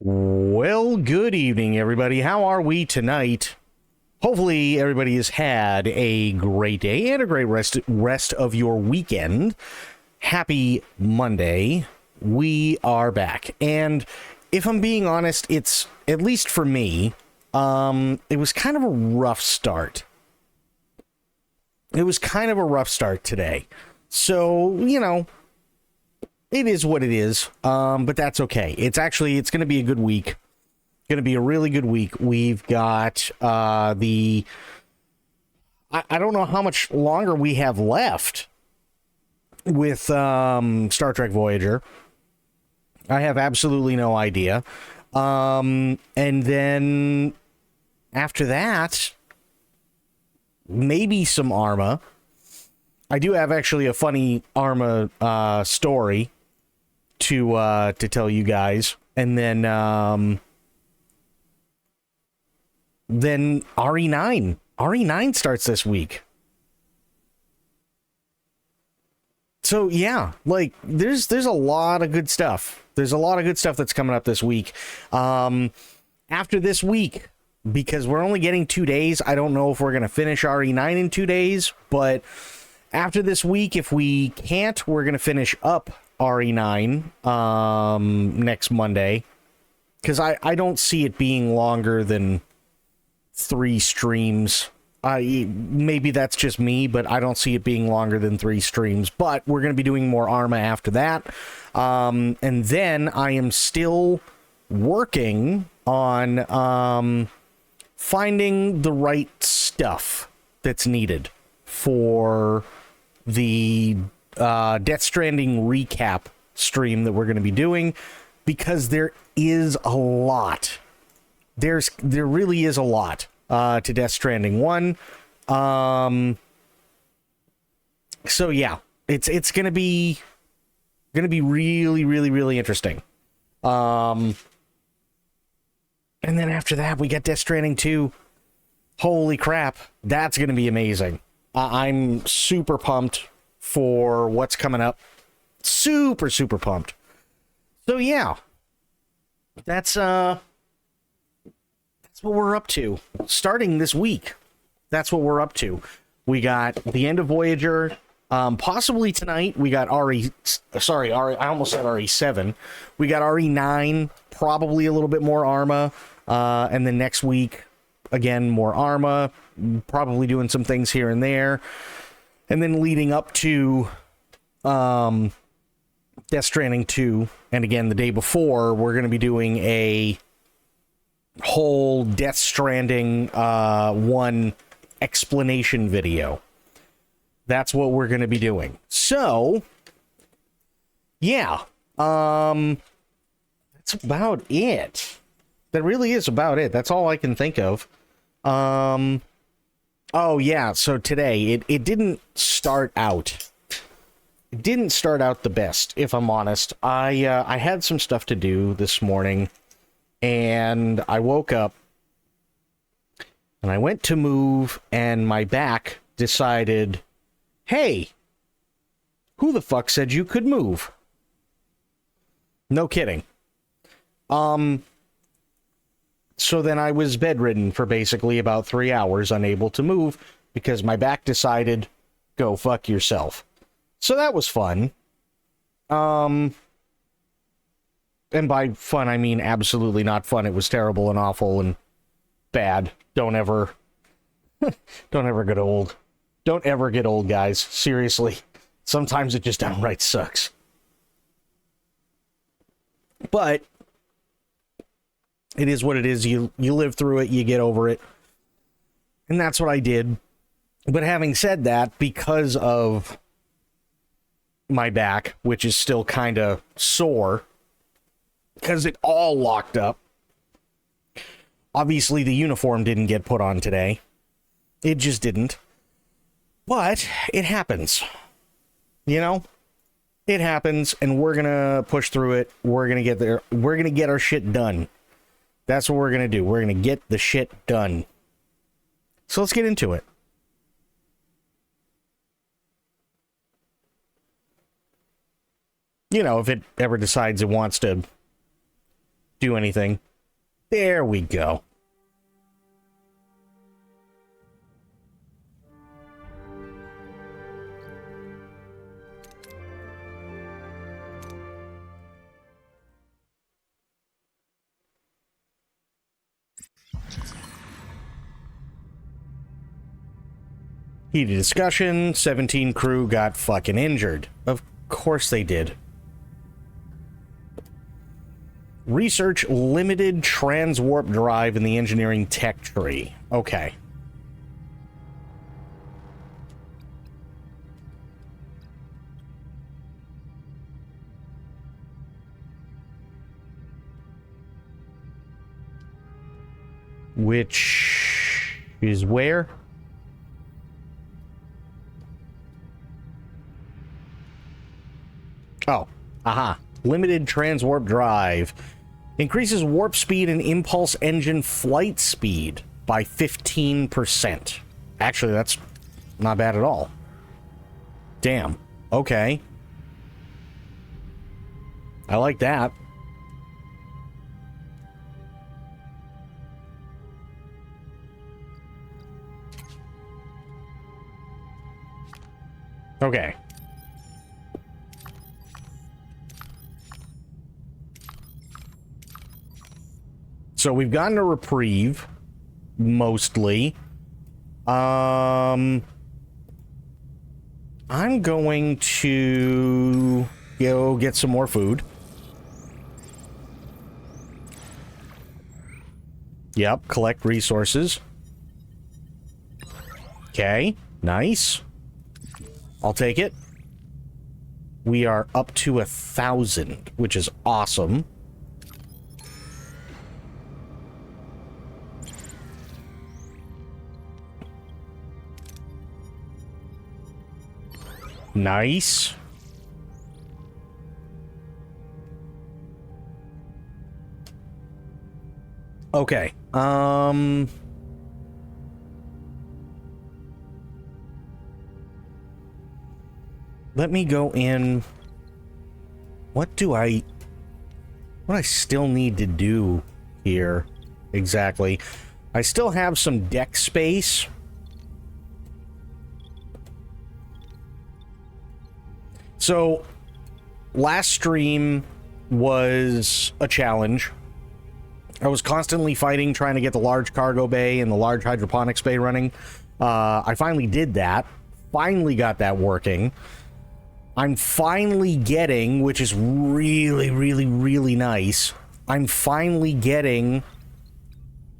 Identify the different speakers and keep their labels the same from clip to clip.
Speaker 1: Well, good evening, everybody. How are we tonight? Hopefully, everybody has had a great day and a great rest of your weekend. Happy Monday. We are back. And if I'm being honest, it's, at least for me, it was kind of a rough start. It was kind of a rough start today. So, it is what it is, but that's okay. It's going to be a good week. Going to be a really good week. We've got I don't know how much longer we have left with Star Trek Voyager. I have absolutely no idea. And then after that, maybe some Arma. I do have actually a funny Arma story to tell you guys, and then RE9 starts this week. So yeah, like there's a lot of good stuff. There's a lot of good stuff that's coming up this week. After this week, because we're only getting 2 days, I don't know if we're gonna finish RE9 in 2 days, but after this week, if we can't, we're gonna finish up RE9 next Monday, because I don't see it being longer than 3 streams. Maybe that's just me, but I don't see it being longer than 3 streams. But we're going to be doing more Arma after that, and then I am still working on finding the right stuff that's needed for the Death Stranding recap stream that we're going to be doing, because there is a lot. There really is a lot to Death Stranding 1. So yeah, it's going to be really, really, really interesting. And then after that, we get Death Stranding 2. Holy crap, that's going to be amazing. I'm super pumped for what's coming up. Super, super pumped. So yeah, that's what we're up to. Starting this week, that's what we're up to. We got the end of Voyager. Possibly tonight, we got RE. I almost said RE7. We got RE9. Probably a little bit more Arma. And then next week, again, more Arma. Probably doing some things here and there. And then leading up to Death Stranding 2. And again, the day before, we're going to be doing a whole Death Stranding 1 explanation video. That's what we're going to be doing. So, yeah. That's about it. That really is about it. That's all I can think of. Oh, yeah. So today, it didn't start out. It didn't start out the best, if I'm honest. I had some stuff to do this morning, and I woke up, and I went to move, and my back decided, hey, who the fuck said you could move? No kidding. So then I was bedridden for basically about 3 hours, unable to move, because my back decided, go fuck yourself. So that was fun. And by fun, I mean absolutely not fun. It was terrible and awful and bad. Don't ever get old. Don't ever get old, guys. Seriously. Sometimes it just downright sucks. But it is what it is. You live through it, you get over it. And that's what I did. But having said that, because of my back, which is still kind of sore, because it all locked up. Obviously, the uniform didn't get put on today. It just didn't. But it happens. You know? It happens, and we're going to push through it. We're going to get there. We're going to get our shit done. That's what we're going to do. We're going to get the shit done. So let's get into it. You know, if it ever decides it wants to do anything. There we go. Heated discussion. 17 crew got fucking injured. Of course they did. Research limited transwarp drive in the engineering tech tree. Okay. Which is where? Oh, aha. Limited transwarp drive. Increases warp speed and impulse engine flight speed by 15%. Actually, that's not bad at all. Damn. Okay. I like that. Okay. So we've gotten a reprieve, mostly. I'm going to go get some more food. Yep, collect resources. Okay, nice. I'll take it. We are up to 1,000, which is awesome. Nice. Okay. Let me go in. What do I still need to do here exactly? I still have some deck space. So, last stream was a challenge. I was constantly fighting, trying to get the large cargo bay and the large hydroponics bay running. I finally did that. Finally got that working. I'm finally getting, which is really, really, really nice, I'm finally getting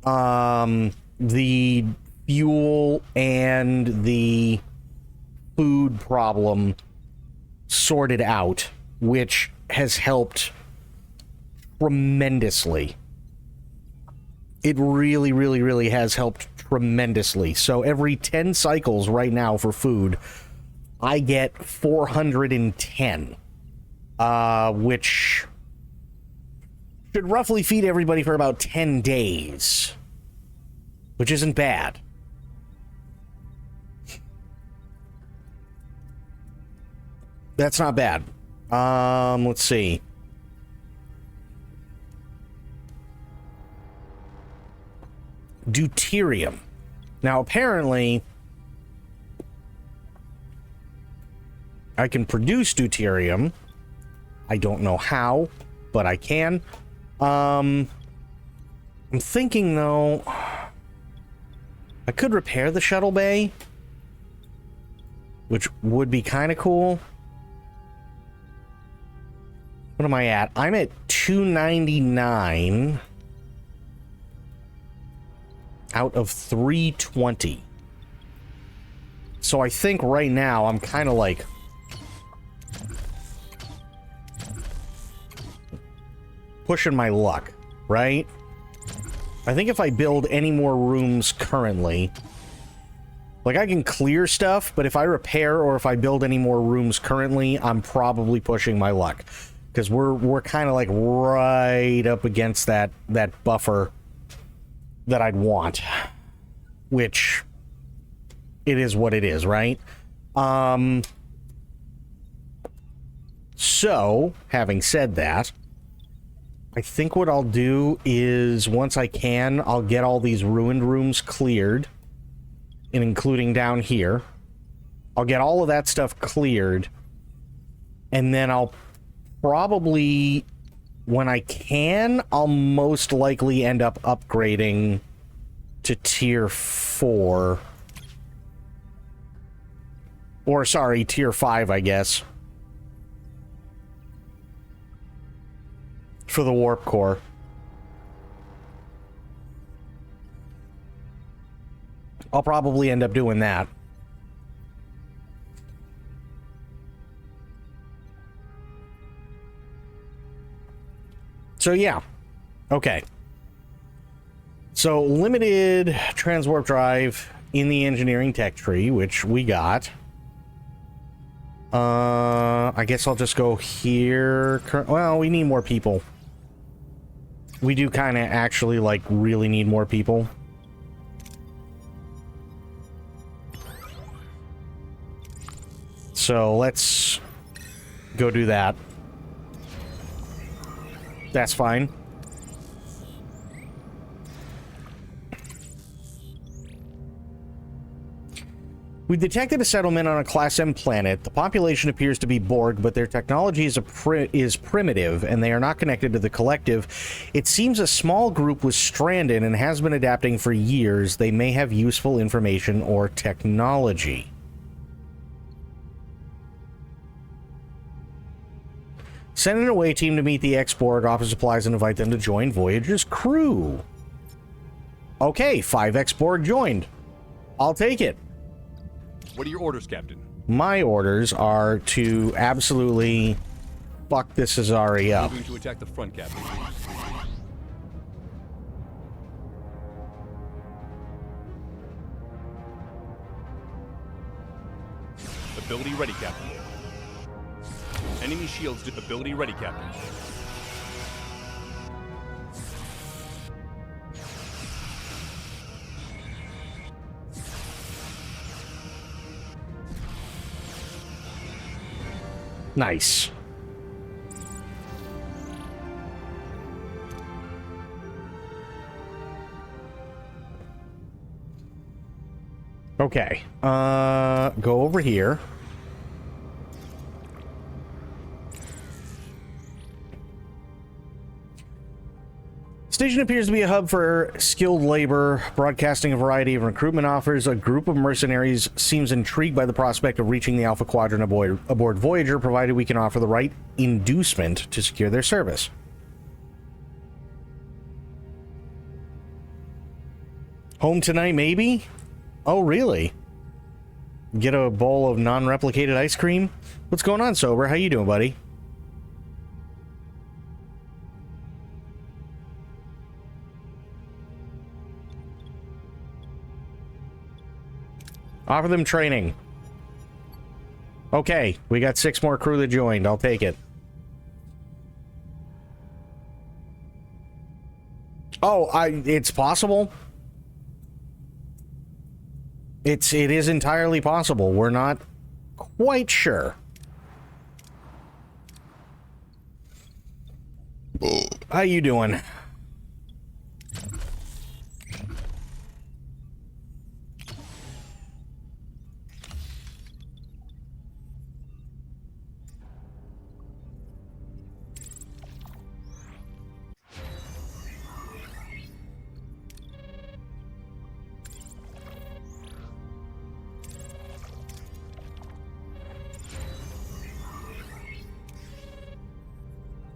Speaker 1: the fuel and the food problem sorted out, which has helped tremendously. It really, really, really has helped tremendously. So every 10 cycles right now for food, I get 410, which should roughly feed everybody for about 10 days, which isn't bad. That's not bad. Let's see. Deuterium. Now, apparently, I can produce deuterium. I don't know how, but I can. I'm thinking, though, I could repair the shuttle bay, which would be kind of cool. What am I at? I'm at 299 out of 320. So I think right now I'm kind of like pushing my luck, right? I think if I build any more rooms currently, like I can clear stuff, but if I repair or if I build any more rooms currently, I'm probably pushing my luck. Because we're kind of like right up against that buffer that I'd want, which it is what it is, right? So, having said that, I think what I'll do is, once I can, I'll get all these ruined rooms cleared, and including down here. I'll get all of that stuff cleared, and then I'll probably, when I can, I'll most likely end up upgrading to tier 4. Or, sorry, tier 5, I guess. For the warp core. I'll probably end up doing that. So yeah. Okay. So limited transwarp drive in the engineering tech tree, which we got. I guess I'll just go here. Well, we need more people. We do kind of actually, like, really need more people. So let's go do that. That's fine. We detected a settlement on a Class M planet. The population appears to be Borg, but their technology is primitive, and they are not connected to the collective. It seems a small group was stranded and has been adapting for years. They may have useful information or technology. Send an away team to meet the ex-Borg, offer supplies, and invite them to join Voyager's crew. Okay, 5 ex-Borg joined. I'll take it.
Speaker 2: What are your orders, Captain?
Speaker 1: My orders are to absolutely fuck this Azari up.
Speaker 2: Moving to attack the front, Captain. Ability ready, Captain. Enemy shields to ability ready, Captain.
Speaker 1: Nice. Okay. Go over here. Station appears to be a hub for skilled labor, broadcasting a variety of recruitment offers. A group of mercenaries seems intrigued by the prospect of reaching the Alpha Quadrant aboard Voyager, provided we can offer the right inducement to secure their service. Home tonight, maybe? Oh, really? Get a bowl of non-replicated ice cream? What's going on, Sober? How you doing, buddy? Offer them training. Okay, we got 6 more crew that joined. I'll take it. Oh, it's possible. It is entirely possible. We're not quite sure. How you doing?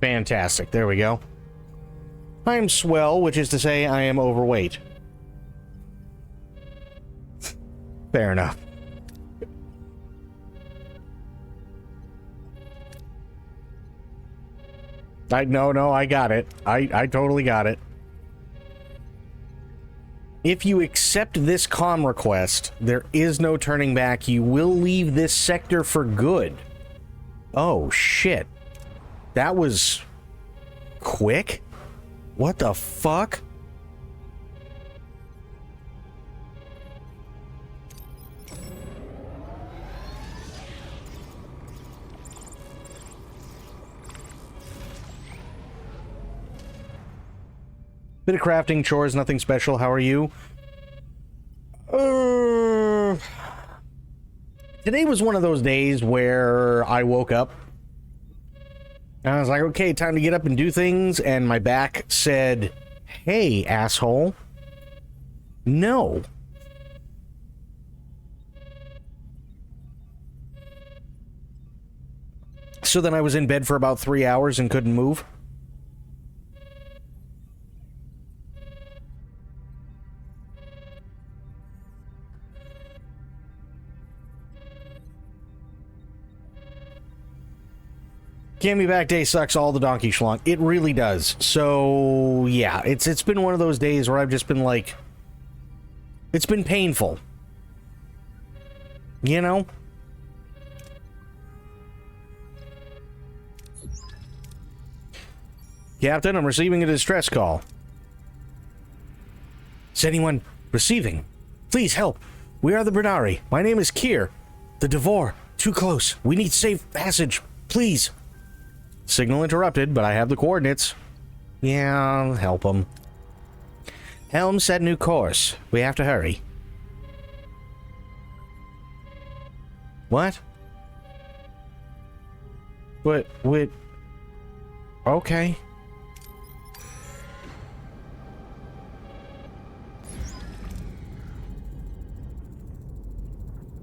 Speaker 1: Fantastic. There we go. I am swell, which is to say I am overweight. Fair enough. No, I got it. I totally got it. If you accept this comm request, there is no turning back. You will leave this sector for good. Oh, shit. That was quick? What the fuck? Bit of crafting, chores, nothing special. How are you? Today was one of those days where I woke up and I was like, okay, time to get up and do things, and my back said, hey, asshole. No. So then I was in bed for about 3 hours and couldn't move. Can't be back day sucks all the donkey schlong. It really does. So yeah, it's been one of those days where I've just been like, it's been painful. You know? Captain, I'm receiving a distress call. Is anyone receiving? Please help. We are the Bernari. My name is Kier. The Devore. Too close. We need safe passage. Please. Signal interrupted, but I have the coordinates. Yeah, I'll help them. Helm set new course. We have to hurry. What? What? Okay.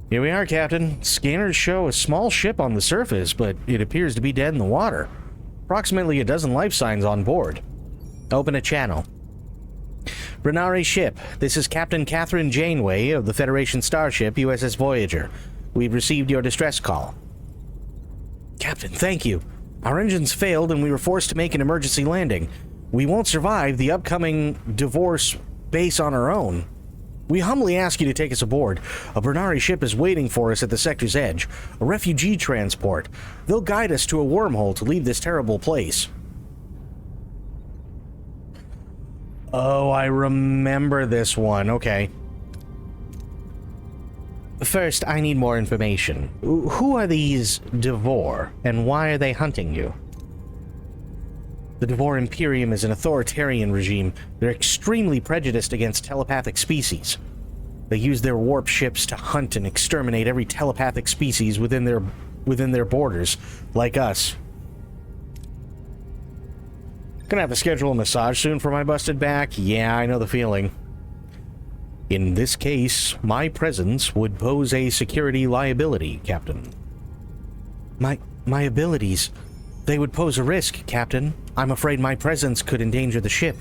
Speaker 1: Here we are, Captain. Scanners show a small ship on the surface, but it appears to be dead in the water. Approximately a dozen life signs on board. Open a channel. Bernari ship, this is Captain Catherine Janeway of the Federation starship USS Voyager. We've received your distress call. Captain, thank you. Our engines failed and we were forced to make an emergency landing. We won't survive the upcoming divorce base on our own. We humbly ask you to take us aboard. A Bernari ship is waiting for us at the sector's edge. A refugee transport. They'll guide us to a wormhole to leave this terrible place. Oh, I remember this one. Okay. First, I need more information. Who are these Devore, and why are they hunting you? The Devore Imperium is an authoritarian regime. They're extremely prejudiced against telepathic species. They use their warp ships to hunt and exterminate every telepathic species within their borders, like us. Gonna have to schedule a massage soon for my busted back. Yeah, I know the feeling. In this case, my presence would pose a security liability, Captain. My abilities... They would pose a risk, Captain. I'm afraid my presence could endanger the ship.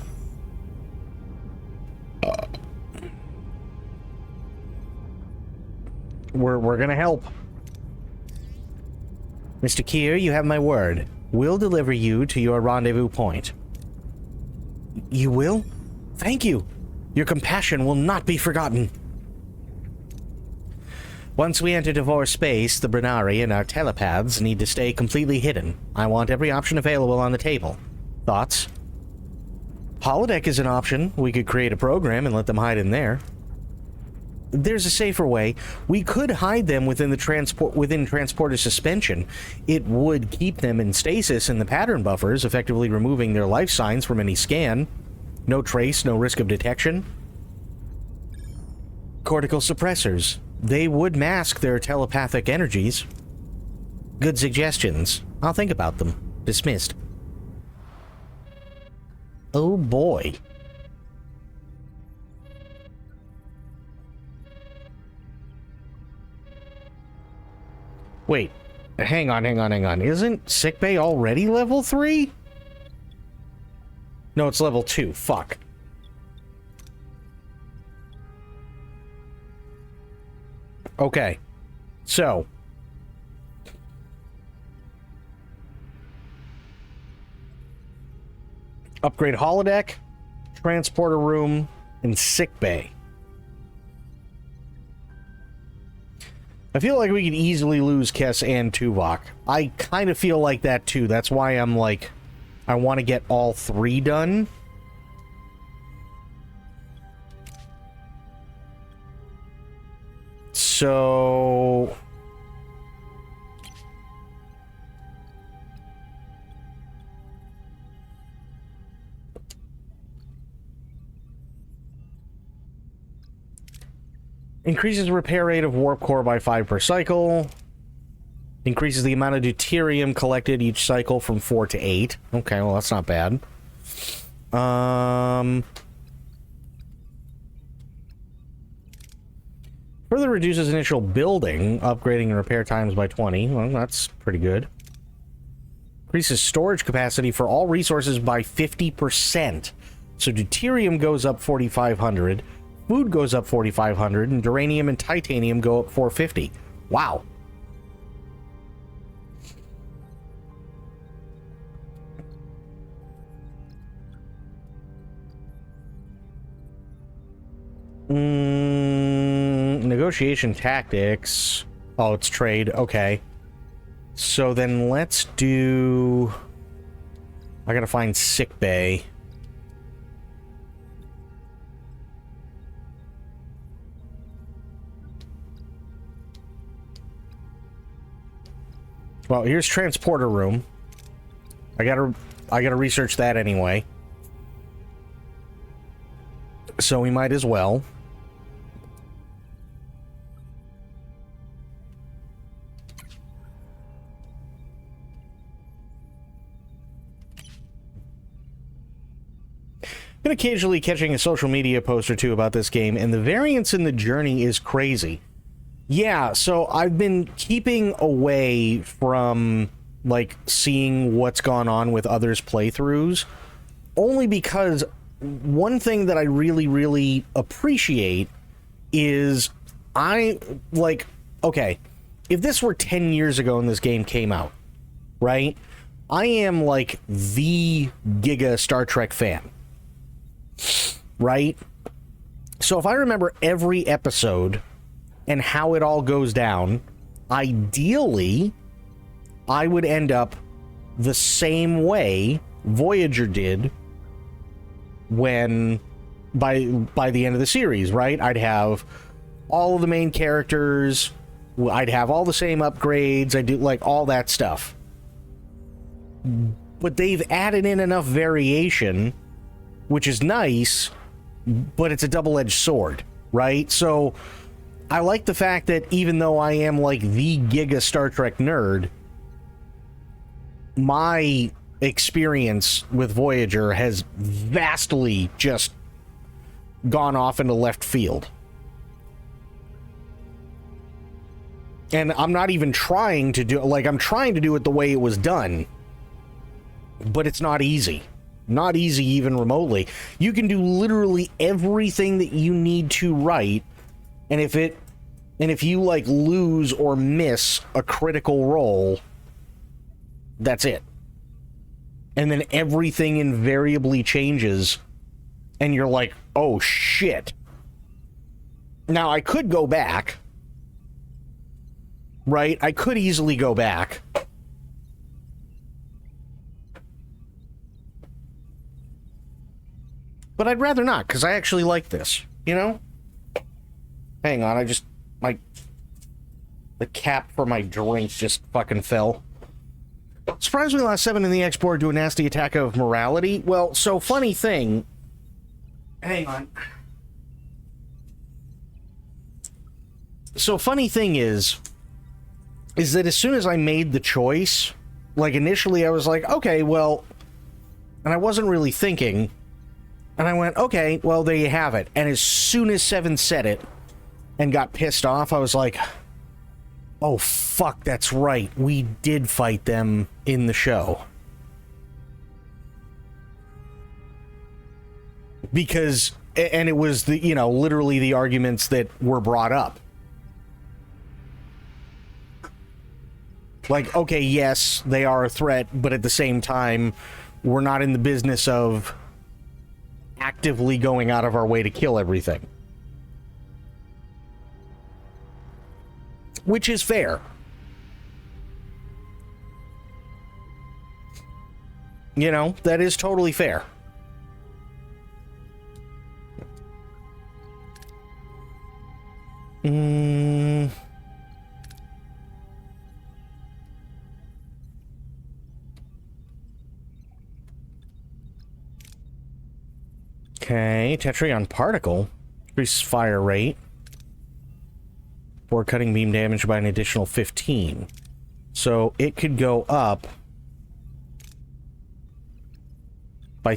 Speaker 1: We're gonna help. Mr. Kier, you have my word. We'll deliver you to your rendezvous point. You will? Thank you. Your compassion will not be forgotten. Once we enter Devore space, the Bernari and our telepaths need to stay completely hidden. I want every option available on the table. Thoughts? Holodeck is an option. We could create a program and let them hide in there. There's a safer way. We could hide them within transporter suspension. It would keep them in stasis in the pattern buffers, effectively removing their life signs from any scan. No trace, no risk of detection. Cortical suppressors. They would mask their telepathic energies. Good suggestions. I'll think about them. Dismissed. Oh boy. Wait. Hang on. Isn't sickbay already level 3? No, it's level 2. Fuck. Okay, so upgrade holodeck, transporter room, and sickbay. I feel like we could easily lose Kess and Tuvok. I kind of feel like that too. That's why I'm like, I want to get all 3 done. So Increases the repair rate of warp core by 5 per cycle. Increases the amount of deuterium collected each cycle from 4 to 8. Okay, well, that's not bad. Further reduces initial building, upgrading and repair times by 20. Well, that's pretty good. Increases storage capacity for all resources by 50%. So deuterium goes up 4,500, food goes up 4,500, and duranium and titanium go up 450. Wow. Negotiation tactics. Oh, it's trade. Okay. So then let's do... I gotta find sick bay. Well, here's transporter room. I gotta research that anyway. So we might as well. Been occasionally catching a social media post or two about this game, and the variance in the journey is crazy. Yeah, so I've been keeping away from, like, seeing what's gone on with others' playthroughs, only because one thing that I really, really appreciate is okay, if this were 10 years ago and this game came out, right? I am, like, the giga Star Trek fan. Right? So if I remember every episode and how it all goes down, ideally, I would end up the same way Voyager did when by the end of the series, right? I'd have all of the main characters, I'd have all the same upgrades, I do like all that stuff. But they've added in enough variation, which is nice, but it's a double-edged sword, right? So I like the fact that even though I am like the giga Star Trek nerd, my experience with Voyager has vastly just gone off into left field. And I'm not even trying to do, like, I'm trying to do it the way it was done, but it's not easy. Not easy even remotely. You can do literally everything that you need to write, and if you like lose or miss a critical roll, that's it. And then everything invariably changes, and you're like, oh shit. Now I could go back, right? I could easily go back. But I'd rather not, because I actually like this, you know? Hang on, the cap for my drink just fucking fell. Surprisingly, last 7 in the export do a nasty attack of morality. Well, so funny thing... Hang on. So funny thing is that as soon as I made the choice, like initially I was like, okay, well... And I wasn't really thinking... And I went, okay, well, there you have it. And as soon as Seven said it and got pissed off, I was like, oh, fuck, that's right. We did fight them in the show. Because, and it was the, you know, literally the arguments that were brought up. Like, okay, yes, they are a threat, but at the same time, we're not in the business of actively going out of our way to kill everything. Which is fair. You know, that is totally fair. Okay, Tetrion particle. Increases fire rate. or cutting beam damage by an additional 15. So it could go up by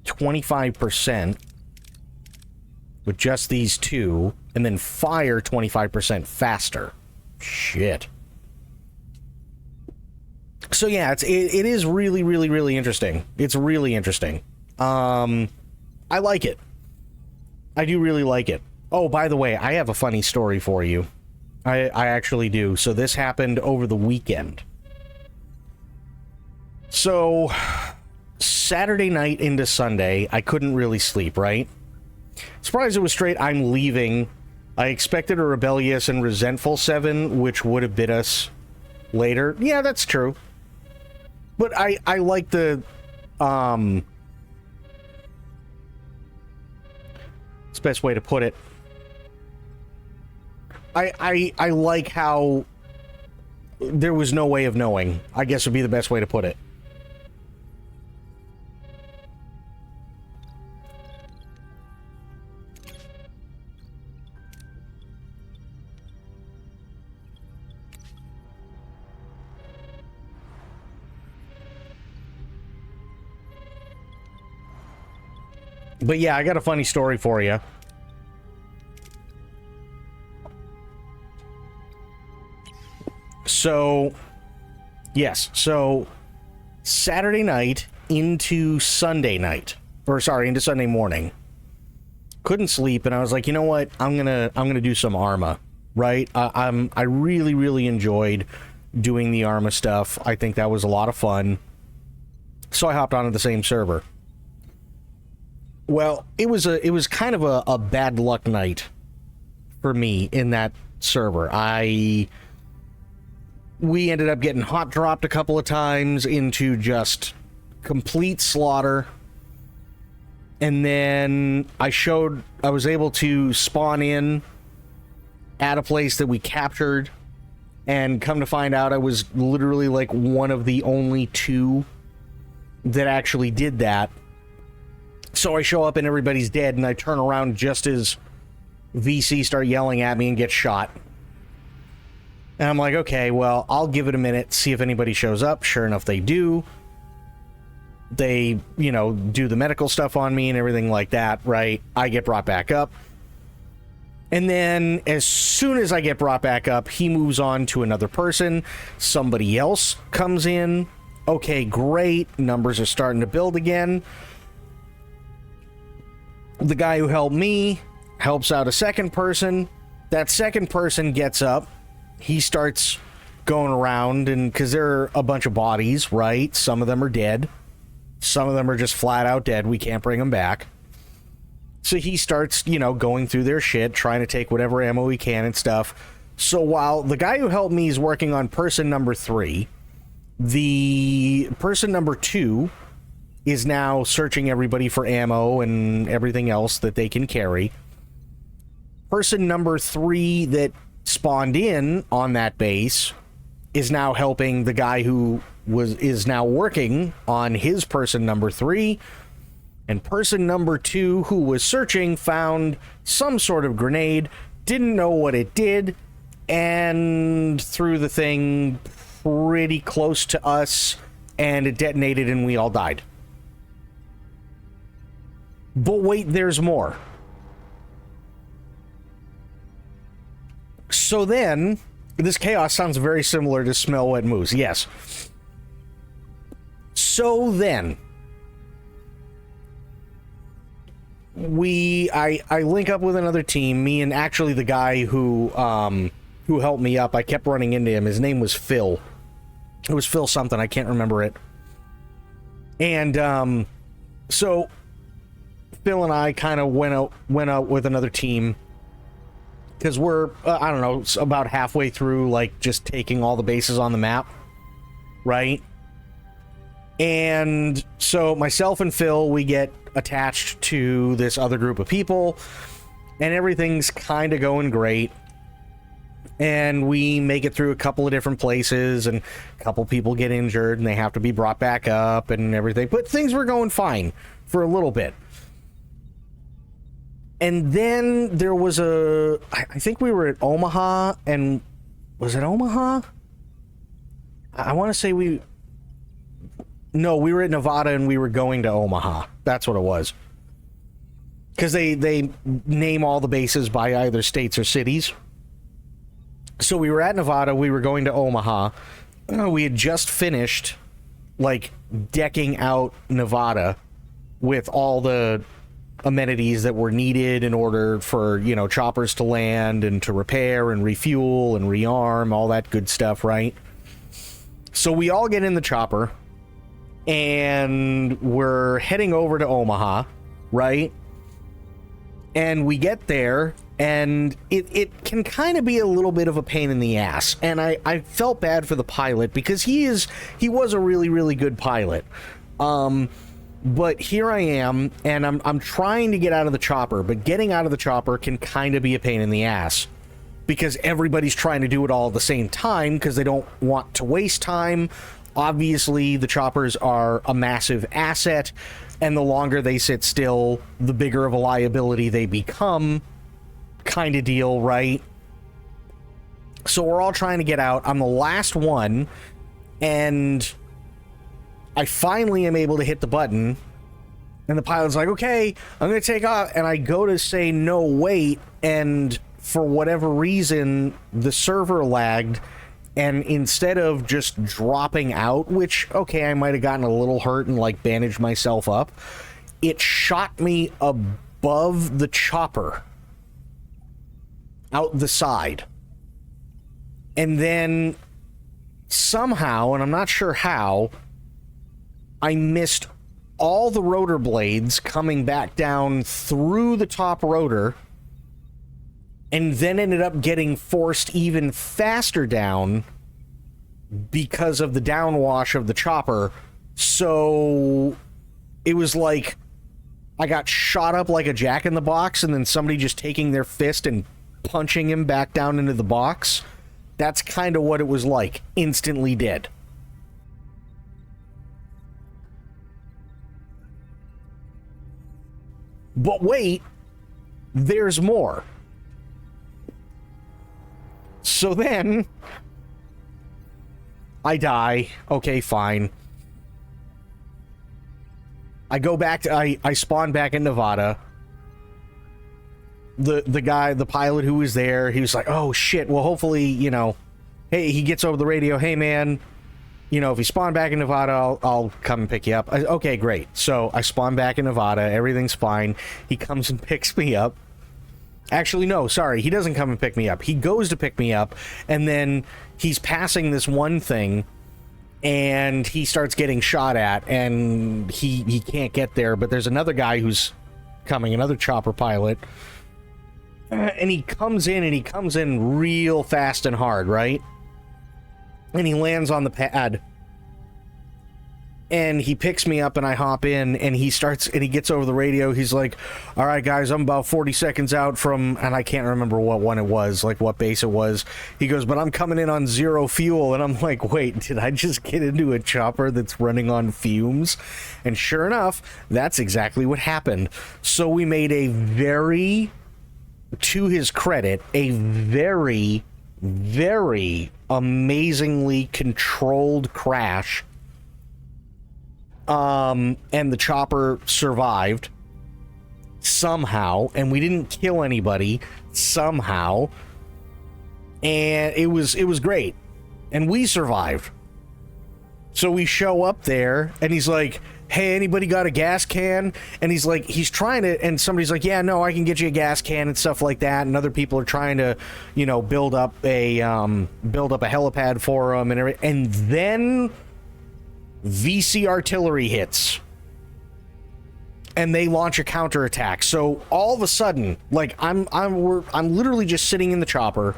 Speaker 1: 25% with just these two, and then fire 25% faster. Shit. So yeah, it is really, really, really interesting. It's really interesting. I like it. I do really like it. Oh, by the way, I have a funny story for you. I actually do. So this happened over the weekend. So Saturday night into Sunday, I couldn't really sleep, right? Surprised it was straight, I'm leaving. I expected a rebellious and resentful 7, which would have bit us later. Yeah, that's true. But I like the... It's the best way to put it. I like how there was no way of knowing, I guess would be the best way to put it. But yeah, I got a funny story for you. So, yes, so Saturday night into Sunday night, or sorry, into Sunday morning. Couldn't sleep, and I was like, you know what? I'm gonna do some Arma, right? I really, really enjoyed doing the Arma stuff. I think that was a lot of fun. So I hopped onto the same server. Well, it was kind of a bad luck night for me in that server. We ended up getting hot dropped a couple of times into just complete slaughter. And then I was able to spawn in at a place that we captured, and come to find out I was literally like one of the only 2 that actually did that. So I show up and everybody's dead, and I turn around just as VC start yelling at me and get shot. And I'm like, okay, well, I'll give it a minute, see if anybody shows up. Sure enough, they do. They, do the medical stuff on me and everything like that, right? I get brought back up. And then as soon as I get brought back up, he moves on to another person. Somebody else comes in. Okay, great. Numbers are starting to build again. The guy who helped me helps out a second person. That second person gets up. He starts going around, and because there are a bunch of bodies, right? Some of them are dead. Some of them are just flat out dead. We can't bring them back. So he starts, going through their shit, trying to take whatever ammo he can and stuff. So while the guy who helped me is working on person number 3, the person number 2 is now searching everybody for ammo and everything else that they can carry. Person number 3 that spawned in on that base is now helping the guy who is now working on his person number 3, and person number 2 who was searching found some sort of grenade, didn't know what it did, and threw the thing pretty close to us, and it detonated and we all died. But wait, there's more. So then, this chaos sounds very similar to Smell Wet Moose. Yes. So then, I link up with another team. Me and actually the guy who helped me up. I kept running into him. His name was Phil. It was Phil something. I can't remember it. And so Phil and I kind of went out with another team. Because we're, I don't know, about halfway through, like, just taking all the bases on the map, right? And so myself and Phil, we get attached to this other group of people, and everything's kind of going great. And we make it through a couple of different places, and a couple people get injured, and they have to be brought back up and everything. But things were going fine for a little bit. And then there was I think we were at Omaha, and was it Omaha? I want to say no, we were at Nevada and we were going to Omaha. That's what it was. Because they name all the bases by either states or cities. So we were at Nevada, we were going to Omaha. We had just finished, like, decking out Nevada with all the amenities that were needed in order for, you know, choppers to land and to repair and refuel and rearm, all that good stuff, right? So we all get in the chopper and we're heading over to Omaha, right? And we get there, and it can kind of be a little bit of a pain in the ass. And I felt bad for the pilot because he was a really, really good pilot. But here I am, and I'm trying to get out of the chopper, but getting out of the chopper can kind of be a pain in the ass because everybody's trying to do it all at the same time because they don't want to waste time. Obviously, the choppers are a massive asset, and the longer they sit still, the bigger of a liability they become, kind of deal, right? So we're all trying to get out. I'm the last one, and I finally am able to hit the button, and the pilot's like, okay, I'm going to take off, and I go to say, no, wait, and for whatever reason, the server lagged, and instead of just dropping out, which, okay, I might have gotten a little hurt and, like, bandaged myself up, it shot me above the chopper, out the side. And then, somehow, and I'm not sure how, I missed all the rotor blades coming back down through the top rotor, and then ended up getting forced even faster down because of the downwash of the chopper. So it was like I got shot up like a jack-in-the-box, and then somebody just taking their fist and punching him back down into the box. That's kind of what it was like. Instantly dead. But wait, there's more. So then, I die. Okay, fine. I go back to, I spawn back in Nevada. The guy, the pilot who was there, he was like, oh shit, well hopefully, you know, hey, he gets over the radio, hey man, you know, if you spawn back in Nevada, I'll come and pick you up. Okay, great. So I spawn back in Nevada, everything's fine. He comes and picks me up. Actually, no, sorry, he doesn't come and pick me up. He goes to pick me up, and then he's passing this one thing, and he starts getting shot at, and he can't get there, but there's another guy who's coming, another chopper pilot, and he comes in real fast and hard, right? And he lands on the pad, and he picks me up, and I hop in, and he gets over the radio. He's like, all right, guys, I'm about 40 seconds out from, and I can't remember what one it was, like what base it was. He goes, but I'm coming in on 0 fuel. And I'm like, wait, did I just get into a chopper that's running on fumes? And sure enough, that's exactly what happened. So we made to his credit, a very, very amazingly controlled crash. And the chopper survived somehow, and we didn't kill anybody somehow, and it was great, and we survived. So we show up there, and he's like, hey, anybody got a gas can? And he's trying to, and somebody's like, yeah, no, I can get you a gas can and stuff like that, and other people are trying to, you know, build up a helipad for him and everything. And then VC artillery hits, and they launch a counterattack. So all of a sudden, like, I'm literally just sitting in the chopper,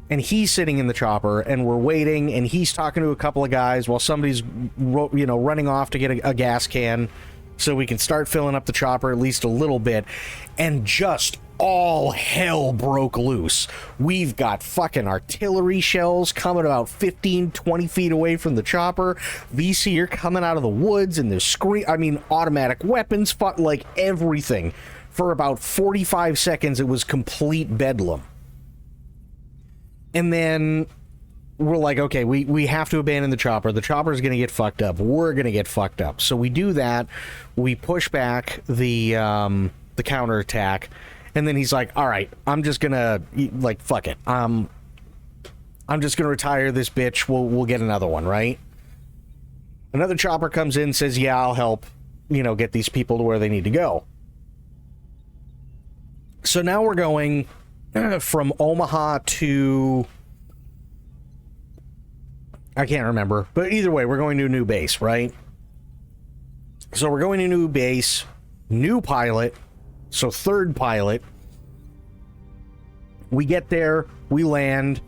Speaker 1: and he's sitting in the chopper, and we're waiting, and he's talking to a couple of guys while somebody's, you know, running off to get a gas can so we can start filling up the chopper at least a little bit, and just all hell broke loose. We've got fucking artillery shells coming about 15-20 feet away from the chopper. VC are coming out of the woods, and there's automatic weapons, like everything For about 45 seconds, it was complete bedlam. And then we're like, okay, we have to abandon the chopper. The chopper's going to get fucked up. We're going to get fucked up. So we do that. We push back the counterattack. And then he's like, all right, I'm just going to, like, fuck it. I'm just going to retire this bitch. We'll get another one, right? Another chopper comes in, says, yeah, I'll help, get these people to where they need to go. So now we're going from Omaha to... I can't remember. But either way, we're going to a new base, right? So we're going to a new base, new pilot, so third pilot. We get there, we land,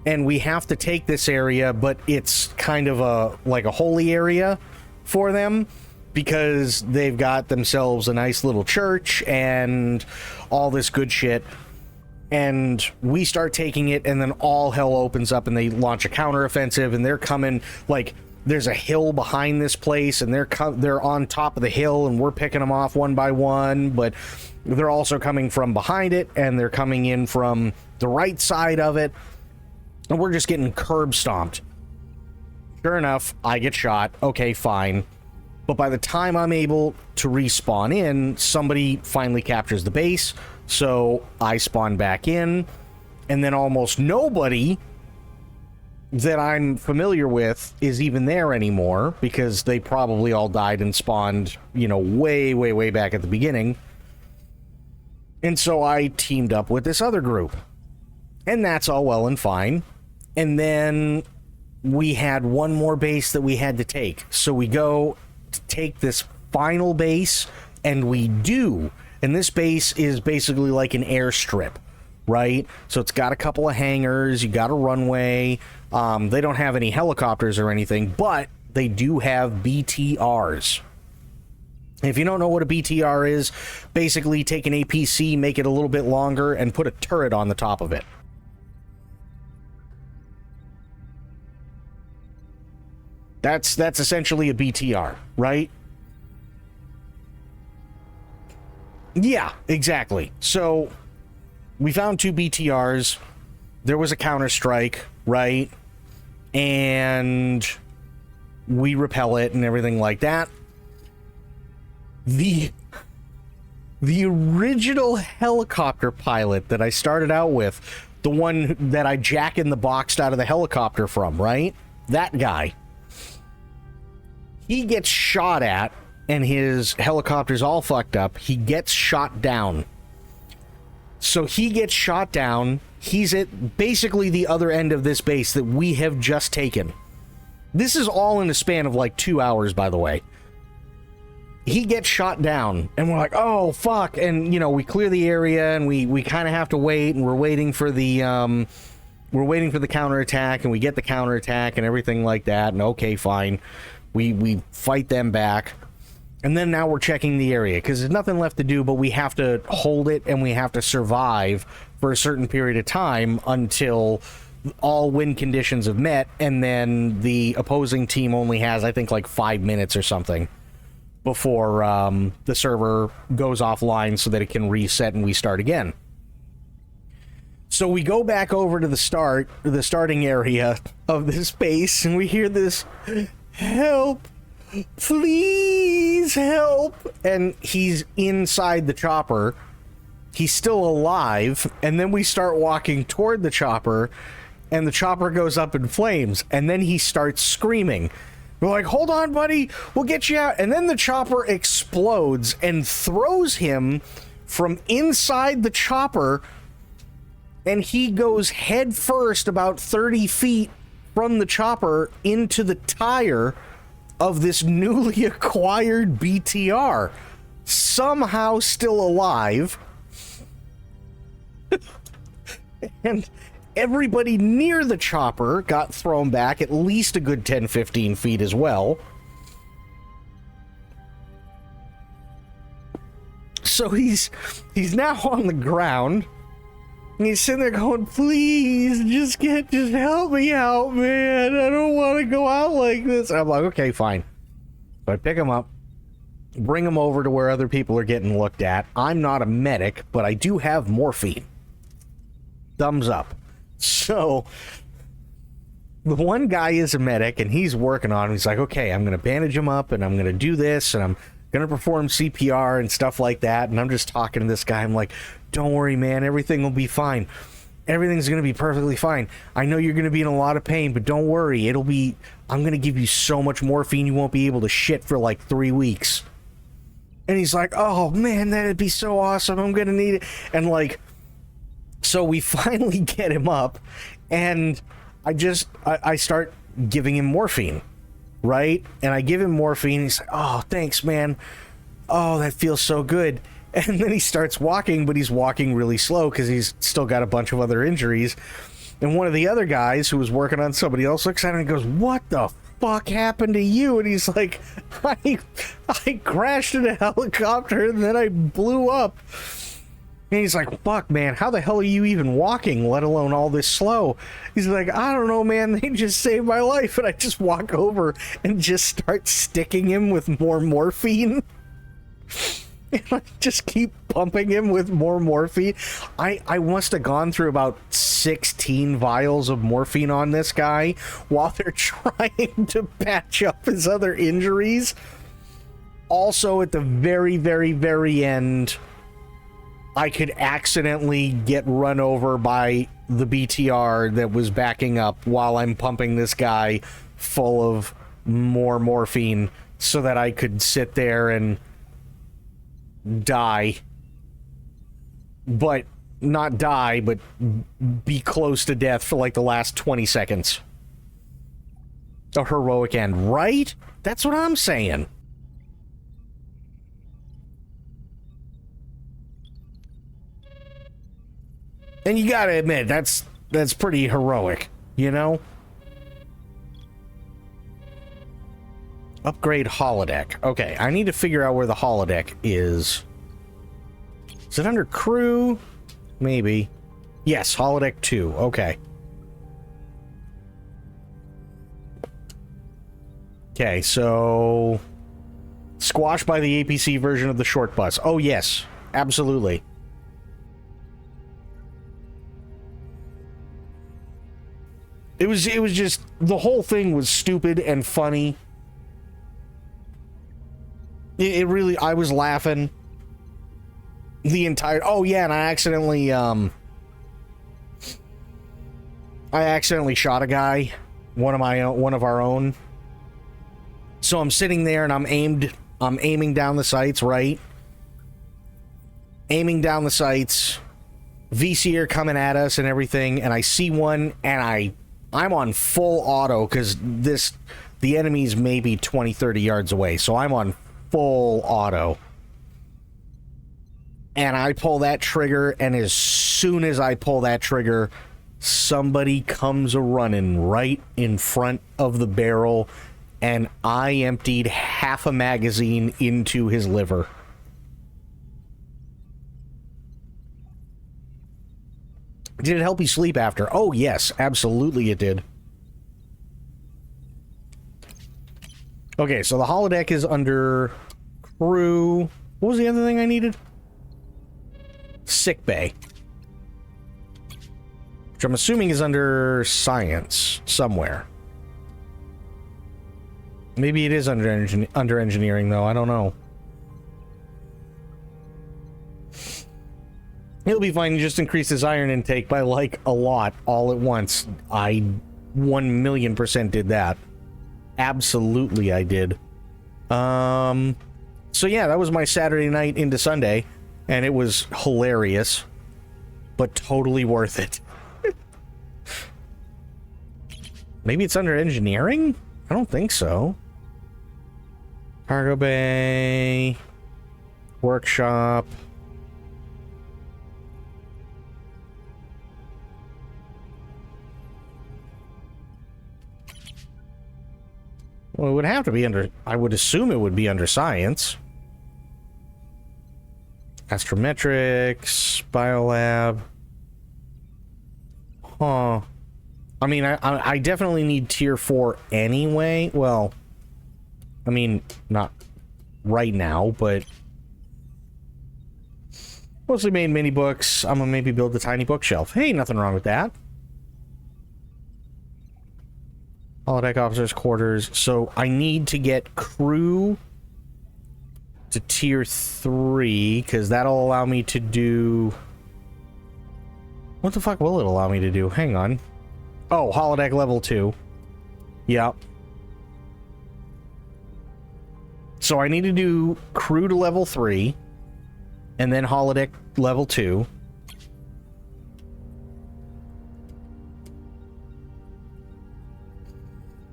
Speaker 1: and we have to take this area, but it's kind of a holy area for them because they've got themselves a nice little church and all this good shit. And we start taking it, and then all hell opens up, and they launch a counteroffensive, and they're coming, like, there's a hill behind this place, and they're on top of the hill, and we're picking them off one by one, but they're also coming from behind it, and they're coming in from the right side of it, and we're just getting curb stomped. Sure enough, I get shot. Okay, fine. But by the time I'm able to respawn in, somebody finally captures the base, so I spawn back in, and then almost nobody that I'm familiar with is even there anymore, because they probably all died and spawned, way, way, way back at the beginning. And so I teamed up with this other group. And that's all well and fine. And then we had one more base that we had to take. So we go to take this final base, and we do. And this base is basically like an airstrip, right? So it's got a couple of hangars, you got a runway. They don't have any helicopters or anything, but they do have BTRs. If you don't know what a BTR is, basically take an APC, make it a little bit longer, and put a turret on the top of it. That's essentially a BTR, right? Yeah, exactly. So we found 2 BTRs. There was a counterstrike, right? And we repel it and everything like that. The original helicopter pilot that I started out with, the one that I jack in the box out of the helicopter from, right? That guy. He gets shot at, and his helicopter's all fucked up. He gets shot down. So he gets shot down. He's at basically the other end of this base that we have just taken. This is all in a span of like 2 hours, by the way. He gets shot down, and we're like, oh, fuck. And, we clear the area, and we kind of have to wait, and we're waiting for the counterattack, and we get the counterattack and everything like that, and okay, fine. We fight them back. And then now we're checking the area, because there's nothing left to do, but we have to hold it, and we have to survive for a certain period of time until all win conditions have met, and then the opposing team only has, I think, like 5 minutes or something before the server goes offline so that it can reset and we start again. So we go back over to the starting area of this base, and we hear this, help, please help. And he's inside the chopper. He's still alive. And then we start walking toward the chopper, and the chopper goes up in flames. And then he starts screaming. We're like, hold on, buddy, we'll get you out. And then the chopper explodes and throws him from inside the chopper, and he goes head first about 30 feet from the chopper into the tire of this newly acquired BTR, somehow still alive. And everybody near the chopper got thrown back at least a good 10-15 feet as well. So he's now on the ground. And he's sitting there going, please, just help me out, man. I don't want to go out like this. And I'm like, okay, fine. So I pick him up. bring him over to where other people are getting looked at. I'm not a medic, but I do have morphine. Thumbs up. So the one guy is a medic, and he's working on him. He's like, okay, I'm going to bandage him up, and I'm going to do this, and I'm going to perform CPR and stuff like that. And I'm just talking to this guy. I'm like, don't worry, man. Everything will be fine. Everything's going to be perfectly fine. I know you're going to be in a lot of pain, but don't worry. I'm going to give you so much morphine you won't be able to shit for like 3 weeks. And he's like, oh, man, that'd be so awesome. I'm going to need it. And like, so we finally get him up, and I start giving him morphine, right? And I give him morphine. He's like, oh, thanks, man. Oh, that feels so good. And then he starts walking, but he's walking really slow because he's still got a bunch of other injuries. And one of the other guys who was working on somebody else looks at him and goes, what the fuck happened to you? And he's like, I crashed in a helicopter and then I blew up. And he's like, fuck, man, how the hell are you even walking, let alone all this slow? He's like, I don't know, man, they just saved my life. And I just walk over and just start sticking him with more morphine. And I just keep pumping him with more morphine. I must have gone through about 16 vials of morphine on this guy while they're trying to patch up his other injuries. Also, at the very, very, very end, I could accidentally get run over by the BTR that was backing up while I'm pumping this guy full of more morphine so that I could sit there and die. But not die, but be close to death for like the last 20 seconds. A heroic end, right? That's what I'm saying. And you gotta admit, that's pretty heroic, you know? Upgrade holodeck. Okay, I need to figure out where the holodeck is. Is it under crew? Maybe. Yes, holodeck 2. Okay. Okay, so squashed by the APC version of the short bus. Oh yes, absolutely. It was just, the whole thing was stupid and funny. It really, I was laughing the entire, oh yeah, and I accidentally shot a guy, one of our own. So I'm sitting there and I'm aiming down the sights, right? Aiming down the sights, VC are coming at us and everything, and I see one, and I'm on full auto because the enemy's maybe 20-30 yards away, so I'm on full auto. And I pull that trigger, and as soon as I pull that trigger, somebody comes a-running right in front of the barrel, and I emptied half a magazine into his liver. Did it help you sleep after? Oh, yes, absolutely it did. Okay, so the holodeck is under crew. What was the other thing I needed? Sick bay. Which I'm assuming is under science somewhere. Maybe it is under engineering, though. I don't know. He'll be fine. Just increase his iron intake by, like, a lot all at once. I 1,000,000% did that. Absolutely I did. So yeah, that was my Saturday night into Sunday, and it was hilarious, but totally worth it. Maybe it's under engineering? I don't think so. Cargo bay, workshop. Well, it would have to be under, I would assume it would be under science. Astrometrics, biolab. Huh. I mean, I definitely need tier 4 anyway. Well, I mean, not right now, but mostly made mini books. I'm gonna maybe build a tiny bookshelf. Hey, nothing wrong with that. Holodeck officers' quarters. So I need to get crew to tier 3, because that'll allow me to do... What the fuck will it allow me to do? Hang on. Oh, holodeck level 2. Yep. So I need to do crew to level 3, and then holodeck level 2.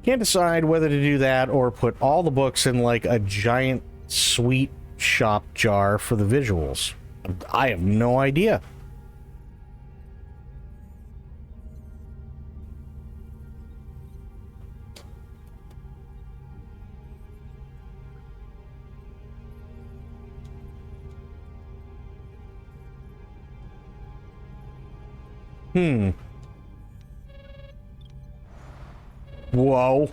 Speaker 1: Can't decide whether to do that or put all the books in like a giant sweet shop jar for the visuals. I have no idea. Whoa.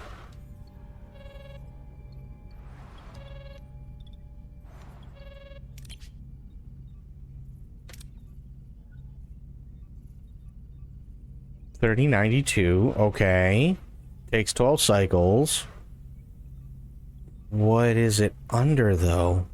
Speaker 1: $30.92. Okay. Takes 12 cycles. What is it under, though?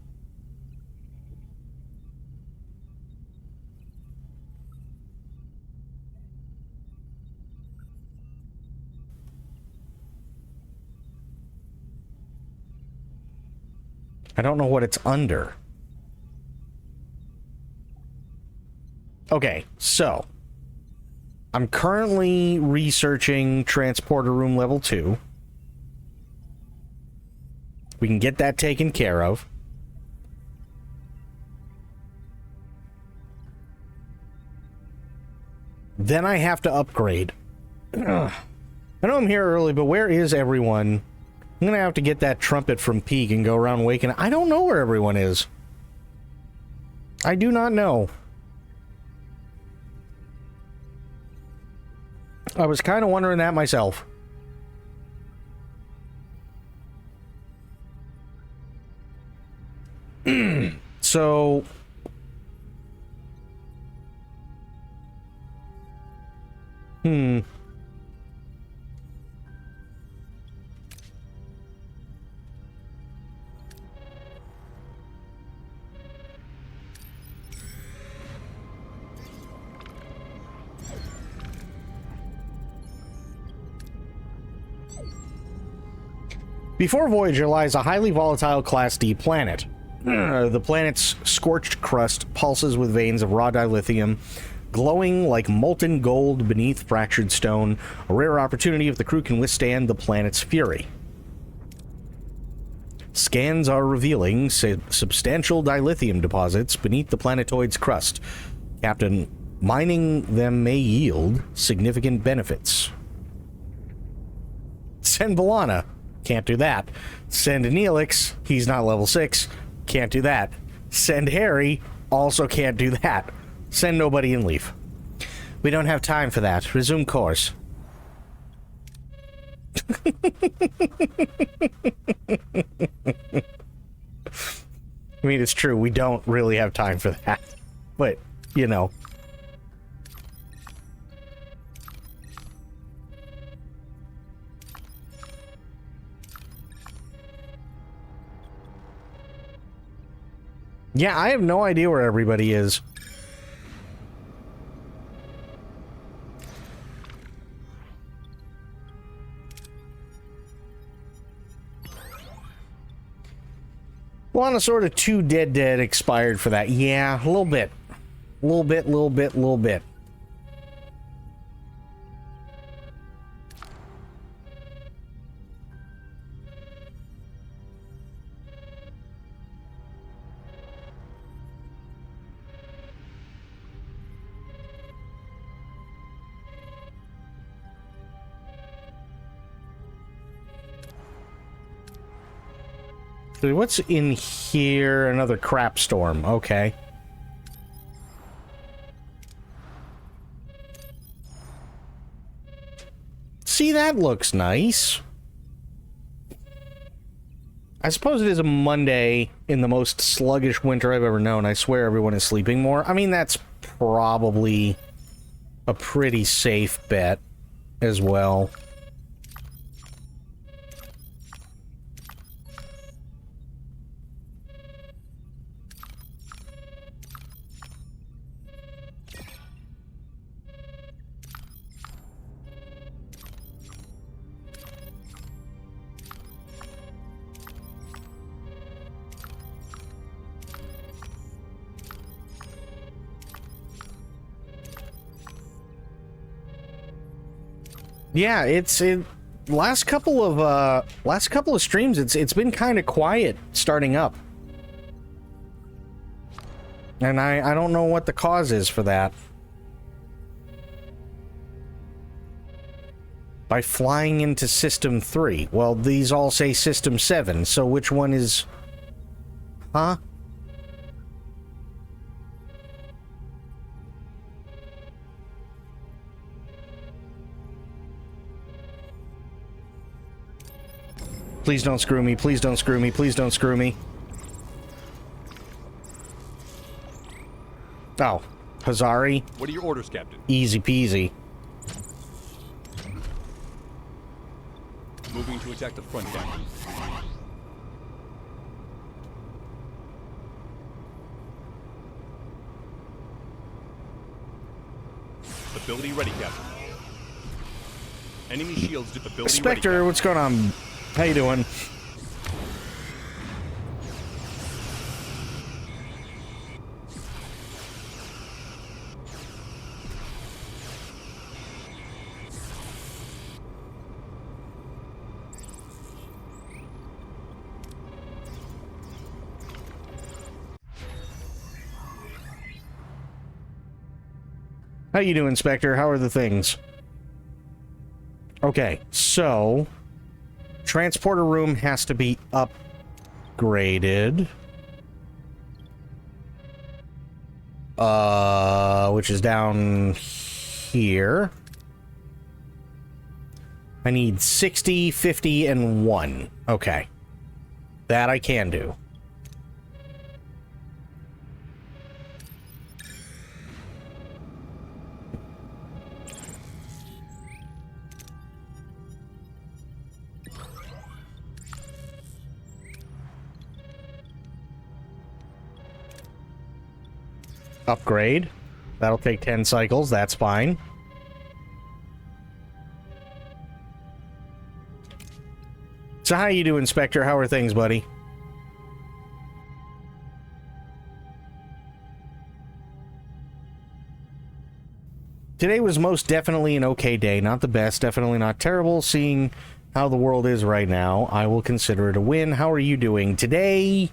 Speaker 1: I don't know what it's under. Okay, so I'm currently researching transporter room level 2. We can get that taken care of. Then I have to upgrade. I know I'm here early, but where is everyone? I'm gonna have to get that trumpet from Peak and go around waking. I don't know where everyone is. I do not know. I was kind of wondering that myself. So... Before Voyager lies a highly volatile Class D planet. The planet's scorched crust pulses with veins of raw dilithium, glowing like molten gold beneath fractured stone, a rare opportunity if the crew can withstand the planet's fury. Scans are revealing substantial dilithium deposits beneath the planetoid's crust. Captain, mining them may yield significant benefits. Send B'Elanna. Can't do that. Send Neelix. He's not level 6. Can't do that. Send Harry. Also can't do that. Send nobody and leave. We don't have time for that. Resume course. I mean, it's true. We don't really have time for that. But, you know. Yeah, I have no idea where everybody is. Well, on a sort of 2 dead expired for that. Yeah, a little bit. Little bit. What's in here? Another crap storm. Okay. See, that looks nice. I suppose it is a Monday in the most sluggish winter I've ever known. I swear everyone is sleeping more. I mean, that's probably a pretty safe bet as well. Yeah, last couple of streams it's been kind of quiet starting up. And I don't know what the cause is for that. By flying into System 3. Well, these all say System 7, so which one is... Huh? Please don't screw me, please don't screw me, please don't screw me. Oh, Hazari.
Speaker 2: What are your orders, Captain?
Speaker 1: Easy peasy.
Speaker 2: Moving to attack the front, Captain. Ability ready, Captain. Enemy shields to ability
Speaker 1: Spectre,
Speaker 2: ready,
Speaker 1: what's going on? How you doing? How you doing, Spectre? How are the things? Okay, so... Transporter room has to be upgraded. Which is down here. I need 60, 50, and 1. Okay. That I can do. Upgrade. That'll take 10 cycles. That's fine. So how you doing, Spectre? How are things, buddy? Today was most definitely an okay day. Not the best, definitely not terrible. Seeing how the world is right now, I will consider it a win. How are you doing? Today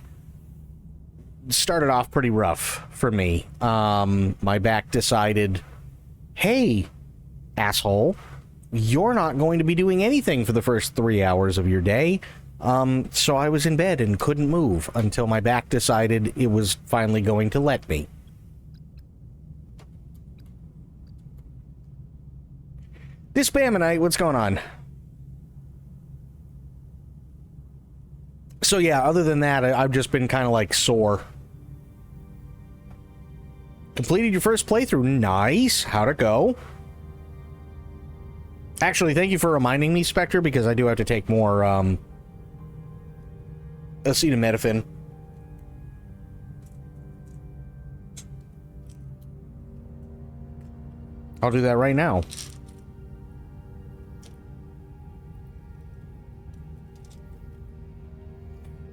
Speaker 1: started off pretty rough for me. My back decided, hey, asshole, you're not going to be doing anything for the first 3 hours of your day. So I was in bed and couldn't move until my back decided it was finally going to let me. This Bammonite, what's going on? So yeah, other than that, I've just been kind of like sore. Completed your first playthrough. Nice. How'd it go? Actually, thank you for reminding me, Spectre, because I do have to take more, acetaminophen. I'll do that right now.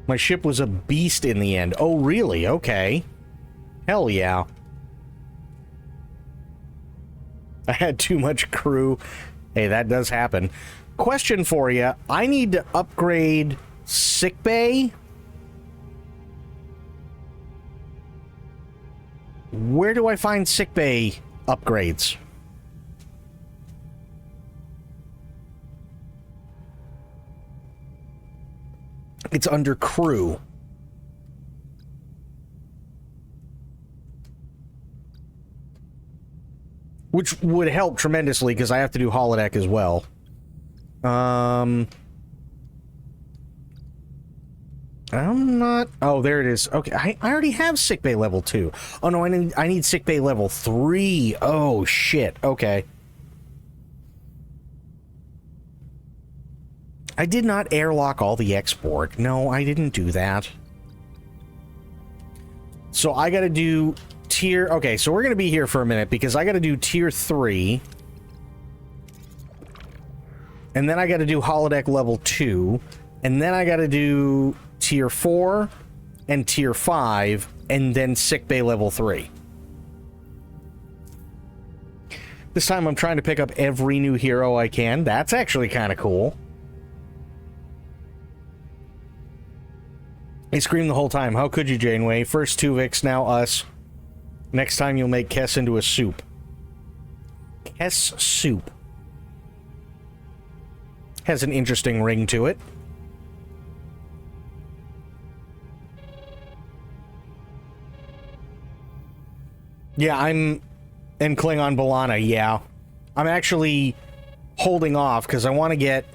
Speaker 1: My ship was a beast in the end. Oh, really? Okay. Hell yeah. I had too much crew. Hey, that does happen. Question for you. I need to upgrade sickbay. Where do I find sickbay upgrades? It's under crew. Which would help tremendously because I have to do holodeck as well. I'm not... Oh, there it is. Okay, I already have sickbay level 2. Oh, no, I need sickbay level 3. Oh, shit. Okay. I did not airlock all the export. No, I didn't do that. So I gotta do tier... Okay, so we're gonna be here for a minute because I gotta do tier 3. And then I gotta do holodeck level 2. And then I gotta do tier 4 and tier 5 and then sickbay level 3. This time I'm trying to pick up every new hero I can. That's actually kind of cool. I screamed the whole time. How could you, Janeway? First Tuvix, now us. Next time you'll make Kess into a soup. Kess soup. Has an interesting ring to it. Yeah, I'm in Klingon B'Elanna, yeah. I'm actually holding off because I want to get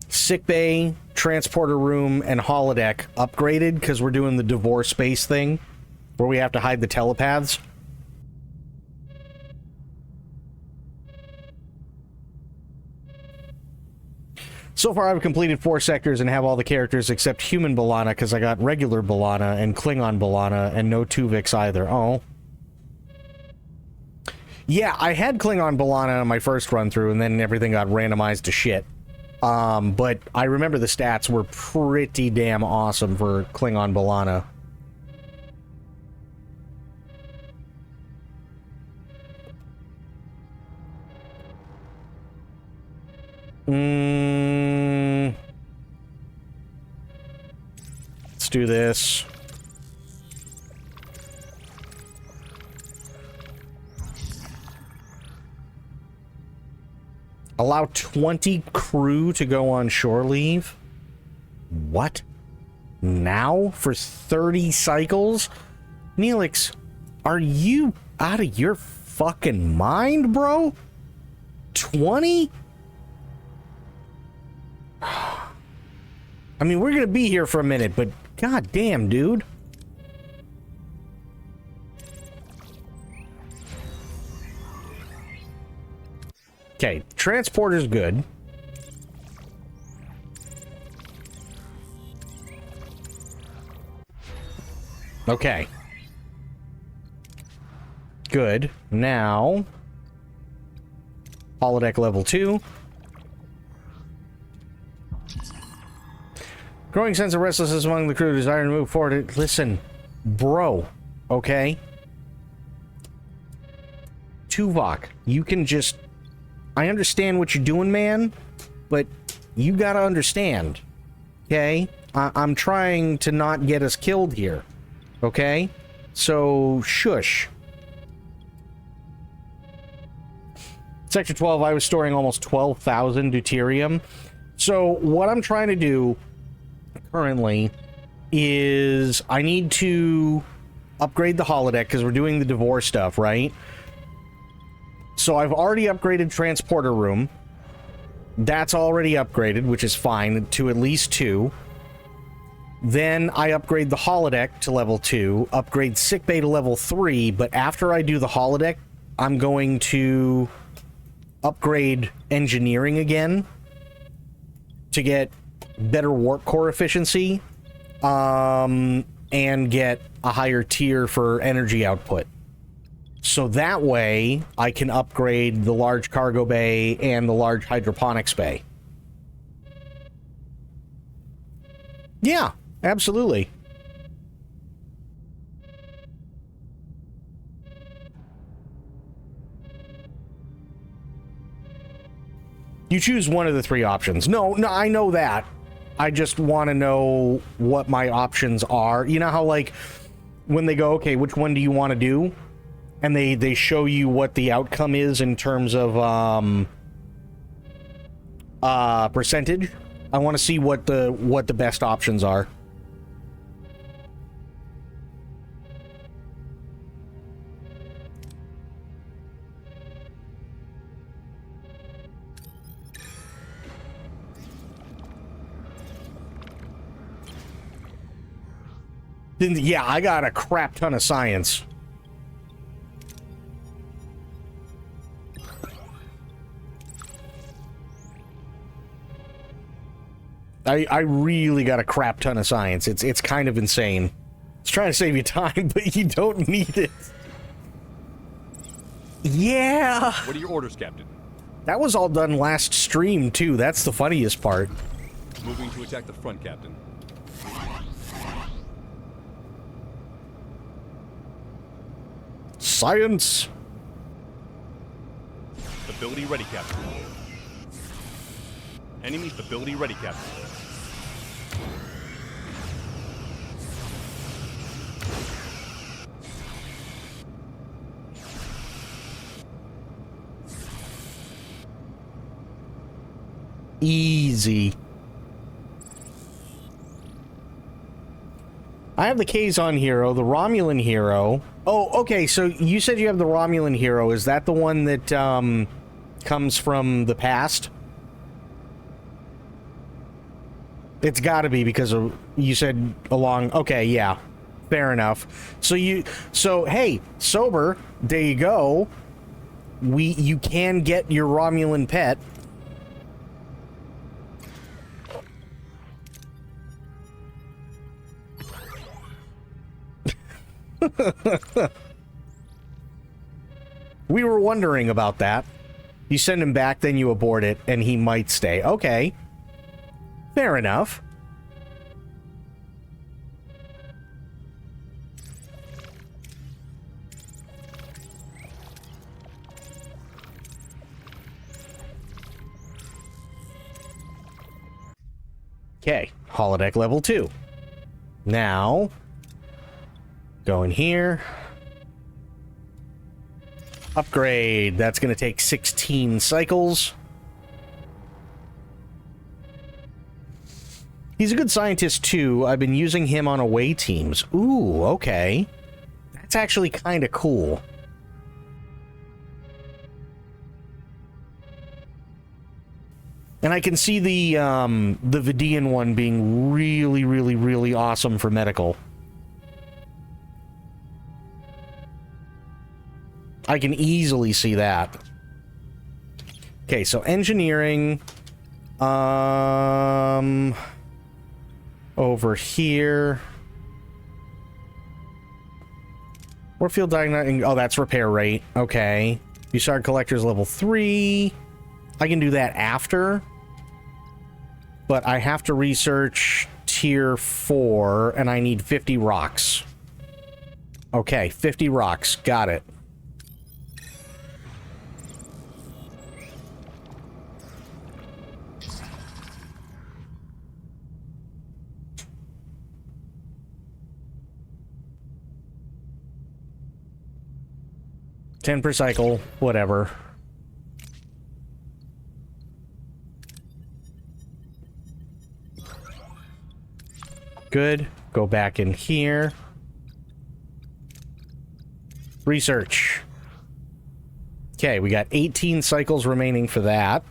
Speaker 1: sickbay, transporter room, and holodeck upgraded because we're doing the divorce space thing where we have to hide the telepaths. So far, I've completed 4 sectors and have all the characters except human B'Elanna because I got regular B'Elanna and Klingon B'Elanna and no Tuvix either. Oh. Yeah, I had Klingon B'Elanna on my first run-through, and then everything got randomized to shit. But I remember the stats were pretty damn awesome for Klingon B'Elanna. Let's do this. Allow 20 crew to go on shore leave? What? Now? For 30 cycles? Neelix, are you out of your fucking mind, bro? 20? I mean, we're gonna be here for a minute, but god damn, dude. Okay, transporter's good. Okay. Good. Now, holodeck level 2. Growing sense of restlessness among the crew, desire to move forward. Listen, bro, okay? Tuvok, you can just... I understand what you're doing, man, but you gotta understand, okay? I'm trying to not get us killed here, okay? So, shush. Sector 12, I was storing almost 12,000 deuterium. So, what I'm trying to do currently is I need to upgrade the holodeck because we're doing the divorce stuff, right? So I've already upgraded transporter room. That's already upgraded, which is fine, to at least 2. Then I upgrade the holodeck to level 2, upgrade sickbay to level 3, but after I do the holodeck, I'm going to upgrade engineering again to get better warp core efficiency, and get a higher tier for energy output. So that way, I can upgrade the large cargo bay and the large hydroponics bay. Yeah, absolutely. You choose one of the 3 options. No, I know that. I just want to know what my options are. You know how, like, when they go, okay, which one do you want to do? And they show you what the outcome is in terms of percentage. I want to see what the best options are. Yeah, I got a crap ton of science. I really got a crap ton of science. It's kind of insane. It's trying to save you time, but you don't need it. Yeah.
Speaker 2: What are your orders, Captain?
Speaker 1: That was all done last stream, too. That's the funniest part.
Speaker 2: Moving to attack the front, Captain.
Speaker 1: Science.
Speaker 2: Ability ready, Captain. Enemy ability ready, Captain.
Speaker 1: Easy. I have the Kazon hero, the Romulan hero. Oh, okay, so you said you have the Romulan hero. Is that the one that comes from the past? It's got to be because of, you said along. Okay, yeah. Fair enough. So hey, Sober, there you go. You can get your Romulan pet. We were wondering about that. You send him back, then you abort it, and he might stay. Okay. Fair enough. Okay, holodeck level 2. Now, go in here. Upgrade. That's going to take 16 cycles. He's a good scientist, too. I've been using him on away teams. Ooh, okay. That's actually kind of cool. And I can see the Vidian one being really, really, really awesome for medical. I can easily see that. Okay, so engineering. Over here. Warfield diagnostic. Oh, that's repair rate. Okay. Bussard collector's level 3. I can do that after. But I have to research tier 4, and I need 50 rocks. Okay, 50 rocks. Got it. $10 per cycle, whatever. Good. Go back in here. Research. Okay, we got 18 cycles remaining for that.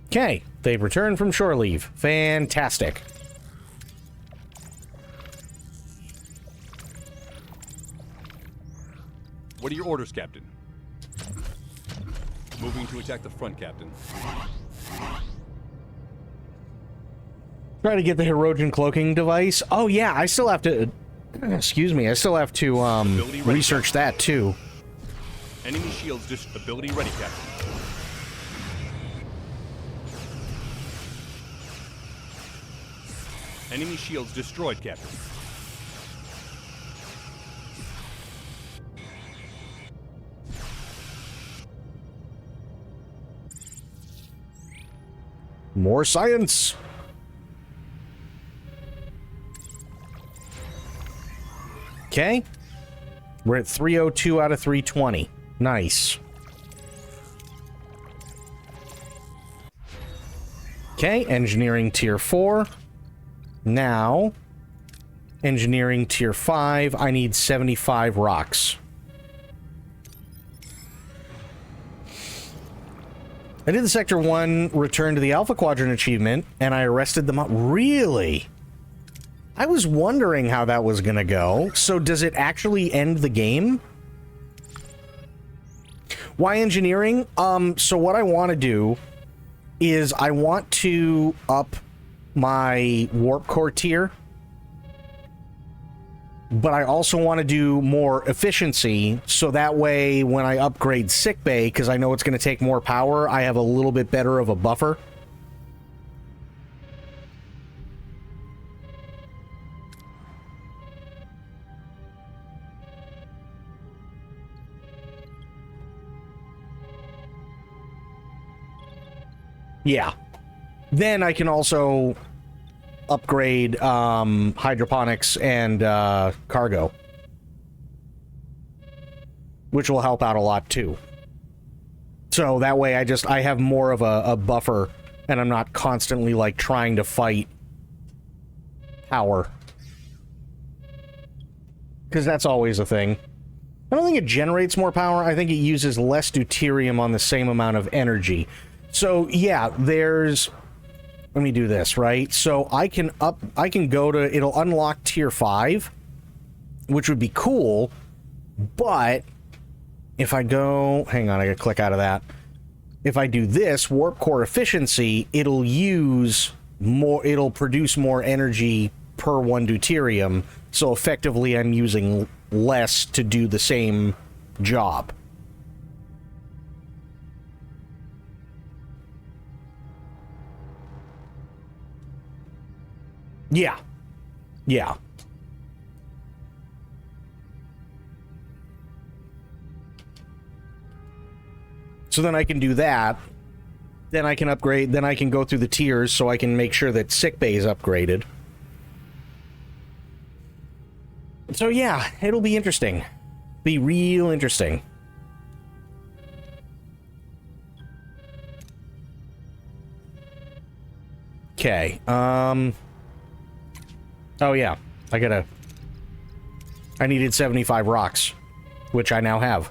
Speaker 1: Okay, they've returned from shore leave. Fantastic.
Speaker 2: What are your orders, Captain? Moving to attack the front, Captain.
Speaker 1: Try to get the Hirogen cloaking device. Oh yeah, I still have to... Excuse me, I still have to research that too.
Speaker 2: Enemy shields ability ready, Captain. Enemy shields destroyed, Captain.
Speaker 1: More science. Okay. We're at 302 out of 320. Nice. Okay, engineering tier 4. Now, engineering tier 5. I need 75 rocks. I did the Sector 1 Return to the Alpha Quadrant achievement, and I arrested them up. Really? I was wondering how that was gonna go. So does it actually end the game? Why engineering? So what I want to do is I want to up my warp core tier, but I also want to do more efficiency, so that way when I upgrade sickbay, because I know it's going to take more power, I have a little bit better of a buffer. Yeah. Then I can also upgrade hydroponics and cargo, which will help out a lot too. So that way I have more of a buffer, and I'm not constantly like trying to fight power, because that's always a thing. I don't think it generates more power. I think it uses less deuterium on the same amount of energy. So yeah, there's, let me do this, right? So I can go to, it'll unlock tier 5, which would be cool, but if I go, hang on, I gotta click out of that. If I do this, warp core efficiency, it'll use more, it'll produce more energy per 1 deuterium, so effectively I'm using less to do the same job. Yeah. Yeah. So then I can do that. Then I can upgrade, then I can go through the tiers so I can make sure that sickbay is upgraded. So yeah, it'll be interesting. Be real interesting. Okay, oh yeah, I needed 75 rocks, which I now have.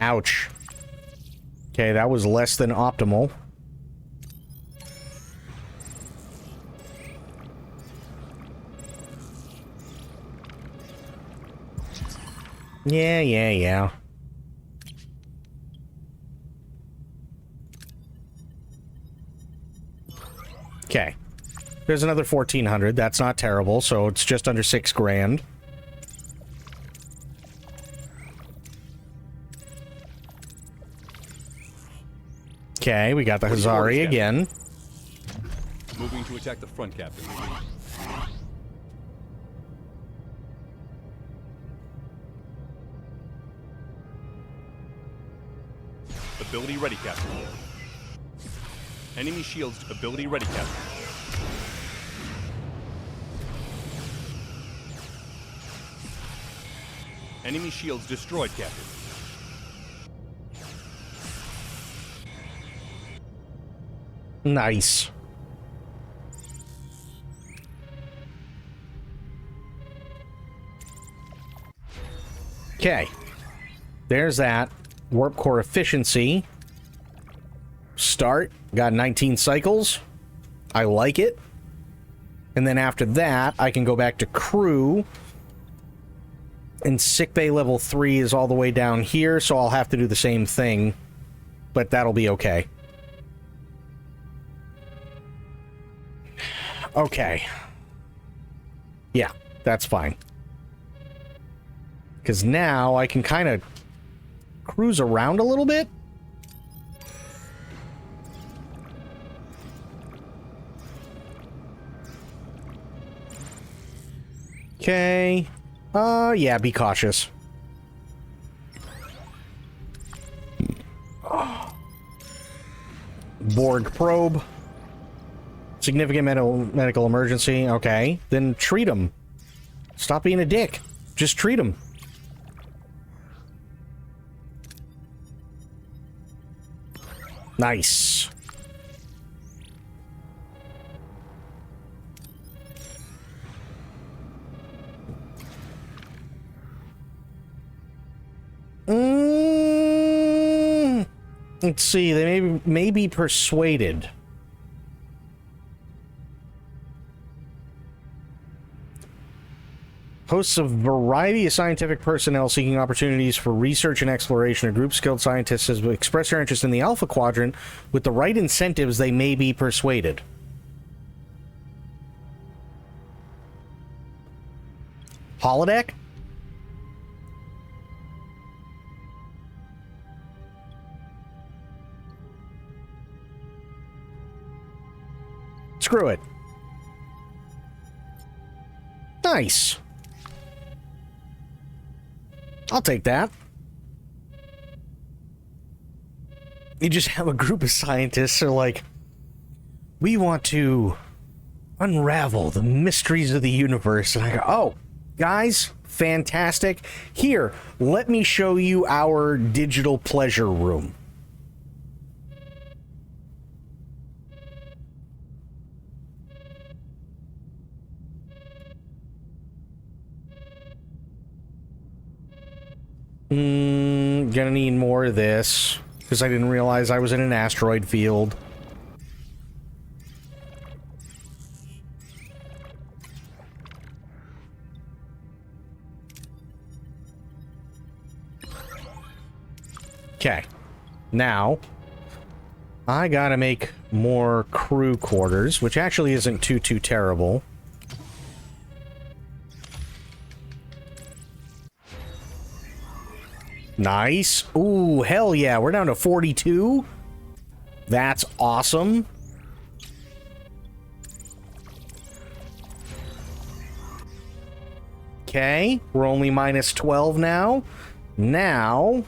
Speaker 1: Ouch. Okay, that was less than optimal. Yeah. Okay. There's another 1,400. That's not terrible, so it's just under 6 grand. Okay, we got the Hazari again.
Speaker 2: Moving to attack the front, Captain. Ability ready, Captain. Enemy shields ability ready, Captain. Enemy shields destroyed, Captain.
Speaker 1: Nice. Okay. There's that. Warp core efficiency. Start. Got 19 cycles. I like it. And then after that, I can go back to crew. And sickbay level 3 is all the way down here, so I'll have to do the same thing. But that'll be okay. Okay. Yeah, that's fine. Because now I can kind of cruise around a little bit. Okay. Yeah, be cautious. Borg probe. Significant medical emergency. Okay. Then treat him. Stop being a dick. Just treat him. Nice. Let's see, they may be persuaded. Hosts a variety of scientific personnel seeking opportunities for research and exploration. A group of skilled scientists has expressed their interest in the Alpha Quadrant. With the right incentives, they may be persuaded. Holodeck? Screw it. Nice. I'll take that. You just have a group of scientists who are like, we want to unravel the mysteries of the universe. And I go, oh, guys, fantastic. Here, let me show you our digital pleasure room. Gonna need more of this, because I didn't realize I was in an asteroid field. Okay. Now, I gotta make more crew quarters, which actually isn't too terrible. Nice. Ooh, hell yeah. We're down to 42. That's awesome. Okay. We're only minus 12 now. Now.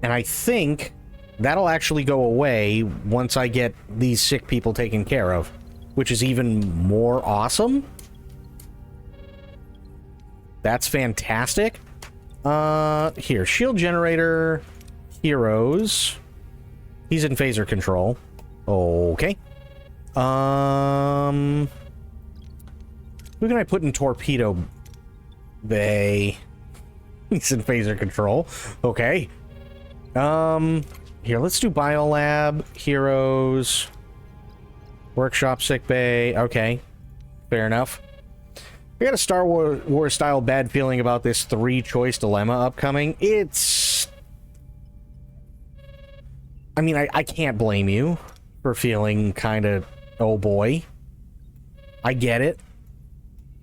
Speaker 1: And I think that'll actually go away once I get these sick people taken care of, which is even more awesome. That's fantastic. Here, shield generator, heroes. He's in phaser control. Okay. Who can I put in torpedo bay? He's in phaser control. Okay. Here, let's do biolab, heroes, workshop, sick bay. Okay. Fair enough. I got a Star Wars style bad feeling about this 3-choice dilemma upcoming. It's... I mean, I can't blame you for feeling kind of, oh boy. I get it.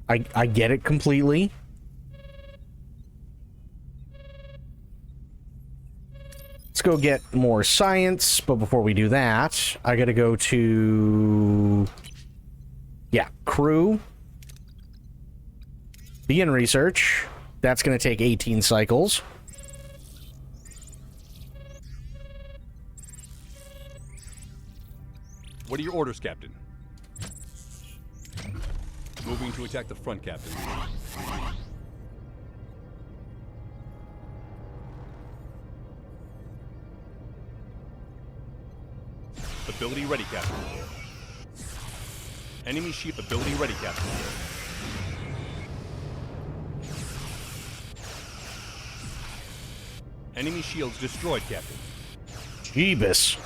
Speaker 1: I get it completely. Let's go get more science, but before we do that, I gotta go to... yeah, crew. Begin research. That's going to take 18 cycles.
Speaker 2: What are your orders, Captain? Moving to attack the front, Captain. Ability ready, Captain. Enemy ship ability ready, Captain. Enemy shields destroyed, Captain.
Speaker 1: Jeebus.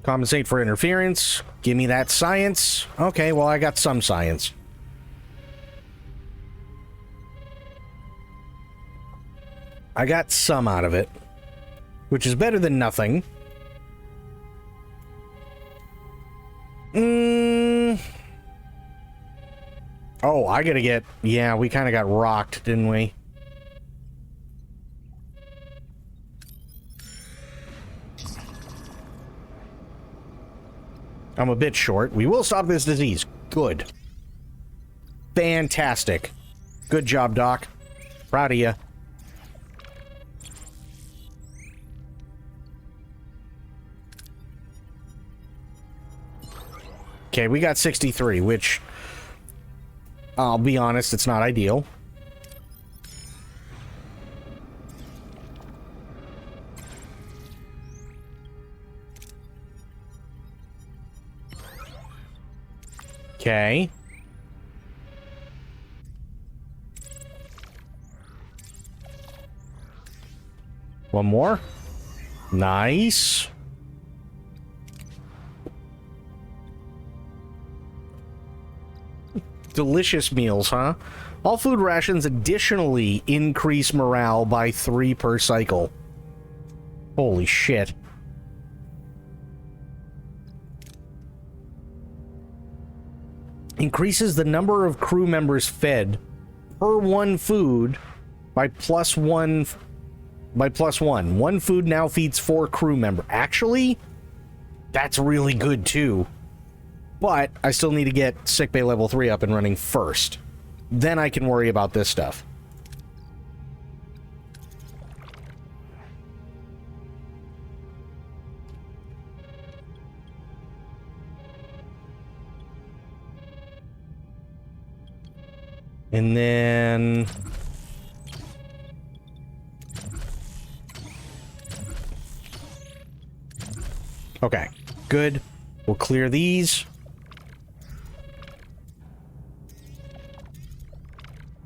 Speaker 1: Compensate for interference. Give me that science. Okay, well, I got some science. I got some out of it, which is better than nothing. Oh, I gotta get... yeah, we kind of got rocked, didn't we? I'm a bit short. We will stop this disease. Good. Fantastic. Good job, Doc. Proud of you. Okay, we got 63, which... I'll be honest, it's not ideal. Okay. One more. Nice. Delicious meals, huh? All food rations additionally increase morale by 3 per cycle. Holy shit. Increases the number of crew members fed per 1 food by +1. By +1. 1 food now feeds 4 crew members. Actually, that's really good too. But I still need to get sickbay level 3 up and running first. Then I can worry about this stuff. And then... okay, good. We'll clear these.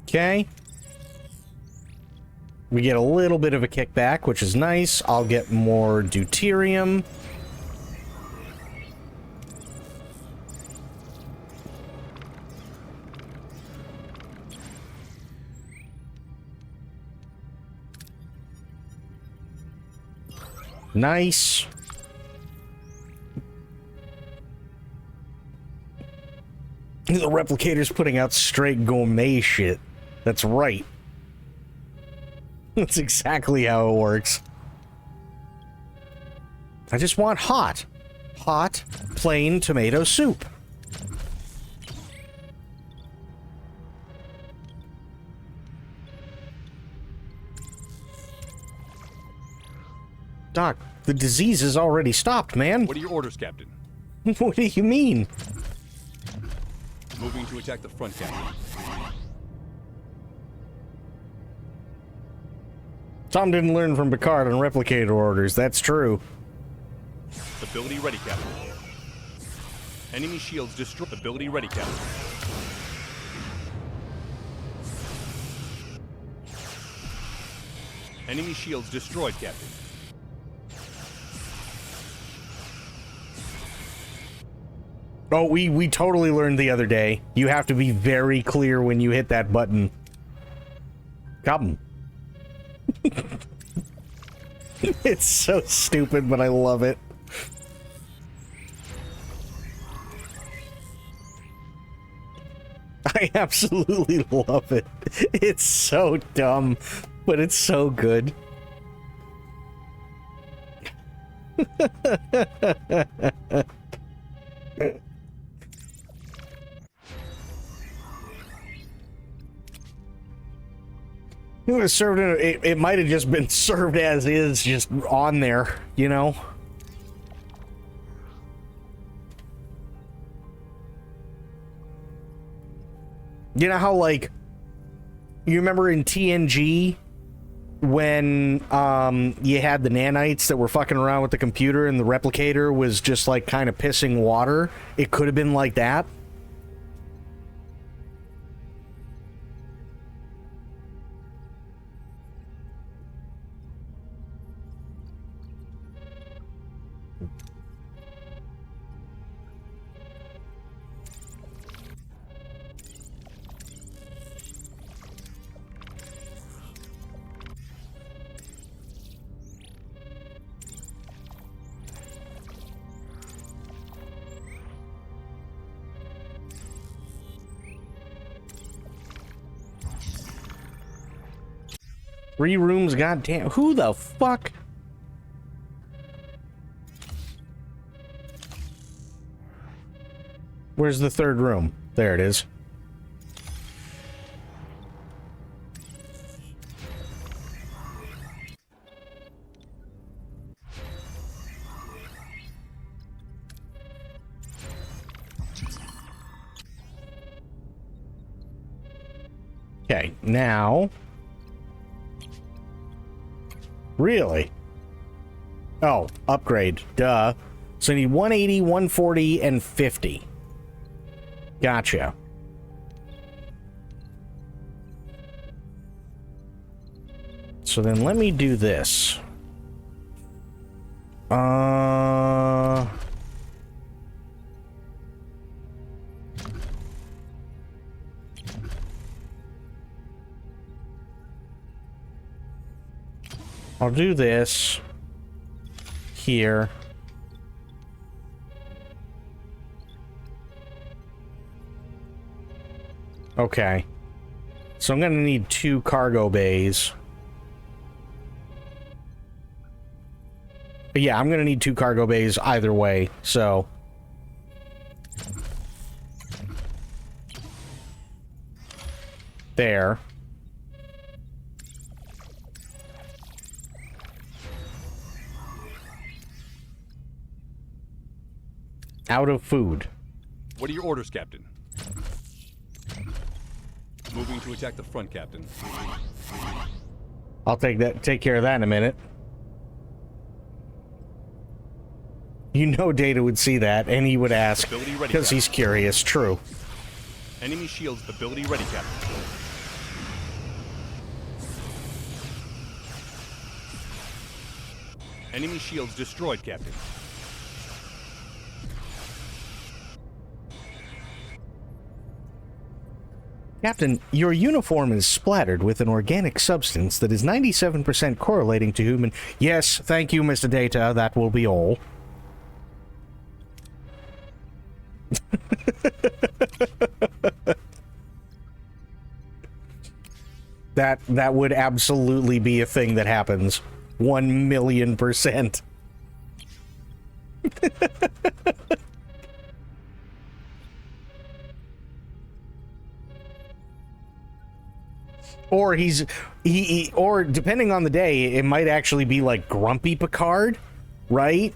Speaker 1: Okay. We get a little bit of a kickback, which is nice. I'll get more deuterium. Nice. The replicator's putting out straight gourmet shit. That's right. That's exactly how it works. I just want hot. Hot, plain tomato soup. Doc, the disease is already stopped, man.
Speaker 2: What are your orders, Captain?
Speaker 1: What do you mean?
Speaker 2: Moving to attack the front, Captain.
Speaker 1: Tom didn't learn from Picard on replicator orders. That's true.
Speaker 2: Ability ready, Captain. Enemy shields destroyed. Ability ready, Captain. Enemy shields destroyed, Captain.
Speaker 1: Oh, we totally learned the other day. You have to be very clear when you hit that button. Come. It's so stupid, but I love it. I absolutely love it. It's so dumb, but it's so good. It would have served it might have just been served as is, just on there, you know? You know how, like, you remember in TNG when you had the nanites that were fucking around with the computer and the replicator was just like kind of pissing water? It could have been like that. Three rooms, goddamn. Who the fuck? Where's the third room? There it is. Okay, now... Really? Oh, upgrade. Duh. So I need 180, 140, and 50. Gotcha. So then let me do this. I'll do this here. Okay. So I'm going to need 2 cargo bays. But yeah, I'm going to need 2 cargo bays either way, so... There. Out of food.
Speaker 2: What are your orders, Captain? Moving to attack the front, Captain.
Speaker 1: I'll take care of that in a minute. You know Data would see that, and he would ask,
Speaker 2: Ability ready,
Speaker 1: because he's curious. True.
Speaker 2: Enemy shields ability ready, Captain. Enemy shields destroyed, Captain.
Speaker 1: Captain, your uniform is splattered with an organic substance that is 97% correlating to human... Yes, thank you, Mr. Data. That will be all. That would absolutely be a thing that happens. 1,000,000%. Or or depending on the day, it might actually be like Grumpy Picard, right?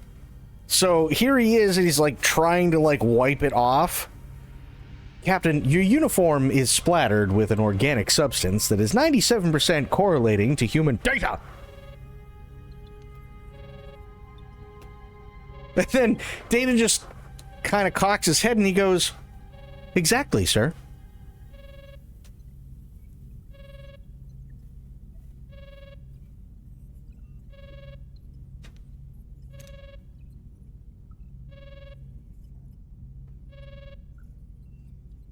Speaker 1: So here he is, and he's like trying to like wipe it off. Captain, your uniform is splattered with an organic substance that is 97% correlating to human data. And then Data just kind of cocks his head and he goes, "Exactly, sir."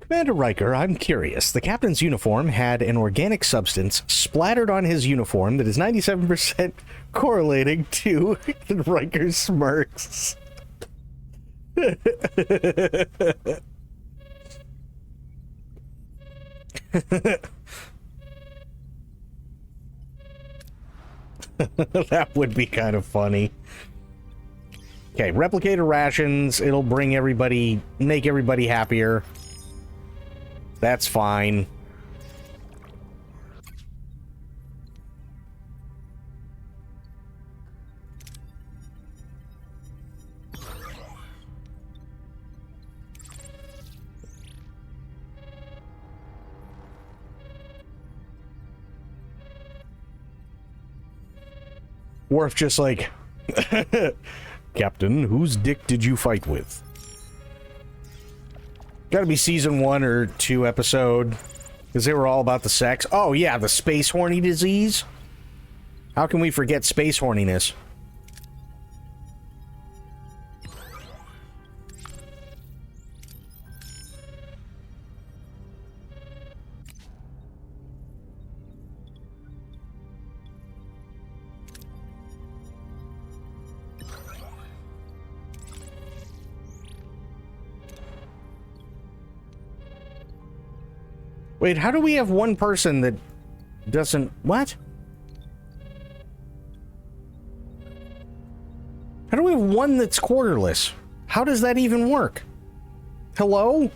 Speaker 1: Commander Riker, I'm curious. The captain's uniform had an organic substance splattered on his uniform that is 97% correlating to Riker smirks. That would be kind of funny. Okay, replicator rations. It'll bring everybody, make everybody happier. That's fine. Worf just like, Captain, whose dick did you fight with? Gotta be season 1 or 2 episode, because they were all about the sex. Oh yeah, the space horny disease. How can we forget space horniness? Wait, how do we have one person that doesn't... What? How do we have one that's quarterless? How does that even work? Hello?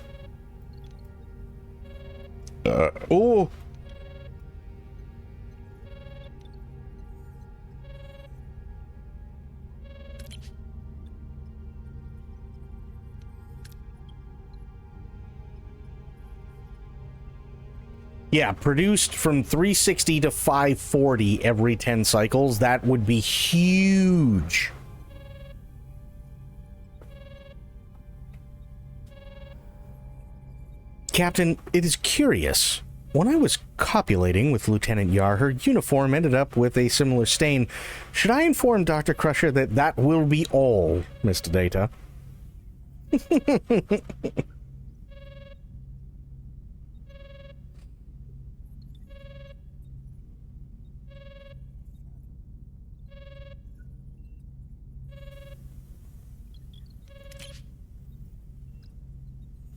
Speaker 1: Oh. Yeah, produced from 360 to 540 every 10 cycles. That would be huge. Captain, it is curious. When I was copulating with Lieutenant Yar, her uniform ended up with a similar stain. Should I inform Dr. Crusher that that will be all, Mr. Data?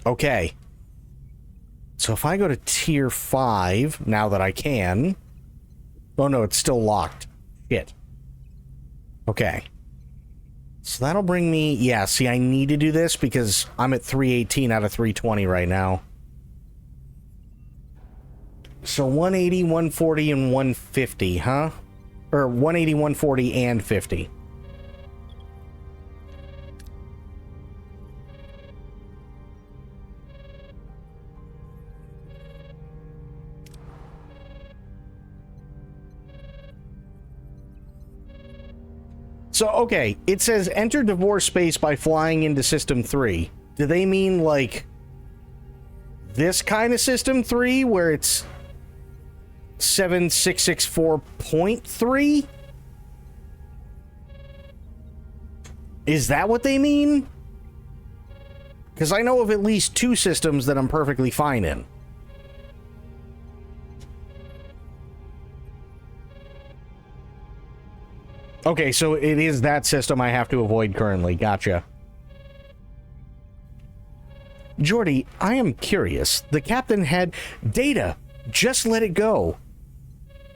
Speaker 1: Okay. So if I go to tier 5, now that I can... Oh no, it's still locked. Shit. Okay. So that'll bring me... Yeah, see, I need to do this because I'm at 318 out of 320 right now. So 180, 140, and 150, huh? Or 180, 140, and 50. So, okay, it says enter divorce space by flying into System 3. Do they mean, like, this kind of System 3, where it's 7664.3? Is that what they mean? Because I know of at least 2 systems that I'm perfectly fine in. Okay, so it is that system I have to avoid currently. Gotcha. Jordy, I am curious. The captain had data. Just let it go.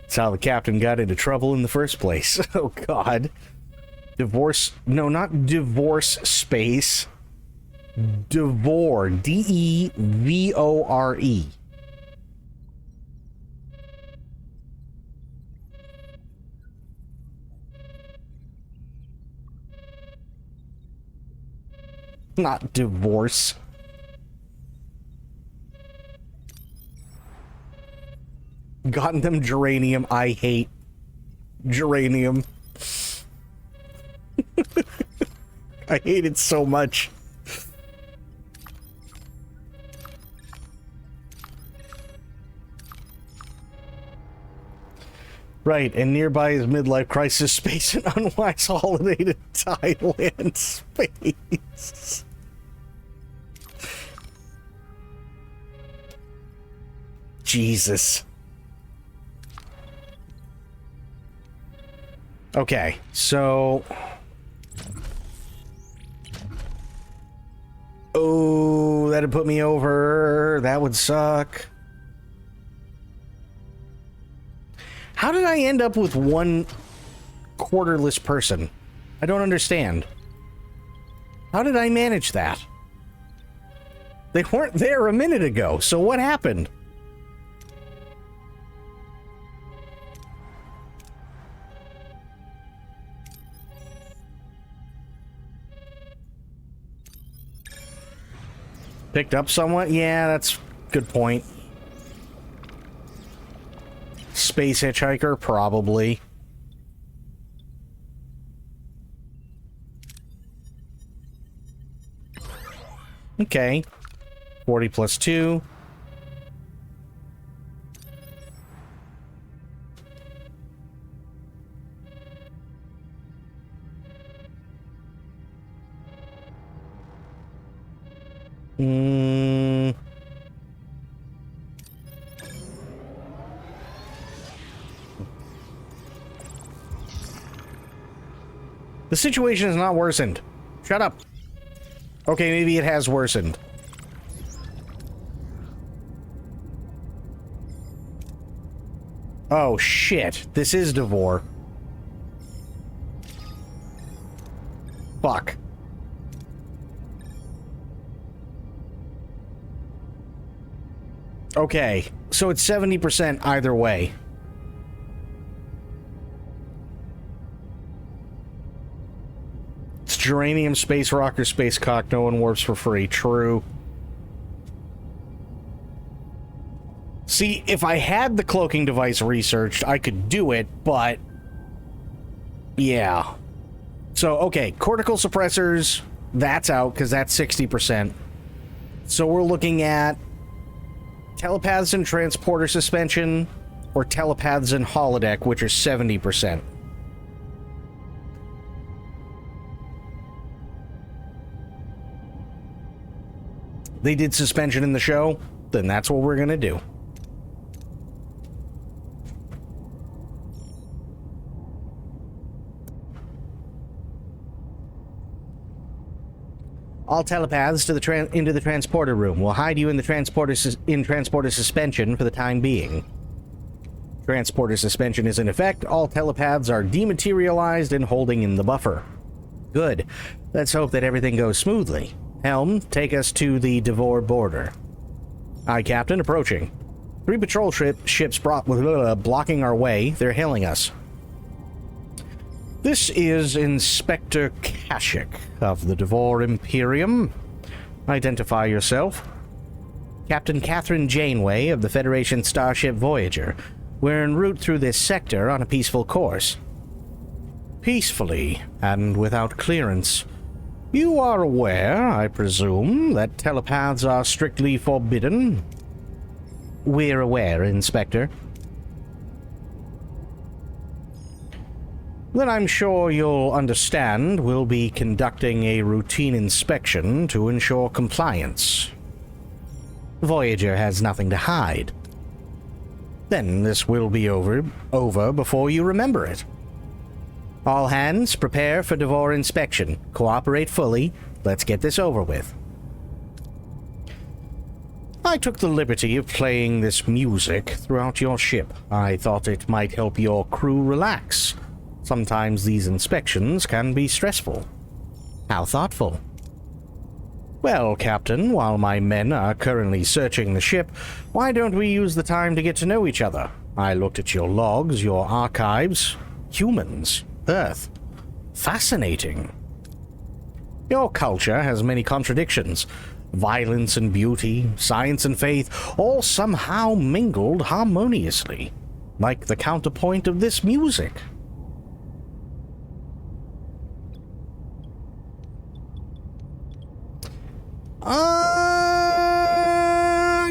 Speaker 1: That's how the captain got into trouble in the first place. Oh, God. Divorce. No, not divorce space. Devore. D-E-V-O-R-E. Not divorce. Gotten them geranium. I hate geranium. I hate it so much. Right, and nearby is midlife crisis space and unwise holiday to Thailand space. Jesus. Okay, so... Oh, that'd put me over. That would suck. How did I end up with one quarterless person? I don't understand. How did I manage that? They weren't there a minute ago, so what happened? Picked up someone? Yeah, that's a good point. Space hitchhiker? Probably. Okay. 40 plus 2. The situation has not worsened. Shut up. Okay, maybe it has worsened. Oh, shit. This is Devore. Fuck. Okay, so it's 70% either way. It's geranium, space rocker, space cock. No one warps for free. True. See, if I had the cloaking device researched, I could do it, but... yeah. So, okay, cortical suppressors, that's out, because that's 60%. So we're looking at telepaths and transporter suspension, or telepaths and holodeck, which are 70%. They did suspension in the show, then that's what we're gonna do. All telepaths to the into the transporter room. We'll hide you in the transporter suspension for the time being. Transporter suspension is in effect. All telepaths are dematerialized and holding in the buffer. Good. Let's hope that everything goes smoothly. Helm, take us to the Devore border. Aye, Captain. Approaching. 3 patrol ships blocking our way. They're hailing us. This is Inspector Kashyyyk of the Devore Imperium. Identify yourself. Captain Catherine Janeway of the Federation starship Voyager. We're en route through this sector on a peaceful course. Peacefully, and without clearance. You are aware, I presume, that telepaths are strictly forbidden? We're aware, Inspector. Then I'm sure you'll understand we'll be conducting a routine inspection to ensure compliance. Voyager has nothing to hide. Then this will be over before you remember it. All hands, prepare for Devore inspection. Cooperate fully. Let's get this over with. I took the liberty of playing this music throughout your ship. I thought it might help your crew relax. Sometimes these inspections can be stressful. How thoughtful. Well, Captain, while my men are currently searching the ship, why don't we use the time to get to know each other? I looked at your logs, your archives. Humans. Earth. Fascinating. Your culture has many contradictions. Violence and beauty, science and faith, all somehow mingled harmoniously, like the counterpoint of this music.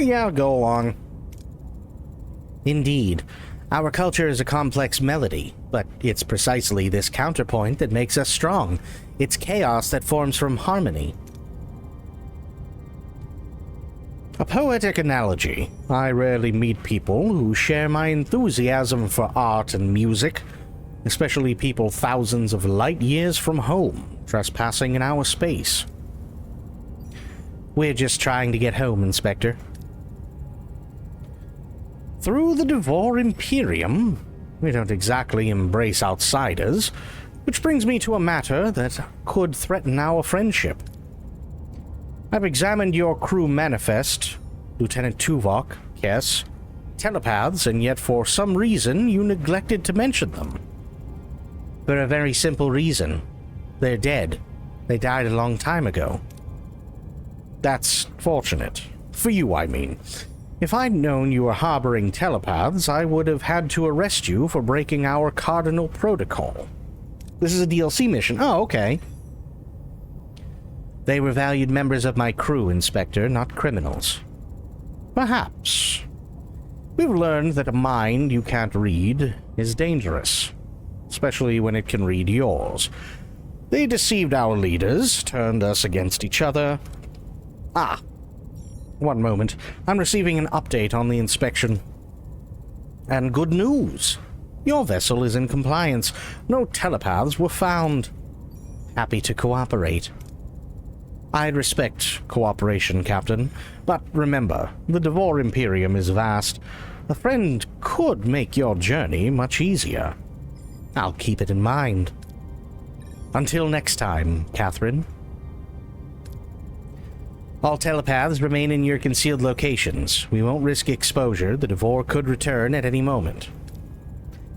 Speaker 1: Yeah, go along. Indeed. Our culture is a complex melody, but it's precisely this counterpoint that makes us strong. It's chaos that forms from harmony. A poetic analogy. I rarely meet people who share my enthusiasm for art and music, especially people thousands of light years from home, trespassing in our space. We're just trying to get home, Inspector. Through the Devore Imperium, we don't exactly embrace outsiders, which brings me to a matter that could threaten our friendship. I've examined your crew manifest, Lieutenant Tuvok, yes, telepaths, and yet for some reason you neglected to mention them. For a very simple reason. They're dead. They died a long time ago. That's fortunate. For you, I mean. If I'd known you were harboring telepaths, I would have had to arrest you for breaking our Cardinal Protocol. This is a DLC mission. Oh, okay. They were valued members of my crew, Inspector, not criminals. Perhaps. We've learned that a mind you can't read is dangerous, especially when it can read yours. They deceived our leaders, turned us against each other. One moment. I'm receiving an update on the inspection. And good news. Your vessel is in compliance. No telepaths were found. Happy to cooperate. I'd respect cooperation, Captain. But remember, the Devore Imperium is vast. A friend could make your journey much easier. I'll keep it in mind. Until next time, Catherine. All telepaths remain in your concealed locations. We won't risk exposure. The Devore could return at any moment.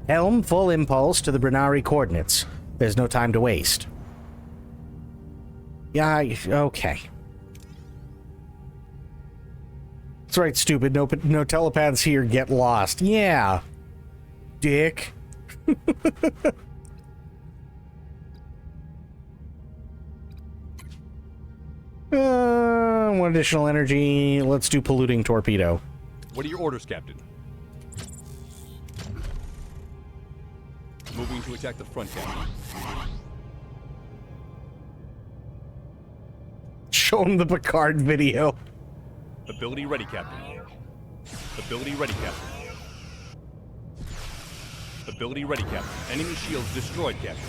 Speaker 1: Helm, full impulse to the Brinari coordinates. There's no time to waste. Yeah, okay. That's right, stupid. No telepaths here. Get lost. Yeah. Dick. One additional energy. Let's do polluting torpedo.
Speaker 2: What are your orders, Captain? Moving to attack the front, Captain.
Speaker 1: Show him the Picard video.
Speaker 2: Ability ready, Captain. Ability ready, Captain. Ability ready, Captain. Enemy shields destroyed, Captain.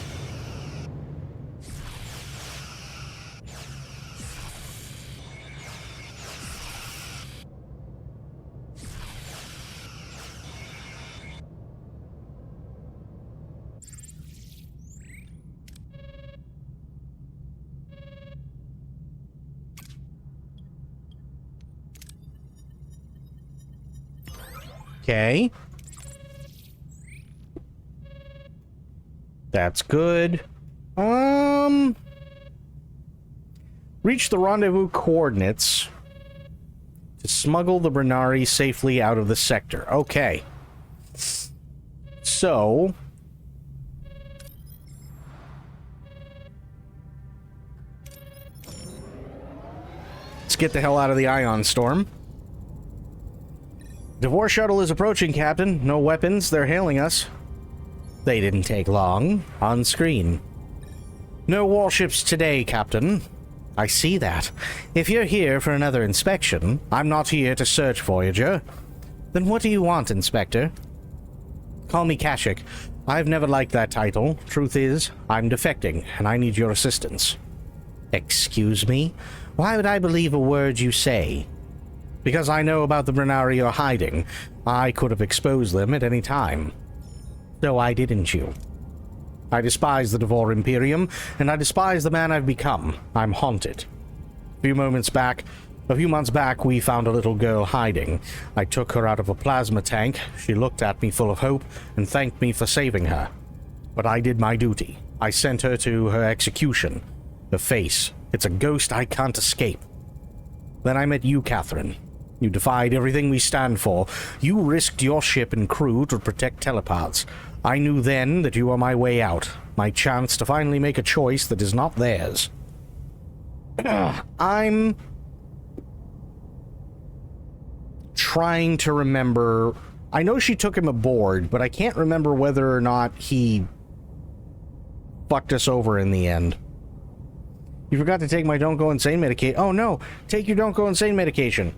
Speaker 1: Okay. That's good. Reach the rendezvous coordinates to smuggle the Brinari safely out of the sector. Okay. So... let's get the hell out of the Ion Storm. Devore shuttle is approaching, Captain. No weapons. They're hailing us. They didn't take long. On screen. No warships today, Captain. I see that. If you're here for another inspection, I'm not here to search Voyager. Then what do you want, Inspector? Call me Kashyyyk. I've never liked that title. Truth is, I'm defecting, and I need your assistance. Excuse me? Why would I believe a word you say? Because I know about the Brinari you're hiding. I could have exposed them at any time. So why didn't you? I despise the Devore Imperium, and I despise the man I've become. I'm haunted. A few months back, we found a little girl hiding. I took her out of a plasma tank. She looked at me full of hope and thanked me for saving her. But I did my duty. I sent her to her execution. Her face. It's a ghost I can't escape. Then I met you, Catherine. You defied everything we stand for. You risked your ship and crew to protect telepaths. I knew then that you were my way out, my chance to finally make a choice that is not theirs. I'm trying to remember. I know she took him aboard, but I can't remember whether or not he fucked us over in the end. You forgot to take my Don't Go Insane medication. Oh no, take your Don't Go Insane medication.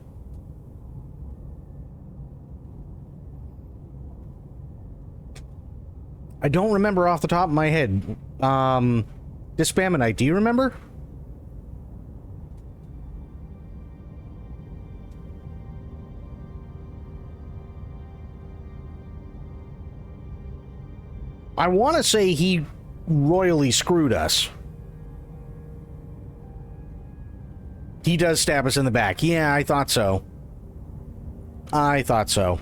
Speaker 1: I don't remember off the top of my head. Dispaminite, do you remember? I want to say he royally screwed us. He does stab us in the back. Yeah, I thought so. I thought so.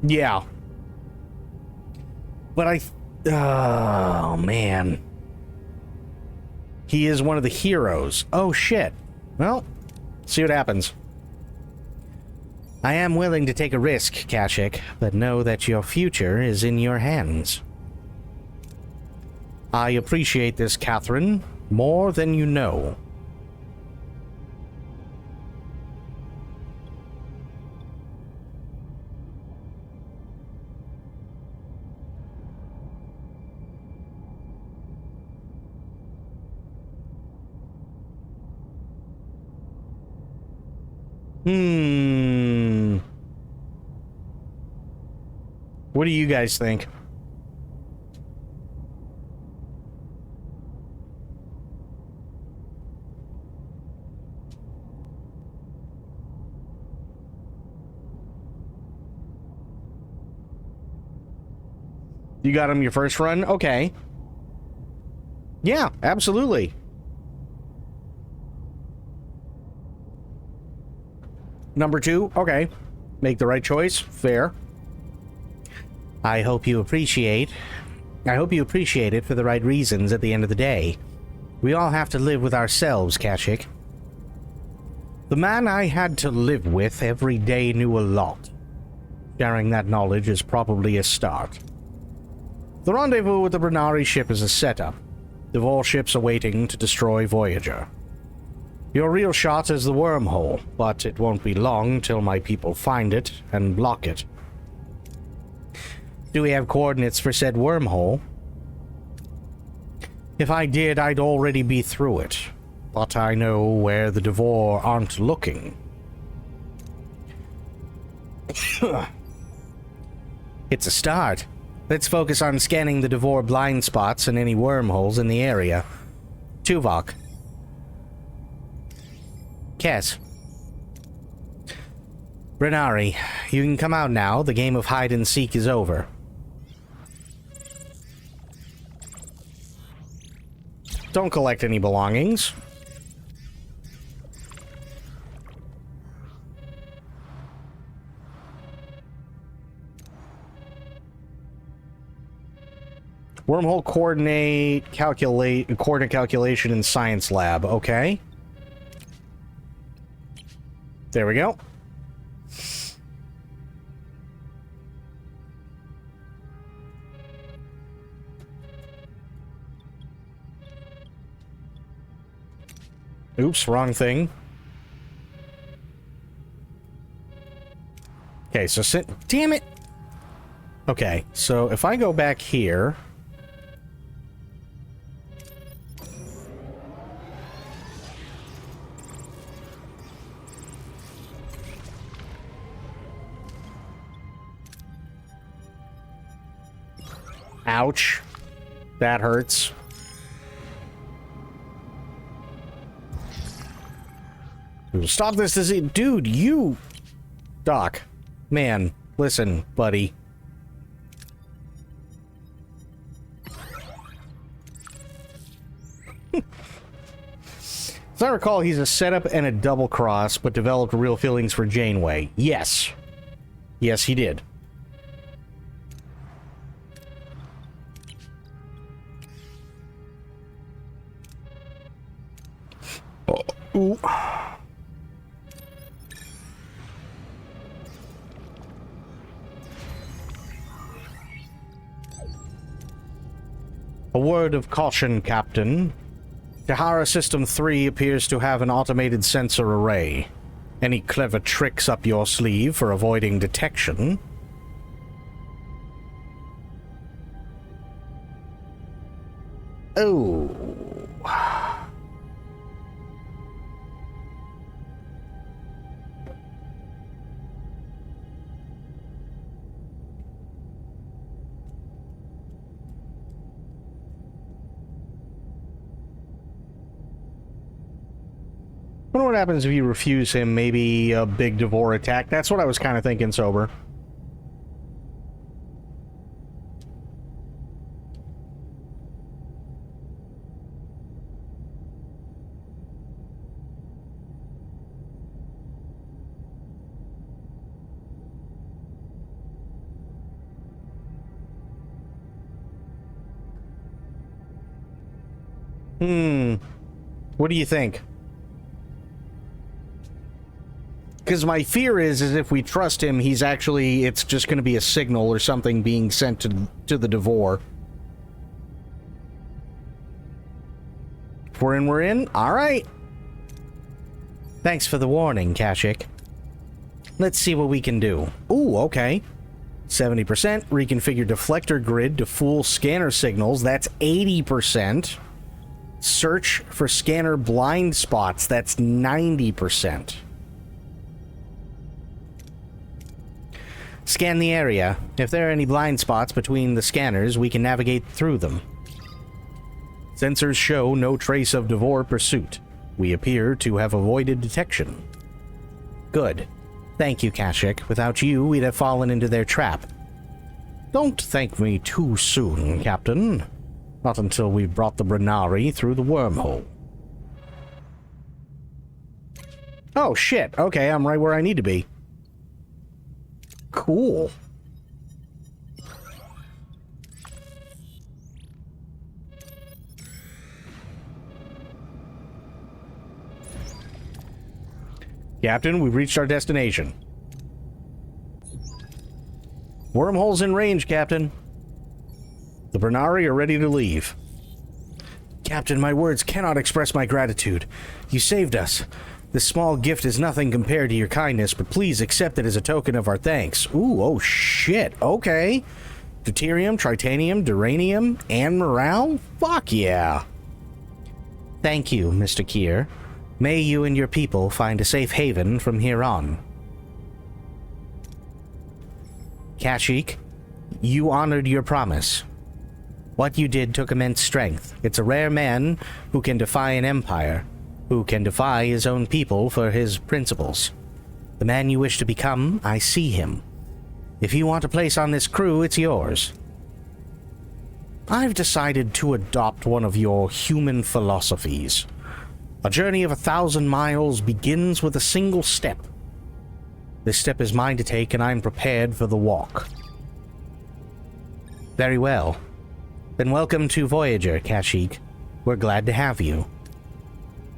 Speaker 1: Yeah. But oh, man. He is one of the heroes. Oh, shit. Well, see what happens. I am willing to take a risk, Kashyyyk, but know that your future is in your hands. I appreciate this, Catherine, more than you know. What do you guys think? You got him your first run? Okay. Yeah, absolutely. Number 2, okay. Make the right choice. Fair. I hope you appreciate it for the right reasons at the end of the day. We all have to live with ourselves, Kashyyyk. The man I had to live with every day knew a lot. Sharing that knowledge is probably a start. The rendezvous with the Brinari ship is a setup. The Devore ships are waiting to destroy Voyager. Your real shot is the wormhole, but it won't be long till my people find it and block it. Do we have coordinates for said wormhole? If I did, I'd already be through it. But I know where the Devore aren't looking. It's a start. Let's focus on scanning the Devore blind spots and any wormholes in the area. Tuvok. Kes. Renari, you can come out now. The game of hide and seek is over. Don't collect any belongings. Wormhole coordinate calculation in science lab. Okay. There we go. Oops, wrong thing. Okay, so damn it. Okay, so if I go back here, ouch. That hurts. Stop this disease. Dude, you... Doc. Man, listen, buddy. As I recall, he's a setup and a double cross, but developed real feelings for Janeway. Yes. Yes, he did. Ooh. A word of caution, Captain. Tahara System 3 appears to have an automated sensor array. Any clever tricks up your sleeve for avoiding detection? Oh. I wonder what happens if you refuse him. Maybe a big Devore attack. That's what I was kind of thinking, Sober. What do you think? Because my fear is if we trust him, he's actually, it's just going to be a signal or something being sent to the Devore. If we're in, we're in. All right. Thanks for the warning, Kashyyyk. Let's see what we can do. Ooh, okay. 70%. Reconfigure deflector grid to full scanner signals. That's 80%. Search for scanner blind spots. That's 90%. Scan the area. If there are any blind spots between the scanners, we can navigate through them. Sensors show no trace of Devore pursuit. We appear to have avoided detection. Good. Thank you, Kashyyyk. Without you, we'd have fallen into their trap. Don't thank me too soon, Captain. Not until we've brought the Brenari through the wormhole. Oh, shit. Okay, I'm right where I need to be. Cool. Captain, we've reached our destination. Wormhole's in range, Captain. The Brenari are ready to leave. Captain, my words cannot express my gratitude. You saved us. This small gift is nothing compared to your kindness, but please accept it as a token of our thanks. Ooh, oh shit. Okay. Deuterium, Tritanium, Duranium, and morale? Fuck yeah. Thank you, Mr. Kier. May you and your people find a safe haven from here on. Kashyyyk, you honored your promise. What you did took immense strength. It's a rare man who can defy an empire, who can defy his own people for his principles. The man you wish to become, I see him. If you want a place on this crew, it's yours. I've decided to adopt one of your human philosophies. A journey of 1,000 miles begins with a single step. This step is mine to take, and I'm prepared for the walk. Very well. Then welcome to Voyager, Kashyyyk. We're glad to have you.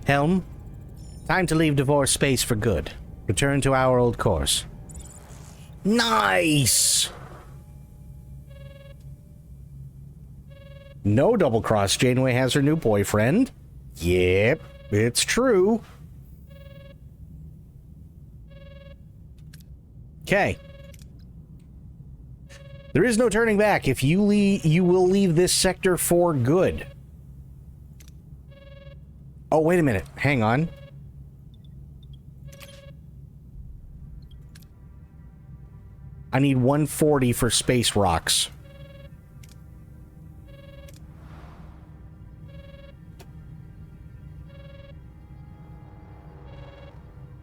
Speaker 1: Helm, time to leave Divorce space for good. Return to our old course. Nice! No double cross. Janeway has her new boyfriend. Yep, it's true. Okay. There is no turning back. If you leave, you will leave this sector for good. Oh, wait a minute. Hang on. I need 140 for space rocks.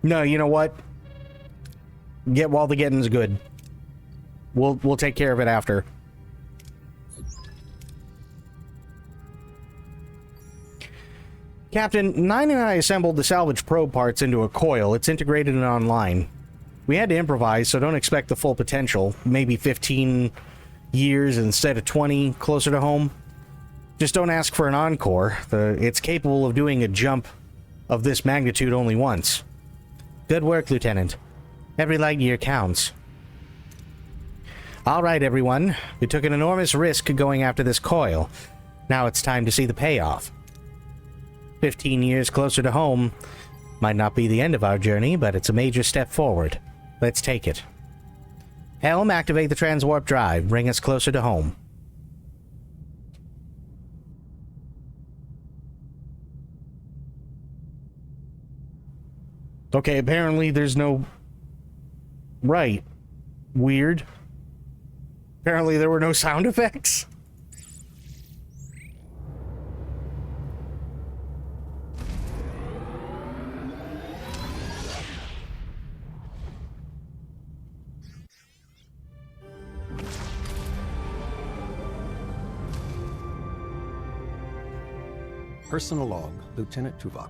Speaker 1: No, you know what? Get while the getting's good. We'll take care of it after. Captain, Nine and I assembled the salvage probe parts into a coil. It's integrated and online. We had to improvise, so don't expect the full potential. Maybe 15 years instead of 20 closer to home. Just don't ask for an encore. It's capable of doing a jump of this magnitude only once. Good work, Lieutenant. Every light year counts. All right, everyone. We took an enormous risk going after this coil. Now it's time to see the payoff. 15 years closer to home might not be the end of our journey, but it's a major step forward. Let's take it. Helm, activate the transwarp drive. Bring us closer to home. Okay, apparently there's no... Right. Weird. Apparently there were no sound effects.
Speaker 3: Personal log, Lieutenant Tuvok.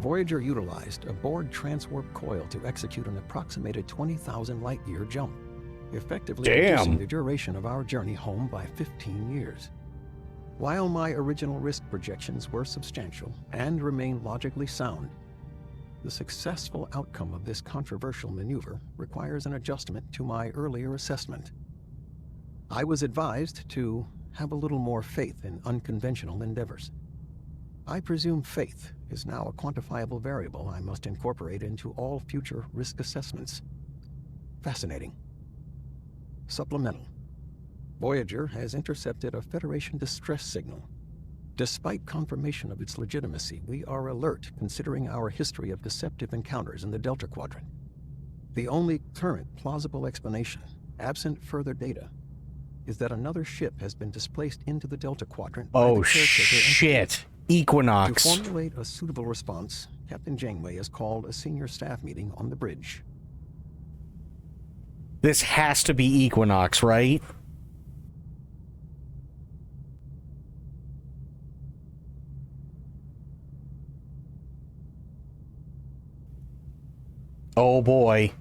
Speaker 3: Voyager utilized a bored transwarp coil to execute an approximated 20,000 light-year jump, effectively reducing the duration of our journey home by 15 years. While my original risk projections were substantial and remain logically sound, the successful outcome of this controversial maneuver requires an adjustment to my earlier assessment. I was advised to have a little more faith in unconventional endeavors. I presume faith is now a quantifiable variable I must incorporate into all future risk assessments. Fascinating. Supplemental. Voyager has intercepted a Federation distress signal. Despite confirmation of its legitimacy, we are alert considering our history of deceptive encounters in the Delta Quadrant. The only current plausible explanation, absent further data, is that another ship has been displaced into the Delta Quadrant by the caretaker
Speaker 1: shit. Equinox.
Speaker 3: To formulate a suitable response, Captain Janeway has called a senior staff meeting on the bridge.
Speaker 1: This has to be Equinox, right? Oh boy.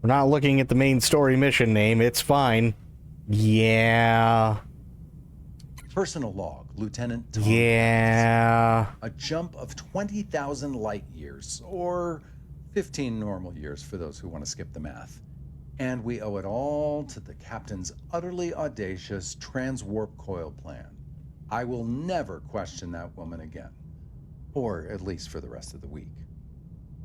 Speaker 1: We're not looking at the main story mission name. It's fine. Yeah.
Speaker 4: Personal log, Lieutenant Tom.
Speaker 1: Yeah.
Speaker 4: A jump of 20,000 light years, or 15 normal years for those who want to skip the math. And we owe it all to the captain's utterly audacious transwarp coil plan. I will never question that woman again. Or at least for the rest of the week.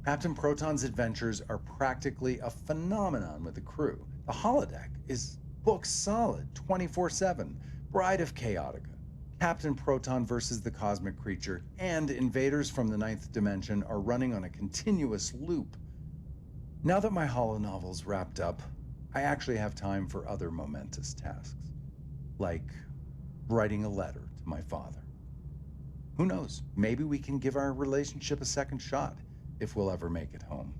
Speaker 4: Captain Proton's adventures are practically a phenomenon with the crew. The holodeck is booked solid 24/7. Bride of Chaotica, Captain Proton versus the Cosmic Creature, and Invaders from the Ninth Dimension are running on a continuous loop. Now that my holonovel's wrapped up, I actually have time for other momentous tasks, like writing a letter to my father. Who knows, maybe we can give our relationship a second shot, if we'll ever make it home.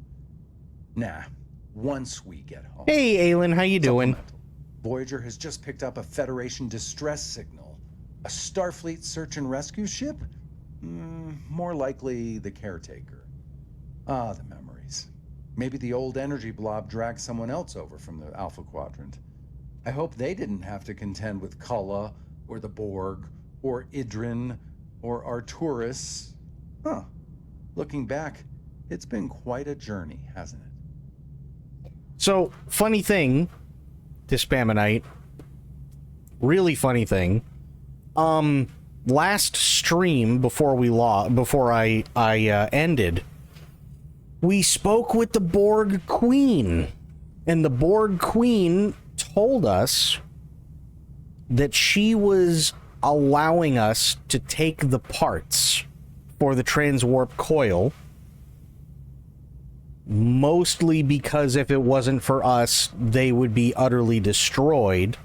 Speaker 4: Nah, once we get home.
Speaker 1: Hey, Aelin, how you doing?
Speaker 4: Supplemental. Voyager has just picked up a Federation distress signal. A Starfleet search and rescue ship? More likely the Caretaker. Ah, the memories. Maybe the old energy blob dragged someone else over from the Alpha Quadrant. I hope they didn't have to contend with Kulla, or the Borg, or Idrin, or Arturus. Huh. Looking back, it's been quite a journey, hasn't it?
Speaker 1: So, funny thing, Dispaminite. Really funny thing. Last stream before I ended, we spoke with the Borg Queen, and the Borg Queen told us that she was allowing us to take the parts for the transwarp coil, mostly because if it wasn't for us, they would be utterly destroyed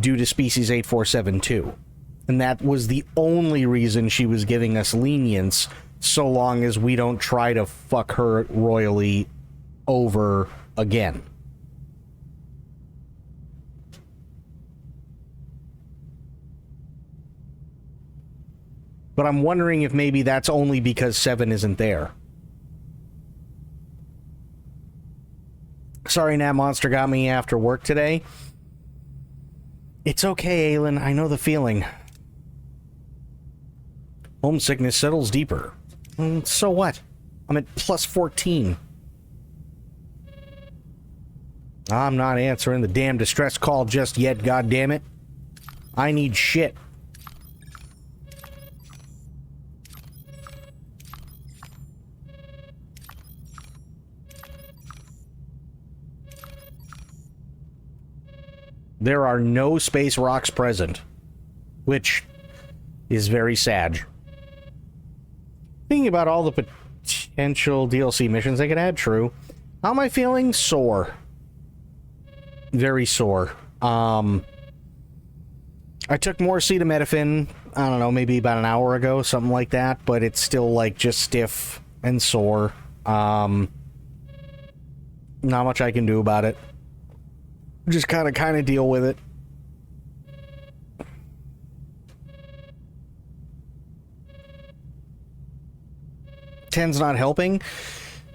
Speaker 1: due to Species 8472. And that was the only reason she was giving us lenience, so long as we don't try to fuck her royally over again. But I'm wondering if maybe that's only because Seven isn't there. Sorry, Nat Monster got me after work today. It's okay, Aelin. I know the feeling. Homesickness settles deeper. So what? I'm at plus 14. I'm not answering the damn distress call just yet, goddammit. I need shit. There are no space rocks present, which is very sad. Thinking about all the potential DLC missions they could add, true. How am I feeling? Sore. Very sore. I took more acetaminophen, I don't know, maybe about an hour ago, something like that, but it's still, like, just stiff and sore. Not much I can do about it. Just kind of deal with it. Ten's not helping.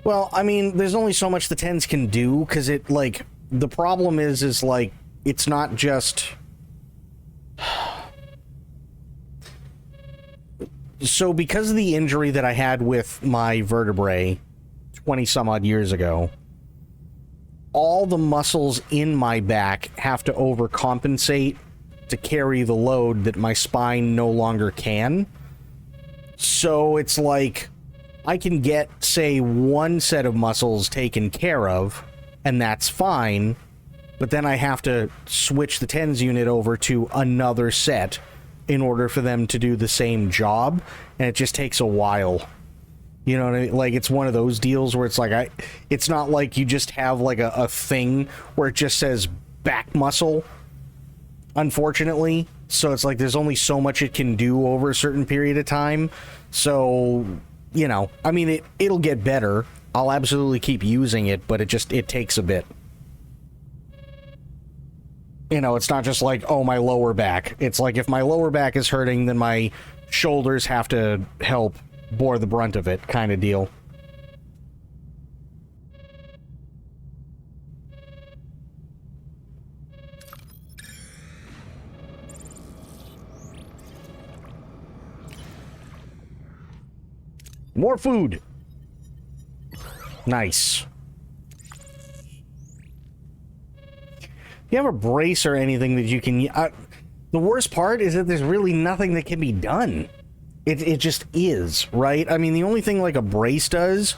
Speaker 1: Well, I mean, there's only so much the Tens can do, because it, like, the problem is like, it's not just... So, because of the injury that I had with my vertebrae 20 some odd years ago, all the muscles in my back have to overcompensate to carry the load that my spine no longer can. So it's like, I can get, say, one set of muscles taken care of, and that's fine, but then I have to switch the TENS unit over to another set in order for them to do the same job, and it just takes a while. You know what I mean? Like, it's one of those deals where it's like, it's not like you just have like a thing where it just says back muscle, unfortunately. So it's like there's only so much it can do over a certain period of time. So, you know, I mean, it'll get better. I'll absolutely keep using it, but it takes a bit. You know, it's not just like, oh, my lower back. It's like, if my lower back is hurting, then my shoulders have to help bore the brunt of it, kind of deal. More food. Nice. You have a brace or anything that you can... The worst part is that there's really nothing that can be done. It just is, right? I mean, the only thing like a brace does,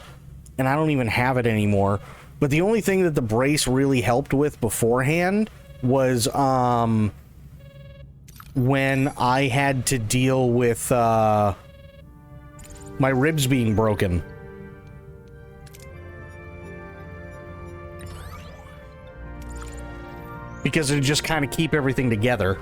Speaker 1: and I don't even have it anymore, but the only thing that the brace really helped with beforehand was when I had to deal with my ribs being broken. Because it just kind of keep everything together.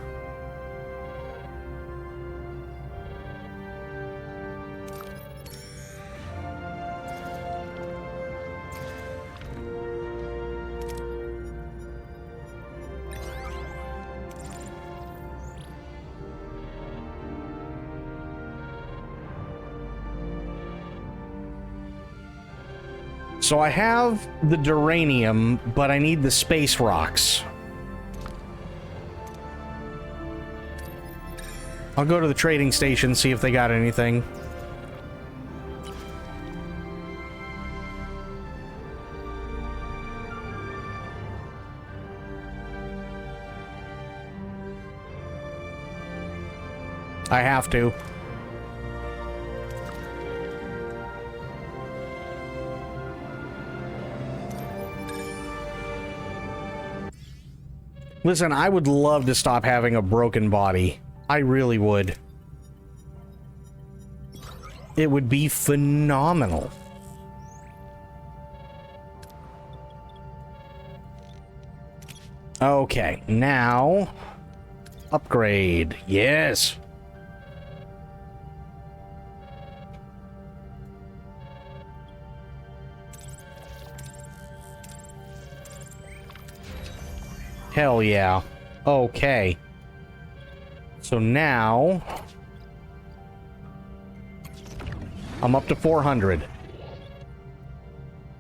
Speaker 1: So I have the duranium, but I need the space rocks. I'll go to the trading station, see if they got anything. I have to. Listen, I would love to stop having a broken body. I really would. It would be phenomenal. Okay, now upgrade. Yes. Hell yeah. Okay. So now I'm up to 400.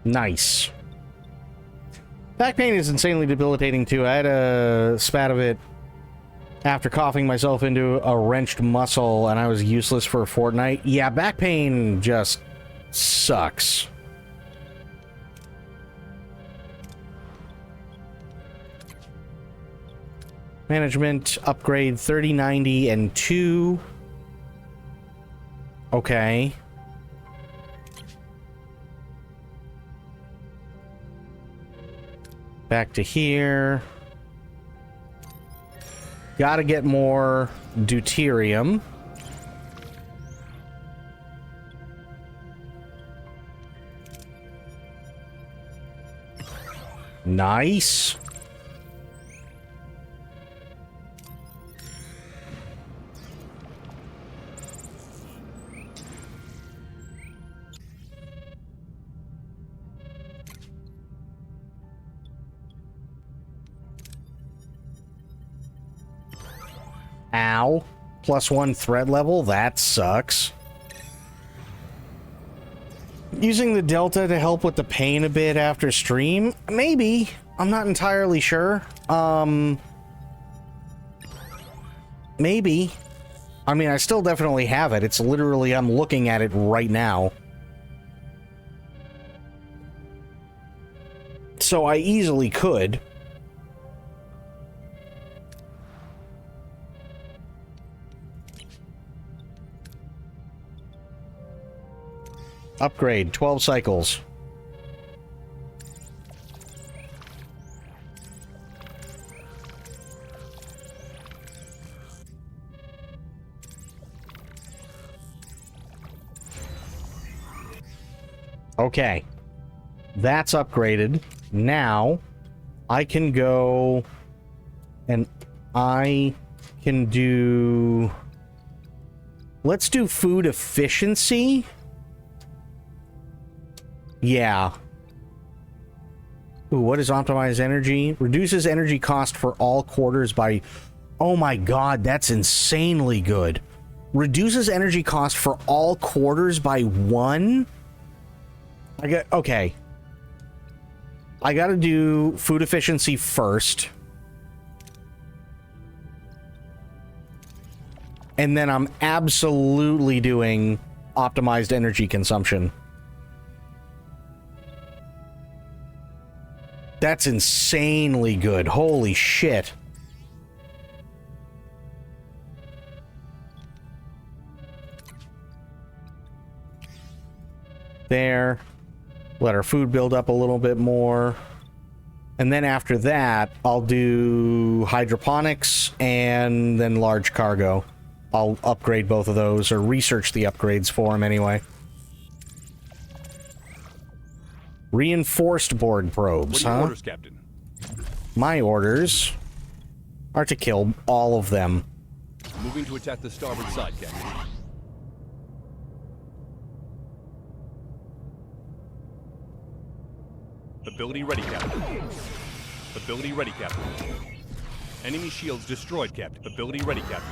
Speaker 1: Nice. Back pain is insanely debilitating too. I had a spat of it after coughing myself into a wrenched muscle and I was useless for a fortnight. Yeah, back pain just sucks. Management upgrade 30, 90, and 2. Okay. Back to here. Gotta get more deuterium. Nice. Ow. +1 threat level? That sucks. Using the Delta to help with the pain a bit after stream? Maybe. I'm not entirely sure. Maybe. I mean, I still definitely have it. It's literally, I'm looking at it right now. So I easily could. Upgrade, 12 cycles. Okay. That's upgraded. Now, I can go and I can do... Let's do food efficiency. Yeah. Ooh, what is optimized energy? Reduces energy cost for all quarters by... Oh my god, that's insanely good. Reduces energy cost for all quarters by 1? Okay. I gotta do food efficiency first. And then I'm absolutely doing optimized energy consumption. That's insanely good. Holy shit. there. Let our food build up a little bit more. And then after that, I'll do hydroponics and then large cargo. I'll upgrade both of those, or research the upgrades for them anyway. Reinforced board probes,
Speaker 2: What are your
Speaker 1: huh?
Speaker 2: orders, Captain?
Speaker 1: My orders are to kill all of them.
Speaker 2: Moving to attack the starboard side, Captain. Ability ready, Captain. Ability ready, Captain. Enemy shields destroyed, Captain. Ability ready, Captain.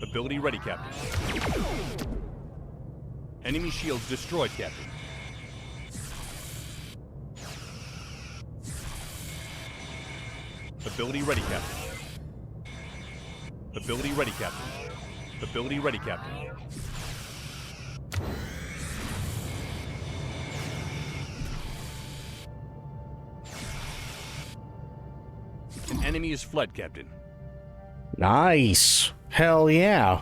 Speaker 2: Ability ready, Captain. Enemy shields destroyed, Captain. Ability ready, Captain. Ability ready, Captain. Ability ready, Captain. An enemy is fled, Captain.
Speaker 1: Nice. Hell yeah.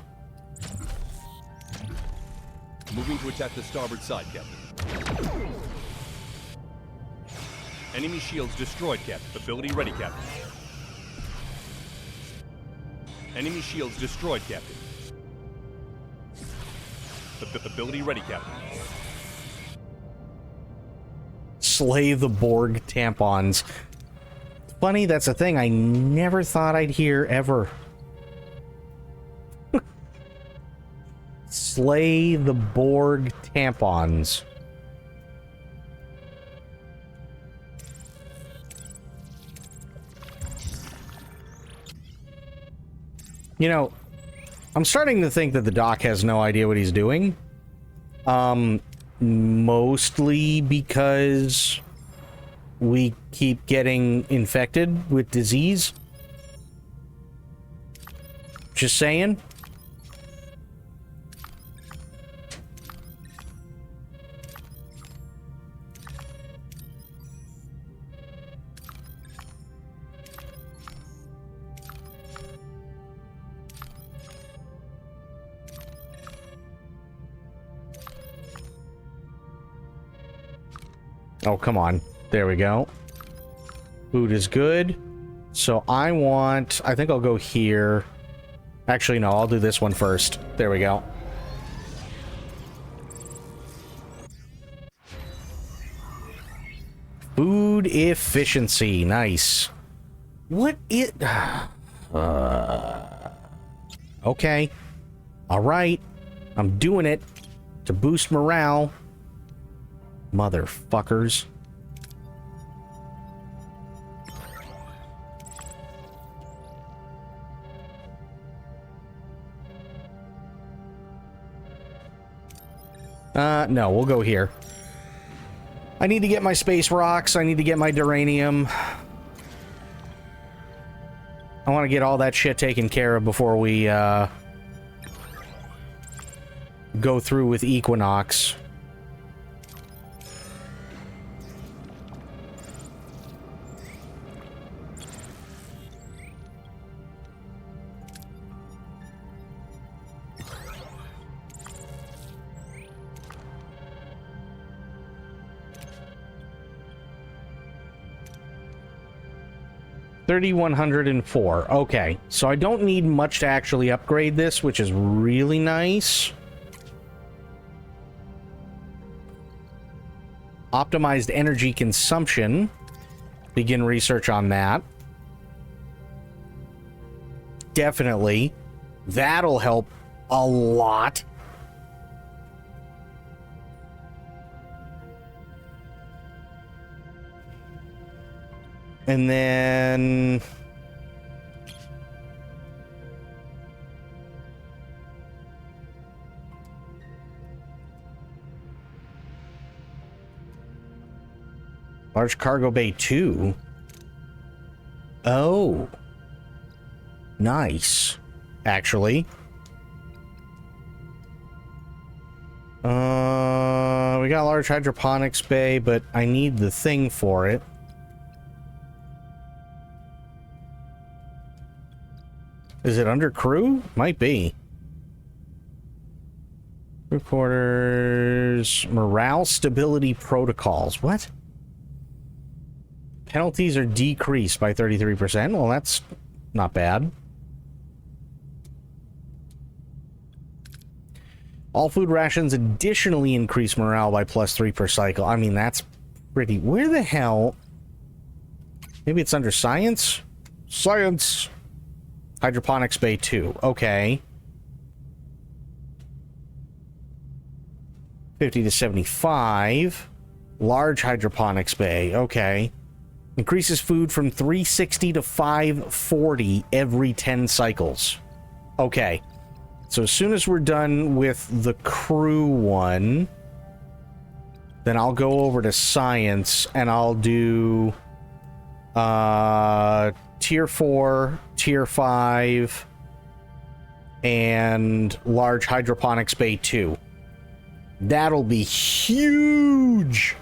Speaker 2: Moving to attack the starboard side, Captain. Enemy shields destroyed, Captain. Ability ready, Captain. Enemy shields destroyed, Captain. Ability ready, Captain.
Speaker 1: Slay the Borg tampons. Funny, that's a thing I never thought I'd hear ever. Slay the Borg tampons. You know, I'm starting to think that the doc has no idea what he's doing. Mostly because we keep getting infected with disease. Just saying. Oh, come on. There we go. Food is good. So I think I'll go here. Actually, no, I'll do this one first. There we go. Food efficiency. Nice. What it... Okay. All right. I'm doing it to boost morale. Motherfuckers. No, we'll go here. I need to get my space rocks. I need to get my duranium. I want to get all that shit taken care of before we, go through with Equinox. $3,104. Okay, so I don't need much to actually upgrade this, which is really nice. Optimized energy consumption. Begin research on that. Definitely. That'll help a lot. And then... Large cargo bay 2. Oh. Nice. Actually. We got large hydroponics bay, but I need the thing for it. Is it under crew? Might be. Crew quarters, morale stability protocols. What? Penalties are decreased by 33%. Well, that's not bad. All food rations additionally increase morale by +3 per cycle. I mean, that's pretty... Where the hell... Maybe it's under science? Science! Hydroponics Bay 2. Okay. 50 to 75. Large hydroponics bay. Okay. Increases food from 360 to 540 every 10 cycles. Okay. So as soon as we're done with the crew one, then I'll go over to science and I'll do tier 4, tier 5, and large hydroponics bay 2. That'll be huge.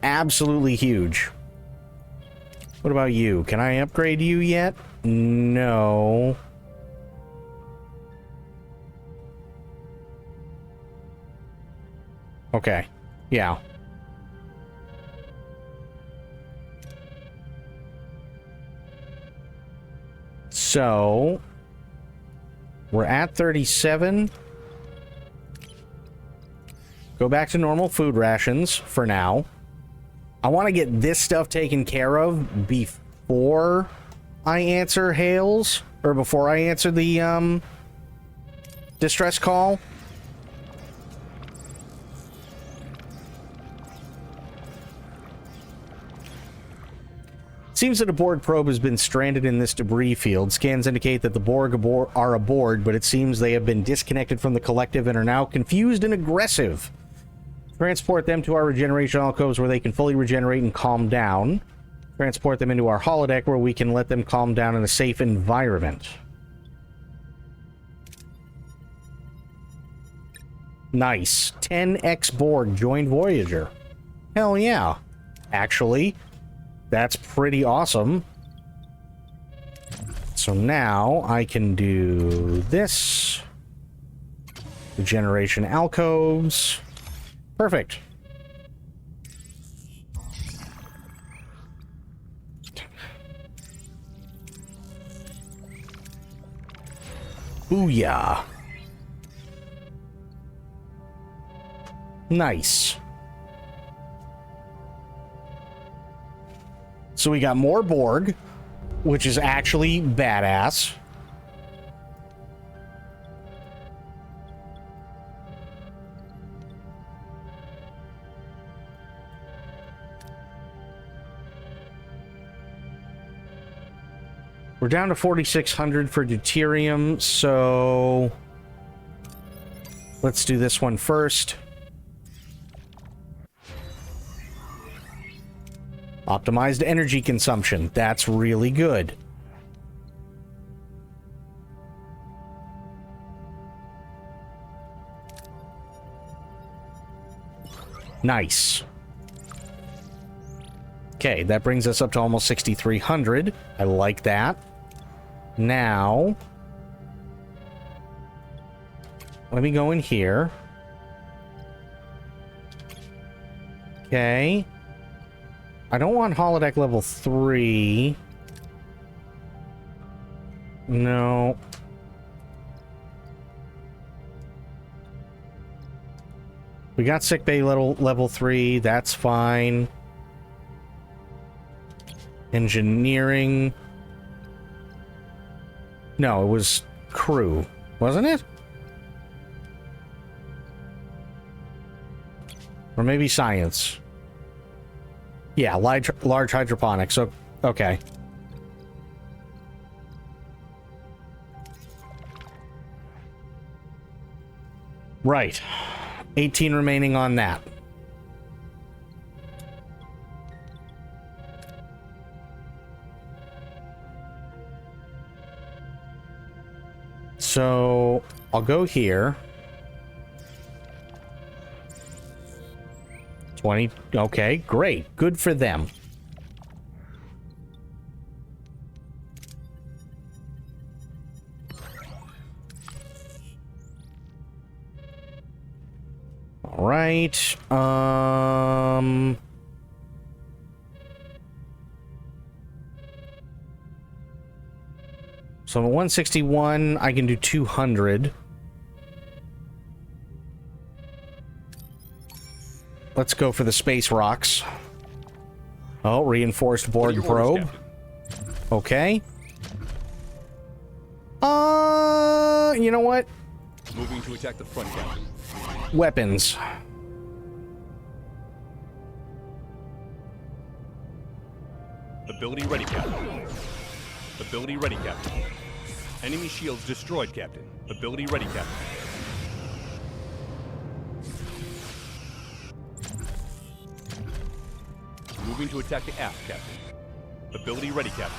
Speaker 1: Absolutely huge. What about you? Can I upgrade you yet? No. Okay. Yeah. So, we're at 37. Go back to normal food rations for now. I want to get this stuff taken care of before I answer Hales, or before I answer the distress call. Seems that a Borg probe has been stranded in this debris field. Scans indicate that the Borg are aboard, but it seems they have been disconnected from the collective and are now confused and aggressive. Transport them to our regeneration alcoves where they can fully regenerate and calm down. Transport them into our holodeck where we can let them calm down in a safe environment. Nice. 10x Borg joined Voyager. Hell yeah. Actually, that's pretty awesome. So now I can do this. Regeneration alcoves. Perfect. Booyah. Nice. So we got more Borg, which is actually badass. We're down to 4,600 for deuterium, so let's do this one first. Optimized energy consumption. That's really good. Nice. Okay, that brings us up to almost 6,300. I like that. Now, let me go in here. Okay. I don't want holodeck level 3. No. We got sickbay level 3. That's fine. Engineering. No, it was crew, wasn't it? Or maybe science. Yeah, large hydroponics. So, okay. Right. 18 remaining on that. So, I'll go here. 20. Okay, great. Good for them. right. So I'm at 161. I can do 200. Let's go for the space rocks. Oh, reinforced
Speaker 2: What are
Speaker 1: board
Speaker 2: your orders,
Speaker 1: probe.
Speaker 2: Captain?
Speaker 1: Okay. You know what?
Speaker 2: Moving to attack the front, Captain.
Speaker 1: Weapons.
Speaker 2: Ability ready, Captain. Ability ready, Captain. Enemy shields destroyed, Captain. Ability ready, Captain. Moving to attack the aft, Captain. Ability ready, Captain.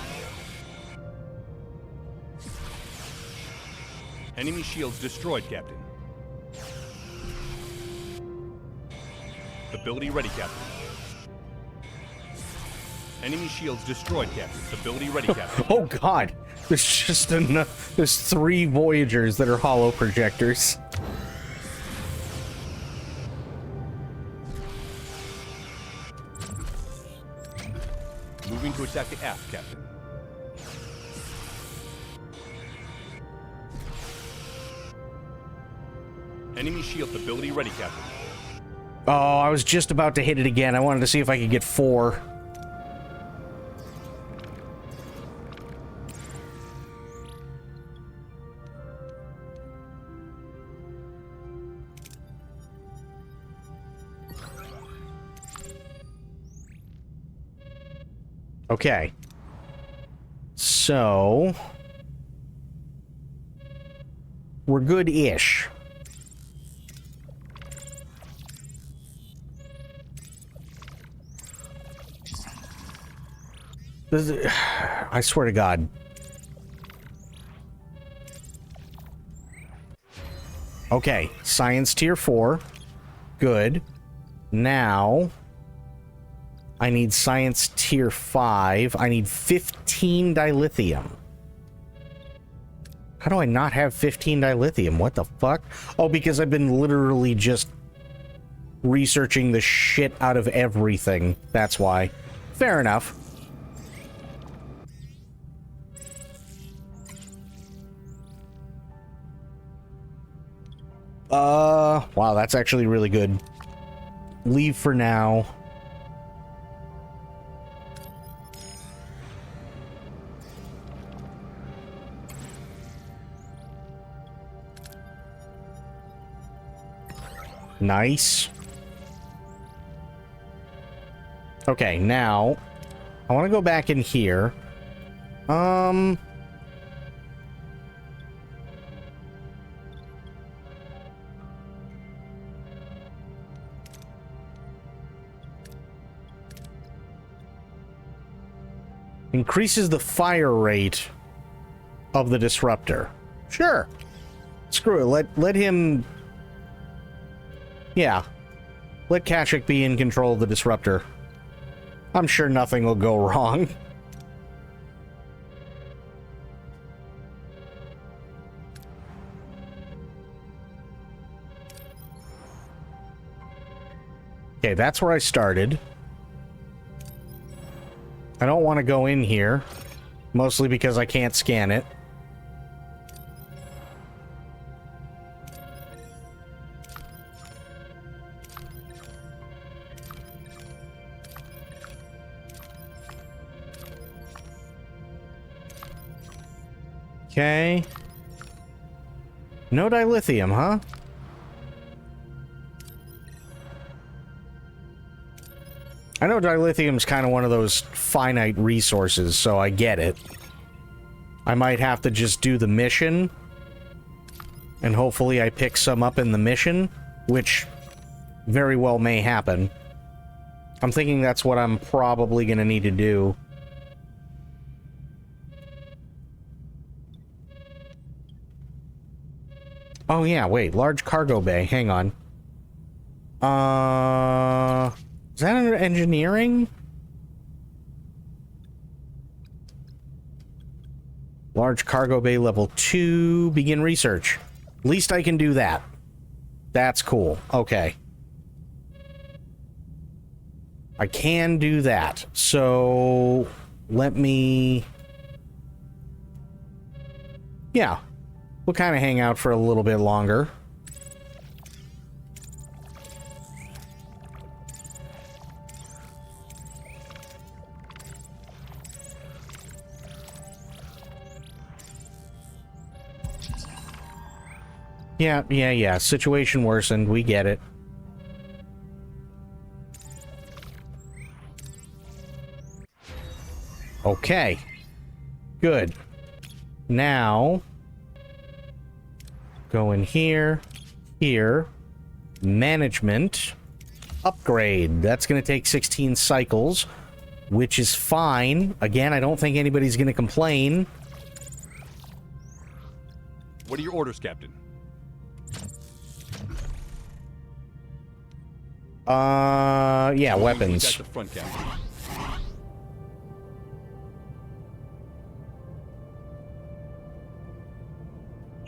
Speaker 2: Enemy shields destroyed, Captain. Ability ready, Captain. Enemy shields destroyed, Captain. Ability ready, Captain.
Speaker 1: Oh god. There's just enough. There's 3 Voyagers that are hollow projectors.
Speaker 2: Moving to attack the aft, Captain. Enemy shield ability ready, Captain.
Speaker 1: Oh, I was just about to hit it again. I wanted to see if I could get 4. Okay. So we're good-ish. I swear to God. Okay, science tier 4. Good. Now I need science tier 5. I need 15 dilithium. How do I not have 15 dilithium? What the fuck? Oh, because I've been literally just researching the shit out of everything. That's why. Fair enough. Wow, that's actually really good. Leave for now. Nice. Okay, now I want to go back in here. Increases the fire rate of the disruptor. Sure. Screw it. Let him... Yeah. Let Kashyyyk be in control of the disruptor. I'm sure nothing will go wrong. Okay, that's where I started. I don't want to go in here, mostly because I can't scan it. Okay. No dilithium, huh? I know dilithium's kind of one of those finite resources, so I get it. I might have to just do the mission, and hopefully I pick some up in the mission, which very well may happen. I'm thinking that's what I'm probably going to need to do. Oh yeah, wait, large cargo bay, hang on. Is that under engineering? Large cargo bay level 2, begin research. At least I can do that. That's cool. Okay. I can do that. So let me... Yeah, we'll kind of hang out for a little bit longer. Yeah. Situation worsened. We get it. Okay. Good. Now, go in here, here, management, upgrade. That's going to take 16 cycles, which is fine. Again, I don't think anybody's going to complain.
Speaker 2: What are your orders, Captain?
Speaker 1: Yeah,
Speaker 2: Moving to
Speaker 1: weapons.
Speaker 2: attack the front, Captain.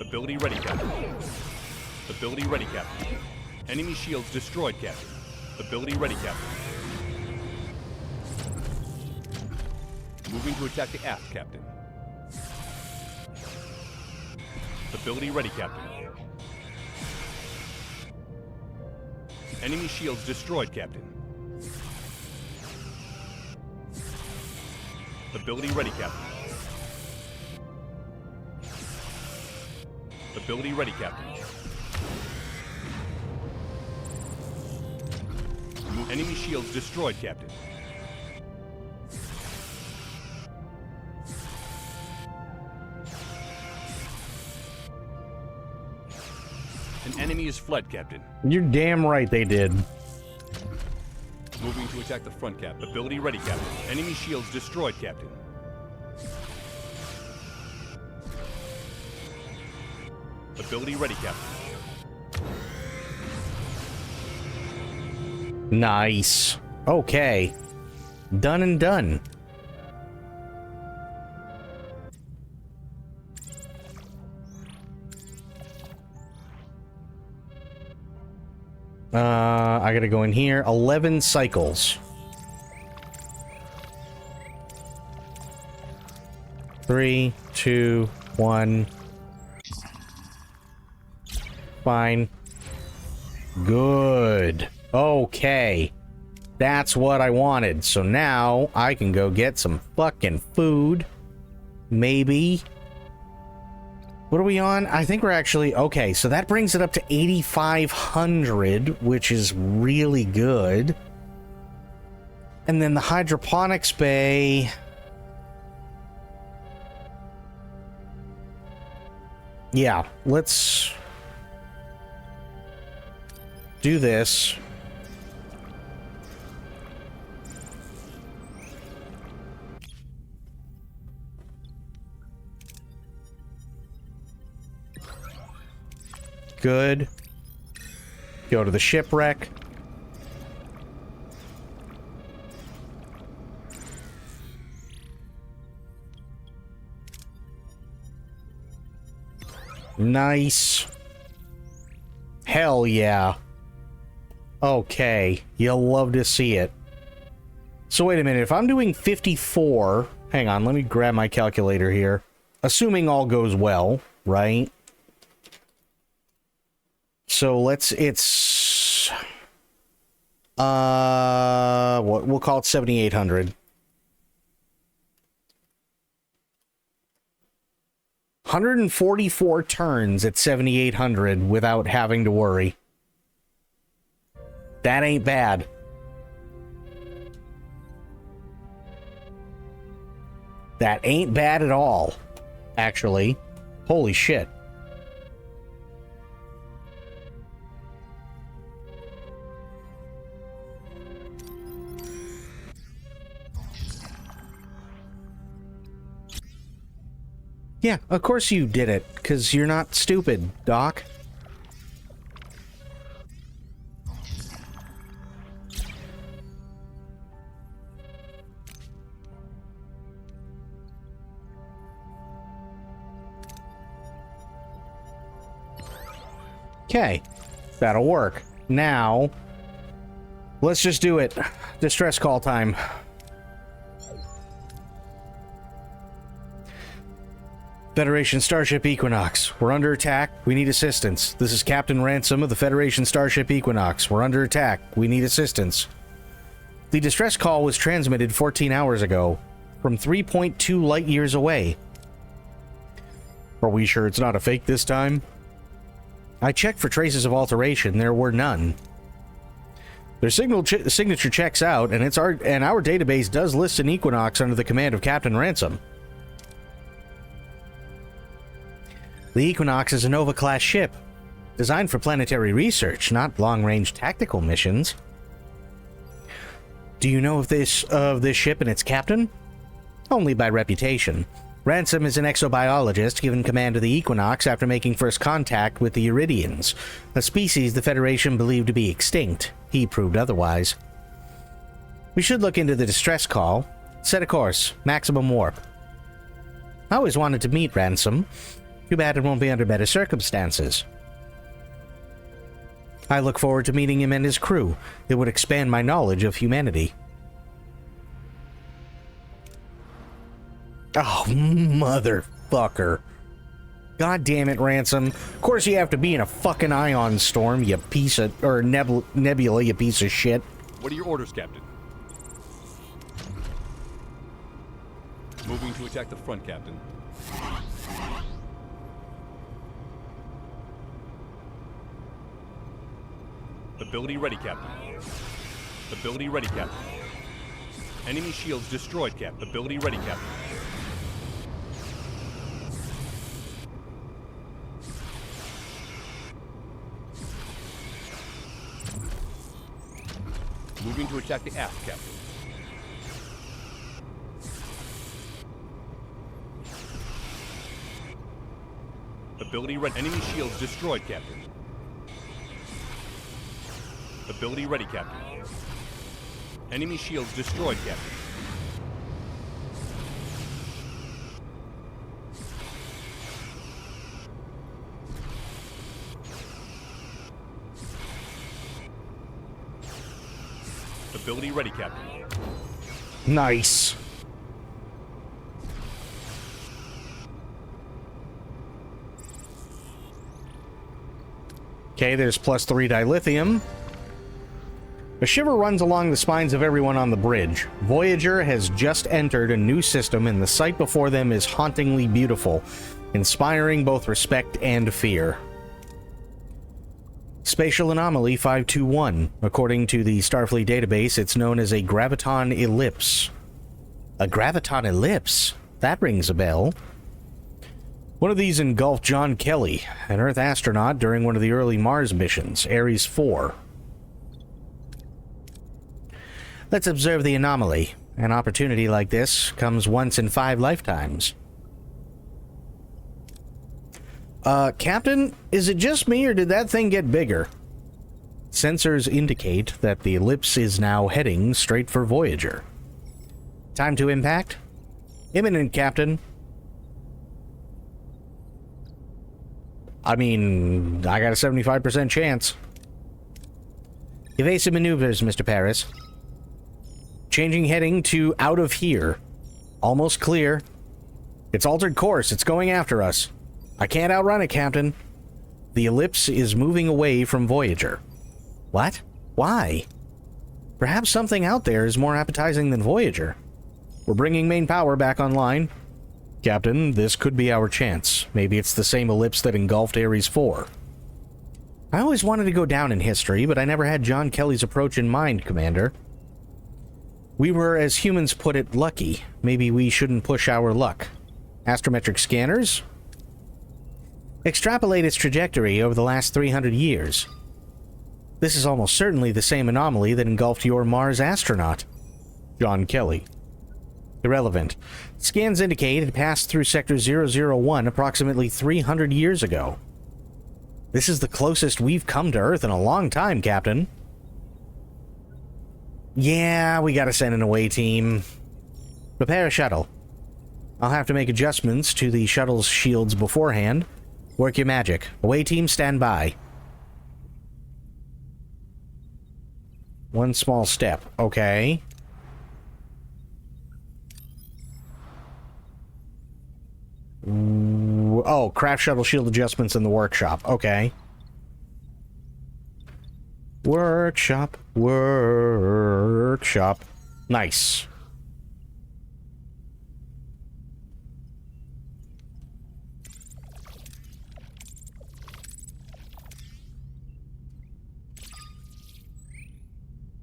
Speaker 2: Ability ready, Captain. Ability ready, Captain. Enemy shields destroyed, Captain. Ability ready, Captain. Moving to attack the aft, Captain. Ability ready, Captain. Enemy shields destroyed, Captain. Ability ready, Captain. Ability ready, Captain. Enemy shields destroyed, Captain. An enemy is fled, Captain.
Speaker 1: You're damn right they did.
Speaker 2: Moving to attack the front, Captain. Ability ready, Captain. Enemy shields destroyed, Captain. Ability ready, Captain.
Speaker 1: Nice. Okay. Done and done. I gotta go in here. 11 cycles. 3, 2, 1. Fine. Good. Okay. That's what I wanted. So now I can go get some fucking food. Maybe. What are we on? I think we're actually... Okay, so that brings it up to 8,500, which is really good. And then the hydroponics bay... Yeah, let's... do this. Good. Go to the shipwreck. Nice. Hell yeah. Okay, you'll love to see it. So wait a minute, if I'm doing 54... Hang on, let me grab my calculator here. Assuming all goes well, right? So it's... what we'll call it 7,800. 144 turns at 7,800 without having to worry. That ain't bad. That ain't bad at all, actually. Holy shit. Yeah, of course you did it, because you're not stupid, Doc. Okay, that'll work. Now, Let's just do it. Distress call time. Federation Starship Equinox. We're under attack. We need assistance. This is Captain Ransom of the Federation Starship Equinox. We're under attack. We need assistance. The distress call was transmitted 14 hours ago from 3.2 light years away. Are we sure it's not a fake this time? I checked for traces of alteration. There were none. Their signature checks out, and our database does list an Equinox under the command of Captain Ransom. The Equinox is a Nova-class ship, designed for planetary research, not long-range tactical missions. Do you know of this ship and its captain? Only by reputation. Ransom is an exobiologist given command of the Equinox after making first contact with the Iridians, a species the Federation believed to be extinct. He proved otherwise. We should look into the distress call. Set a course. Maximum warp. I always wanted to meet Ransom. Too bad it won't be under better circumstances. I look forward to meeting him and his crew. It would expand my knowledge of humanity. Oh, motherfucker. God damn it, Ransom. Of course you have to be in a fucking ion storm, you piece of... or nebula, you piece of shit.
Speaker 2: What are your orders, Captain? Moving to attack the front, Captain. Ability ready, Captain. Ability ready, Captain. Enemy shields destroyed, Captain. Ability ready, Captain. Moving to attack the aft, Captain. Ability ready. Enemy shields destroyed, Captain. Ability ready, Captain. Enemy shields destroyed, Captain. Ability ready, Captain.
Speaker 1: Nice. Okay, there's +3 dilithium. A shiver runs along the spines of everyone on the bridge. Voyager has just entered a new system, and the sight before them is hauntingly beautiful, inspiring both respect and fear. Spatial Anomaly 521. According to the Starfleet database, it's known as a graviton ellipse. A graviton ellipse? That rings a bell. One of these engulfed John Kelly, an Earth astronaut during one of the early Mars missions, Ares 4. Let's observe the anomaly. An opportunity like this comes once in 5 lifetimes. Captain, is it just me or did that thing get bigger? Sensors indicate that the ellipse is now heading straight for Voyager. Time to impact? Imminent, Captain. I mean, I got a 75% chance. Evasive maneuvers, Mr. Paris. Changing heading to out of here. Almost clear. It's altered course. It's going after us. I can't outrun it, Captain. The ellipse is moving away from Voyager. What? Why? Perhaps something out there is more appetizing than Voyager. We're bringing main power back online. Captain, this could be our chance. Maybe it's the same ellipse that engulfed Ares 4. I always wanted to go down in history, but I never had John Kelly's approach in mind, Commander. We were, as humans put it, lucky. Maybe we shouldn't push our luck. Astrometric scanners? Extrapolate its trajectory over the last 300 years. This is almost certainly the same anomaly that engulfed your Mars astronaut. John Kelly. Irrelevant. Scans indicate it passed through Sector 001 approximately 300 years ago. This is the closest we've come to Earth in a long time, Captain. Yeah, we gotta send an away team. Prepare a shuttle. I'll have to make adjustments to the shuttle's shields beforehand. Work your magic. Away team, stand by. One small step. Okay. Oh, craft shuttle shield adjustments in the workshop. Okay. Workshop. Workshop. Nice.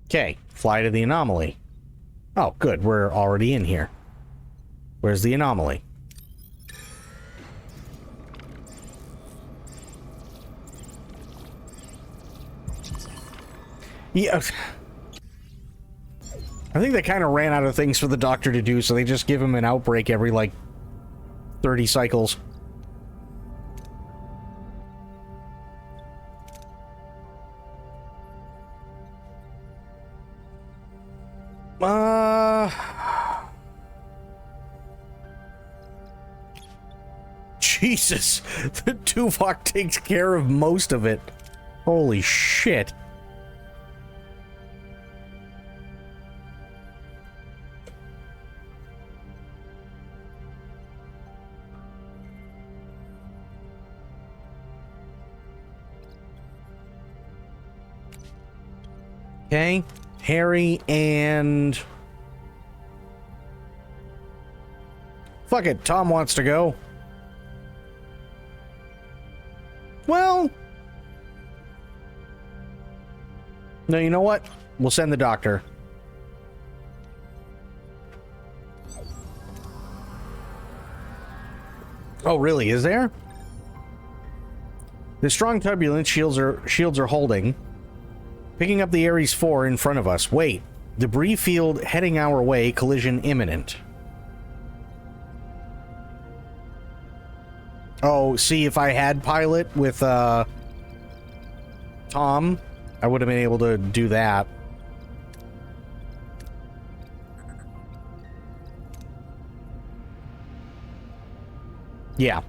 Speaker 1: Okay, fly to the anomaly. Oh, good, we're already in here. Where's the anomaly? Yeah. I think they kind of ran out of things for the doctor to do, so they just give him an outbreak every, like, 30 cycles. Jesus, the Tuvok takes care of most of it. Holy shit. Okay, Harry and... Fuck it, Tom wants to go. Well... No, you know what? We'll send the doctor. Oh, really? Is there? The strong turbulence shields are holding. Picking up the Ares 4 in front of us. Wait. Debris field heading our way. Collision imminent. Oh, see, if I had pilot with, Tom, I would have been able to do that. Yeah.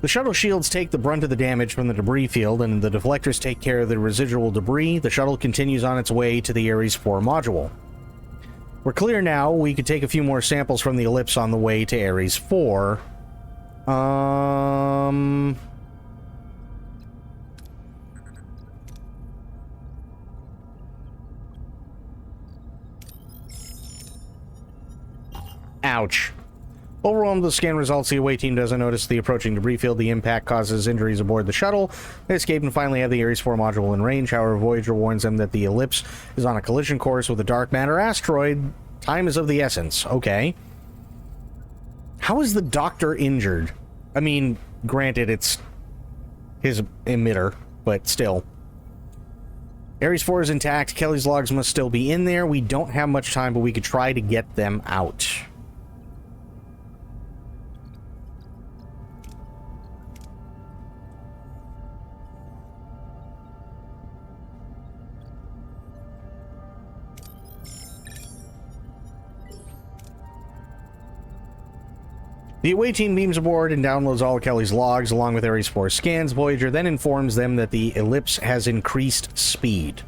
Speaker 1: The shuttle shields take the brunt of the damage from the debris field, and the deflectors take care of the residual debris. The shuttle continues on its way to the Ares 4 module. We're clear now. We could take a few more samples from the ellipse on the way to Ares 4. Ouch. Overwhelmed with the scan results, the away team doesn't notice the approaching debris field. The impact causes injuries aboard the shuttle. They escape and finally have the Ares 4 module in range. However, Voyager warns them that the ellipse is on a collision course with a dark matter asteroid. Time is of the essence. Okay. How is the doctor injured? I mean, granted, it's his emitter, but still. Ares 4 is intact. Kelly's logs must still be in there. We don't have much time, but we could try to get them out. The away team beams aboard and downloads all of Kelly's logs along with Ares 4 scans. Voyager then informs them that the ellipse has increased speed.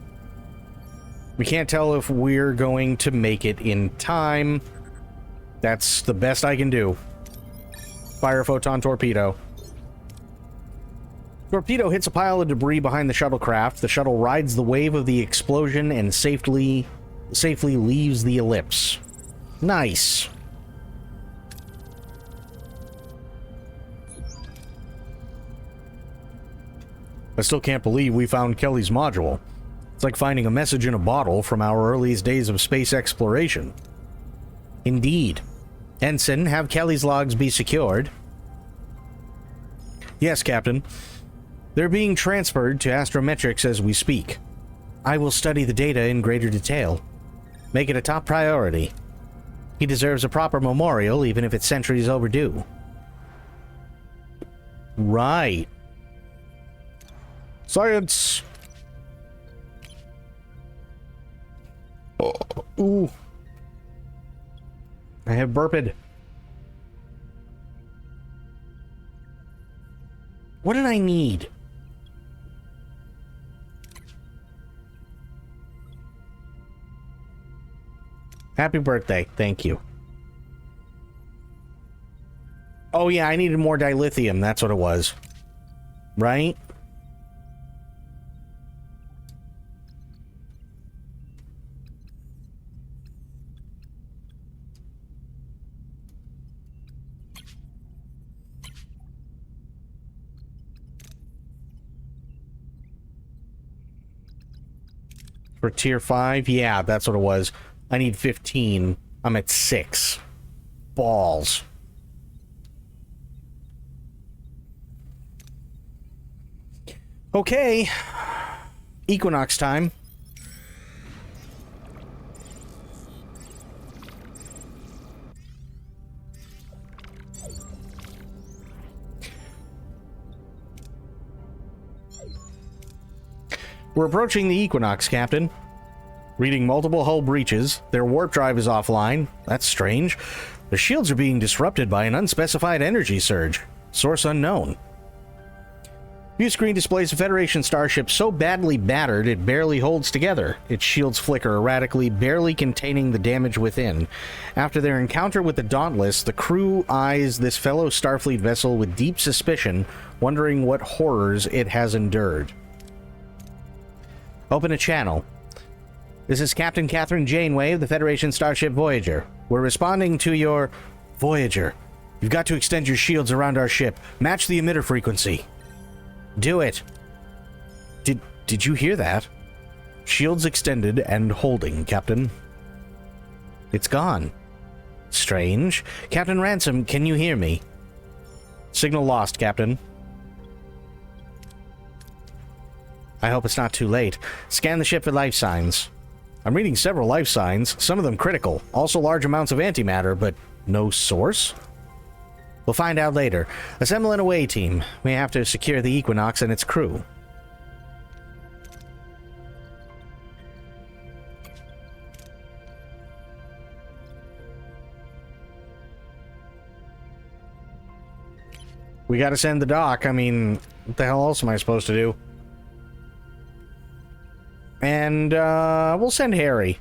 Speaker 1: We can't tell if we're going to make it in time. That's the best I can do. Fire photon torpedo. Torpedo hits a pile of debris behind the shuttlecraft. The shuttle rides the wave of the explosion and safely leaves the ellipse. Nice. I still can't believe we found Kelly's module. It's like finding a message in a bottle from our earliest days of space exploration. Indeed. Ensign, have Kelly's logs be secured. Yes, Captain. They're being transferred to Astrometrics as we speak. I will study the data in greater detail. Make it a top priority. He deserves a proper memorial, even if it's centuries overdue. Right. Science! Oh, ooh. I have burped. What did I need? Happy birthday. Thank you. Oh, yeah, I needed more dilithium. That's what it was. Right? For tier 5? Yeah, that's what it was. I need 15. I'm at 6. Balls. Okay. Equinox time. We're approaching the Equinox, Captain. Reading multiple hull breaches. Their warp drive is offline. That's strange. The shields are being disrupted by an unspecified energy surge. Source unknown. View screen displays a Federation starship so badly battered it barely holds together. Its shields flicker erratically, barely containing the damage within. After their encounter with the Dauntless, the crew eyes this fellow Starfleet vessel with deep suspicion, wondering what horrors it has endured. Open a channel. This is Captain Catherine Janeway of the Federation starship Voyager. We're responding to your... Voyager, you've got to extend your shields around our ship. Match the emitter frequency. Do it. Did you hear that? Shields extended and holding, Captain. It's gone. Strange. Captain Ransom, can you hear me? Signal lost, Captain. I hope it's not too late. Scan the ship for life signs. I'm reading several life signs, some of them critical. Also large amounts of antimatter, but no source? We'll find out later. Assemble an away team. We have to secure the Equinox and its crew. We gotta send the dock. I mean, what the hell else am I supposed to do? And, we'll send Harry.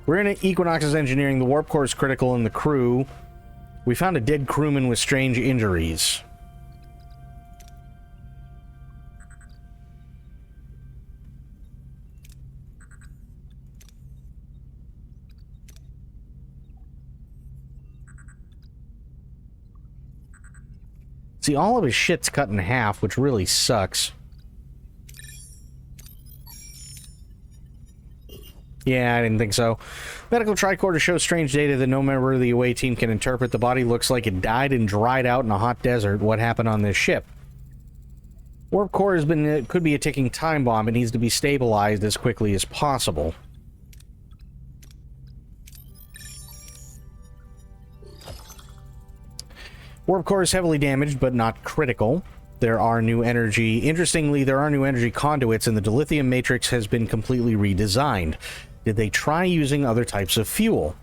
Speaker 1: We're in Equinox's engineering. The warp core is critical in the crew. We found a dead crewman with strange injuries. See, all of his shit's cut in half, which really sucks. Yeah, I didn't think so. Medical tricorder shows strange data that no member of the away team can interpret. The body looks like it died and dried out in a hot desert. What happened on this ship? Warp core has been could be a ticking time bomb. It needs to be stabilized as quickly as possible. Warp core is heavily damaged, but not critical. There are new energy... Interestingly, there are new energy conduits, and the dilithium matrix has been completely redesigned. Did they try using other types of fuel?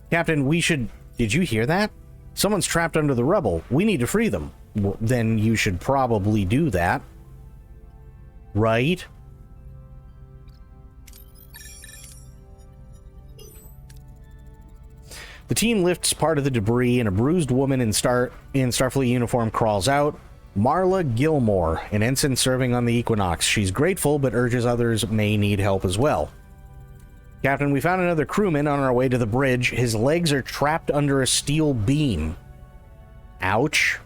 Speaker 1: Captain, we should... Did you hear that? Someone's trapped under the rubble. We need to free them. Well, then you should probably do that. Right? The team lifts part of the debris, and a bruised woman in Starfleet uniform crawls out. Marla Gilmore, an ensign serving on the Equinox. She's grateful, but urges others may need help as well. Captain, we found another crewman on our way to the bridge. His legs are trapped under a steel beam. Ouch.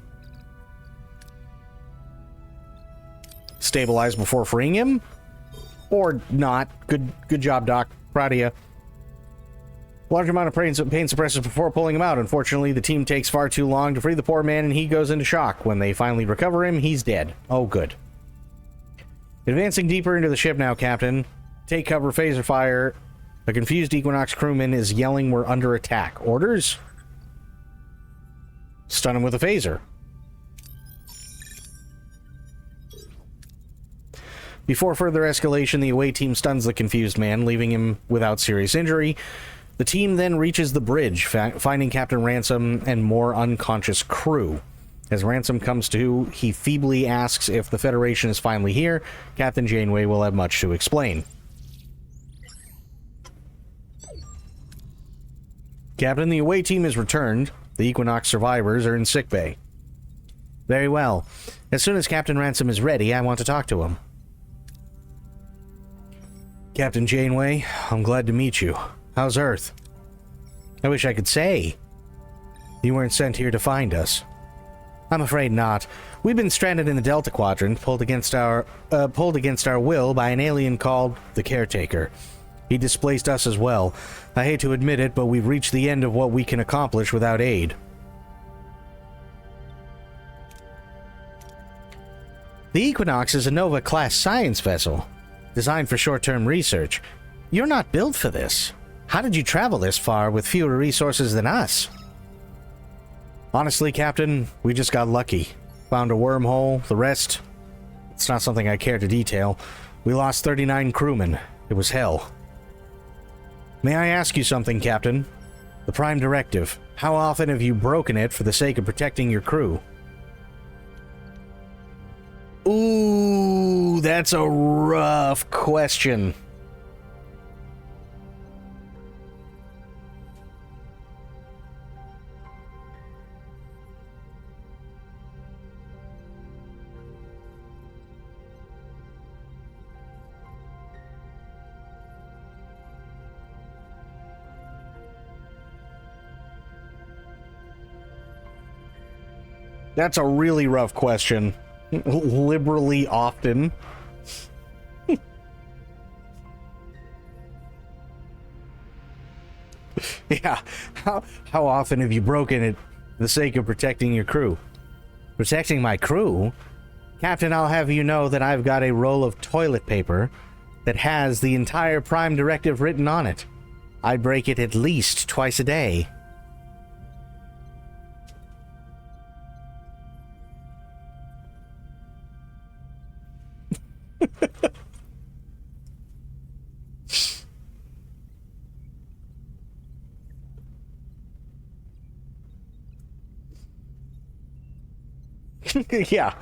Speaker 1: Stabilize before freeing him? Or not. Good job, Doc. Proud of you. Large amount of pain suppressors before pulling him out. Unfortunately, the team takes far too long to free the poor man, and he goes into shock. When they finally recover him, he's dead. Oh, good. Advancing deeper into the ship now, Captain. Take cover, phaser fire. A confused Equinox crewman is yelling we're under attack. Orders? Stun him with a phaser. Before further escalation, the away team stuns the confused man, leaving him without serious injury. The team then reaches the bridge, finding Captain Ransom and more unconscious crew. As Ransom comes to, he feebly asks if the Federation is finally here. Captain Janeway will have much to explain. Captain, the away team is returned. The Equinox survivors are in sickbay. Very well. As soon as Captain Ransom is ready, I want to talk to him. Captain Janeway, I'm glad to meet you. How's Earth? I wish I could say. You weren't sent here to find us. I'm afraid not. We've been stranded in the Delta Quadrant, pulled against our will by an alien called the Caretaker. He displaced us as well. I hate to admit it, but we've reached the end of what we can accomplish without aid. The Equinox is a Nova-class science vessel, designed for short-term research. You're not built for this. How did you travel this far with fewer resources than us? Honestly, Captain, we just got lucky. Found a wormhole. The rest, it's not something I care to detail. We lost 39 crewmen. It was hell. May I ask you something, Captain? The Prime Directive. How often have you broken it for the sake of protecting your crew? Ooh, that's a rough question. That's a really rough question. Liberally often. Yeah. How often have you broken it for the sake of protecting your crew? Protecting my crew? Captain, I'll have you know that I've got a roll of toilet paper that has the entire Prime Directive written on it. I break it at least twice a day. Yeah,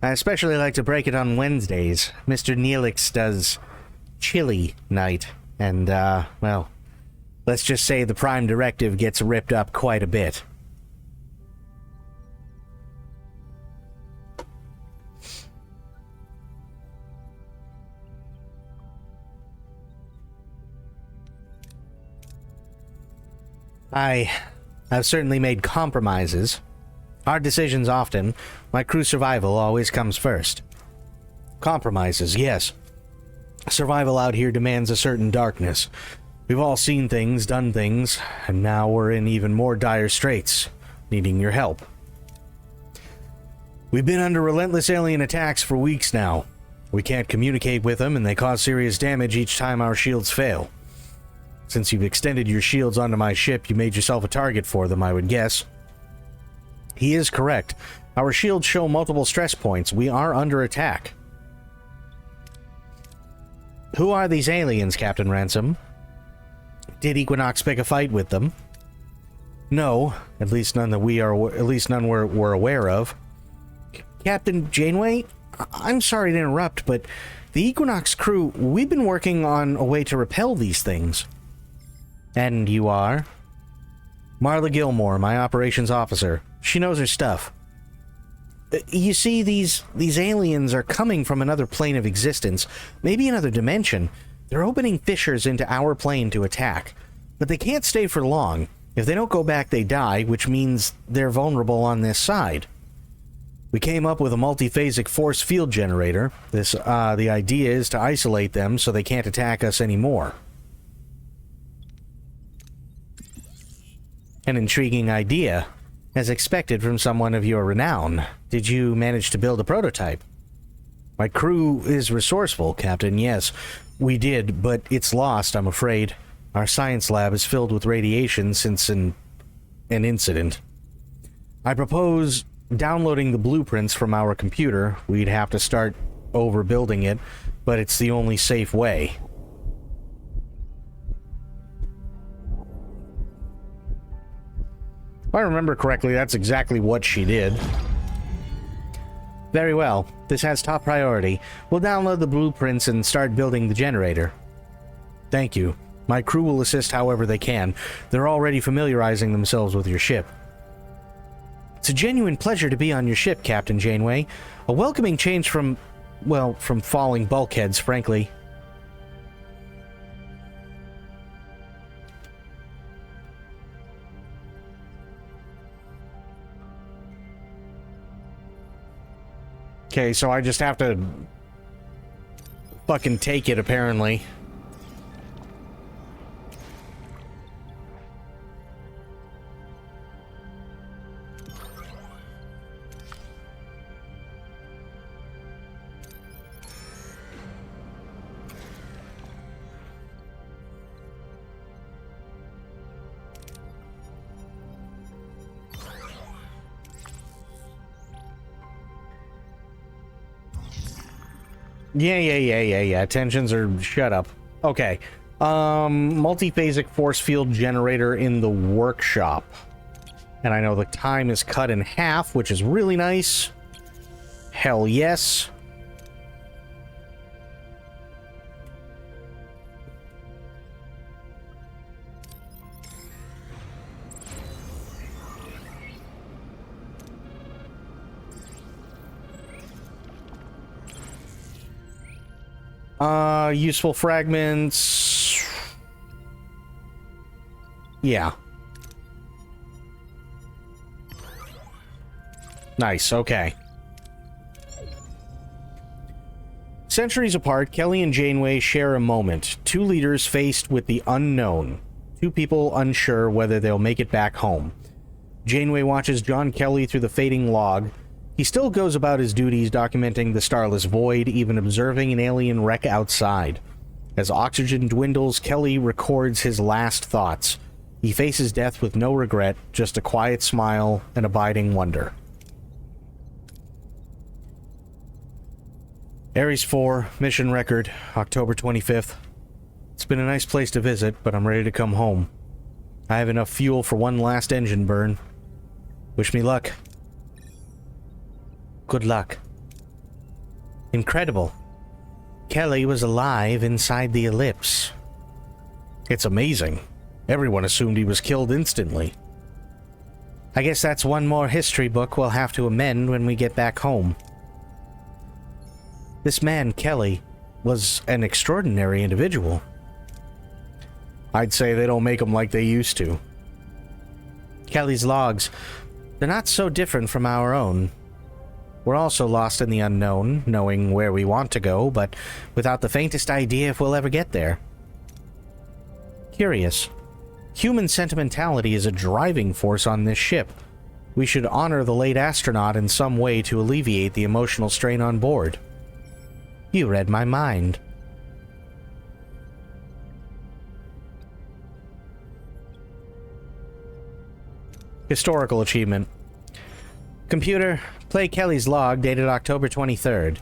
Speaker 1: I especially like to break it on Wednesdays. Mr. Neelix does chili night, and, well, let's just say the Prime Directive gets ripped up quite a bit. I've certainly made compromises. Hard decisions often. My crew survival always comes first. Compromises, yes. Survival out here demands a certain darkness. We've all seen things, done things, and now we're in even more dire straits, needing your help. We've been under relentless alien attacks for weeks now. We can't communicate with them, and they cause serious damage each time our shields fail. Since you've extended your shields onto my ship, you made yourself a target for them, I would guess. He is correct. Our shields show multiple stress points. We are under attack. Who are these aliens, Captain Ransom? Did Equinox pick a fight with them? No, at least none we're aware of. Captain Janeway, I'm sorry to interrupt, but the Equinox crew, we've been working on a way to repel these things. And you are? Marla Gilmore, my operations officer. She knows her stuff. You see, these aliens are coming from another plane of existence, maybe another dimension. They're opening fissures into our plane to attack, but they can't stay for long. If they don't go back, they die, which means they're vulnerable on this side. We came up with a multiphasic force field generator. The idea is to isolate them so they can't attack us anymore. An intriguing idea, as expected from someone of your renown. Did you manage to build a prototype? My crew is resourceful, Captain, yes. We did, but it's lost, I'm afraid. Our science lab is filled with radiation since an incident. I propose downloading the blueprints from our computer. We'd have to start overbuilding it, but it's the only safe way. If I remember correctly, that's exactly what she did. Very well. This has top priority. We'll download the blueprints and start building the generator. Thank you. My crew will assist however they can. They're already familiarizing themselves with your ship. It's a genuine pleasure to be on your ship, Captain Janeway. A welcoming change from, well, from falling bulkheads, frankly. Okay, so I just have to fucking take it, apparently. Yeah. Tensions are... Shut up. Okay. Multiphasic force field generator in the workshop. And I know the time is cut in half, which is really nice. Hell yes. Useful fragments. Yeah. Nice, okay. Centuries apart, Kelly and Janeway share a moment. Two leaders faced with the unknown. Two people unsure whether they'll make it back home. Janeway watches John Kelly through the fading log. He still goes about his duties, documenting the starless void, even observing an alien wreck outside. As oxygen dwindles, Kelly records his last thoughts. He faces death with no regret, just a quiet smile and abiding wonder. Ares 4, mission record, October 25th. It's been a nice place to visit, but I'm ready to come home. I have enough fuel for one last engine burn. Wish me luck. Good luck. Incredible. Kelly was alive inside the ellipse. It's amazing. Everyone assumed he was killed instantly. I guess that's one more history book we'll have to amend when we get back home. This man, Kelly, was an extraordinary individual. I'd say they don't make them like they used to. Kelly's logs, they're not so different from our own. We're also lost in the unknown, knowing where we want to go, but without the faintest idea if we'll ever get there. Curious. Human sentimentality is a driving force on this ship. We should honor the late astronaut in some way to alleviate the emotional strain on board. You read my mind. Historical achievement. Computer, play Kelly's log dated October 23rd.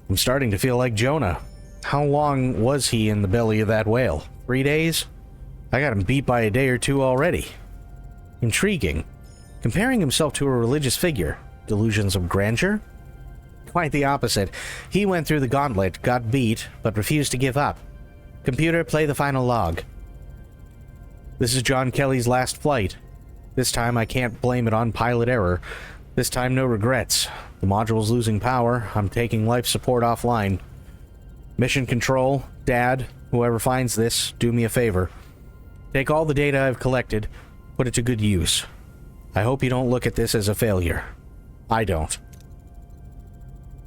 Speaker 1: I'm starting to feel like Jonah. How long was he in the belly of that whale? 3 days? I got him beat by a day or two already. Intriguing. Comparing himself to a religious figure. Delusions of grandeur? Quite the opposite. He went through the gauntlet, got beat, but refused to give up. Computer, play the final log. This is John Kelly's last flight. This time I can't blame it on pilot error. This time no regrets. The module's losing power. I'm taking life support offline. Mission control, Dad, whoever finds this, do me a favor. Take all the data I've collected, put it to good use. I hope you don't look at this as a failure. I don't.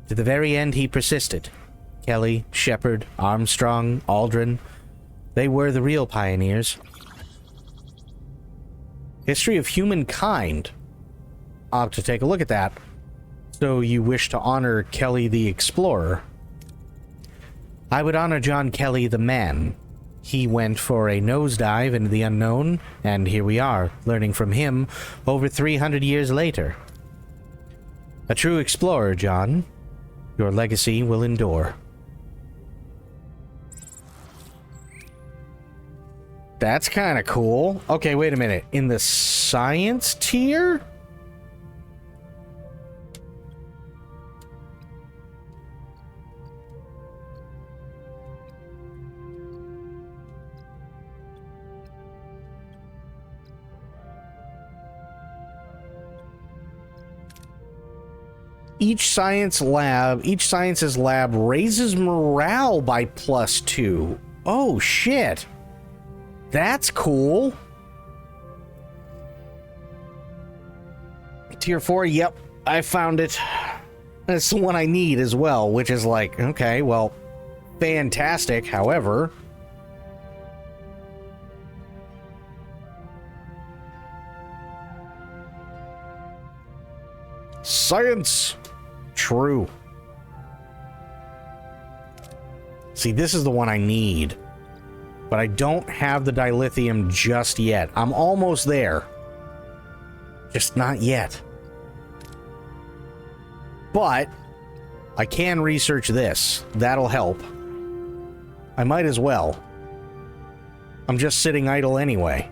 Speaker 1: To the very end he persisted. Kelly, Shepard, Armstrong, Aldrin. They were the real pioneers. History of humankind. I'll have to take a look at that. So you wish to honor Kelly the Explorer? I would honor John Kelly the man. He went for a nosedive into the unknown, and here we are, learning from him over 300 years later. A true explorer, John. Your legacy will endure. That's kind of cool. Okay, wait a minute. In the science tier? Each science's lab raises morale by +2. Oh, shit. That's cool. Tier 4, yep, I found it. That's the one I need as well, which is like, okay, well, fantastic. However, science. True. See, this is the one I need. But I don't have the dilithium just yet. I'm almost there. Just not yet. But I can research this. That'll help. I might as well. I'm just sitting idle anyway.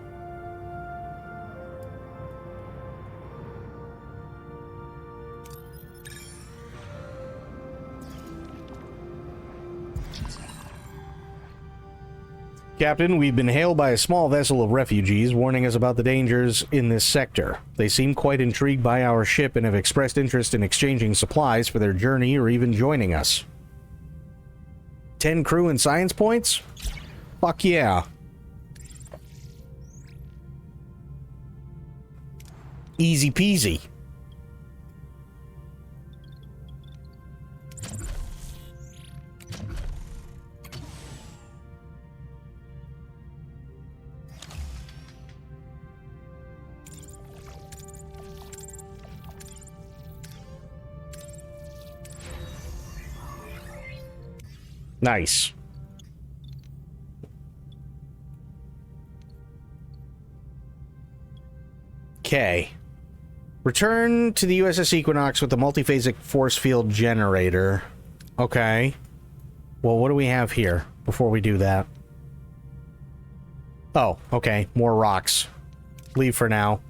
Speaker 1: Captain, we've been hailed by a small vessel of refugees warning us about the dangers in this sector. They seem quite intrigued by our ship and have expressed interest in exchanging supplies for their journey or even joining us. 10 crew and science points? Fuck yeah. Easy peasy. Nice. Okay. Return to the USS Equinox with the multiphasic force field generator. Okay. Well, what do we have here before we do that? Oh, okay. More rocks. Leave for now.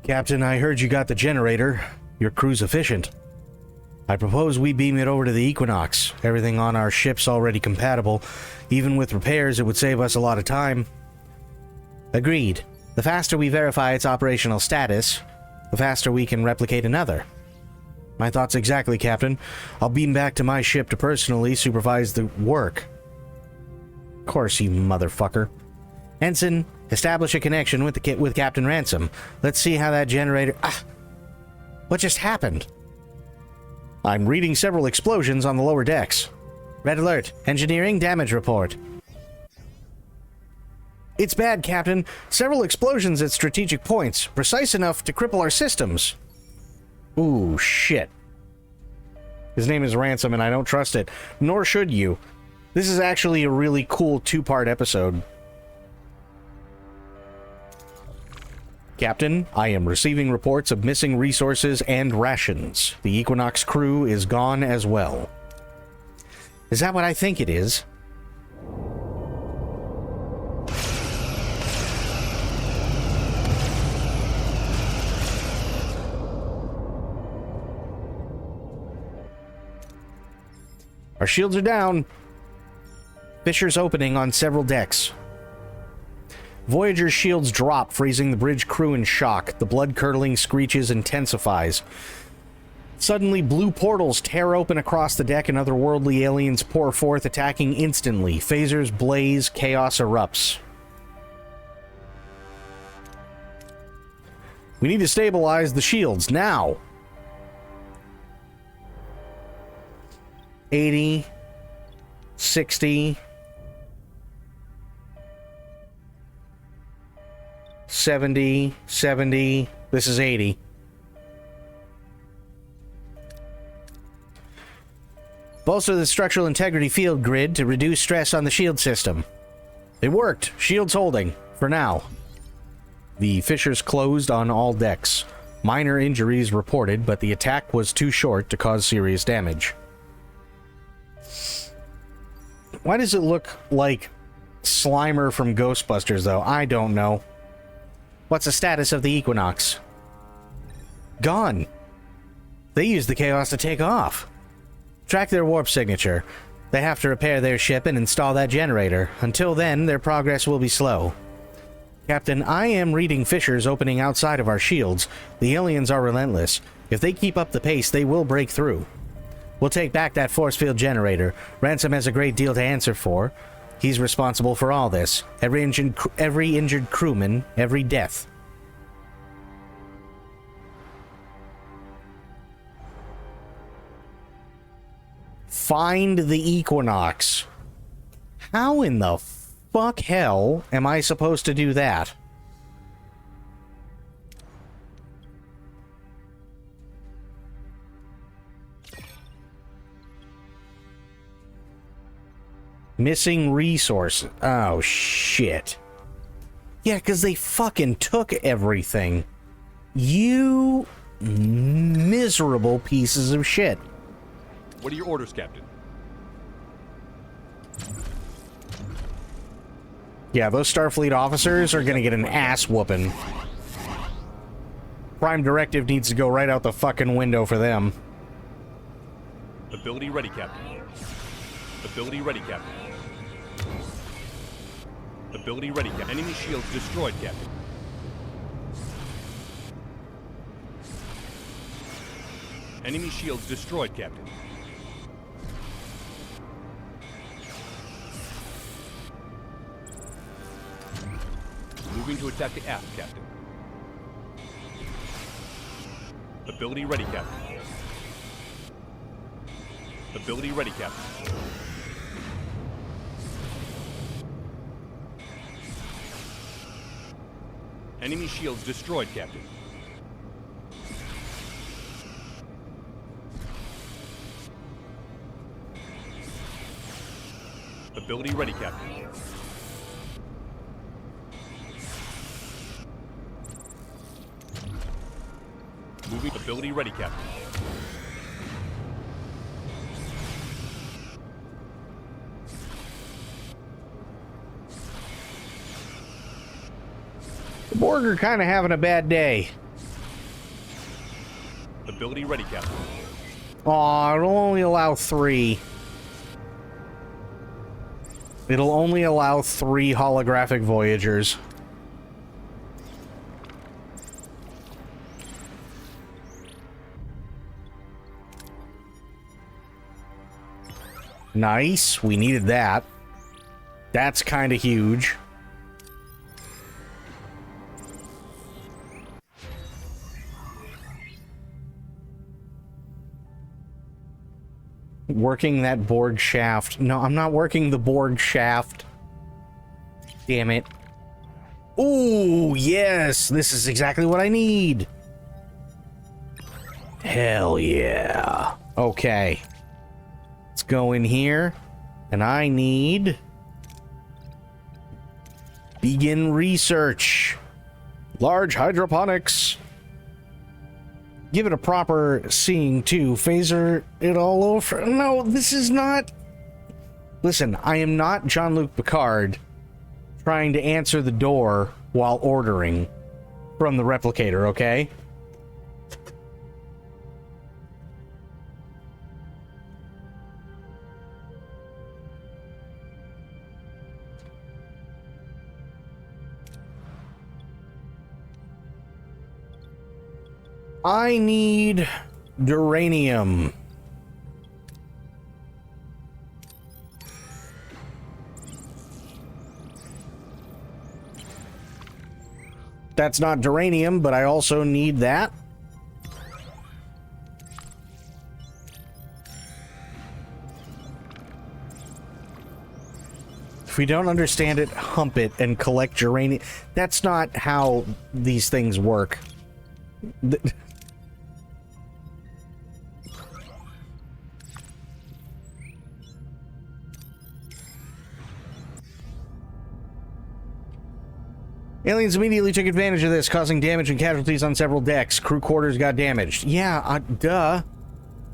Speaker 1: Captain, I heard you got the generator. Your crew's efficient. I propose we beam it over to the Equinox. Everything on our ship's already compatible. Even with repairs, it would save us a lot of time. Agreed. The faster we verify its operational status, the faster we can replicate another. My thoughts exactly, Captain. I'll beam back to my ship to personally supervise the work. Of course, you motherfucker. Ensign, establish a connection with Captain Ransom. Let's see how that generator... Ah! What just happened? I'm reading several explosions on the lower decks. Red alert. Engineering damage report. It's bad, Captain. Several explosions at strategic points, precise enough to cripple our systems. Ooh, shit. His name is Ransom, and I don't trust it. Nor should you. This is actually a really cool two-part episode. Captain, I am receiving reports of missing resources and rations. The Equinox crew is gone as well. Is that what I think it is? Our shields are down. Fissures opening on several decks. Voyager's shields drop, freezing the bridge crew in shock. The blood-curdling screeches intensifies. Suddenly, blue portals tear open across the deck and otherworldly aliens pour forth, attacking instantly. Phasers blaze, chaos erupts. We need to stabilize the shields, now! 80, 60... 70, 70, this is 80. Bolster the structural integrity field grid to reduce stress on the shield system. It worked. Shields holding, for now. The fissures closed on all decks. Minor injuries reported, but the attack was too short to cause serious damage. Why does it look like Slimer from Ghostbusters, though? I don't know. What's the status of the Equinox? Gone. They used the chaos to take off. Track their warp signature. They have to repair their ship and install that generator. Until then, their progress will be slow. Captain, I am reading fissures opening outside of our shields. The aliens are relentless. If they keep up the pace, they will break through. We'll take back that force field generator. Ransom has a great deal to answer for. He's responsible for all this. Every injured crewman, every death. Find the Equinox. How in the fuck hell am I supposed to do that? Missing resource. Oh, shit. Yeah, because they fucking took everything. You miserable pieces of shit.
Speaker 2: What are your orders, Captain?
Speaker 1: Yeah, those Starfleet officers are gonna get an ass whooping. Prime Directive needs to go right out the fucking window for them.
Speaker 2: Ability ready, Captain. Ability ready, Captain. Ability ready, Captain. Enemy shields destroyed, Captain. Enemy shields destroyed, Captain. Moving to attack the aft, Captain. Ability ready, Captain. Ability ready, Captain. Enemy shields destroyed, Captain. Ability ready, Captain. Moving. Ability ready, Captain.
Speaker 1: The Borg are kind of having a bad day.
Speaker 2: Ability ready, Captain.
Speaker 1: Aw, it'll only allow 3. It'll only allow 3 holographic Voyagers. Nice. We needed that. That's kind of huge. Working that Borg shaft. No, I'm not working the Borg shaft. Damn it. Ooh, yes. This is exactly what I need. Hell yeah. Okay. Let's go in here. And I need... begin research. Large hydroponics. Give it a proper seeing, too. Phaser it all over. No, this is not... Listen, I am not Jean-Luc Picard trying to answer the door while ordering from the replicator, okay? I need duranium. That's not duranium, but I also need that. If we don't understand it, hump it and collect uranium. That's not how these things work. Aliens immediately took advantage of this, causing damage and casualties on several decks. Crew quarters got damaged. Yeah, duh.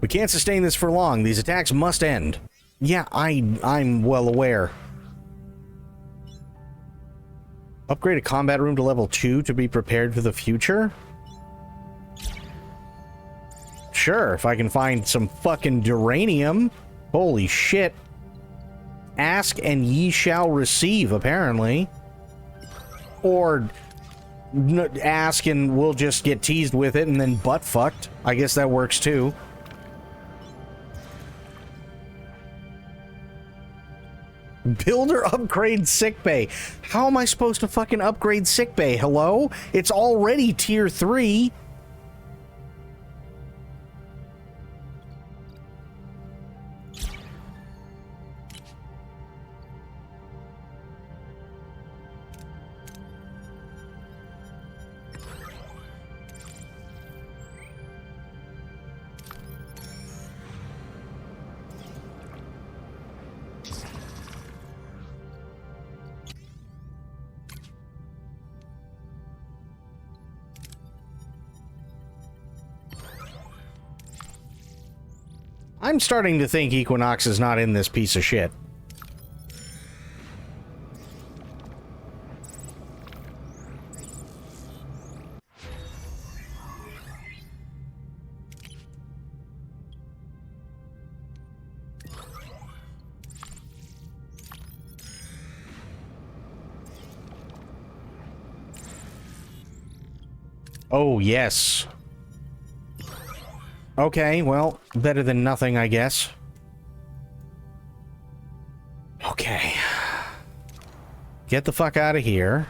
Speaker 1: We can't sustain this for long. These attacks must end. Yeah, I'm well aware. Upgrade a combat room to level 2 to be prepared for the future? Sure, if I can find some fucking duranium. Holy shit. Ask and ye shall receive, apparently. Or ask and we'll just get teased with it and then butt fucked. I guess that works too. Builder upgrade sickbay. How am I supposed to fucking upgrade sickbay? Hello? It's already tier 3. I'm starting to think Equinox is not in this piece of shit. Oh, yes. Okay, well, better than nothing, I guess. Okay. Get the fuck out of here.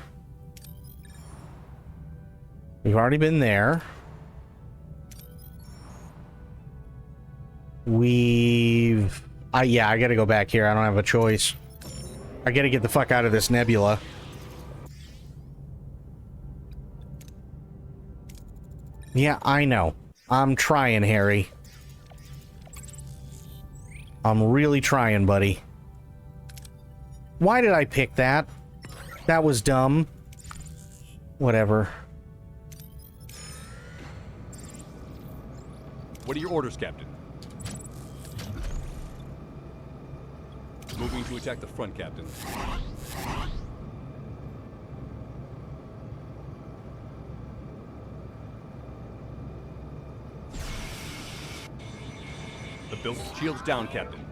Speaker 1: We've already been there. Yeah, I gotta go back here. I don't have a choice. I gotta get the fuck out of this nebula. Yeah, I know. I'm trying, Harry. I'm really trying, buddy. Why did I pick that? That was dumb. Whatever.
Speaker 2: What are your orders, Captain? Moving to attack the front, Captain. The build shields down, Captain.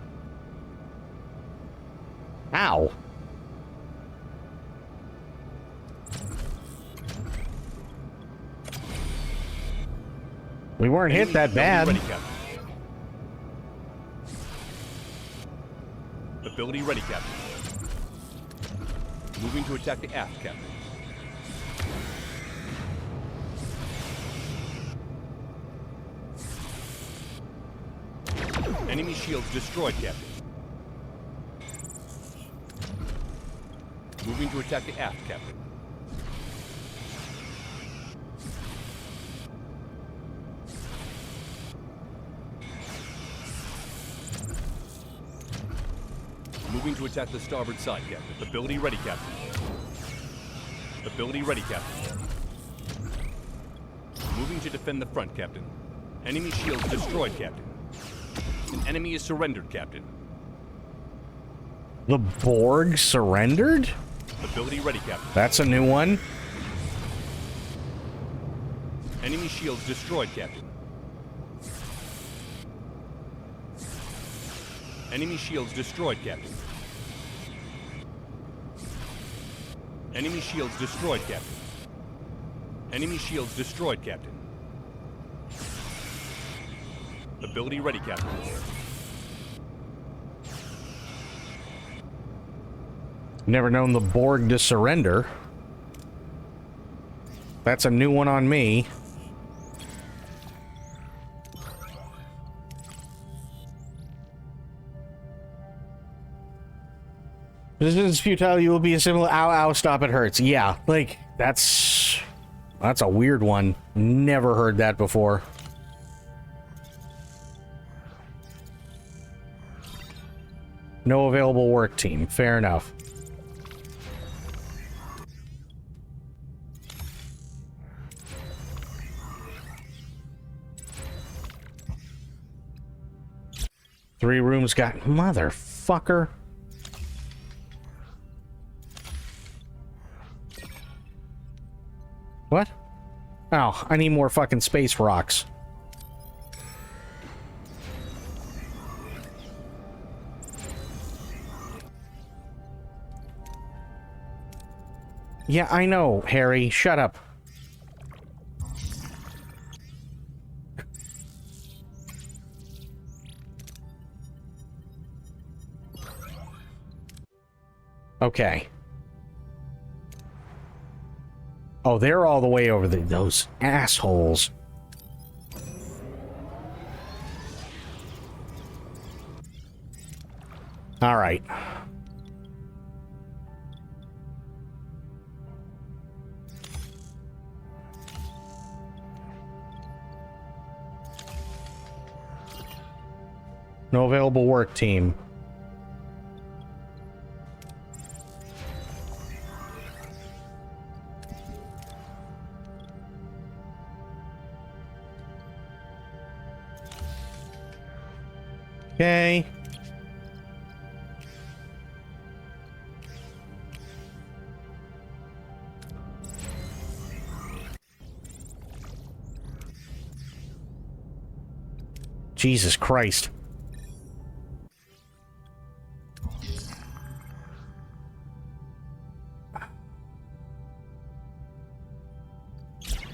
Speaker 1: Ow. We weren't hit that bad.
Speaker 2: Ready, Captain. Ability ready, Captain. Moving to attack the aft, Captain. Enemy shields destroyed, Captain. Moving to attack the aft, Captain. Moving to attack the starboard side, Captain. Ability ready, Captain. Ability ready, Captain. Moving to defend the front, Captain. Enemy shields destroyed, Captain. An enemy is surrendered, Captain.
Speaker 1: The Borg surrendered?
Speaker 2: Ability ready, Captain.
Speaker 1: That's a new one.
Speaker 2: Enemy shields destroyed, Captain. Enemy shields destroyed, Captain. Enemy shields destroyed, Captain. Enemy shields destroyed, Captain. Ability ready, Captain.
Speaker 1: Never known the Borg to surrender. That's a new one on me. This is futile. You will be a similar. Ow, ow, stop, it hurts. Yeah, like, that's a weird one. Never heard that before. No available work team. Fair enough. Three rooms got... Motherfucker. What? Oh, I need more fucking space rocks. Yeah, I know, Harry. Shut up. Okay. Oh, they're all the way over there. Those assholes. All right. No available work team. Okay. Jesus Christ.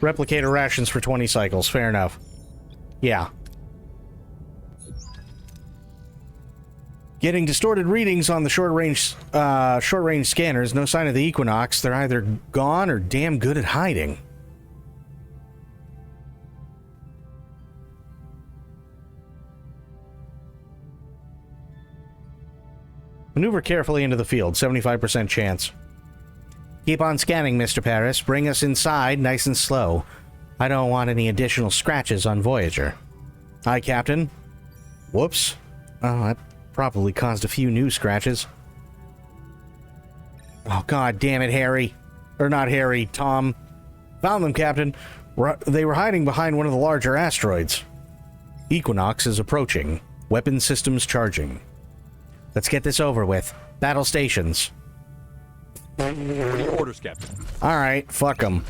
Speaker 1: Replicator rations for 20 cycles. Fair enough. Yeah. Getting distorted readings on the short-range scanners. No sign of the Equinox. They're either gone or damn good at hiding. Maneuver carefully into the field. 75% chance. Keep on scanning, Mr. Paris. Bring us inside nice and slow. I don't want any additional scratches on Voyager. Aye, Captain. Whoops. Oh, that probably caused a few new scratches. Oh, god damn it, Harry. Or not Harry, Tom. Found them, Captain. They were hiding behind one of the larger asteroids. Equinox is approaching. Weapon systems charging. Let's get this over with. Battle stations.
Speaker 2: What are your orders, Captain?
Speaker 1: Alright, fuck them.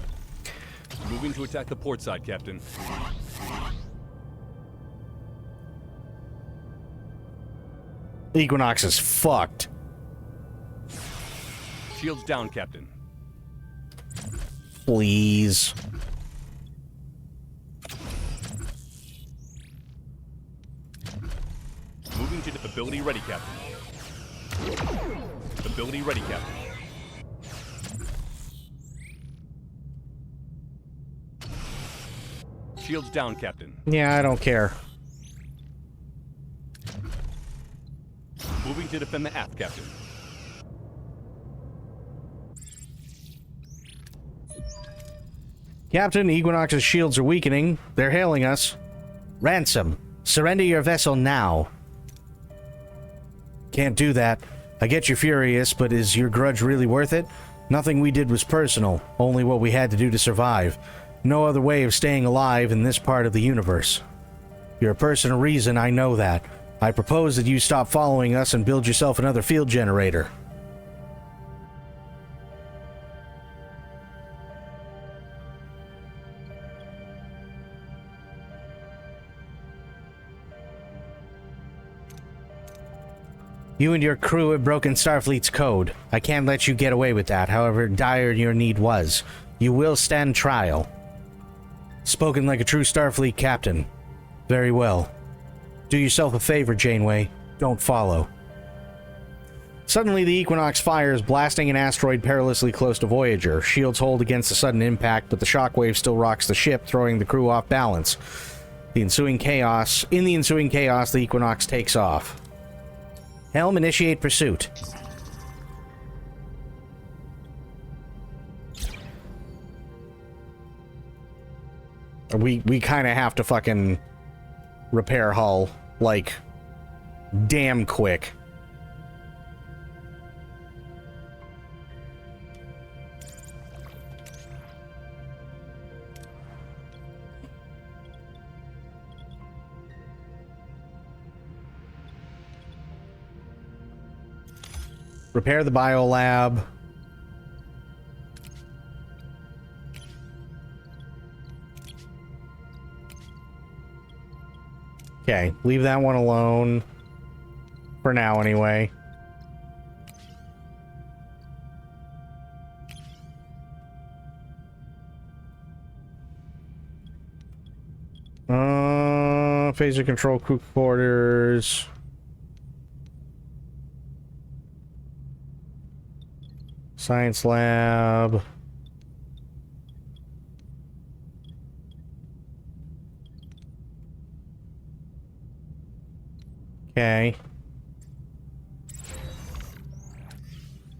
Speaker 2: Moving to attack the port side, Captain.
Speaker 1: Equinox is fucked.
Speaker 2: Shields down, Captain.
Speaker 1: Please.
Speaker 2: Moving to ability ready, Captain. Ability ready, Captain. Shields down, Captain.
Speaker 1: Yeah, I don't care.
Speaker 2: Moving to defend the aft, Captain.
Speaker 1: Captain, Equinox's shields are weakening. They're hailing us. Ransom, surrender your vessel now. Can't do that. I get you're furious, but is your grudge really worth it? Nothing we did was personal, only what we had to do to survive. No other way of staying alive in this part of the universe. You're a person of reason, I know that. I propose that you stop following us and build yourself another field generator. You and your crew have broken Starfleet's code. I can't let you get away with that, however dire your need was. You will stand trial. Spoken like a true Starfleet captain. Very well. Do yourself a favor, Janeway. Don't follow. Suddenly, the Equinox fires, blasting an asteroid perilously close to Voyager. Shields hold against the sudden impact, but the shockwave still rocks the ship, throwing the crew off balance. In the ensuing chaos, the Equinox takes off. Helm, initiate pursuit. We kind of have to fucking repair hull, like, damn quick. Repair the biolab. Okay, leave that one alone. For now, anyway. Phaser control crew quarters. Science lab. Okay.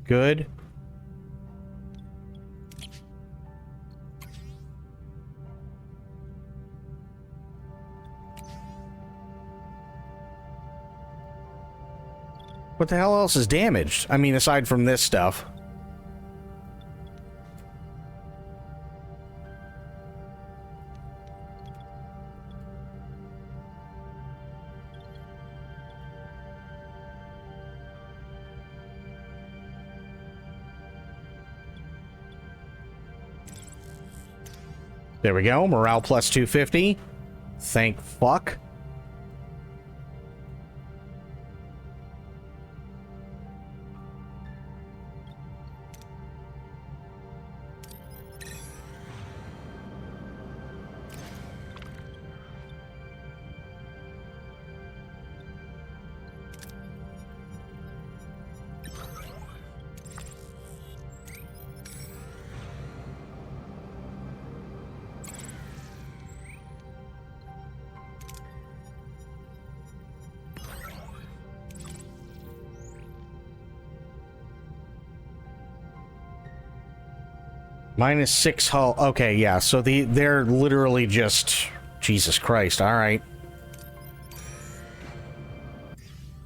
Speaker 1: Good. What the hell else is damaged? I mean, aside from this stuff. There we go. Morale plus 250. Thank fuck. -6 hull. Okay, yeah. So they're literally just Jesus Christ. All right.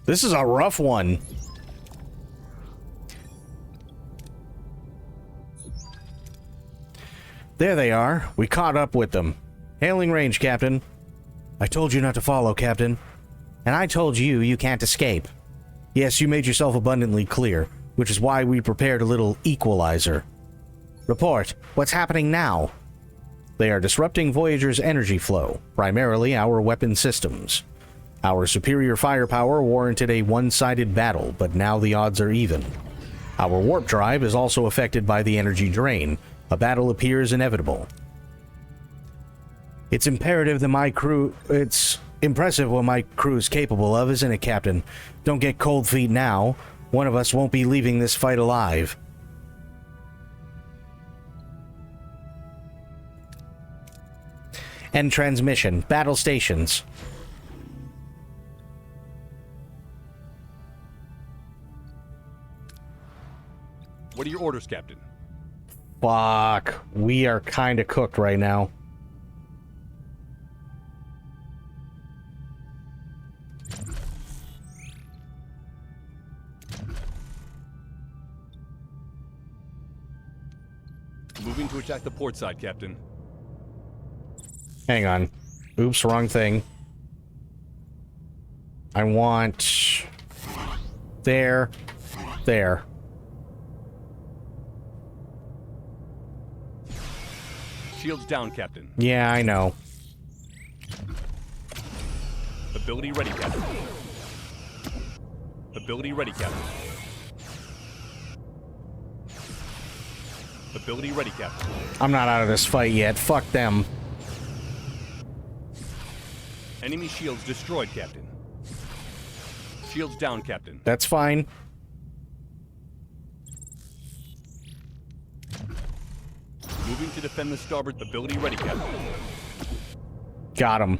Speaker 1: This is a rough one. There they are. We caught up with them. Hailing range, Captain. I told you not to follow, Captain. And I told you you can't escape. Yes, you made yourself abundantly clear, which is why we prepared a little equalizer. Report. What's happening now? They are disrupting Voyager's energy flow, primarily our weapon systems. Our superior firepower warranted a one-sided battle, but now the odds are even. Our warp drive is also affected by the energy drain. A battle appears inevitable. It's imperative that my crew... It's impressive what my crew is capable of, isn't it, Captain? Don't get cold feet now. One of us won't be leaving this fight alive. End transmission. Battle stations.
Speaker 2: What are your orders, Captain?
Speaker 1: Fuck. We are kind of cooked right now.
Speaker 2: Moving to attack the port side, Captain.
Speaker 1: Hang on. Oops, wrong thing. I want... There. There.
Speaker 2: Shields down, Captain.
Speaker 1: Yeah, I know.
Speaker 2: Ability ready, Captain. Ability ready, Captain. Ability ready, Captain.
Speaker 1: I'm not out of this fight yet. Fuck them.
Speaker 2: Enemy shields destroyed, Captain. Shields down, Captain.
Speaker 1: That's fine.
Speaker 2: Moving to defend the starboard. Ability ready, Captain.
Speaker 1: Got him.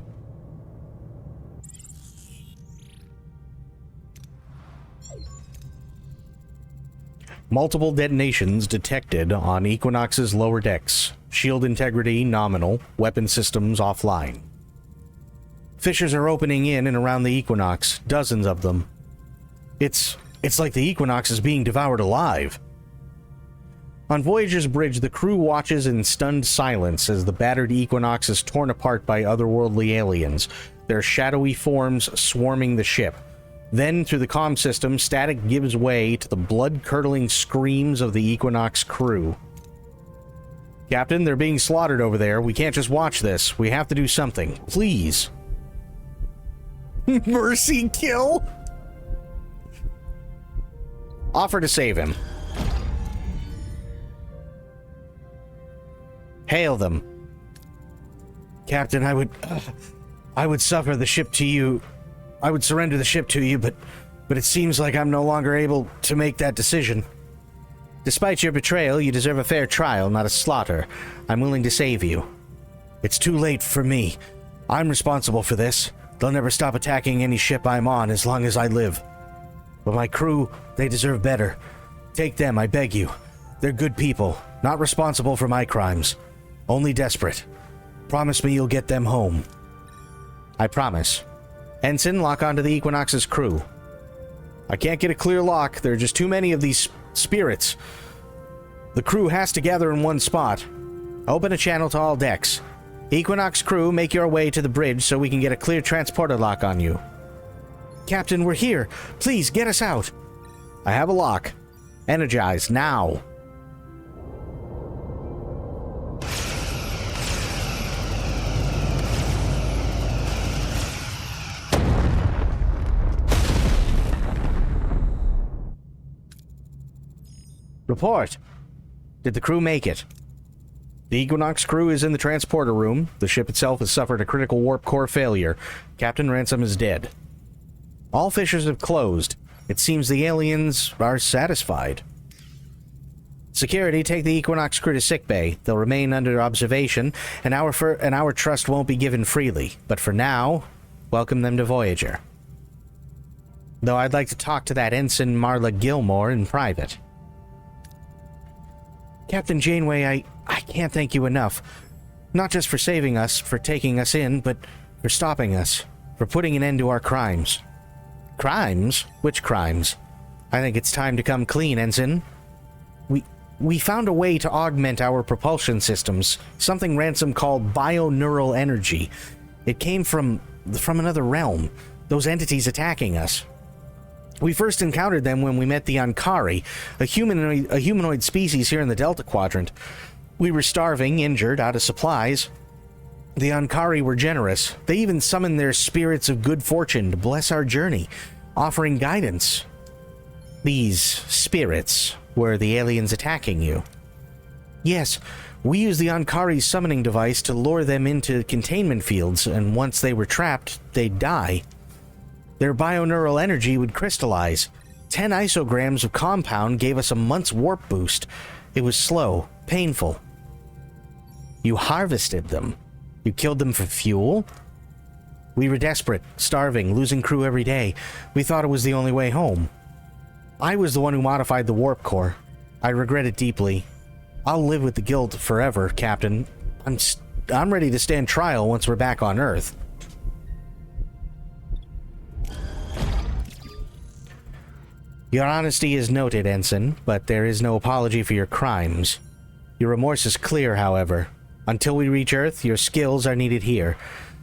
Speaker 1: Multiple detonations detected on Equinox's lower decks. Shield integrity nominal. Weapon systems offline. Fissures are opening in and around the Equinox. Dozens of them. It's like the Equinox is being devoured alive. On Voyager's bridge, the crew watches in stunned silence as the battered Equinox is torn apart by otherworldly aliens, their shadowy forms swarming the ship. Then, through the comm system, static gives way to the blood-curdling screams of the Equinox crew. Captain, they're being slaughtered over there. We can't just watch this. We have to do something. Please. Mercy kill? Offer to save him. Hail them. Captain, I would... I would suffer the ship to you. I would surrender the ship to you, but it seems like I'm no longer able to make that decision. Despite your betrayal, you deserve a fair trial, not a slaughter. I'm willing to save you. It's too late for me. I'm responsible for this. They'll never stop attacking any ship I'm on as long as I live. But my crew, they deserve better. Take them, I beg you. They're good people, not responsible for my crimes. Only desperate. Promise me you'll get them home. I promise. Ensign, lock onto the Equinox's crew. I can't get a clear lock. There are just too many of these spirits. The crew has to gather in one spot. Open a channel to all decks. Equinox crew, make your way to the bridge so we can get a clear transporter lock on you. Captain, we're here. Please, get us out. I have a lock. Energize, now. Report. Did the crew make it? The Equinox crew is in the transporter room. The ship itself has suffered a critical warp core failure. Captain Ransom is dead. All fissures have closed. It seems the aliens are satisfied. Security, take the Equinox crew to sickbay. They'll remain under observation, and our trust won't be given freely. But for now, welcome them to Voyager. Though I'd like to talk to that Ensign Marla Gilmore in private. Captain Janeway, I can't thank you enough. Not just for saving us, for taking us in, but for stopping us, for putting an end to our crimes. Crimes? Which crimes? I think it's time to come clean, Ensign. We found a way to augment our propulsion systems, something Ransom called bioneural energy. It came from another realm, those entities attacking us. We first encountered them when we met the Ankari, a humanoid species here in the Delta Quadrant. We were starving, injured, out of supplies. The Ankari were generous. They even summoned their spirits of good fortune to bless our journey, offering guidance. These spirits were the aliens attacking you. Yes, we used the Ankari's summoning device to lure them into containment fields, and once they were trapped, they'd die. Their bioneural energy would crystallize. 10 isograms of compound gave us a month's warp boost. It was slow, painful. You harvested them. You killed them for fuel? We were desperate, starving, losing crew every day. We thought it was the only way home. I was the one who modified the warp core. I regret it deeply. I'll live with the guilt forever, Captain. I'm ready to stand trial once we're back on Earth. Your honesty is noted, Ensign, but there is no apology for your crimes. Your remorse is clear, however. Until we reach Earth, your skills are needed here.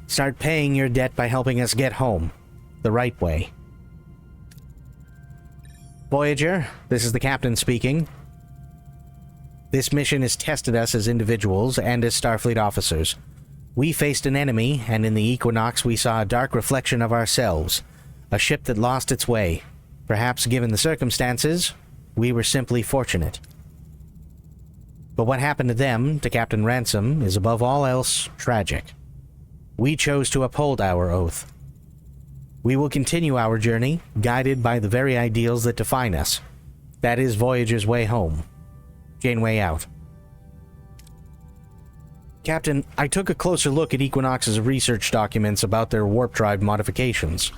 Speaker 1: Start paying your debt by helping us get home. The right way. Voyager, this is the captain speaking. This mission has tested us as individuals and as Starfleet officers. We faced an enemy, and in the Equinox we saw a dark reflection of ourselves. A ship that lost its way. Perhaps given the circumstances, we were simply fortunate. But what happened to them, to Captain Ransom, is above all else tragic. We chose to uphold our oath. We will continue our journey, guided by the very ideals that define us. That is Voyager's way home. Janeway out. Captain, I took a closer look at Equinox's research documents about their warp drive modifications.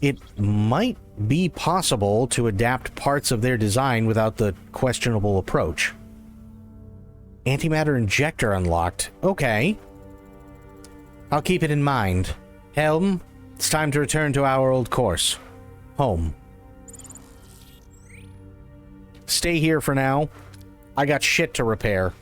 Speaker 1: It might be possible to adapt parts of their design without the questionable approach. Antimatter injector unlocked. Okay. I'll keep it in mind. Helm, it's time to return to our old course. Home. Stay here for now. I got shit to repair.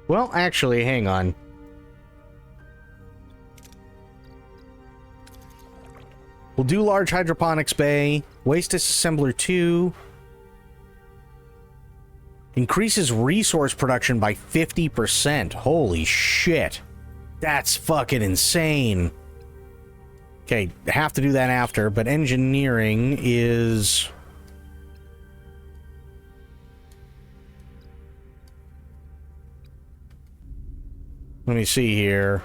Speaker 1: Well, actually, hang on. We'll do large hydroponics bay, waste disassembler 2. Increases resource production by 50%. Holy shit. That's fucking insane. Okay, have to do that after, but engineering is... Let me see here.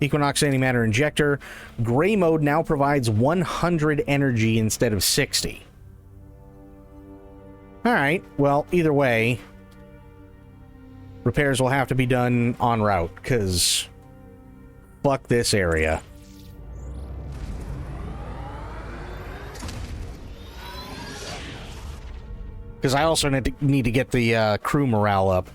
Speaker 1: Equinox antimatter injector. Gray mode now provides 100 energy instead of 60. Alright, well, either way, repairs will have to be done en route, because fuck this area. Because I also need to get the crew morale up.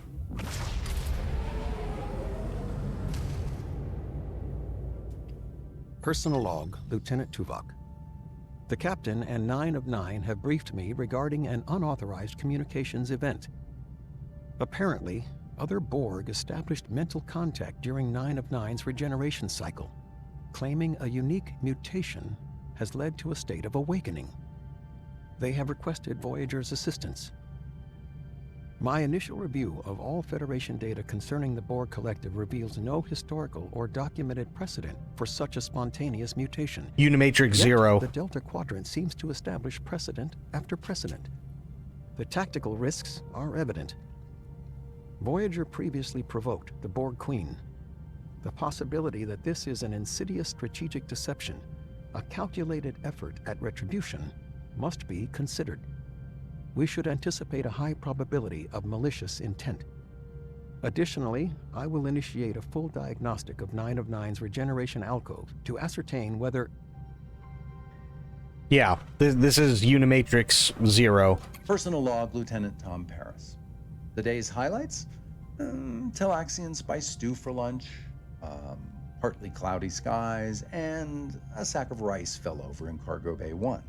Speaker 3: Personal log, Lieutenant Tuvok. The captain and 9 of 9 have briefed me regarding an unauthorized communications event. Apparently, other Borg established mental contact during 9 of 9's regeneration cycle, claiming a unique mutation has led to a state of awakening. They have requested Voyager's assistance. My initial review of all Federation data concerning the Borg Collective reveals no historical or documented precedent for such a spontaneous mutation.
Speaker 1: Unimatrix
Speaker 3: Yet,
Speaker 1: Zero.
Speaker 3: The Delta Quadrant seems to establish precedent after precedent. The tactical risks are evident. Voyager previously provoked the Borg Queen. The possibility that this is an insidious strategic deception, a calculated effort at retribution, must be considered. We should anticipate a high probability of malicious intent. Additionally, I will initiate a full diagnostic of 9 of 9's regeneration alcove to ascertain whether...
Speaker 1: Yeah, this is Unimatrix Zero.
Speaker 4: Personal log, Lieutenant Tom Paris. The day's highlights? Talaxian spice stew for lunch, partly cloudy skies, and a sack of rice fell over in Cargo Bay 1.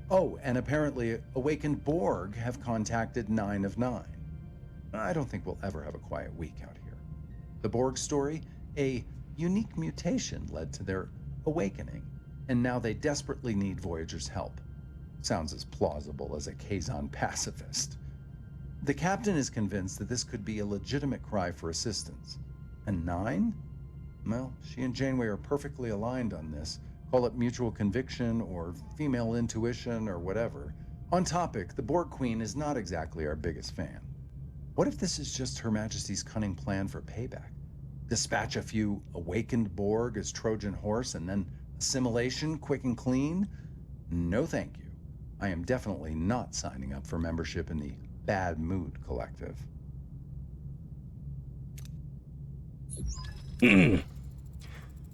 Speaker 4: Oh, and apparently awakened Borg have contacted 9 of 9. I don't think we'll ever have a quiet week out here. The Borg story? A unique mutation led to their awakening, and now they desperately need Voyager's help. Sounds as plausible as a Kazon pacifist. The captain is convinced that this could be a legitimate cry for assistance. And 9? Well, she and Janeway are perfectly aligned on this. Call it mutual conviction or female intuition or whatever. On topic, the Borg Queen is not exactly our biggest fan. What if this is just Her Majesty's cunning plan for payback? Dispatch a few awakened Borg as Trojan horse and then assimilation quick and clean? No thank you. I am definitely not signing up for membership in the Bad Mood Collective.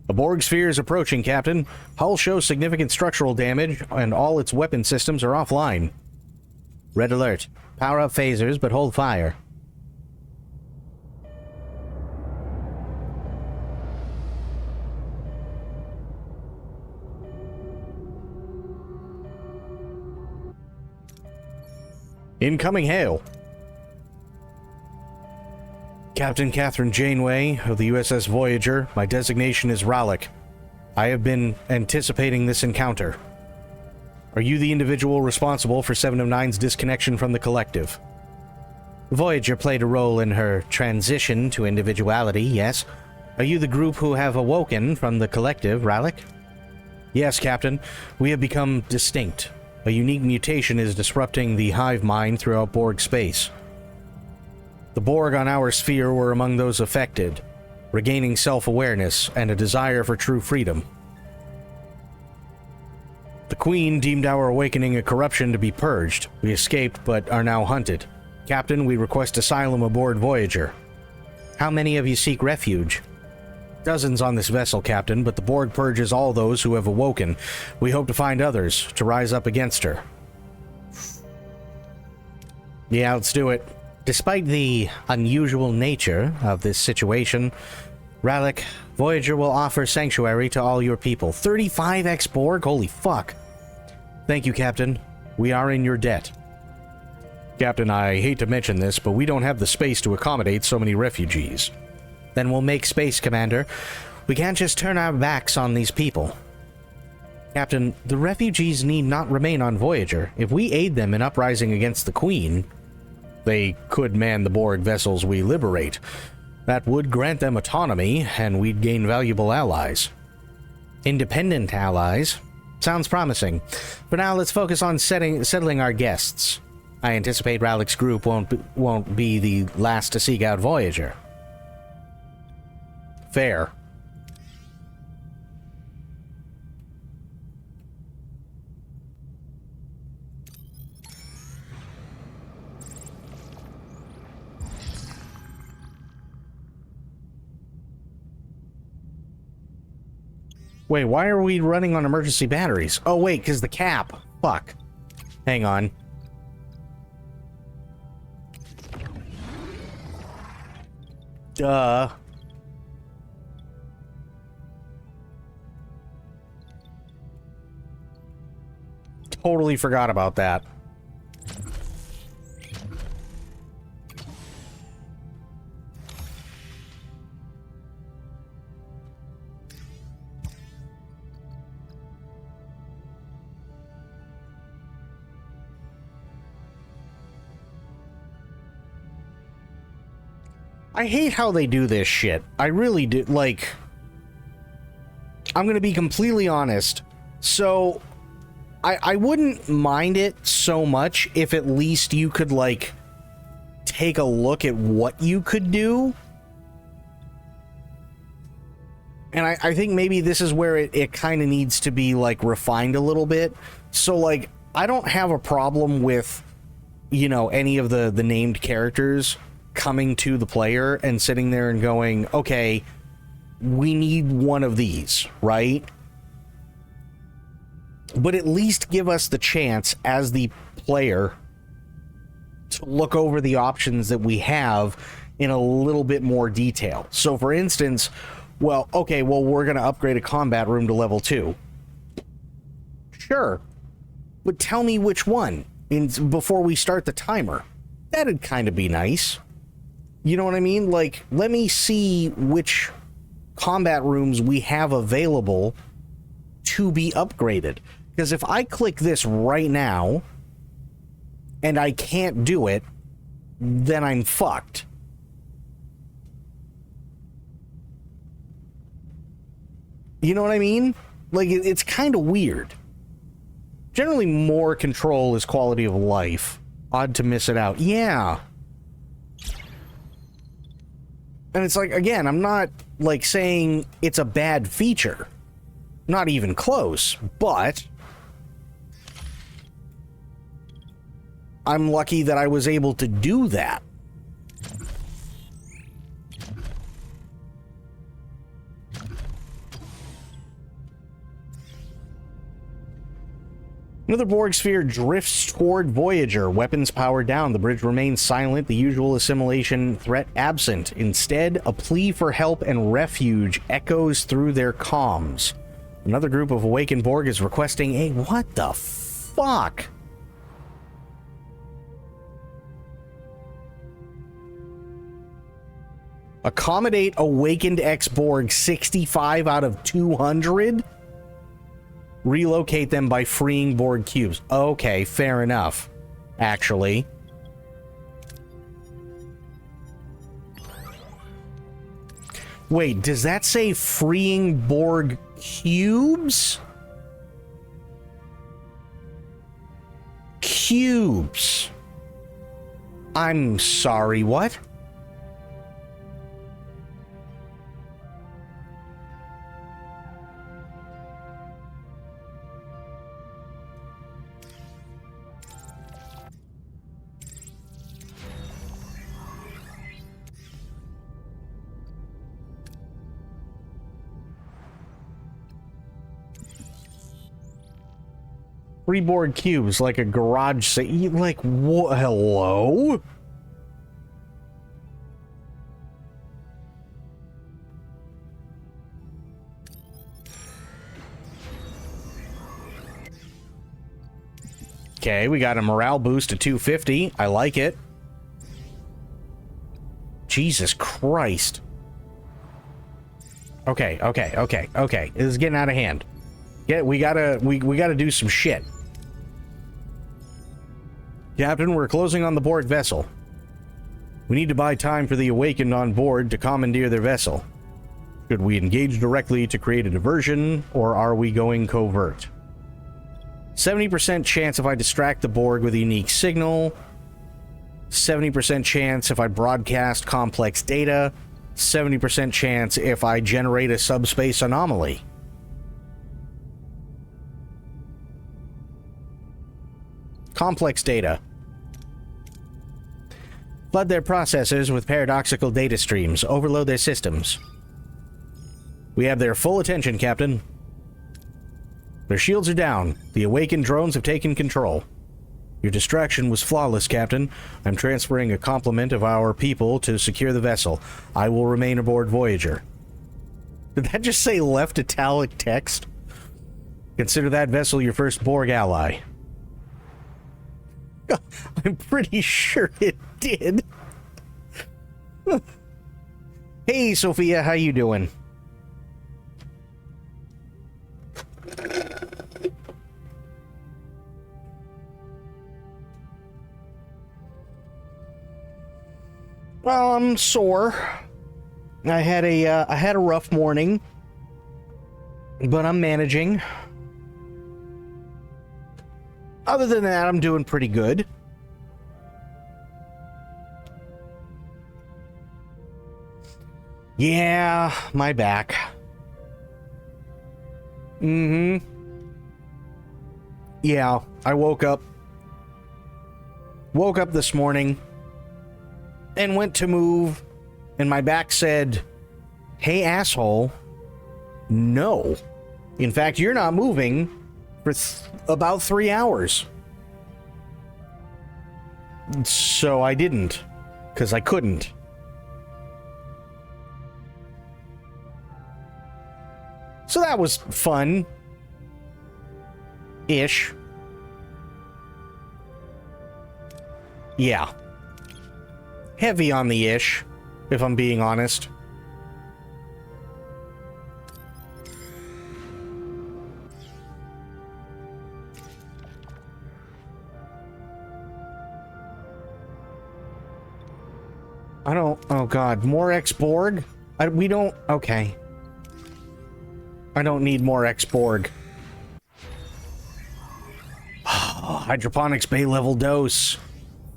Speaker 1: A Borg sphere is approaching, Captain. Hull shows significant structural damage, and all its weapon systems are offline. Red alert. Power up phasers, but hold fire. Incoming hail. Captain Catherine Janeway of the USS Voyager, my designation is Rallick. I have been anticipating this encounter. Are you the individual responsible for 7 of 9's disconnection from the collective? Voyager played a role in her transition to individuality, yes. Are you the group who have awoken from the collective, Rallick? Yes, Captain. We have become distinct. A unique mutation is disrupting the hive mind throughout Borg space. The Borg on our sphere were among those affected, regaining self-awareness and a desire for true freedom. The Queen deemed our awakening a corruption to be purged. We escaped, but are now hunted. Captain, we request asylum aboard Voyager. How many of you seek refuge? Dozens on this vessel, Captain, but the Borg purges all those who have awoken. We hope to find others to rise up against her. Yeah, let's do it. Despite the unusual nature of this situation, Rallick, Voyager will offer sanctuary to all your people. 35 ex-Borg? Holy fuck. Thank you, Captain. We are in your debt. Captain, I hate to mention this, but we don't have the space to accommodate so many refugees. Then we'll make space, Commander. We can't just turn our backs on these people. Captain, the refugees need not remain on Voyager. If we aid them in uprising against the Queen, they could man the Borg vessels we liberate. That would grant them autonomy, and we'd gain valuable allies. Independent allies? Sounds promising. For now, let's focus on settling our guests. I anticipate Rallick's group won't be the last to seek out Voyager. Fair. Wait, why are we running on emergency batteries? Oh, wait, because the cap. Fuck. Hang on. Duh. Totally forgot about that. I hate how they do this shit. I really do. Like, I'm gonna be completely honest. So, I wouldn't mind it so much if at least you could, like, take a look at what you could do. And I think maybe this is where it kind of needs to be, like, refined a little bit. So, like, I don't have a problem with, you know, any of the named characters coming to the player and sitting there and going, okay, we need one of these, right? But at least give us the chance as the player to look over the options that we have in a little bit more detail. So for instance, well, okay, well, we're going to upgrade a combat room to level 2. Sure. But tell me which one before we start the timer. That'd kind of be nice. You know what I mean? Like, let me see which combat rooms we have available to be upgraded. Because if I click this right now and I can't do it, then I'm fucked. You know what I mean? Like, it's kind of weird. Generally, more control is quality of life. Odd to miss it out. Yeah. And it's like, again, I'm not, like, saying it's a bad feature. Not even close, but I'm lucky that I was able to do that. Another Borg sphere drifts toward Voyager. Weapons powered down. The bridge remains silent. The usual assimilation threat absent. Instead, a plea for help and refuge echoes through their comms. Another group of awakened Borg is requesting a... What the fuck? Accommodate awakened ex-Borg 65 out of 200? Relocate them by freeing Borg cubes. Okay, fair enough. Actually. Wait, does that say freeing Borg cubes? Cubes. I'm sorry, what? Freeboard cubes, like a garage like, what? Hello? Okay, we got a morale boost to 250. I like it. Jesus Christ. Okay. This is getting out of hand. We gotta do some shit. Captain, we're closing on the Borg vessel. We need to buy time for the Awakened on board to commandeer their vessel. Should we engage directly to create a diversion, or are we going covert? 70% chance if I distract the Borg with a unique signal. 70% chance if I broadcast complex data. 70% chance if I generate a subspace anomaly. Complex data. Flood their processors with paradoxical data streams. Overload their systems. We have their full attention, Captain. Their shields are down. The Awakened drones have taken control. Your distraction was flawless, Captain. I'm transferring a complement of our people to secure the vessel. I will remain aboard Voyager. Did that just say left italic text? Consider that vessel your first Borg ally. I'm pretty sure it did. Hey, Sophia, how you doing? Well, I'm sore. I had a rough morning, but I'm managing. Other than that, I'm doing pretty good. Yeah, my back. Yeah, I woke up this morning and went to move, and my back said, "Hey, asshole, no. In fact, you're not moving for about 3 hours." So I didn't, because I couldn't. So that was fun. Ish. Yeah. Heavy on the ish, if I'm being honest. I don't... Oh god, more X-Borg? We don't... Okay. I don't need more X-Borg. Hydroponics bay level dose.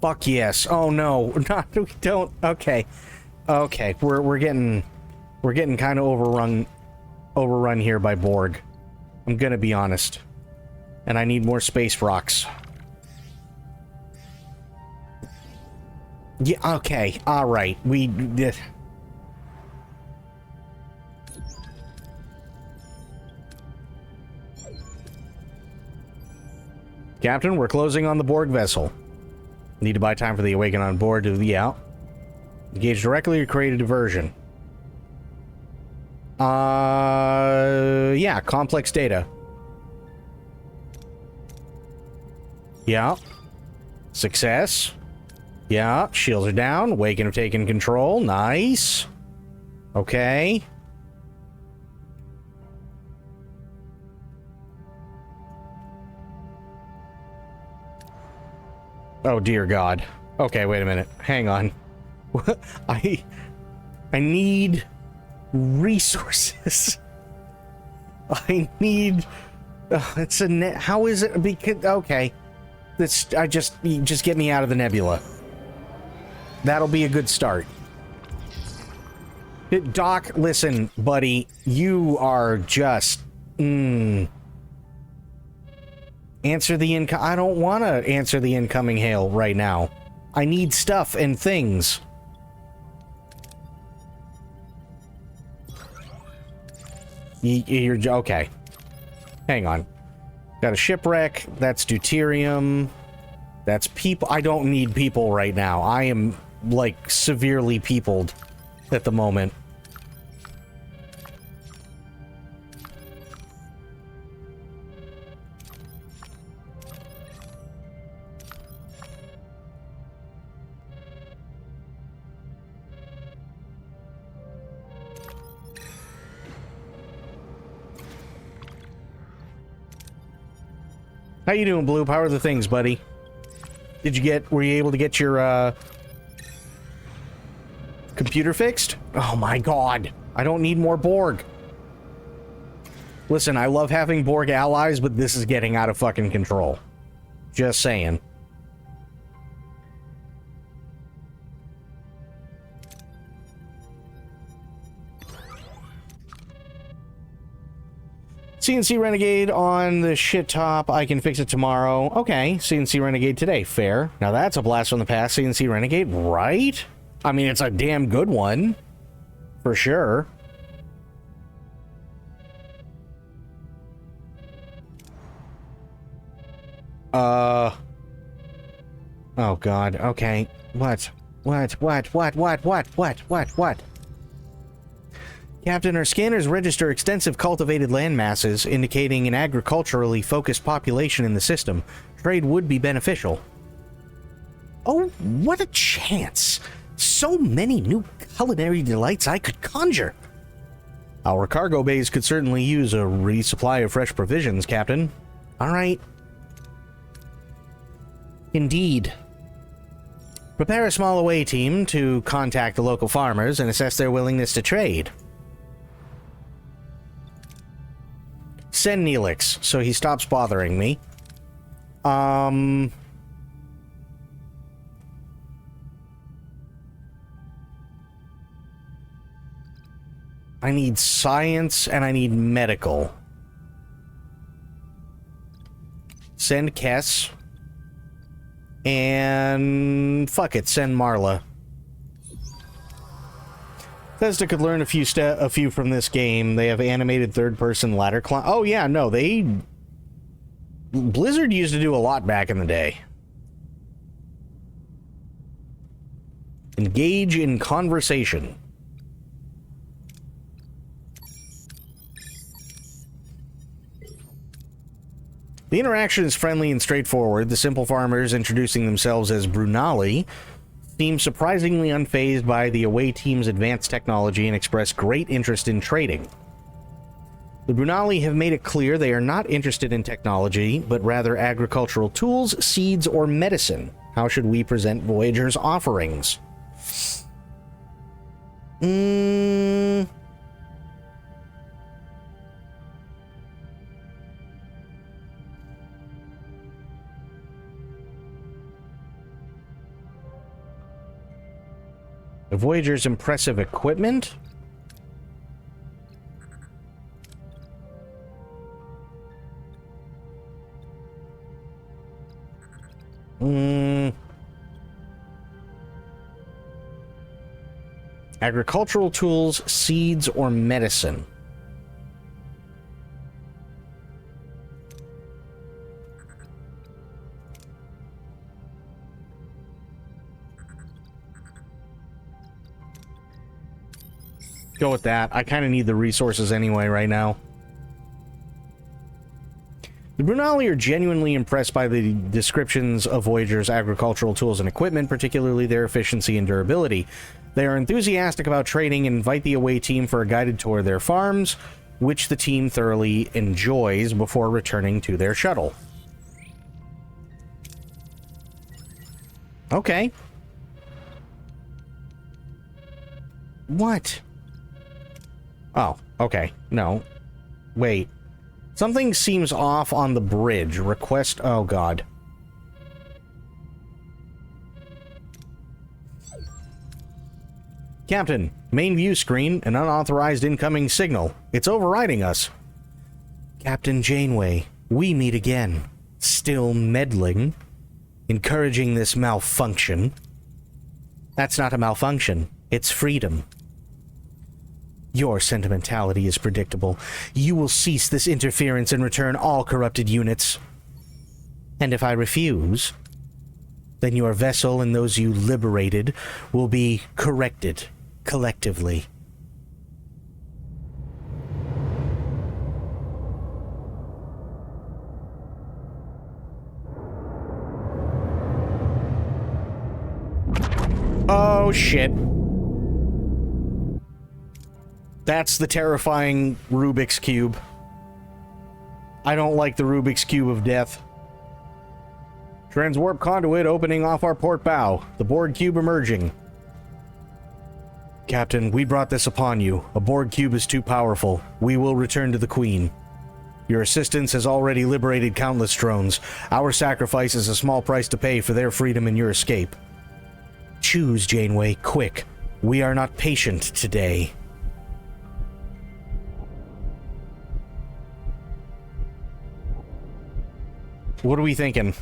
Speaker 1: Fuck yes. Oh no, not we don't. Okay, okay. We're getting kind of overrun here by Borg. I'm gonna be honest, and I need more space rocks. Yeah. Okay. All right. We did. Captain, we're closing on the Borg vessel. Need to buy time for the Awakened on board to... Yeah. Engage directly or create a diversion. Yeah, complex data. Yeah. Success. Yeah, shields are down. Awakened have taken control. Nice. Okay. Oh dear God. Okay, wait a minute. Hang on. I need resources. I need. It's a net. How is it? Because okay, this. Just get me out of the nebula. That'll be a good start. Doc, listen, buddy. You are just. Answer the income. I don't want to answer the incoming hail right now. I need stuff and things. You're okay. Hang on. Got a shipwreck. That's deuterium. That's people. I don't need people right now. I am like severely peopled at the moment. How you doing, Blue? How are the things, buddy? Were you able to get your, Computer fixed? Oh my god. I don't need more Borg. Listen, I love having Borg allies, but this is getting out of fucking control. Just saying. CNC Renegade on the shit top. I can fix it tomorrow. Okay, CNC Renegade today. Fair. Now that's a blast from the past, CNC Renegade, right? I mean, it's a damn good one. For sure. Oh god, okay. What? Captain, our scanners register extensive cultivated land masses, indicating an agriculturally focused population in the system. Trade would be beneficial. Oh, what a chance! So many new culinary delights I could conjure! Our cargo bays could certainly use a resupply of fresh provisions, Captain. Alright. Indeed. Prepare a small away team to contact the local farmers and assess their willingness to trade. Send Neelix, so he stops bothering me. I need science and I need medical. Send Kess. And fuck it, send Marla. Bethesda could learn a few from this game. They have animated third-person ladder climb. Oh yeah, no, Blizzard used to do a lot back in the day. Engage in conversation. The interaction is friendly and straightforward. The simple farmers, introducing themselves as Brunali, seem surprisingly unfazed by the away team's advanced technology and express great interest in trading. The Brunali have made it clear they are not interested in technology, but rather agricultural tools, seeds, or medicine. How should we present Voyager's offerings? The Voyager's impressive equipment? Agricultural tools, seeds, or medicine? Go with that. I kind of need the resources anyway right now. The Brunali are genuinely impressed by the descriptions of Voyager's agricultural tools and equipment, particularly their efficiency and durability. They are enthusiastic about trading and invite the away team for a guided tour of their farms, which the team thoroughly enjoys before returning to their shuttle. Okay. What? Oh, okay. No. Wait. Something seems off on the bridge. Request... Oh, God. Captain, main view screen, an unauthorized incoming signal. It's overriding us. Captain Janeway, we meet again. Still meddling. Encouraging this malfunction. That's not a malfunction. It's freedom. Your sentimentality is predictable. You will cease this interference and return all corrupted units. And if I refuse, then your vessel and those you liberated will be corrected collectively. Oh, shit. That's the terrifying Rubik's Cube. I don't like the Rubik's Cube of death. Transwarp conduit opening off our port bow. The Borg cube emerging. Captain, we brought this upon you. A Borg cube is too powerful. We will return to the Queen. Your assistance has already liberated countless drones. Our sacrifice is a small price to pay for their freedom and your escape. Choose, Janeway, quick. We are not patient today. What are we thinking?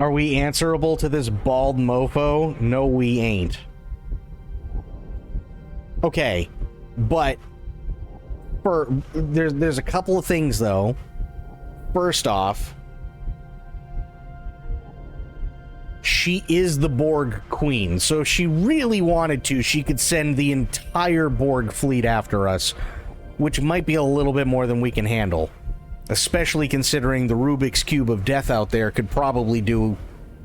Speaker 1: Are we answerable to this bald mofo? No, we ain't. Okay, but there's a couple of things though. First off, she is the Borg Queen, so if she really wanted to, she could send the entire Borg fleet after us, which might be a little bit more than we can handle. Especially considering the Rubik's Cube of Death out there could probably do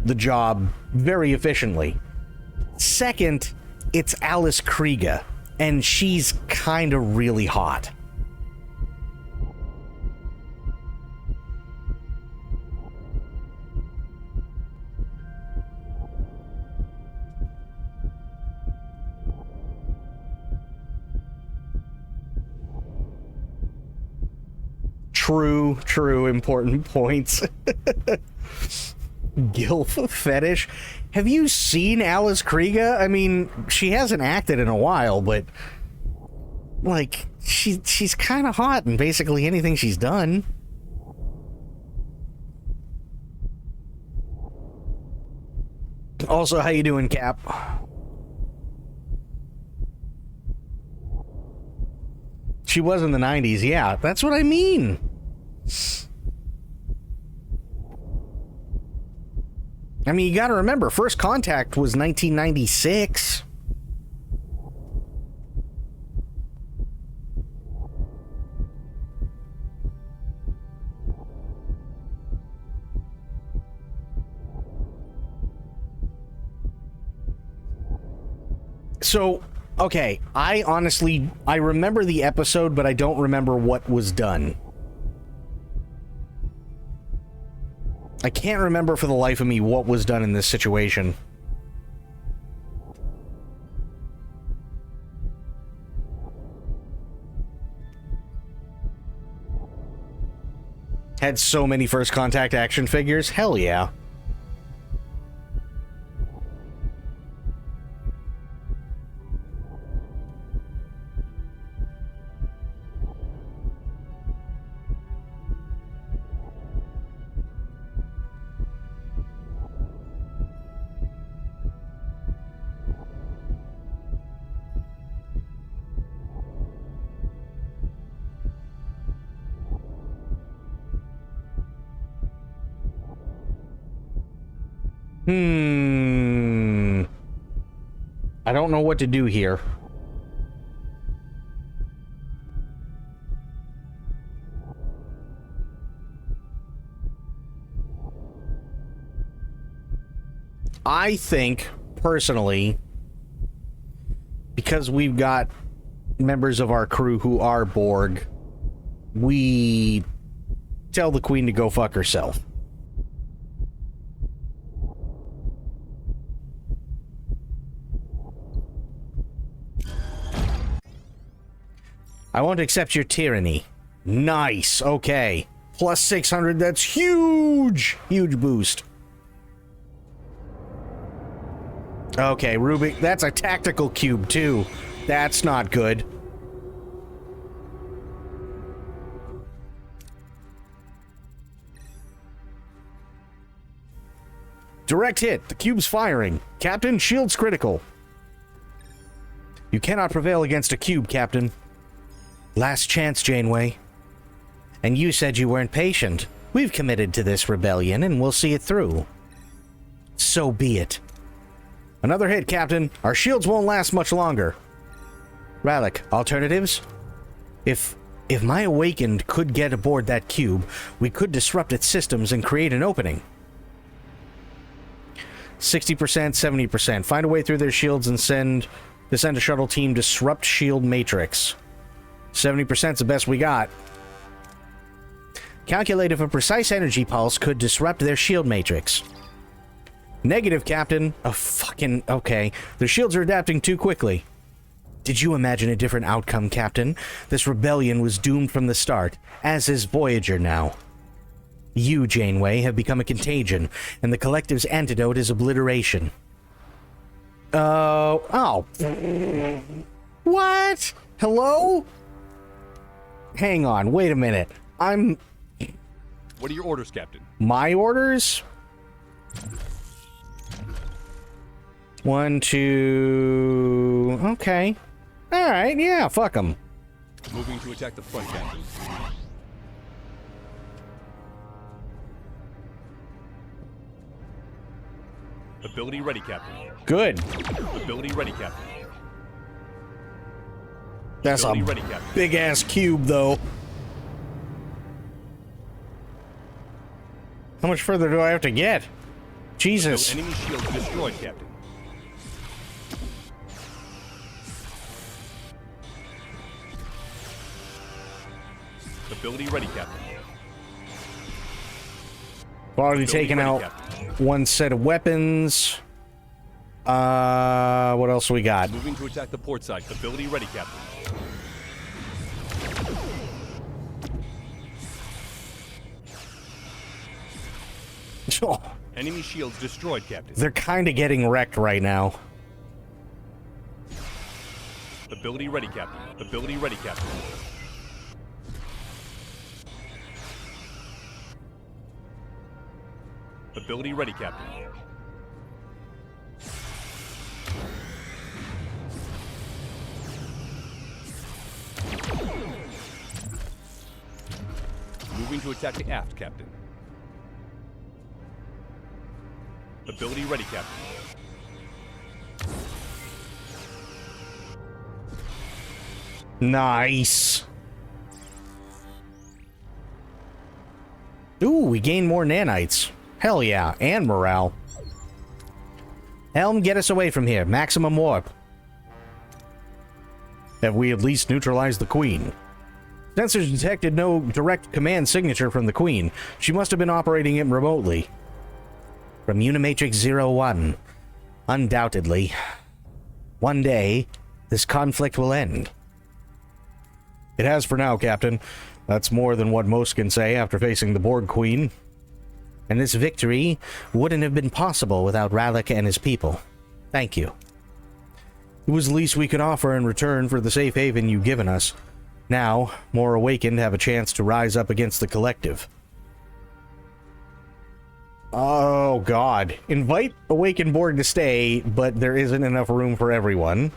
Speaker 1: the job very efficiently. Second, it's Alice Krige, and she's kind of really hot. True, important points. Gilf fetish. Have you seen Alice Krige? I mean, she hasn't acted in a while, but like she's kind of hot in basically anything she's done. Also, how you doing, Cap? She was in the 90s. Yeah, that's what I mean. I mean, you gotta remember, First Contact was 1996. So, okay, I remember the episode, but I don't remember what was done. I can't remember for the life of me what was done in this situation. Had so many First Contact action figures? Hell yeah. I don't know what to do here. I think, personally, because we've got members of our crew who are Borg, we tell the Queen to go fuck herself. I won't accept your tyranny. Nice, okay. Plus 600, that's huge! Huge boost. Okay, Rubik, that's a tactical cube, too. That's not good. Direct hit. The cube's firing. Captain, shield's critical. You cannot prevail against a cube, Captain. Last chance, Janeway. And you said you weren't patient. We've committed to this rebellion, and we'll see it through. So be it. Another hit, Captain. Our shields won't last much longer. Rallic, alternatives? If If my awakened could get aboard that cube, we could disrupt its systems and create an opening. 60%, 70%. Find a way through their shields and send a shuttle team, disrupt shield matrix. 70% is the best we got. Calculate if a precise energy pulse could disrupt their shield matrix. Negative, Captain. Oh, fucking... Okay. Their shields are adapting too quickly. Did you imagine a different outcome, Captain? This rebellion was doomed from the start, as is Voyager now. You, Janeway, have become a contagion, and the Collective's antidote is obliteration. Oh. What? Hello? Hang on, wait a minute.
Speaker 2: What are your orders, Captain?
Speaker 1: My orders? 1, 2... Okay. Alright, yeah, fuck them.
Speaker 2: Moving to attack the front, Captain. Ability ready, Captain.
Speaker 1: Good.
Speaker 2: Ability ready, Captain.
Speaker 1: That's
Speaker 2: Ability
Speaker 1: a
Speaker 2: ready, Captain.
Speaker 1: big-ass cube, though. How much further do I have to get? Jesus.
Speaker 2: Enemy shields destroyed, Captain. Ability ready, Captain.
Speaker 1: Already
Speaker 2: Ability
Speaker 1: taken
Speaker 2: ready,
Speaker 1: out
Speaker 2: Captain.
Speaker 1: one set of weapons. What else we got?
Speaker 2: Moving to attack the port side. Ability ready, Captain.
Speaker 1: Oh,
Speaker 2: Enemy shields destroyed, Captain.
Speaker 1: they're kind of getting wrecked right now.
Speaker 2: Ability ready, Captain. Ability ready, Captain. Ability ready, Captain. Moving to attack the aft, Captain. Ability ready, Captain.
Speaker 1: Nice. Ooh, we gain more nanites. Hell yeah, and morale. Helm, get us away from here. Maximum warp. Have we at least neutralized the Queen? Sensors detected no direct command signature from the Queen. She must have been operating it remotely. From Unimatrix 01. Undoubtedly. One day, this conflict will end. It has for now, Captain. That's more than what most can say after facing the Borg Queen. And this victory wouldn't have been possible without Rallick and his people. Thank you. It was the least we could offer in return for the safe haven you've given us. Now, more awakened have a chance to rise up against the Collective. Oh, God. Invite awakened Borg to stay, but there isn't enough room for everyone.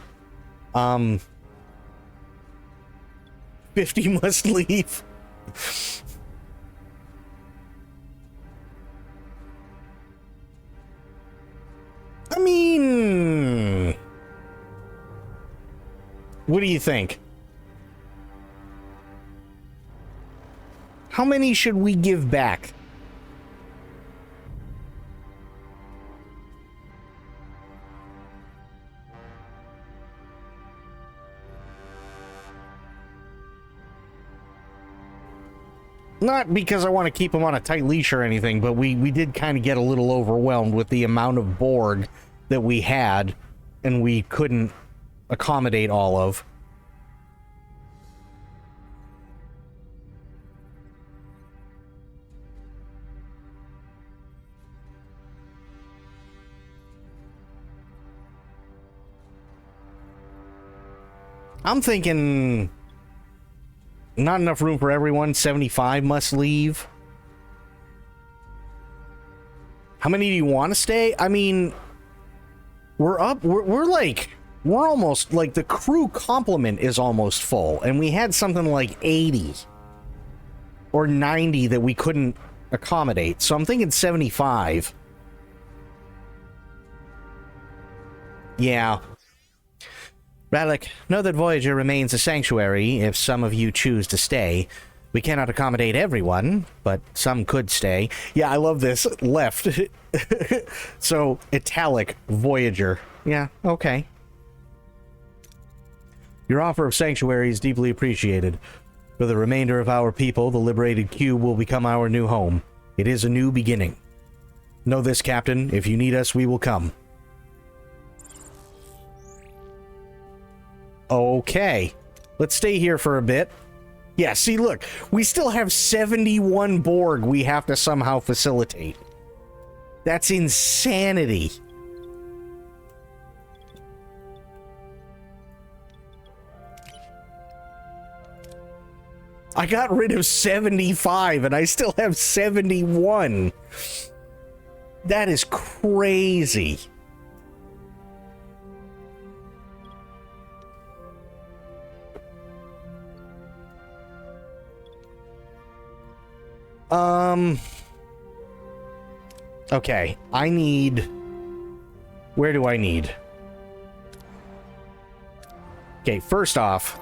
Speaker 1: 50 must leave. I mean... What do you think? How many should we give back? Not because I want to keep them on a tight leash or anything, but we did kind of get a little overwhelmed with the amount of Borg that we had, and we couldn't accommodate all of. I'm thinking... Not enough room for everyone. 75 must leave. How many do you want to stay? I mean, we're almost, like, the crew complement is almost full, and we had something like 80 or 90 that we couldn't accommodate. So I'm thinking 75. Yeah. Rallic, know that Voyager remains a sanctuary if some of you choose to stay. We cannot accommodate everyone, but some could stay. Yeah, I love this. Left. So, italic, Voyager. Yeah, okay. Your offer of sanctuary is deeply appreciated. For the remainder of our people, the liberated cube will become our new home. It is a new beginning. Know this, Captain. If you need us, we will come. Okay. Let's stay here for a bit. Yeah, see, look. We still have 71 Borg we have to somehow facilitate. That's insanity. I got rid of 75 and I still have 71. That is crazy. Okay, I need... Where do I need? Okay, first off,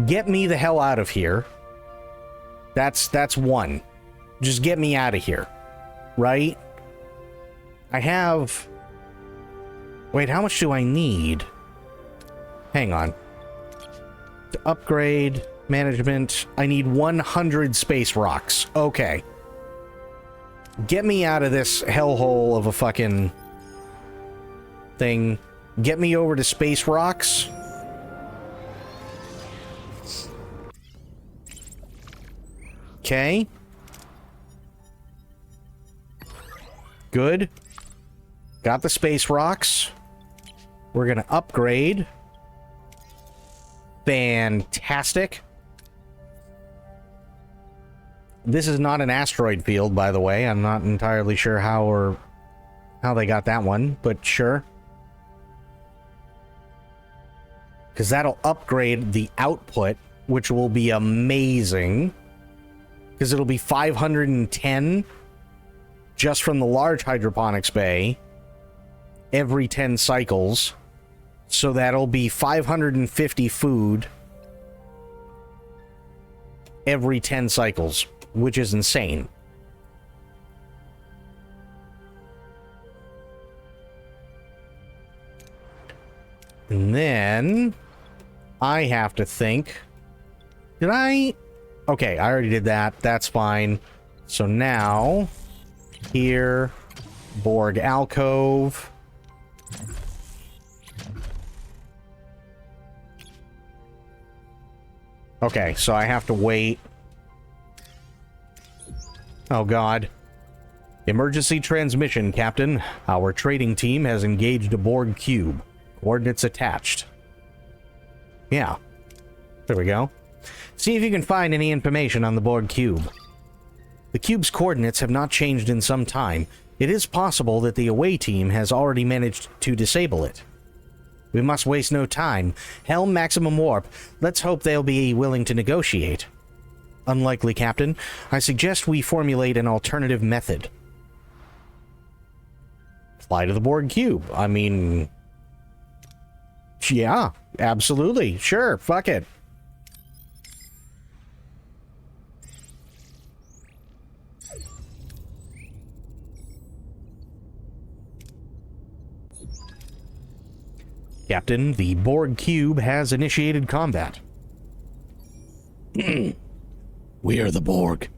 Speaker 1: get me the hell out of here. That's one. Just get me out of here. Right? I have... Wait, how much do I need? Hang on. To upgrade management, I need 100 space rocks. Okay. Get me out of this hellhole of a fucking thing. Get me over to space rocks. Okay. Good. Got the space rocks. We're gonna upgrade. Fantastic. This is not an asteroid field, by the way. I'm not entirely sure how they got that one, but sure. Because that'll upgrade the output, which will be amazing. Because it'll be 510 just from the large hydroponics bay every 10 cycles. So that'll be 550 food every 10 cycles, which is insane. And then I have to think, did I? Okay, I already did that. That's fine. So now, here, Borg alcove. Okay, so I have to wait. Oh, God. Emergency transmission, Captain. Our trading team has engaged a Borg cube. Coordinates attached. Yeah. There we go. See if you can find any information on the Borg cube. The cube's coordinates have not changed in some time. It is possible that the away team has already managed to disable it. We must waste no time. Helm maximum warp. Let's hope they'll be willing to negotiate. Unlikely, Captain. I suggest we formulate an alternative method. Fly to the Borg cube. I mean... Yeah, absolutely. Sure, fuck it. Captain, the Borg cube has initiated combat. We are the Borg.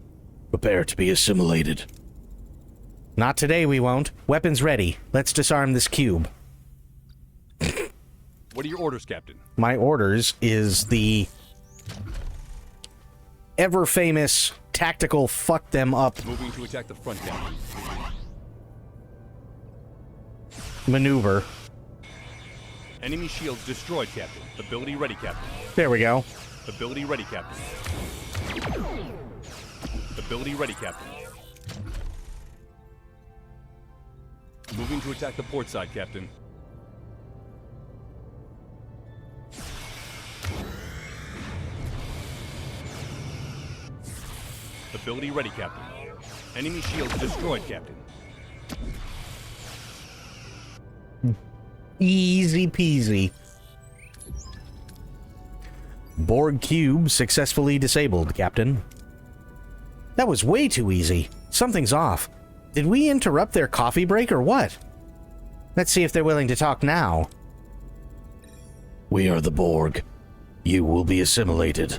Speaker 1: Prepare to be assimilated. Not today, we won't. Weapons ready. Let's disarm this cube.
Speaker 2: What are your orders, Captain?
Speaker 1: My orders is the ever-famous tactical fuck them up
Speaker 2: Moving to attack the front, Captain.
Speaker 1: maneuver.
Speaker 2: Enemy shields destroyed, Captain. Ability ready, Captain.
Speaker 1: There we go.
Speaker 2: Ability ready, Captain. Ability ready, Captain. Moving to attack the port side, Captain. Ability ready, Captain. Enemy shields destroyed, Captain.
Speaker 1: Easy peasy. Borg cube successfully disabled, Captain. That was way too easy. Something's off. Did we interrupt their coffee break or what? Let's see if they're willing to talk now. We are the Borg. You will be assimilated.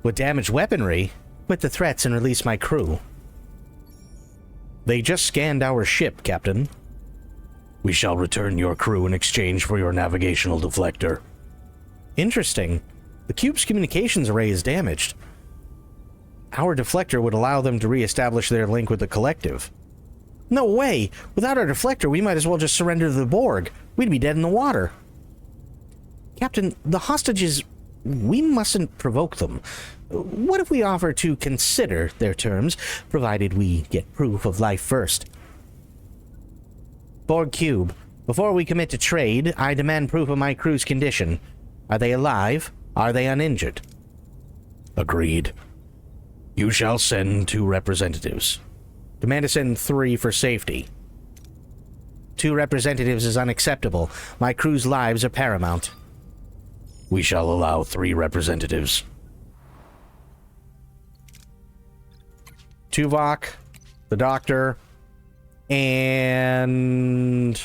Speaker 1: With damaged weaponry? Quit the threats and release my crew. They just scanned our ship, Captain. We shall return your crew in exchange for your navigational deflector. Interesting. The cube's communications array is damaged. Our deflector would allow them to re-establish their link with the collective. No way! Without our deflector, we might as well just surrender to the Borg. We'd be dead in the water. Captain, the hostages... we mustn't provoke them. What if we offer to consider their terms, provided we get proof of life first? Borg Cube, before we commit to trade, I demand proof of my crew's condition. Are they alive? Are they uninjured? Agreed. You shall send 2 representatives. Demand to send 3 for safety. 2 representatives is unacceptable. My crew's lives are paramount. We shall allow 3 representatives. Tuvok, the Doctor, and...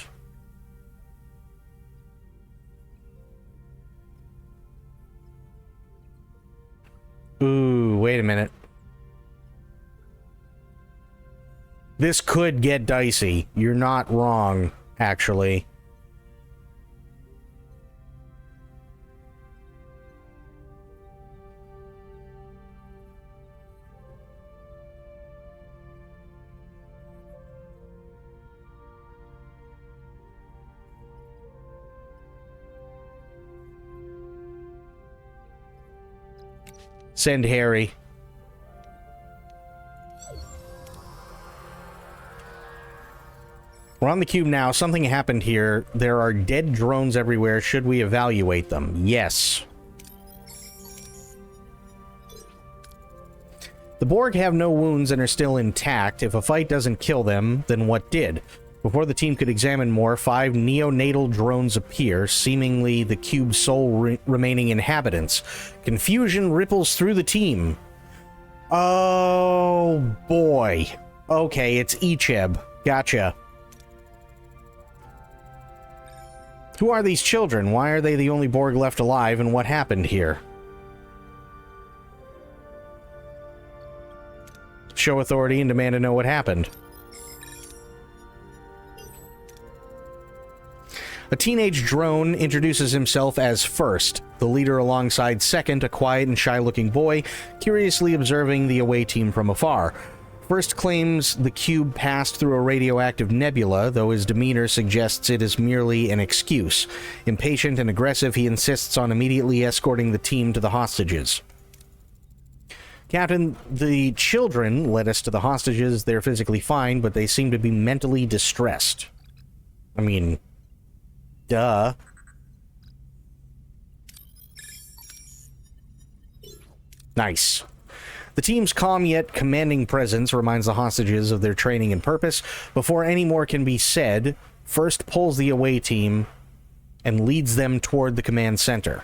Speaker 1: ooh, wait a minute. This could get dicey. You're not wrong, actually. Send Harry. We're on the cube now. Something happened here. There are dead drones everywhere. Should we evaluate them? Yes. The Borg have no wounds and are still intact. If a fight doesn't kill them, then what did? Before the team could examine more, 5 neonatal drones appear, seemingly the cube's sole remaining inhabitants. Confusion ripples through the team. Oh, boy. Okay, it's Icheb. Gotcha. Who are these children? Why are they the only Borg left alive, and what happened here? Show authority and demand to know what happened. A teenage drone introduces himself as First, the leader alongside Second, a quiet and shy-looking boy, curiously observing the away team from afar. First claims the cube passed through a radioactive nebula, though his demeanor suggests it is merely an excuse. Impatient and aggressive, he insists on immediately escorting the team to the hostages. Captain, the children led us to the hostages. They're physically fine, but they seem to be mentally distressed. I mean... duh. Nice. The team's calm yet commanding presence reminds the hostages of their training and purpose. Before any more can be said, First pulls the away team and leads them toward the command center.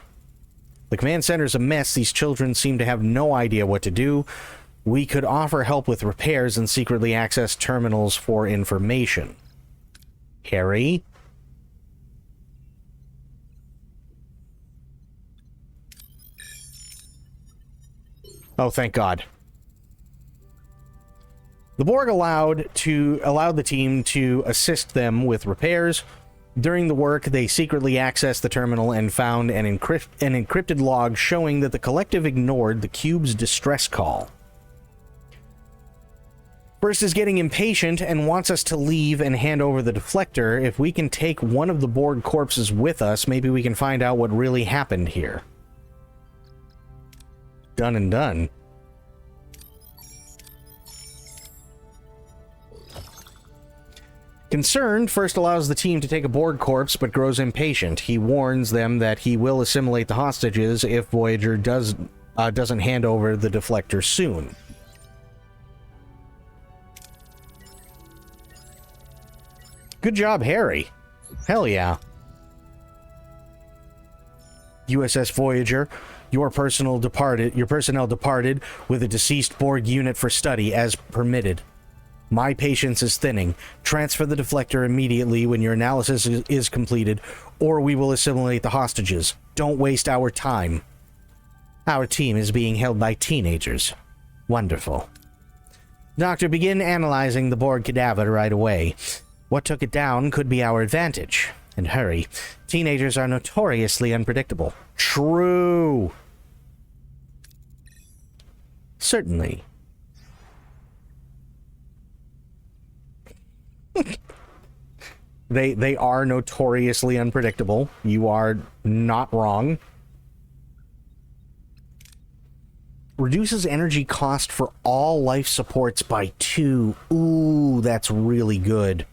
Speaker 1: The command center's a mess. These children seem to have no idea what to do. We could offer help with repairs and secretly access terminals for information. Harry? Oh, thank God. The Borg allowed the team to assist them with repairs. During the work, they secretly accessed the terminal and found an encrypted log showing that the collective ignored the cube's distress call. First is getting impatient and wants us to leave and hand over the deflector. If we can take one of the Borg corpses with us, maybe we can find out what really happened here. Done and done. Concerned, First allows the team to take a Borg corpse, but grows impatient. He warns them that he will assimilate the hostages if Voyager doesn't hand over the deflector soon. Good job, Harry. Hell yeah. USS Voyager, your personnel departed with a deceased Borg unit for study as permitted. My patience is thinning. Transfer the deflector immediately when your analysis is completed, or we will assimilate the hostages. Don't waste our time. Our team is being held by teenagers. Wonderful. Doctor, begin analyzing the Borg cadaver right away. What took it down could be our advantage. And hurry. Teenagers are notoriously unpredictable. True. Certainly. They are notoriously unpredictable. You are not wrong. Reduces energy cost for all life supports by 2. Ooh, that's really good.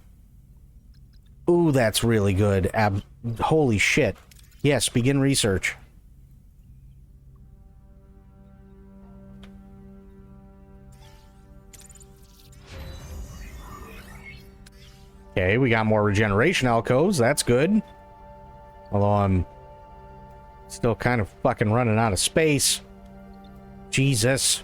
Speaker 1: Ooh, that's really good. Holy shit. Yes, begin research. Okay, we got more regeneration alcoves. That's good. Although I'm still kind of fucking running out of space. Jesus.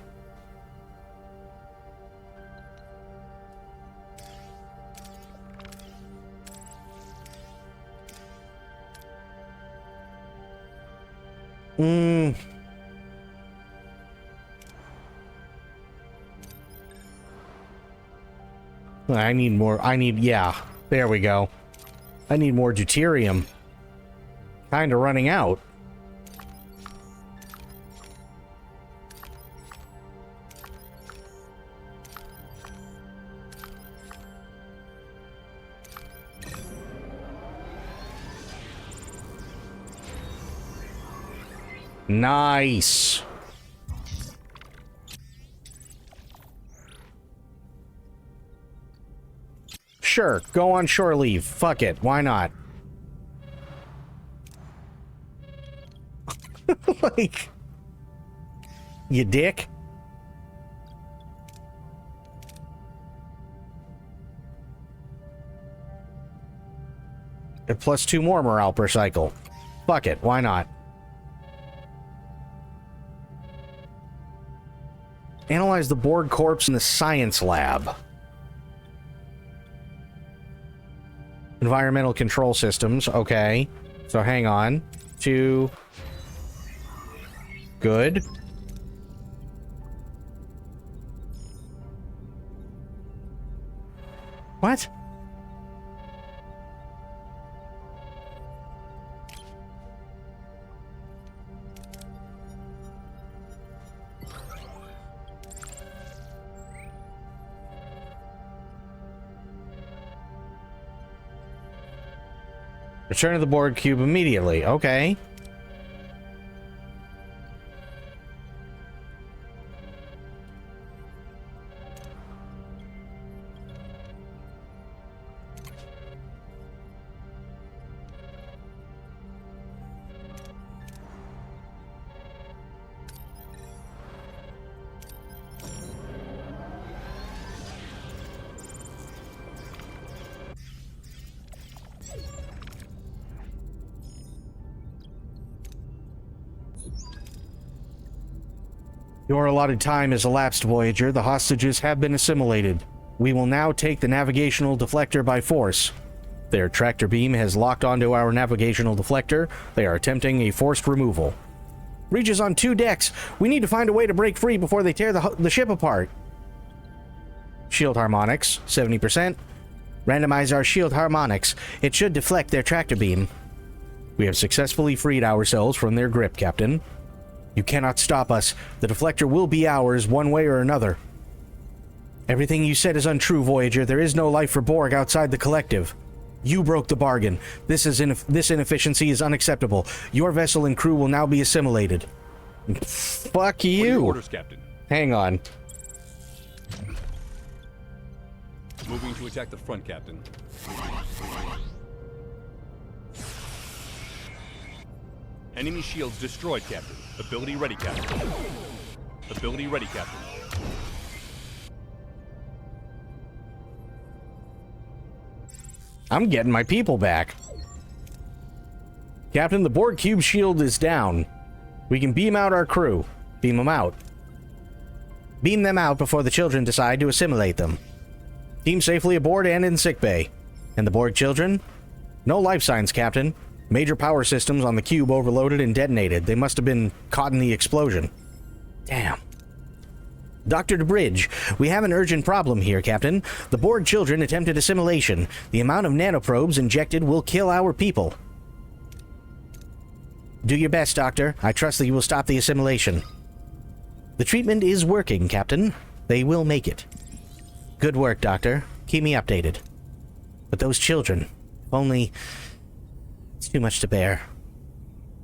Speaker 1: I need more. Yeah, there we go. I need more deuterium. Kinda running out. Nice. Sure, go on shore leave. Fuck it, why not? Like, you dick. And plus 2 more morale per cycle. Fuck it, why not? Analyze the Borg corpse in the science lab. Environmental control systems, okay. So hang on. 2. Good. What? Return to the Borg cube immediately. Okay. Your allotted time has elapsed, Voyager. The hostages have been assimilated. We will now take the navigational deflector by force. Their tractor beam has locked onto our navigational deflector. They are attempting a forced removal. Reaches on 2 decks. We need to find a way to break free before they tear the ship apart. Shield harmonics, 70%. Randomize our shield harmonics. It should deflect their tractor beam. We have successfully freed ourselves from their grip, Captain. You cannot stop us. The deflector will be ours one way or another. Everything you said is untrue, Voyager. There is no life for Borg outside the collective. You broke the bargain. This inefficiency is unacceptable. Your vessel and crew will now be assimilated. Fuck you.
Speaker 2: What are your orders, Captain?
Speaker 1: Hang on.
Speaker 2: Moving to attack the front, Captain. Enemy shields destroyed, Captain. Ability ready, Captain. Ability ready, Captain.
Speaker 1: I'm getting my people back. Captain, the Borg cube shield is down. We can beam out our crew. Beam them out. Beam them out before the children decide to assimilate them. Team safely aboard and in sickbay. And the Borg children? No life signs, Captain. Major power systems on the cube overloaded and detonated. They must have been caught in the explosion. Damn. Dr. DeBridge, we have an urgent problem here, Captain. The Borg children attempted assimilation. The amount of nanoprobes injected will kill our people. Do your best, Doctor. I trust that you will stop the assimilation. The treatment is working, Captain. They will make it. Good work, Doctor. Keep me updated. But those children, only... It's too much to bear.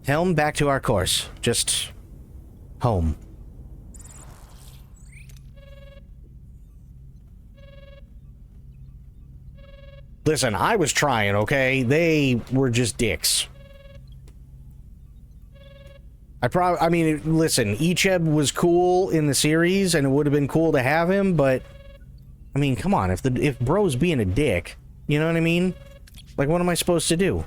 Speaker 1: Helm, back to our course. Just... home. Listen, I was trying, okay? They were just dicks. I mean, listen, Icheb was cool in the series, and it would have been cool to have him, but... I mean, come on, if bro's being a dick, you know what I mean? Like, what am I supposed to do?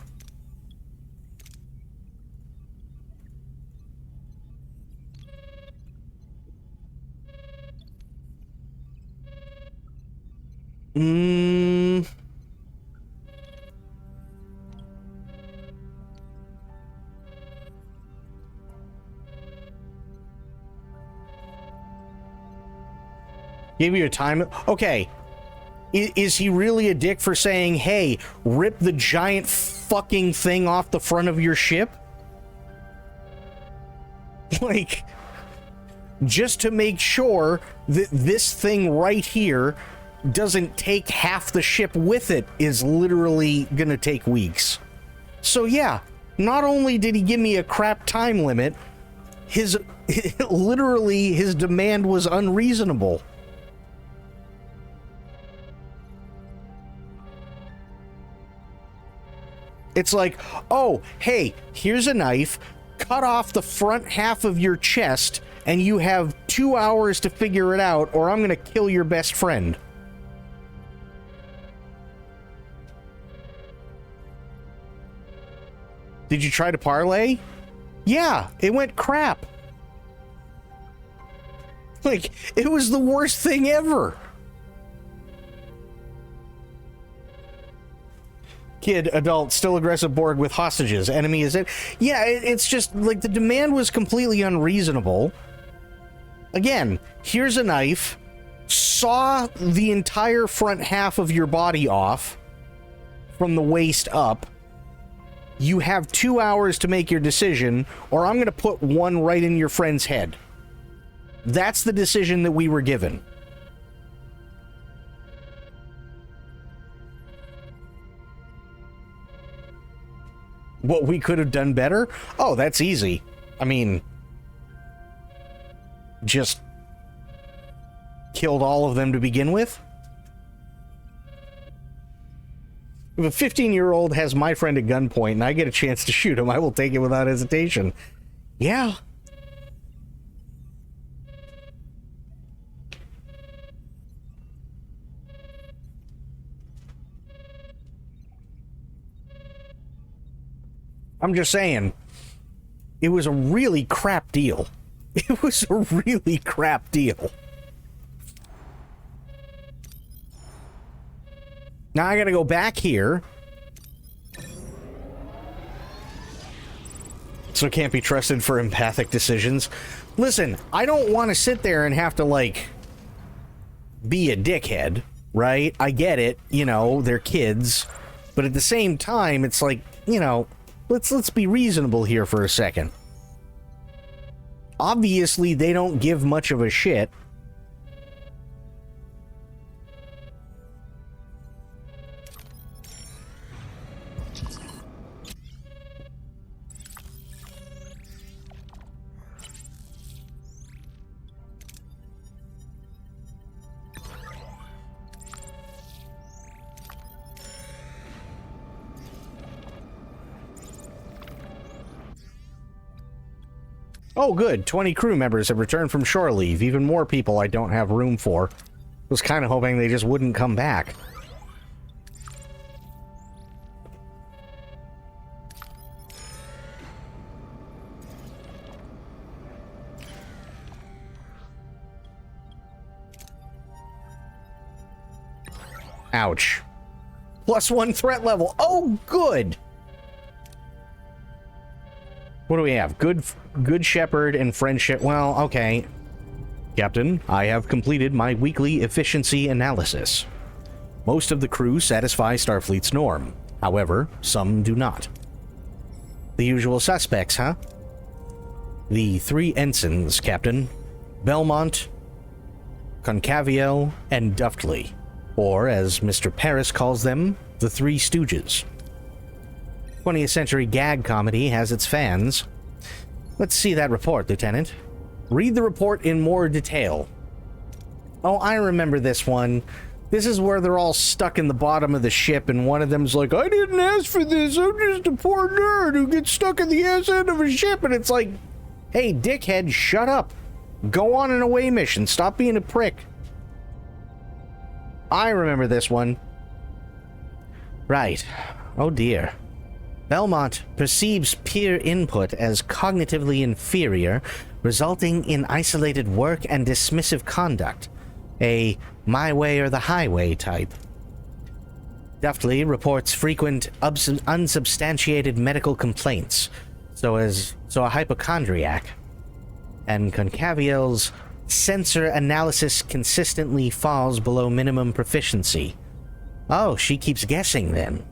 Speaker 1: Give you a time. Okay. Is he really a dick for saying, hey, rip the giant fucking thing off the front of your ship? Like, just to make sure that this thing right here doesn't take half the ship with it is literally gonna take weeks. So yeah, not only did he give me a crap time limit, literally his demand was unreasonable. It's like, oh, hey, here's a knife, cut off the front half of your chest, and you have 2 hours to figure it out, or I'm gonna kill your best friend. Did you try to parlay? Yeah, it went crap. Like, it was the worst thing ever. Kid, adult, still aggressive Borg with hostages. Enemy is it? Yeah, it's just, like, the demand was completely unreasonable. Again, here's a knife. Saw the entire front half of your body off from the waist up. You have 2 hours to make your decision, or I'm going to put one right in your friend's head. That's the decision that we were given. What we could have done better? Oh, that's easy. I mean, just killed all of them to begin with? If a 15-year-old has my friend at gunpoint and I get a chance to shoot him, I will take it without hesitation. Yeah. I'm just saying, it was a really crap deal. It was a really crap deal. Now I gotta go back here. So can't be trusted for empathic decisions. Listen, I don't want to sit there and have to, like, be a dickhead, right? I get it, you know, they're kids. But at the same time, it's like, you know, let's be reasonable here for a second. Obviously, they don't give much of a shit. Oh, good. 20 crew members have returned from shore leave. Even more people I don't have room for. Was kind of hoping they just wouldn't come back. Ouch. +1 threat level. Oh, good. What do we have? Good Shepherd and Friendship. Well, okay. Captain, I have completed my weekly efficiency analysis. Most of the crew satisfy Starfleet's norm. However, some do not. The usual suspects, huh? The 3 ensigns, Captain. Belmont, Concaviel, and Duftly. Or, as Mr. Paris calls them, the 3 Stooges. 20th century gag comedy has its fans. Let's see that report, Lieutenant. Read the report in more detail. Oh, I remember this one. This is where they're all stuck in the bottom of the ship, and one of them's like, I didn't ask for this, I'm just a poor nerd who gets stuck in the ass end of a ship, and it's like, hey, dickhead, shut up. Go on an away mission, stop being a prick. I remember this one. Right. Oh dear. Belmont perceives peer input as cognitively inferior, resulting in isolated work and dismissive conduct. A my way or the highway type. Duftly reports frequent unsubstantiated medical complaints, so a hypochondriac. And Concaviel's sensor analysis consistently falls below minimum proficiency. Oh, she keeps guessing then.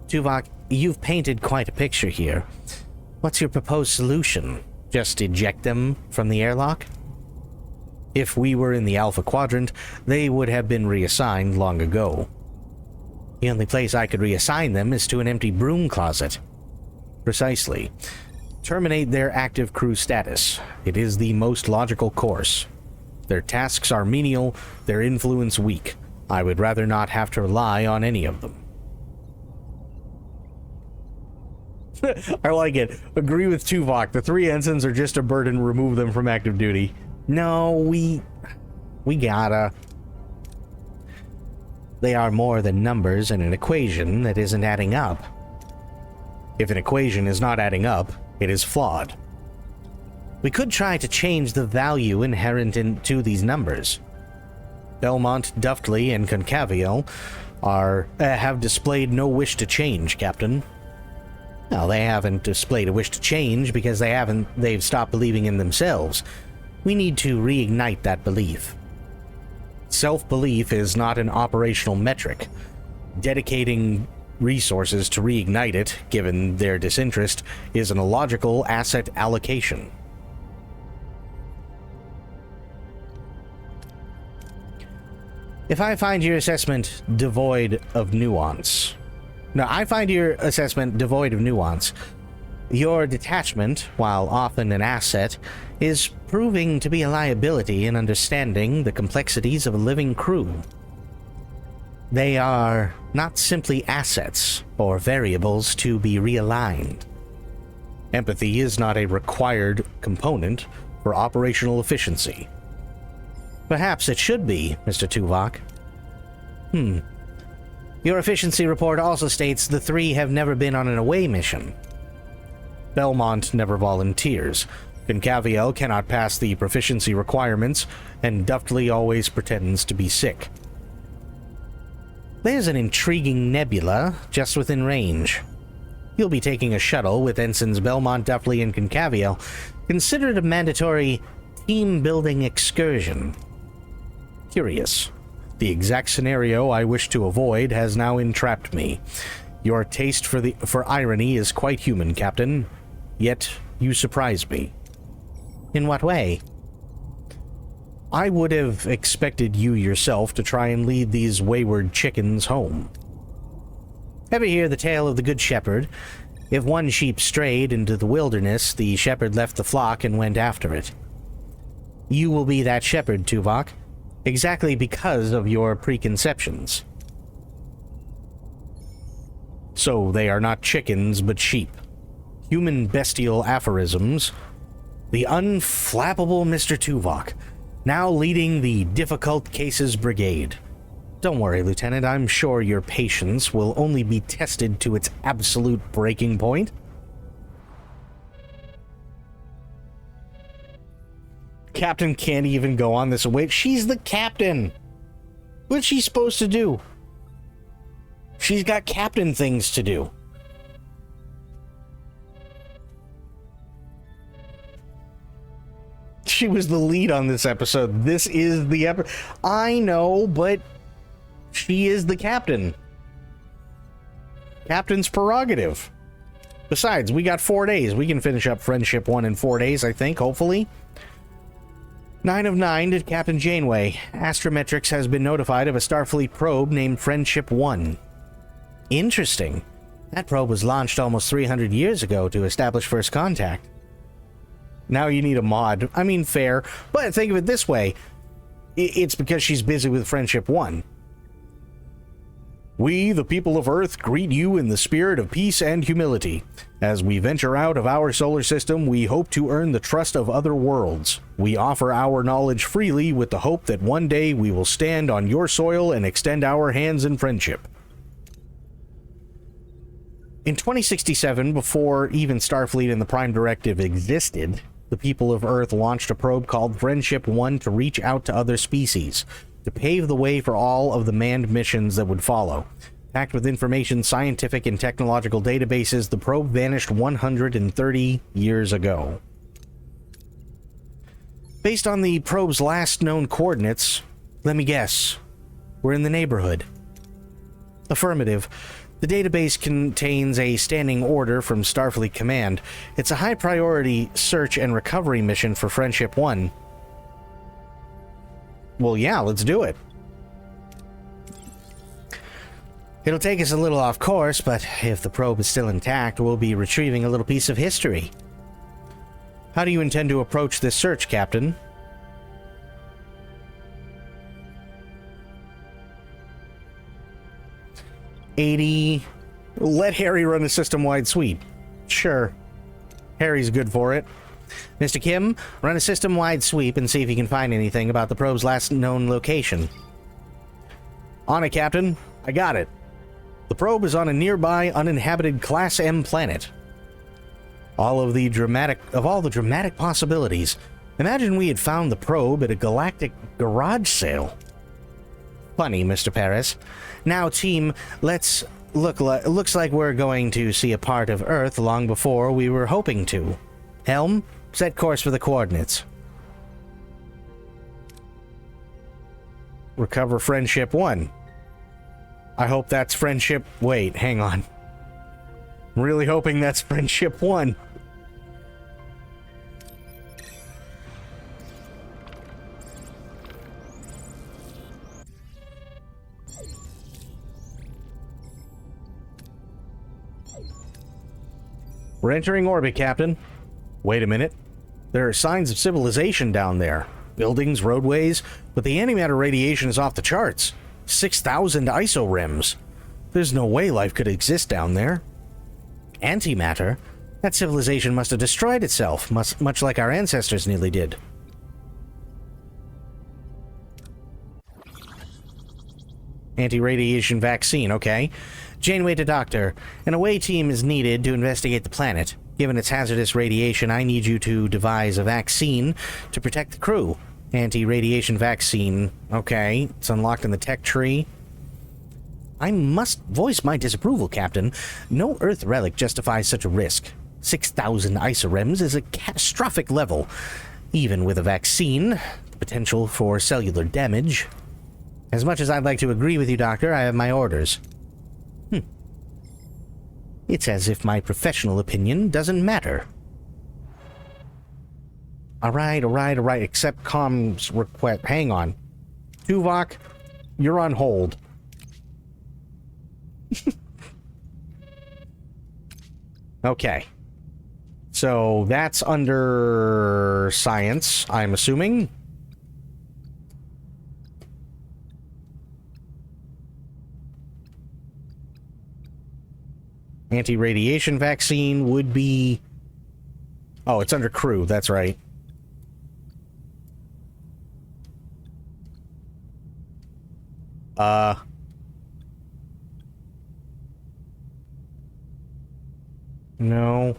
Speaker 1: Tuvok, you've painted quite a picture here. What's your proposed solution? Just eject them from the airlock? If we were in the Alpha Quadrant, they would have been reassigned long ago. The only place I could reassign them is to an empty broom closet. Precisely. Terminate their active crew status. It is the most logical course. Their tasks are menial, their influence weak. I would rather not have to rely on any of them. I like it. Agree with Tuvok. The 3 ensigns are just a burden. Remove them from active duty. No, we gotta. They are more than numbers in an equation that isn't adding up. If an equation is not adding up, it is flawed. We could try to change the value inherent into these numbers. Belmont, Duftly, and Concaviel have displayed no wish to change, Captain. Well, they haven't displayed a wish to change because they've stopped believing in themselves. We need to reignite that belief. Self-belief is not an operational metric. Dedicating resources to reignite it, given their disinterest, is an illogical asset allocation. If I find your assessment devoid of nuance... No, I find your assessment devoid of nuance. Your detachment, while often an asset, is proving to be a liability in understanding the complexities of a living crew. They are not simply assets or variables to be realigned. Empathy is not a required component for operational efficiency. Perhaps it should be, Mr. Tuvok. Your efficiency report also states the 3 have never been on an away mission. Belmont never volunteers. Concaviel cannot pass the proficiency requirements, and Duftly always pretends to be sick. There's an intriguing nebula just within range. You'll be taking a shuttle with Ensigns Belmont, Duftly, and Concaviel. Consider it a mandatory team-building excursion. Curious. The exact scenario I wish to avoid has now entrapped me. Your taste for irony is quite human, Captain. Yet, you surprise me. In what way? I would have expected you yourself to try and lead these wayward chickens home. Ever hear the tale of the Good Shepherd? If one sheep strayed into the wilderness, the shepherd left the flock and went after it. You will be that shepherd, Tuvok, exactly because of your preconceptions. So they are not chickens, but sheep. Human bestial aphorisms. The unflappable Mr. Tuvok, now leading the Difficult Cases Brigade. Don't worry, Lieutenant, I'm sure your patience will only be tested to its absolute breaking point. Captain can't even go on this away. She's the captain! What's she supposed to do? She's got captain things to do. She was the lead on this episode. This is the episode. I know, but she is the captain. Captain's prerogative. Besides, we got 4 days. We can finish up Friendship 1 in 4 days, I think, hopefully. 9 of 9 to Captain Janeway. Astrometrics has been notified of a Starfleet probe named Friendship 1. Interesting. That probe was launched almost 300 years ago to establish first contact. Now you need a mod. I mean, fair. But think of it this way. It's because she's busy with Friendship 1. We, the people of Earth, greet you in the spirit of peace and humility. As we venture out of our solar system, we hope to earn the trust of other worlds. We offer our knowledge freely with the hope that one day we will stand on your soil and extend our hands in friendship. In 2067, before even Starfleet and the Prime Directive existed, the people of Earth launched a probe called Friendship 1 to reach out to other species, to pave the way for all of the manned missions that would follow. Packed with information, scientific, and technological databases, the probe vanished 130 years ago. Based on the probe's last known coordinates, let me guess, we're in the neighborhood. Affirmative. The database contains a standing order from Starfleet Command. It's a high-priority search and recovery mission for Friendship 1. Well, yeah, let's do it. It'll take us a little off course, but if the probe is still intact, we'll be retrieving a little piece of history. How do you intend to approach this search, Captain? $80. Let Harry run a system-wide sweep. Sure. Harry's good for it. Mr. Kim, run a system-wide sweep and see if you can find anything about the probe's last known location. On it, Captain. I got it. The probe is on a nearby uninhabited Class M planet. All the dramatic possibilities. Imagine we had found the probe at a galactic garage sale. Funny, Mr. Paris. Now, team, looks like we're going to see a part of Earth long before we were hoping to. Helm, set course for the coordinates. Recover Friendship 1. I hope that's Friendship... Wait, hang on. I'm really hoping that's Friendship 1. We're entering orbit, Captain. Wait a minute. There are signs of civilization down there. Buildings, roadways, but the antimatter radiation is off the charts. 6,000 isorems. There's no way life could exist down there. Antimatter? That civilization must have destroyed itself, much like our ancestors nearly did. Anti-radiation vaccine, okay. Janeway to Doctor. An away team is needed to investigate the planet. Given its hazardous radiation, I need you to devise a vaccine to protect the crew. Anti-radiation vaccine. Okay, it's unlocked in the tech tree. I must voice my disapproval, Captain. No Earth relic justifies such a risk. 6,000 isorems is a catastrophic level. Even with a vaccine, the potential for cellular damage. As much as I'd like to agree with you, Doctor, I have my orders. It's as if my professional opinion doesn't matter. Alright, accept comms request. Hang on. Tuvok, you're on hold. Okay. So that's under science, I'm assuming. Anti-radiation vaccine would be... Oh, it's under crew, that's right. No.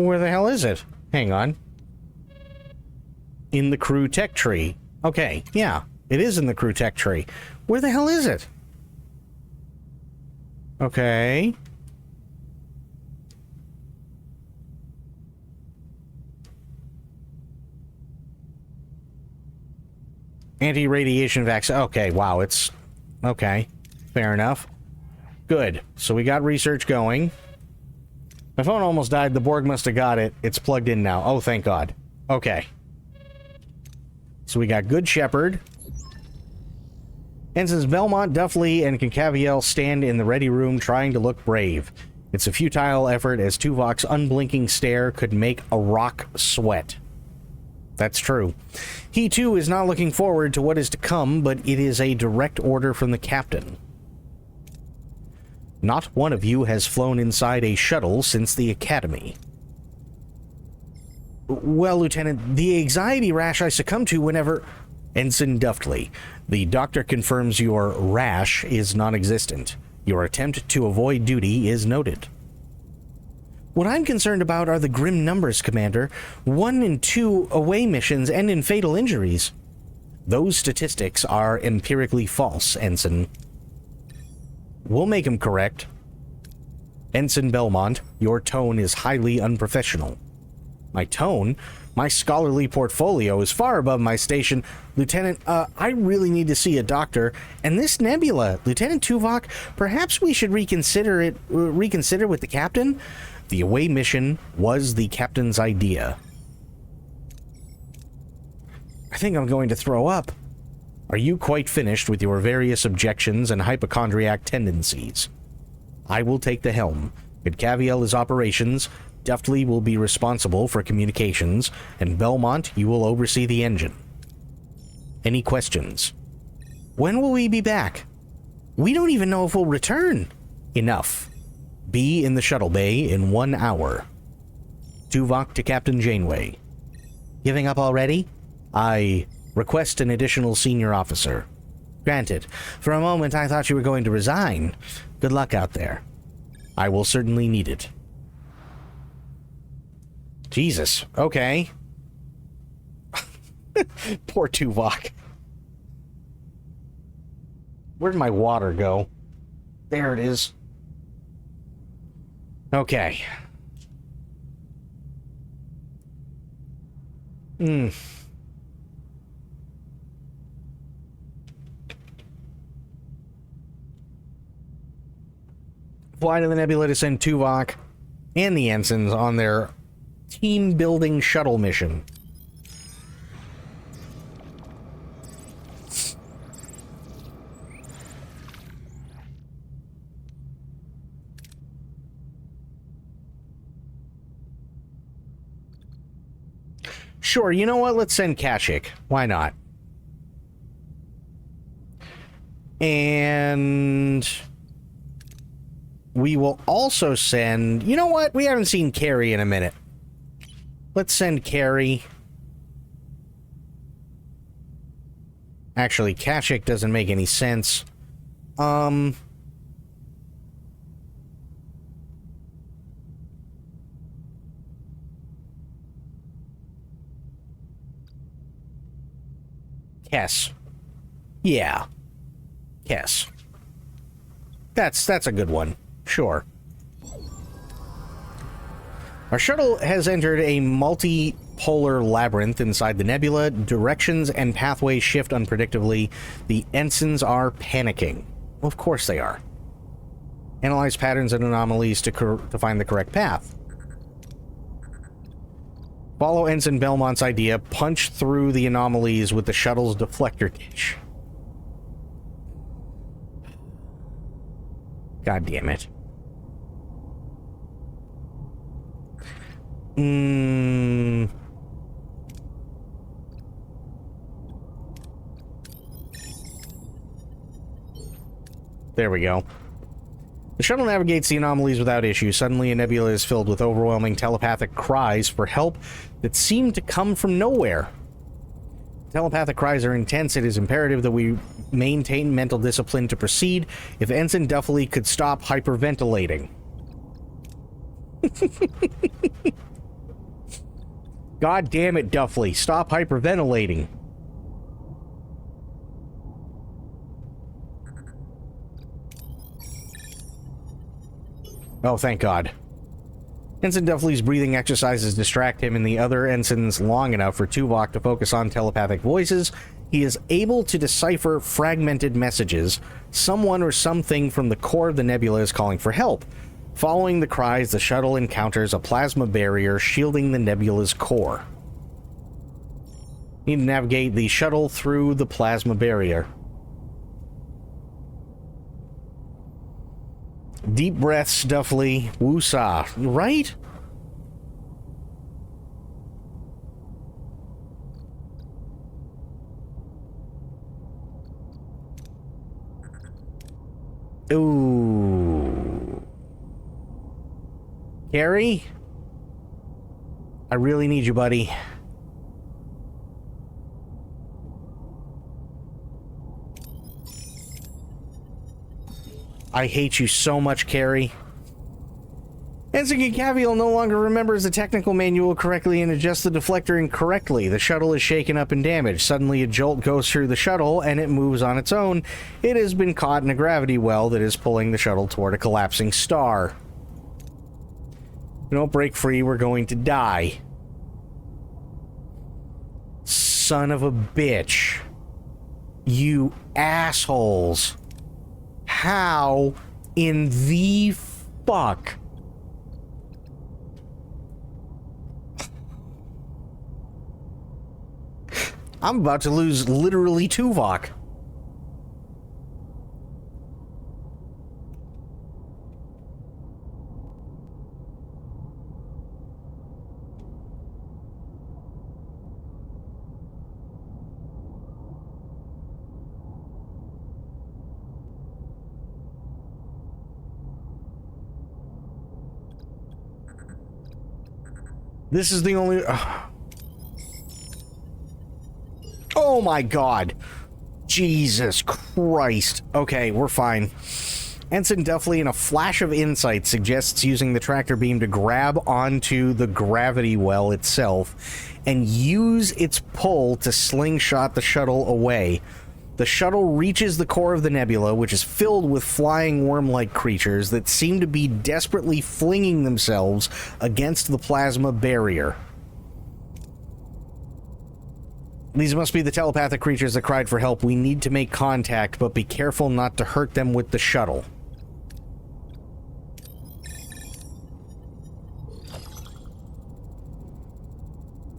Speaker 1: Where the hell is it? Hang on. In the crew tech tree. Okay, yeah, it is in the crew tech tree. Where the hell is it? Okay. Anti-radiation vaccine. Okay, wow, it's... Okay, fair enough. Good. So we got research going. My phone almost died. The Borg must have got it. It's plugged in now. Oh, thank God. Okay. So we got Good Shepherd. Ensigns Belmont, Duffley, and Concaviel stand in the ready room trying to look brave. It's a futile effort as Tuvok's unblinking stare could make a rock sweat. That's true. He, too, is not looking forward to what is to come, but it is a direct order from the captain. Not one of you has flown inside a shuttle since the Academy. Well, Lieutenant, the anxiety rash I succumb to whenever... Ensign Duffley, the doctor confirms your rash is non-existent. Your attempt to avoid duty is noted. What I'm concerned about are the grim numbers, Commander. 1 and 2 away missions end in fatal injuries. Those statistics are empirically false, Ensign. We'll make him correct. Ensign Belmont, your tone is highly unprofessional. My tone? My scholarly portfolio is far above my station. Lieutenant, I really need to see a doctor. And this nebula, Lieutenant Tuvok, perhaps we should reconsider with the captain? The away mission was the captain's idea. I think I'm going to throw up. Are you quite finished with your various objections and hypochondriac tendencies? I will take the helm. Concaviel is operations. Duffley will be responsible for communications, and Belmont, you will oversee the engine. Any questions? When will we be back? We don't even know if we'll return. Enough. Be in the shuttle bay in 1 hour. Tuvok to Captain Janeway. Giving up already? I request an additional senior officer. Granted. For a moment I thought you were going to resign. Good luck out there. I will certainly need it. Jesus. Okay. Poor Tuvok. Where'd my water go? There it is. Okay. Fly to the nebula to send Tuvok and the ensigns on their team-building shuttle mission. Sure, you know what? Let's send Kashyyyk. Why not? And we will also send... You know what? We haven't seen Carrie in a minute. Let's send Carrie. Actually, Kashyyyk doesn't make any sense. Kess. Yeah. Kess. That's a good one. Sure. Our shuttle has entered a multipolar labyrinth inside the nebula. Directions and pathways shift unpredictably. The ensigns are panicking. Well, of course they are. Analyze patterns and anomalies to find the correct path. Follow Ensign Belmont's idea. Punch through the anomalies with the shuttle's deflector dish. God damn it. There we go. The shuttle navigates the anomalies without issue. Suddenly, a nebula is filled with overwhelming telepathic cries for help that seem to come from nowhere. Telepathic cries are intense. It is imperative that we maintain mental discipline to proceed. If Ensign Duffley could stop hyperventilating. God damn it, Duffley. Stop hyperventilating. Oh, thank God. Ensign Duffley's breathing exercises distract him and the other ensigns long enough for Tuvok to focus on telepathic voices. He is able to decipher fragmented messages. Someone or something from the core of the nebula is calling for help. Following the cries, the shuttle encounters a plasma barrier shielding the nebula's core. Need to navigate the shuttle through the plasma barrier. Deep breaths, Duffley. Woosah. Right? Ooh. Carrie? I really need you, buddy. I hate you so much, Carrie. Ensign Cavill no longer remembers the technical manual correctly and adjusts the deflector incorrectly. The shuttle is shaken up and damaged. Suddenly, a jolt goes through the shuttle, and it moves on its own. It has been caught in a gravity well that is pulling the shuttle toward a collapsing star. If we don't break free, we're going to die. Son of a bitch. You assholes. How in the fuck? I'm about to lose literally Tuvok. This is the only... Oh my God. Jesus Christ. Okay, we're fine. Ensign Duffley, in a flash of insight, suggests using the tractor beam to grab onto the gravity well itself and use its pull to slingshot the shuttle away. The shuttle reaches the core of the nebula, which is filled with flying worm-like creatures that seem to be desperately flinging themselves against the plasma barrier. These must be the telepathic creatures that cried for help. We need to make contact, but be careful not to hurt them with the shuttle.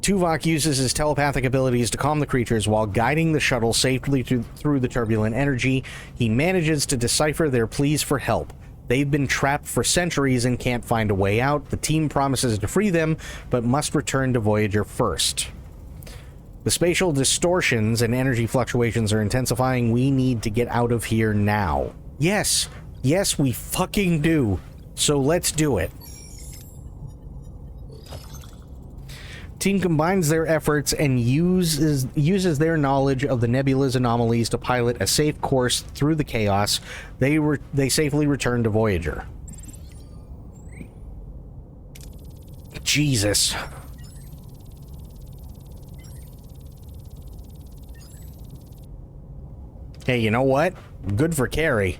Speaker 1: Tuvok uses his telepathic abilities to calm the creatures while guiding the shuttle safely through the turbulent energy. He manages to decipher their pleas for help. They've been trapped for centuries and can't find a way out. The team promises to free them, but must return to Voyager first. The spatial distortions and energy fluctuations are intensifying. We need to get out of here now. Yes. Yes, we fucking do. So let's do it. Team combines their efforts and uses their knowledge of the nebula's anomalies to pilot a safe course through the chaos. They safely return to Voyager. Jesus. Hey, you know what? Good for Carrie.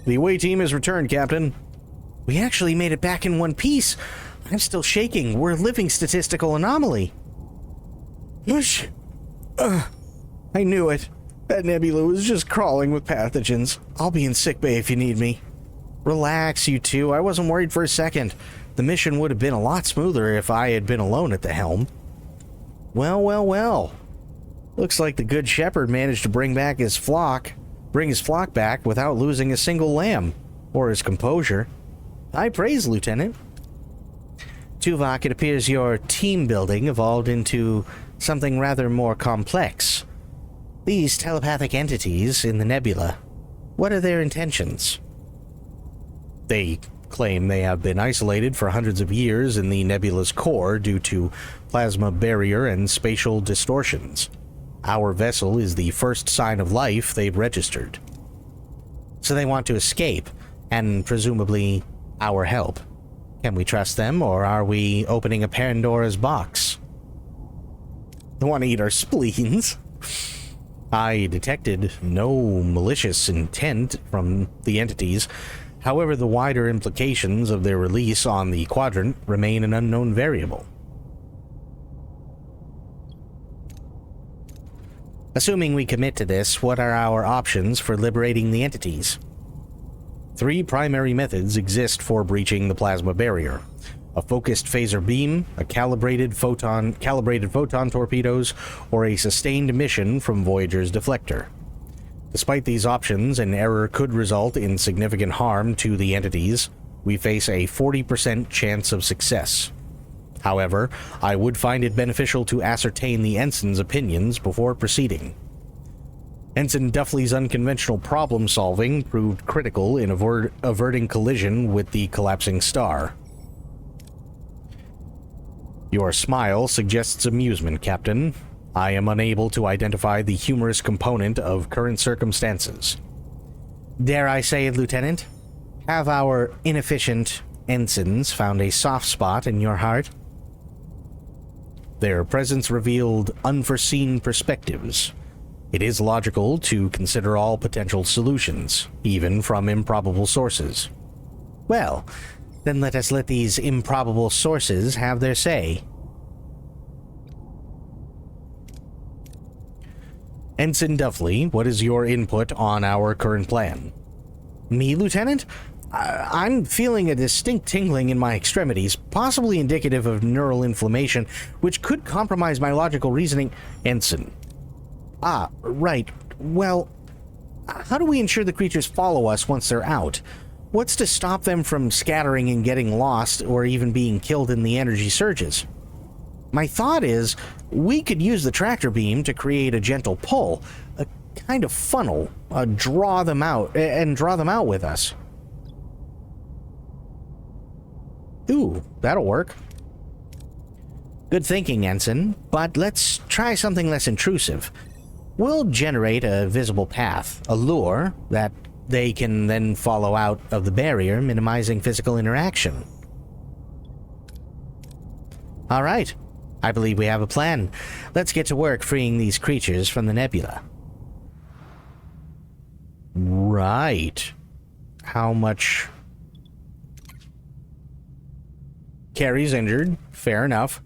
Speaker 1: The away team has returned, Captain. We actually made it back in one piece. I'm still shaking. We're a living statistical anomaly. Whoosh. I knew it. That nebula was just crawling with pathogens. I'll be in sickbay if you need me. Relax, you two. I wasn't worried for a second. The mission would have been a lot smoother if I had been alone at the helm. Well, well, well. Looks like the Good Shepherd managed to bring his flock back without losing a single lamb, or his composure. High praise, Lieutenant. Tuvok, it appears your team building evolved into something rather more complex. These telepathic entities in the nebula, what are their intentions? They claim they have been isolated for hundreds of years in the nebula's core due to plasma barrier and spatial distortions. Our vessel is the first sign of life they've registered. So they want to escape, and presumably our help. Can we trust them, or are we opening a Pandora's box? They want to eat our spleens. I detected no malicious intent from the entities. However, the wider implications of their release on the quadrant remain an unknown variable. Assuming we commit to this, what are our options for liberating the entities? 3 primary methods exist for breaching the plasma barrier: a focused phaser beam, a calibrated photon torpedoes, or a sustained emission from Voyager's deflector. Despite these options, an error could result in significant harm to the entities. We face a 40% chance of success. However, I would find it beneficial to ascertain the Ensign's opinions before proceeding. Ensign Duffley's unconventional problem-solving proved critical in averting collision with the collapsing star. Your smile suggests amusement, Captain. I am unable to identify the humorous component of current circumstances. Dare I say it, Lieutenant? Have our inefficient ensigns found a soft spot in your heart? Their presence revealed unforeseen perspectives. It is logical to consider all potential solutions, even from improbable sources. Well, then let us let these improbable sources have their say. Ensign Duffley, what is your input on our current plan? Me, Lieutenant? I'm feeling a distinct tingling in my extremities, possibly indicative of neural inflammation, which could compromise my logical reasoning. Ensign. Ah, right. Well, how do we ensure the creatures follow us once they're out? What's to stop them from scattering and getting lost, or even being killed in the energy surges? My thought is, we could use the tractor beam to create a gentle pull, a kind of funnel, draw them out with us. Ooh, that'll work. Good thinking, Ensign, but let's try something less intrusive. We'll generate a visible path, a lure that they can then follow out of the barrier, minimizing physical interaction. All right. I believe we have a plan. Let's get to work freeing these creatures from the nebula. Right. How much? Carrie's injured. Fair enough.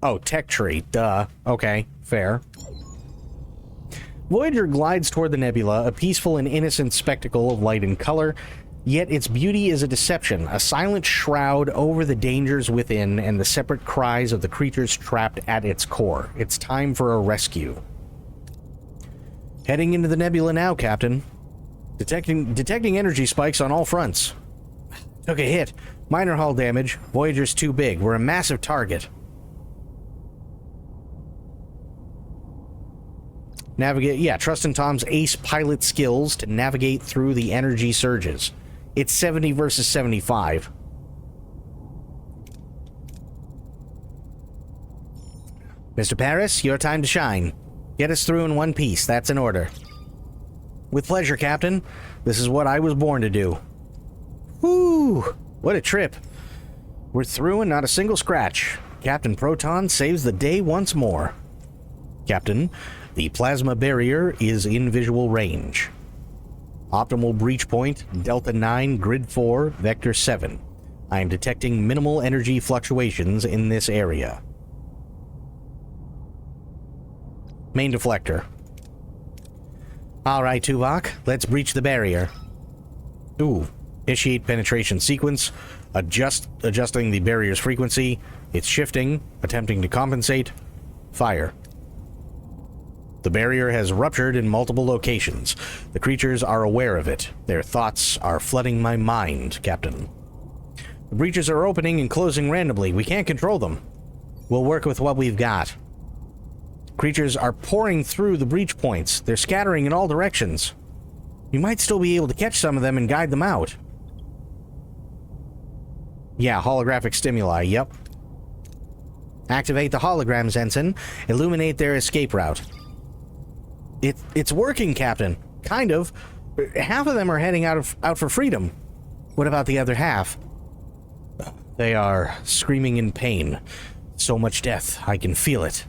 Speaker 1: Oh, tech tree. Duh. Okay, fair. Voyager glides toward the nebula, a peaceful and innocent spectacle of light and color. Yet its beauty is a deception, a silent shroud over the dangers within and the separate cries of the creatures trapped at its core. It's time for a rescue. Heading into the nebula now, Captain. Detecting energy spikes on all fronts. Took a hit. Minor hull damage. Voyager's too big. We're a massive target. Trust in Tom's ace pilot skills to navigate through the energy surges. It's 70 versus 75. Mr. Paris, your time to shine. Get us through in one piece. That's an order. With pleasure, Captain. This is what I was born to do. Whew! What a trip. We're through and not a single scratch. Captain Proton saves the day once more. Captain, the plasma barrier is in visual range. Optimal breach point, Delta 9, Grid 4, Vector 7. I am detecting minimal energy fluctuations in this area. Main deflector. Alright, Tuvok, let's breach the barrier. Ooh. Initiate penetration sequence. Adjusting the barrier's frequency. It's shifting, attempting to compensate. Fire. The barrier has ruptured in multiple locations. The creatures are aware of it. Their thoughts are flooding my mind, Captain. The breaches are opening and closing randomly. We can't control them. We'll work with what we've got. Creatures are pouring through the breach points. They're scattering in all directions. We might still be able to catch some of them and guide them out. Yeah, holographic stimuli, yep. Activate the holograms, Ensign. Illuminate their escape route. It's working, Captain. Kind of. Half of them are heading out for freedom. What about the other half? They are screaming in pain. So much death, I can feel it.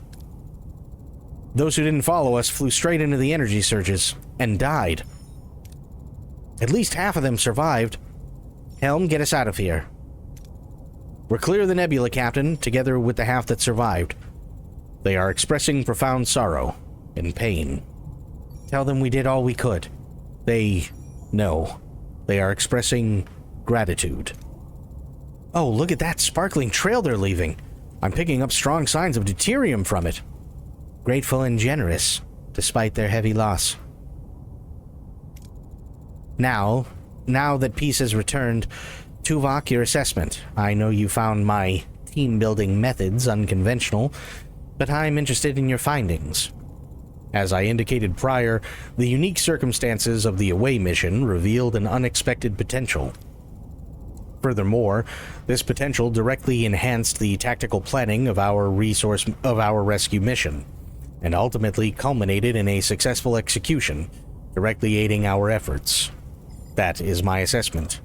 Speaker 1: Those who didn't follow us flew straight into the energy surges and died. At least half of them survived. Helm, get us out of here. We're clear of the nebula, Captain, together with the half that survived. They are expressing profound sorrow and pain. Tell them we did all we could. They know. They are expressing gratitude. Oh, look at that sparkling trail they're leaving. I'm picking up strong signs of deuterium from it. Grateful and generous, despite their heavy loss. Now that peace has returned, Tuvok, your assessment. I know you found my team-building methods unconventional, but I'm interested in your findings. As I indicated prior, the unique circumstances of the away mission revealed an unexpected potential. Furthermore, this potential directly enhanced the tactical planning of our rescue mission, and ultimately culminated in a successful execution, directly aiding our efforts. That is my assessment.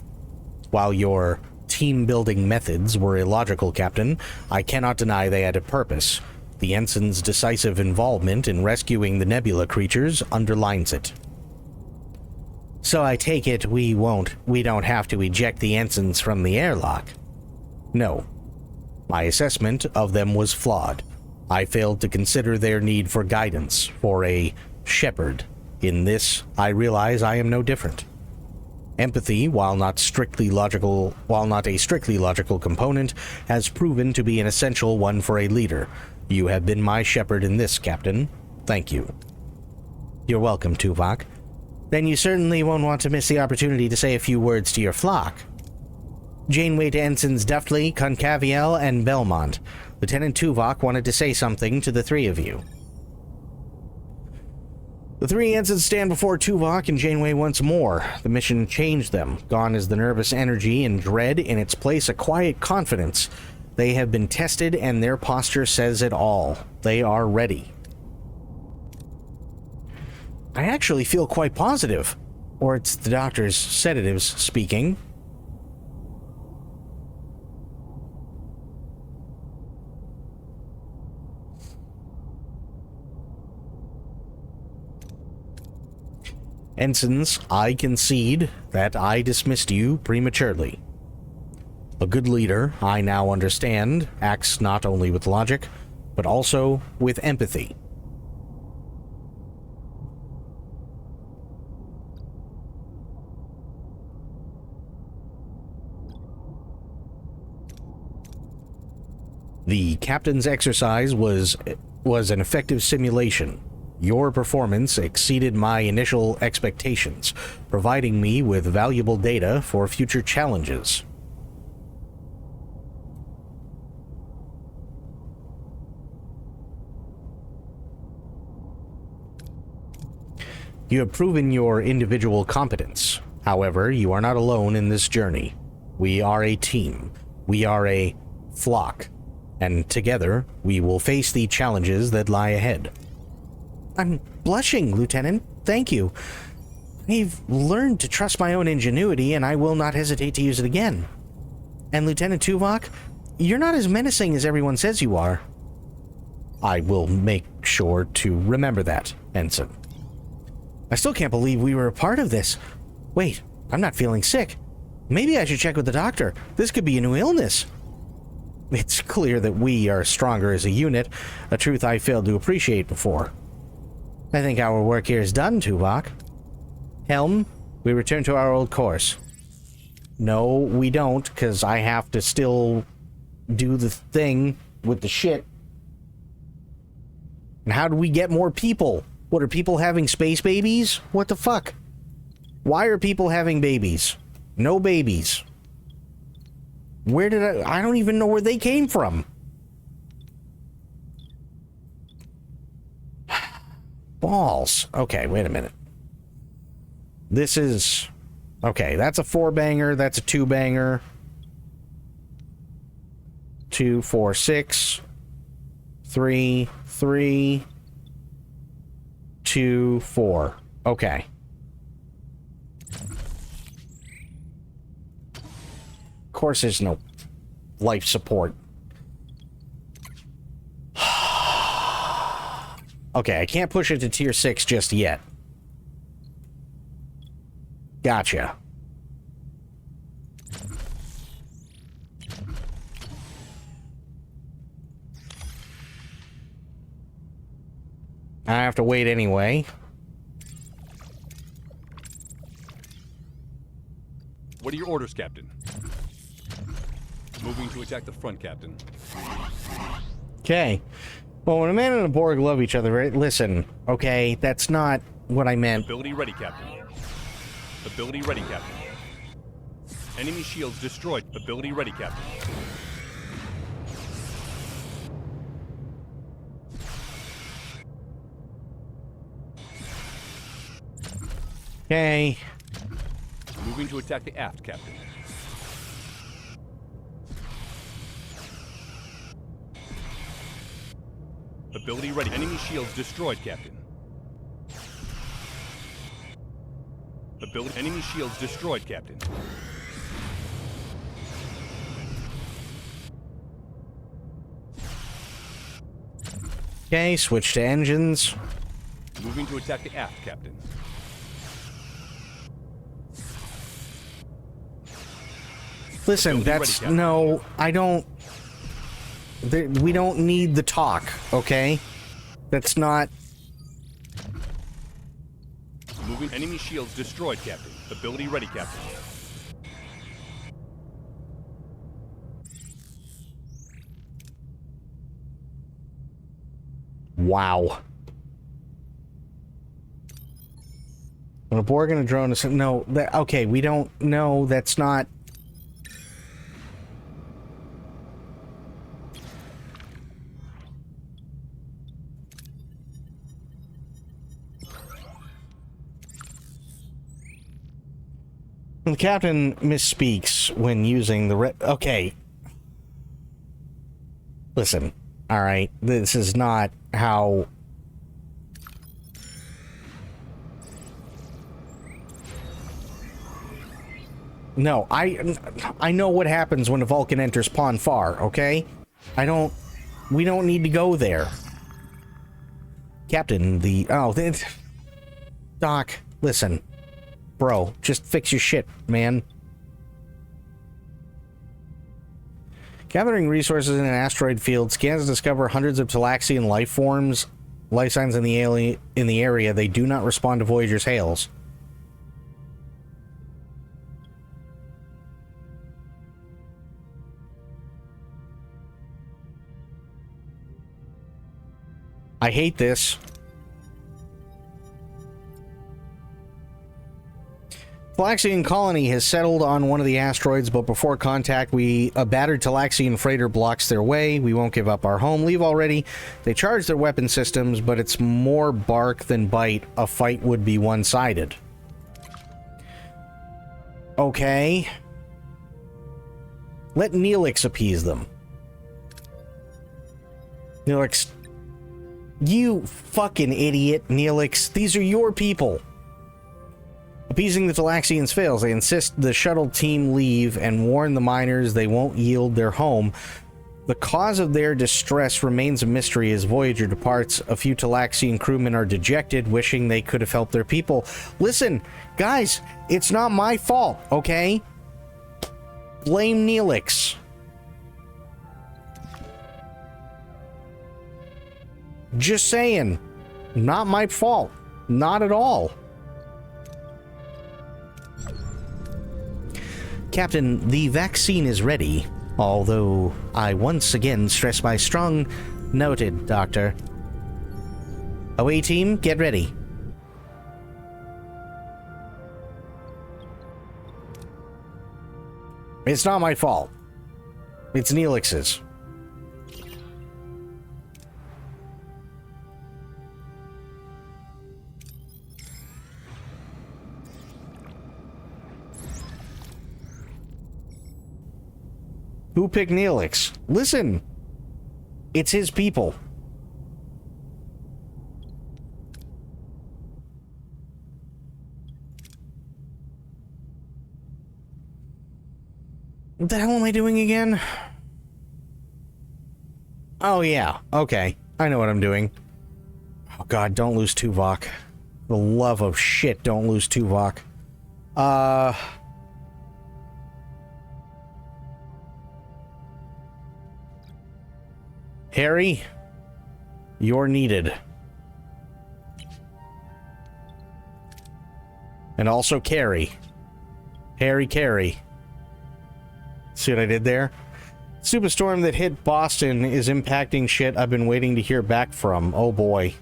Speaker 1: While your team-building methods were illogical, Captain, I cannot deny they had a purpose. The Ensign's decisive involvement in rescuing the Nebula creatures underlines it. So I take it we don't have to eject the Ensigns from the airlock? No. My assessment of them was flawed. I failed to consider their need for guidance, for a shepherd. In this, I realize I am no different. Empathy, while not a strictly logical component, has proven to be an essential one for a leader. You have been my shepherd in this, Captain. Thank you. You're welcome, Tuvok. Then you certainly won't want to miss the opportunity to say a few words to your flock. Janeway to Ensigns Duffley, Concaviel, and Belmont. Lieutenant Tuvok wanted to say something to the three of you. The three ensigns stand before Tuvok and Janeway once more. The mission changed them. Gone is the nervous energy and dread, in its place a quiet confidence. They have been tested and their posture says it all. They are ready. I actually feel quite positive. Or it's the doctor's sedatives speaking. Ensigns, I concede that I dismissed you prematurely. A good leader, I now understand, acts not only with logic, but also with empathy. The captain's exercise was an effective simulation. Your performance exceeded my initial expectations, providing me with valuable data for future challenges. You have proven your individual competence. However, you are not alone in this journey. We are a team. We are a flock. And together, we will face the challenges that lie ahead. I'm blushing, Lieutenant. Thank you. I've learned to trust my own ingenuity, and I will not hesitate to use it again. And Lieutenant Tuvok, you're not as menacing as everyone says you are. I will make sure to remember that, Ensign. I still can't believe we were a part of this. Wait, I'm not feeling sick. Maybe I should check with the doctor. This could be a new illness. It's clear that we are stronger as a unit, a truth I failed to appreciate before. I think our work here is done, Tuvok. Helm, we return to our old course. No, we don't, because I have to still do the thing with the shit. And how do we get more people? What, are people having space babies? What the fuck? Why are people having babies? No babies. Where did I don't even know where they came from. Balls. Okay, wait a minute. This is... Okay, that's a 4-banger. That's a 2-banger. 2, 4, 6. 3, 3. 2, 4. Okay. course there's no life support. Okay, I can't push it to tier 6 just yet. Gotcha. I have to wait anyway.
Speaker 2: What are your orders, Captain? Moving to attack the front, Captain.
Speaker 1: Okay. Well, when a man and a Borg love each other, right? Listen, okay, that's not what I meant.
Speaker 2: Ability ready, Captain. Ability ready, Captain. Enemy shields destroyed. Ability ready, Captain.
Speaker 1: Okay.
Speaker 2: Moving to attack the aft, Captain. Ability ready. Enemy shields destroyed, Captain. Enemy shields destroyed, Captain.
Speaker 1: Okay, switch to engines.
Speaker 2: Moving to attack the aft, Captain.
Speaker 1: Listen,
Speaker 2: Ability ready,
Speaker 1: that's...
Speaker 2: Captain.
Speaker 1: No, I don't... We don't need the talk, okay? That's not...
Speaker 2: Moving. Enemy shields destroyed, Captain. Ability ready, Captain.
Speaker 1: Wow. When a Borg and a drone is... No, that, okay, we don't... No, that's not... The captain misspeaks when using the... Okay. Listen, alright, this is not how... No, I know what happens when a Vulcan enters Pon Farr, okay? We don't need to go there. Captain, Doc, listen. Bro, just fix your shit, man. Gathering resources in an asteroid field, scans discover hundreds of Talaxian life forms, life signs in the area. They do not respond to Voyager's hails. I hate this. Talaxian colony has settled on one of the asteroids, but before contact, a battered Talaxian freighter blocks their way. We won't give up our home. Leave already. They charge their weapon systems, but it's more bark than bite. A fight would be one-sided. Okay. Let Neelix appease them. Neelix... You fucking idiot, Neelix. These are your people. Appeasing the Talaxians fails. They insist the shuttle team leave and warn the miners they won't yield their home. The cause of their distress remains a mystery as Voyager departs. A few Talaxian crewmen are dejected, wishing they could have helped their people. Listen, guys, it's not my fault, okay? Blame Neelix. Just saying. Not my fault. Not at all. Captain, the vaccine is ready, although I once again stress my strong... Noted, Doctor. Away team, get ready. It's not my fault. It's Neelix's. Who picked Neelix? Listen! It's his people. What the hell am I doing again? Oh, yeah. Okay. I know what I'm doing. Oh, God, don't lose Tuvok. For the love of shit, don't lose Tuvok. Harry, you're needed. And also Carrie. Harry Carey. See what I did there? Superstorm that hit Boston is impacting shit I've been waiting to hear back from. Oh boy.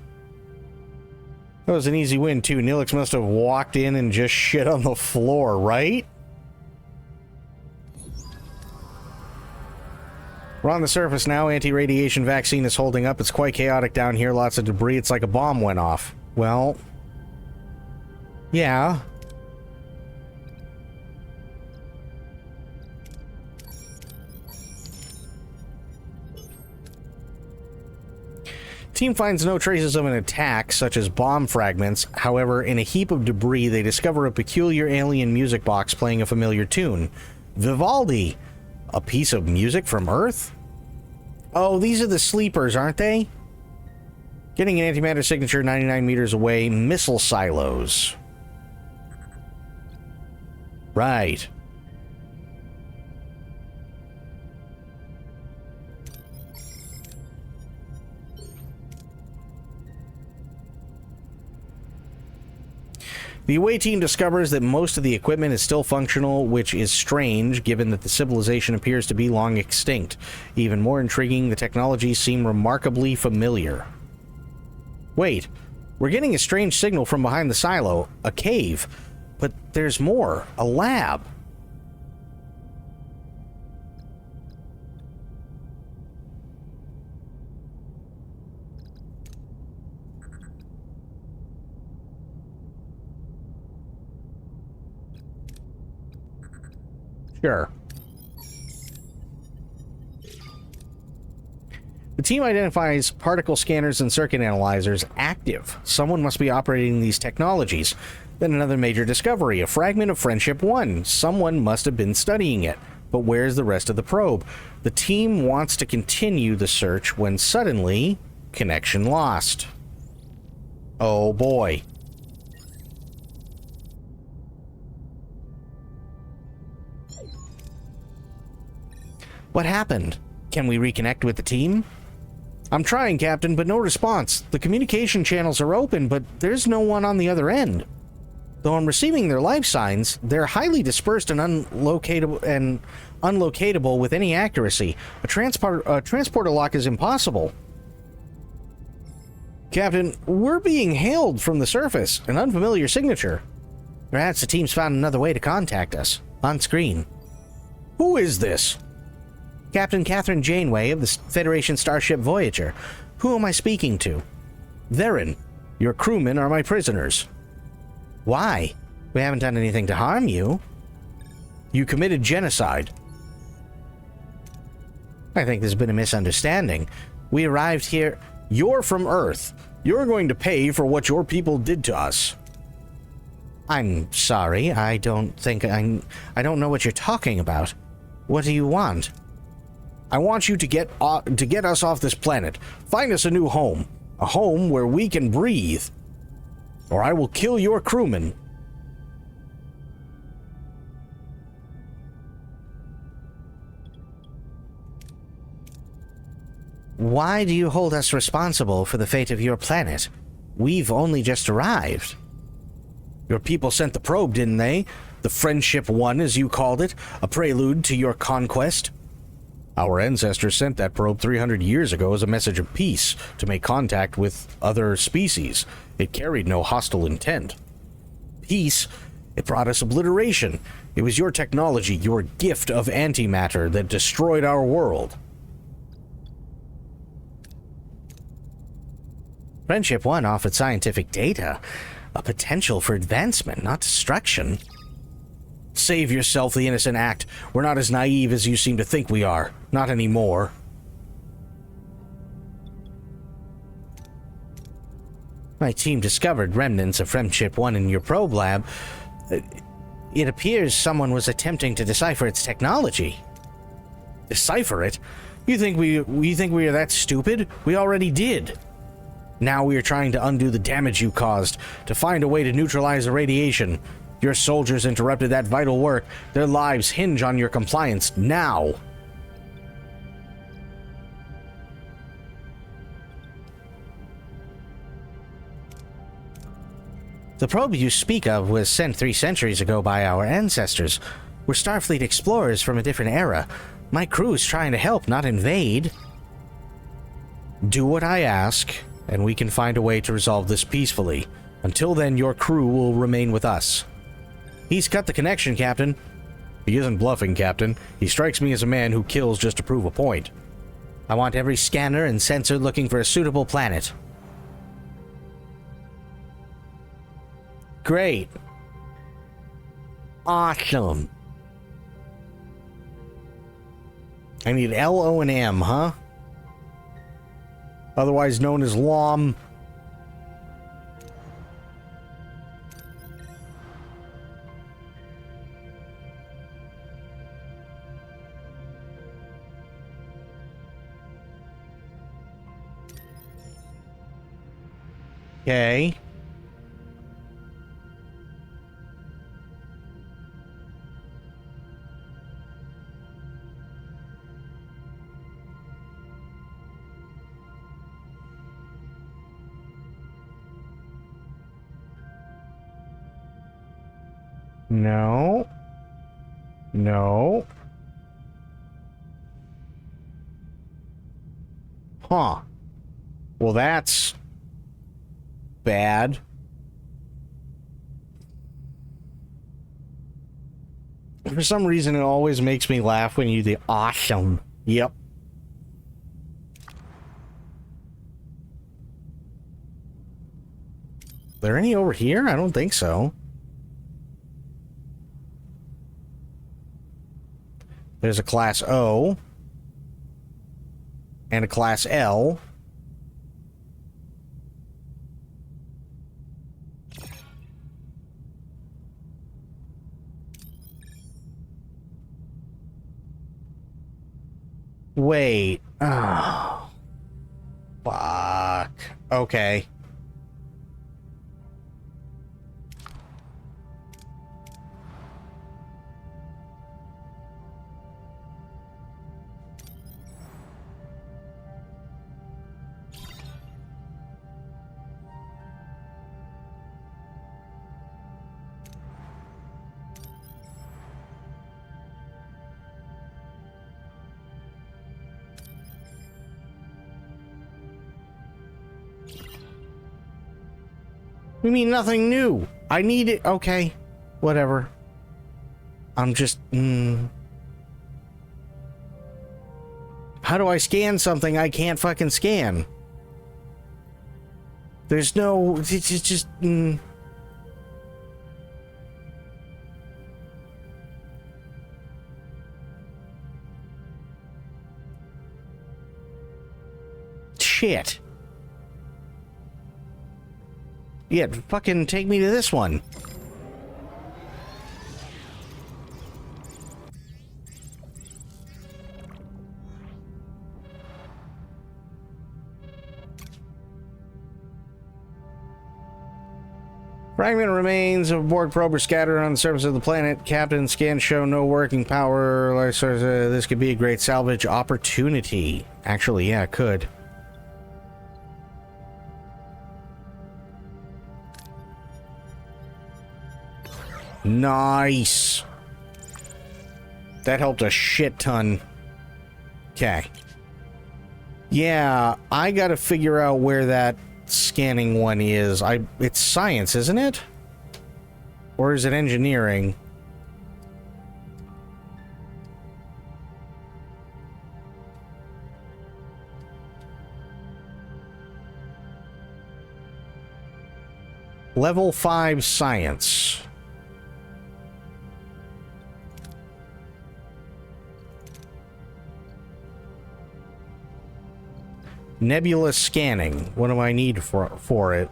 Speaker 1: That was an easy win too. Neelix must have walked in and just shit on the floor, right? We're on the surface now. Anti-radiation vaccine is holding up. It's quite chaotic down here. Lots of debris. It's like a bomb went off. Well... yeah. Team finds no traces of an attack, such as bomb fragments. However, in a heap of debris, they discover a peculiar alien music box playing a familiar tune. Vivaldi! A piece of music from Earth? Oh, these are the sleepers, aren't they? Getting an antimatter signature 99 meters away. Missile silos. Right. The away team discovers that most of the equipment is still functional, which is strange given that the civilization appears to be long extinct. Even more intriguing, the technologies seem remarkably familiar. Wait, we're getting a strange signal from behind the silo, a cave, but there's more, a lab. Sure. The team identifies particle scanners and circuit analyzers active. Someone must be operating these technologies. Then another major discovery, a fragment of Friendship 1. Someone must have been studying it. But where's the rest of the probe? The team wants to continue the search when suddenly, connection lost. Oh boy. What happened? Can we reconnect with the team? I'm trying, Captain, but no response. The communication channels are open, but there's no one on the other end. Though I'm receiving their life signs, they're highly dispersed and unlocatable with any accuracy. A transporter lock is impossible. Captain, we're being hailed from the surface. An unfamiliar signature. Perhaps the team's found another way to contact us. On screen. Who is this? Captain Catherine Janeway of the Federation Starship Voyager. Who am I speaking to? Theron. Your crewmen are my prisoners. Why? We haven't done anything to harm you. You committed genocide. I think there's been a misunderstanding. We arrived here. You're from Earth. You're going to pay for what your people did to us. I'm sorry. I don't know what you're talking about. What do you want? I want you to get us off this planet. Find us a new home. A home where we can breathe. Or I will kill your crewmen. Why do you hold us responsible for the fate of your planet? We've only just arrived. Your people sent the probe, didn't they? The Friendship 1, as you called it, a prelude to your conquest. Our ancestors sent that probe 300 years ago as a message of peace to make contact with other species. It carried no hostile intent. Peace? It brought us obliteration. It was your technology, your gift of antimatter that destroyed our world. Friendship 1 offered scientific data, a potential for advancement, not destruction. Save yourself, the innocent act. We're not as naive as you seem to think we are. Not anymore. My team discovered remnants of Friendship 1 in your probe lab. It appears someone was attempting to decipher its technology. Decipher it? You think we are that stupid? We already did. Now we are trying to undo the damage you caused, to find a way to neutralize the radiation. Your soldiers interrupted that vital work. Their lives hinge on your compliance now. The probe you speak of was sent 3 centuries ago by our ancestors. We're Starfleet explorers from a different era. My crew is trying to help, not invade. Do what I ask, and we can find a way to resolve this peacefully. Until then, your crew will remain with us. He's cut the connection, Captain. He isn't bluffing, Captain. He strikes me as a man who kills just to prove a point. I want every scanner and sensor looking for a suitable planet. Great. Awesome. I need L, O, and M, huh? Otherwise known as LOM. Okay. No. No. Huh. Well, that's bad. For some reason, it always makes me laugh when you do awesome. Yep. Are there any over here? I don't think so. There's a Class O and a Class L. Wait. Oh. Fuck. Okay. We mean nothing new. I need it. Okay. Whatever. I'm just... How do I scan something I can't fucking scan? There's no... It's just... Shit. Yeah, fucking take me to this one. Fragment remains of Borg probe are scattered on the surface of the planet. Captain scans show no working power. This could be a great salvage opportunity. Actually, yeah, it could. Nice. That helped a shit ton. Okay. Yeah, I gotta figure out where that scanning one is. It's science, isn't it? Or is it engineering? Level 5 science. Nebula scanning. What do I need for it?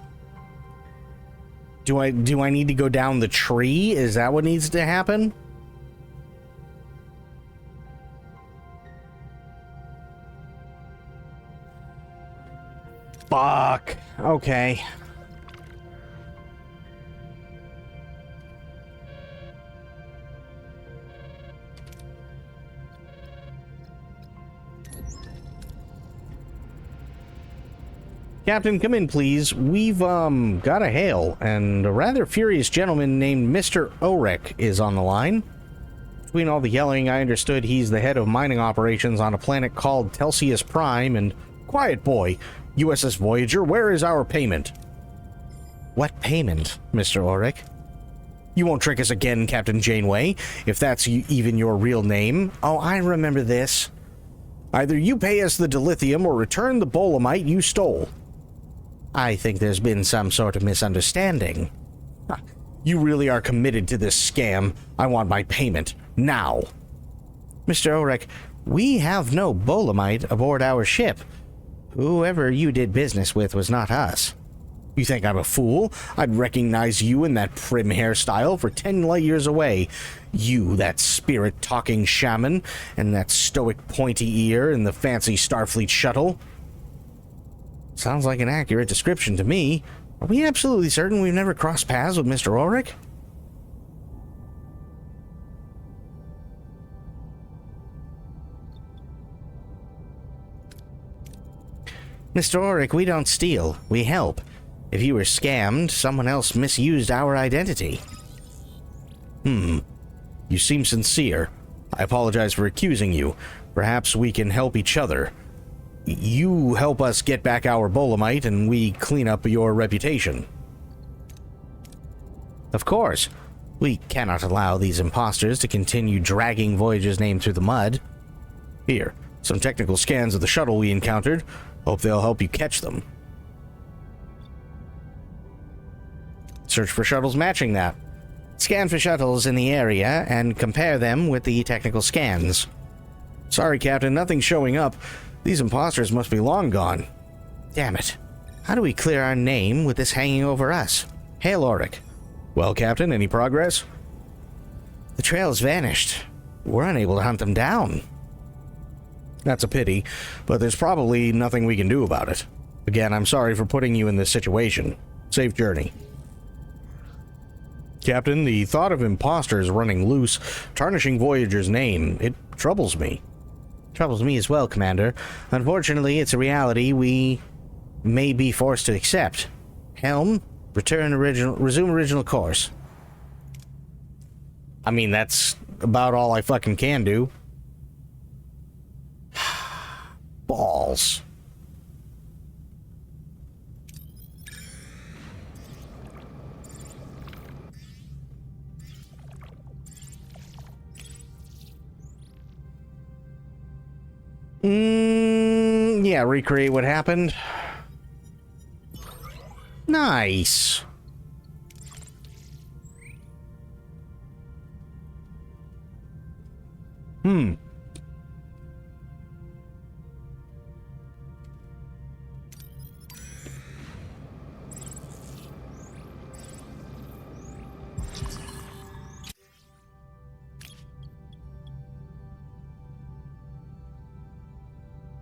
Speaker 1: Do I need to go down the tree? Is that what needs to happen? Fuck. Okay. Captain, come in, please. We've, got a hail, and a rather furious gentleman named Mr. Orek is on the line. Between all the yelling, I understood he's the head of mining operations on a planet called Telsius Prime, and quiet boy, USS Voyager, where is our payment? What payment, Mr. Orek? You won't trick us again, Captain Janeway, if that's even your real name. Oh, I remember this. Either you pay us the dilithium or return the bolemite you stole. I think there's been some sort of misunderstanding. You really are committed to this scam. I want my payment, now. Mr. Orek, we have no bolemite aboard our ship. Whoever you did business with was not us. You think I'm a fool? I'd recognize you in that prim hairstyle for 10 light years away. You, that spirit-talking shaman, and that stoic pointy ear in the fancy Starfleet shuttle. Sounds like an accurate description to me. Are we absolutely certain we've never crossed paths with Mr. Orek? Mr. Orek, we don't steal. We help. If you were scammed, someone else misused our identity. You seem sincere. I apologize for accusing you. Perhaps we can help each other. You help us get back our bolemite, and we clean up your reputation. Of course. We cannot allow these imposters to continue dragging Voyager's name through the mud. Here, some technical scans of the shuttle we encountered. Hope they'll help you catch them. Search for shuttles matching that. Scan for shuttles in the area and compare them with the technical scans. Sorry, Captain, nothing's showing up. These imposters must be long gone. Damn it. How do we clear our name with this hanging over us? Hail, Orek. Well, Captain, any progress? The trail's vanished. We're unable to hunt them down. That's a pity, but there's probably nothing we can do about it. Again, I'm sorry for putting you in this situation. Safe journey. Captain, the thought of imposters running loose, tarnishing Voyager's name, it troubles me. Troubles me as well, Commander. Unfortunately, it's a reality we may be forced to accept. Helm, resume original course. I mean, that's about all I fucking can do. Balls. Yeah, recreate what happened. Nice.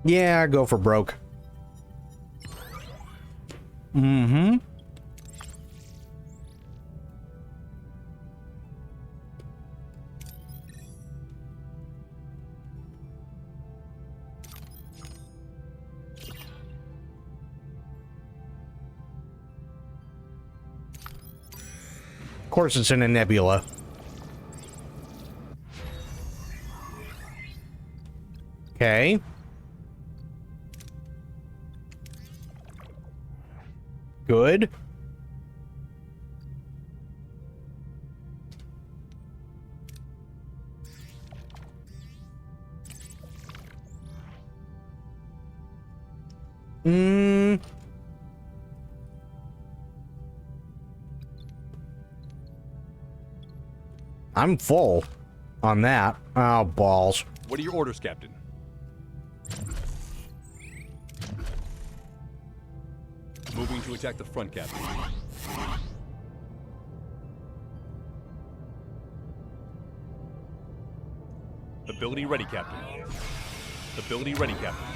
Speaker 1: Yeah, go for broke. Of course it's in a nebula. Okay. Good. I'm full on that. Oh, balls.
Speaker 2: What are your orders, Captain? Moving to attack the front, Captain. Ability ready, Captain. Ability ready, Captain.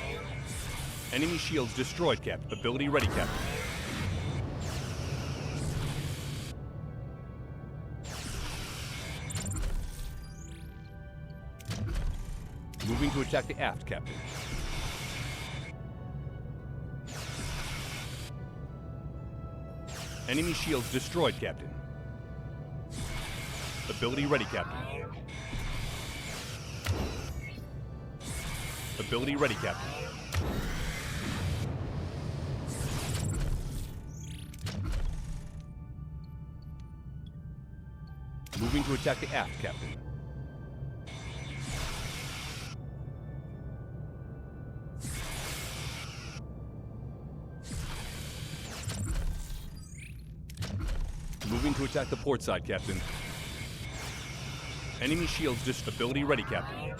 Speaker 2: Enemy shields destroyed, Captain. Ability ready, Captain. Moving to attack the aft, Captain. Enemy shields destroyed, Captain. Ability ready, Captain. Ability ready, Captain. Moving to attack the aft, Captain. Moving to attack the port side, Captain. Enemy shields ability ready, Captain.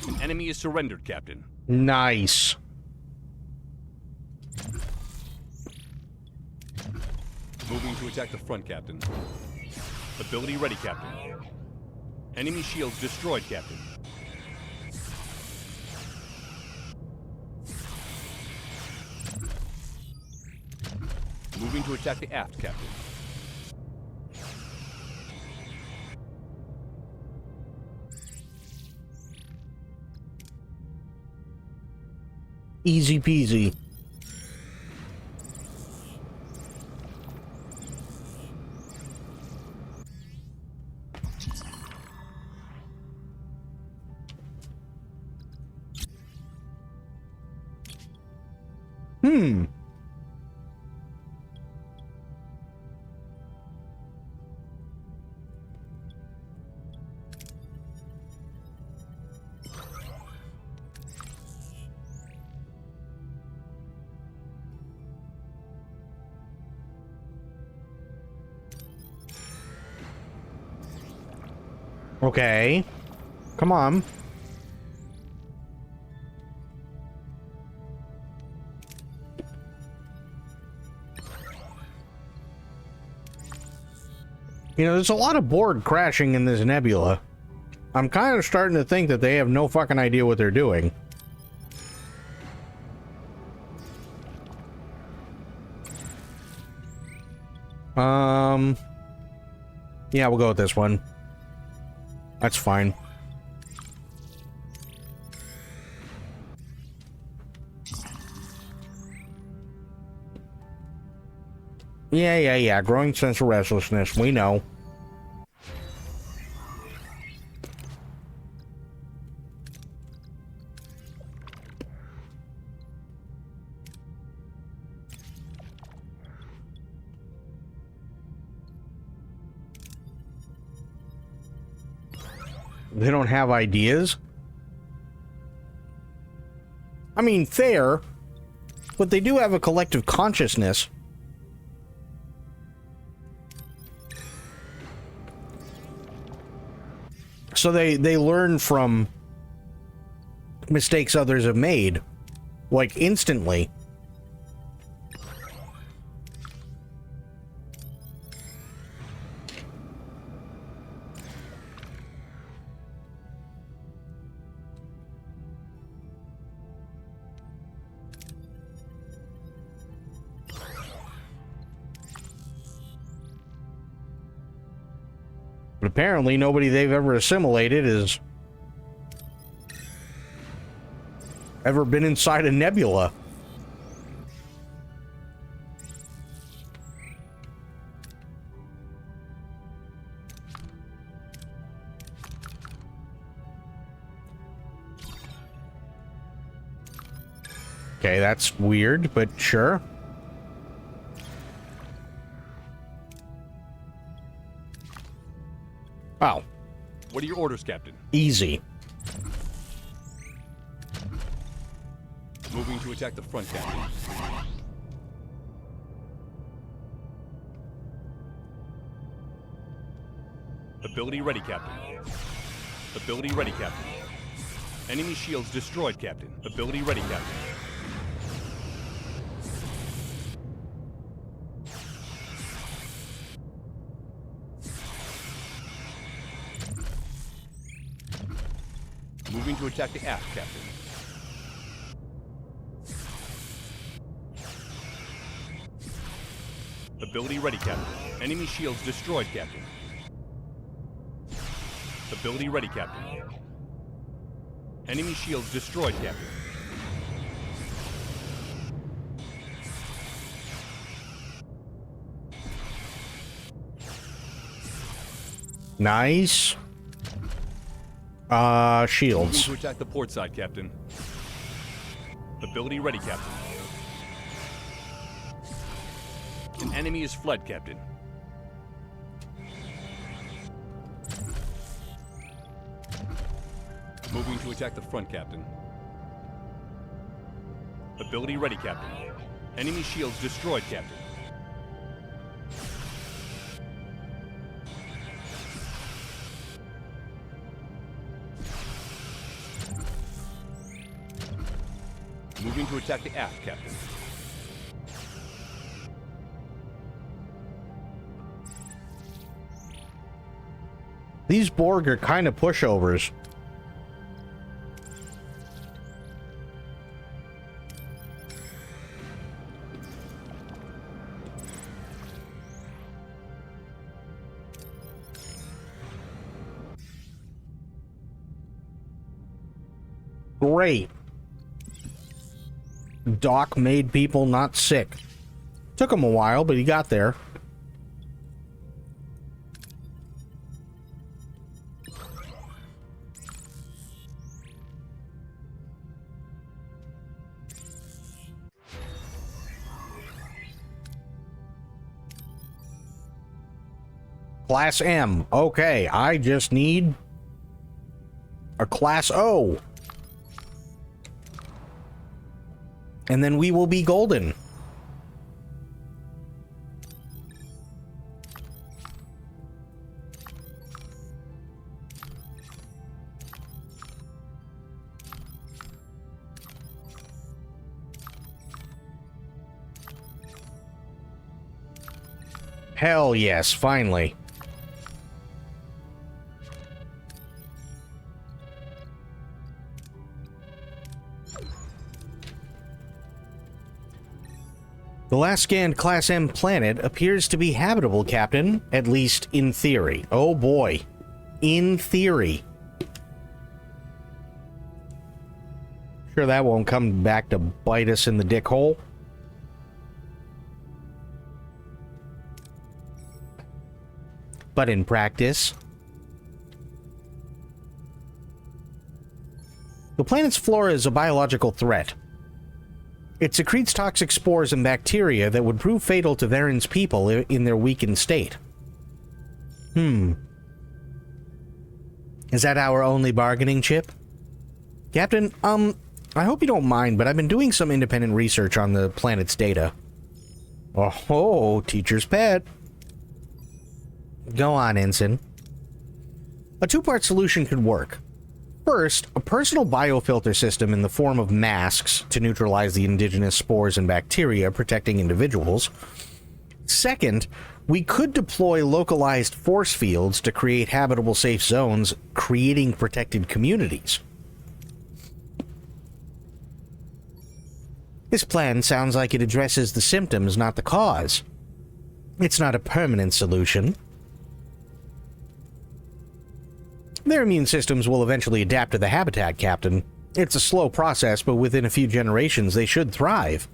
Speaker 2: An enemy is surrendered, Captain.
Speaker 1: Nice.
Speaker 2: Moving to attack the front, Captain. Ability ready, Captain. Enemy shields destroyed, Captain. Moving to attack the aft, Captain.
Speaker 1: Easy peasy. Okay. Come on. You know, there's a lot of board crashing in this nebula. I'm kind of starting to think that they have no fucking idea what they're doing. Yeah, we'll go with this one. That's fine. Yeah. Growing sense of restlessness. We know. They don't have ideas? I mean, fair, but they do have a collective consciousness. So they learn from mistakes others have made, like, instantly. But apparently nobody they've ever assimilated has ever been inside a nebula. Okay, that's weird, but sure. Oh.
Speaker 2: What are your orders, Captain?
Speaker 1: Easy.
Speaker 2: Moving to attack the front, Captain. Ability ready, Captain. Ability ready, Captain. Enemy shields destroyed, Captain. Ability ready, Captain. Moving to attack the aft, Captain. Ability ready, Captain. Enemy shields destroyed, Captain. Ability ready, Captain. Enemy shields destroyed, Captain.
Speaker 1: Nice.
Speaker 2: Moving
Speaker 1: Shields.
Speaker 2: to attack the port side, Captain. Ability ready, Captain. An enemy is fled, Captain. Moving to attack the front, Captain. Ability ready, Captain. Enemy shields destroyed, Captain. Moving to attack the aft, Captain.
Speaker 1: These Borg are kind of pushovers. Great. Doc made people not sick. Took him a while, but he got there. Class M. Okay, I just need a Class O. And then we will be golden. Hell yes, finally. The last scanned Class M planet appears to be habitable, Captain, at least in theory. Oh boy. In theory. Sure that won't come back to bite us in the dick hole? But in practice, the planet's flora is a biological threat. It secretes toxic spores and bacteria that would prove fatal to Varen's people in their weakened state. Is that our only bargaining chip? Captain, I hope you don't mind, but I've been doing some independent research on the planet's data. Oh, teacher's pet. Go on, Ensign. A two-part solution could work. First, a personal biofilter system in the form of masks to neutralize the indigenous spores and bacteria protecting individuals. Second, we could deploy localized force fields to create habitable safe zones, creating protected communities. This plan sounds like it addresses the symptoms, not the cause. It's not a permanent solution. Their immune systems will eventually adapt to the habitat, Captain. It's a slow process, but within a few generations they should thrive.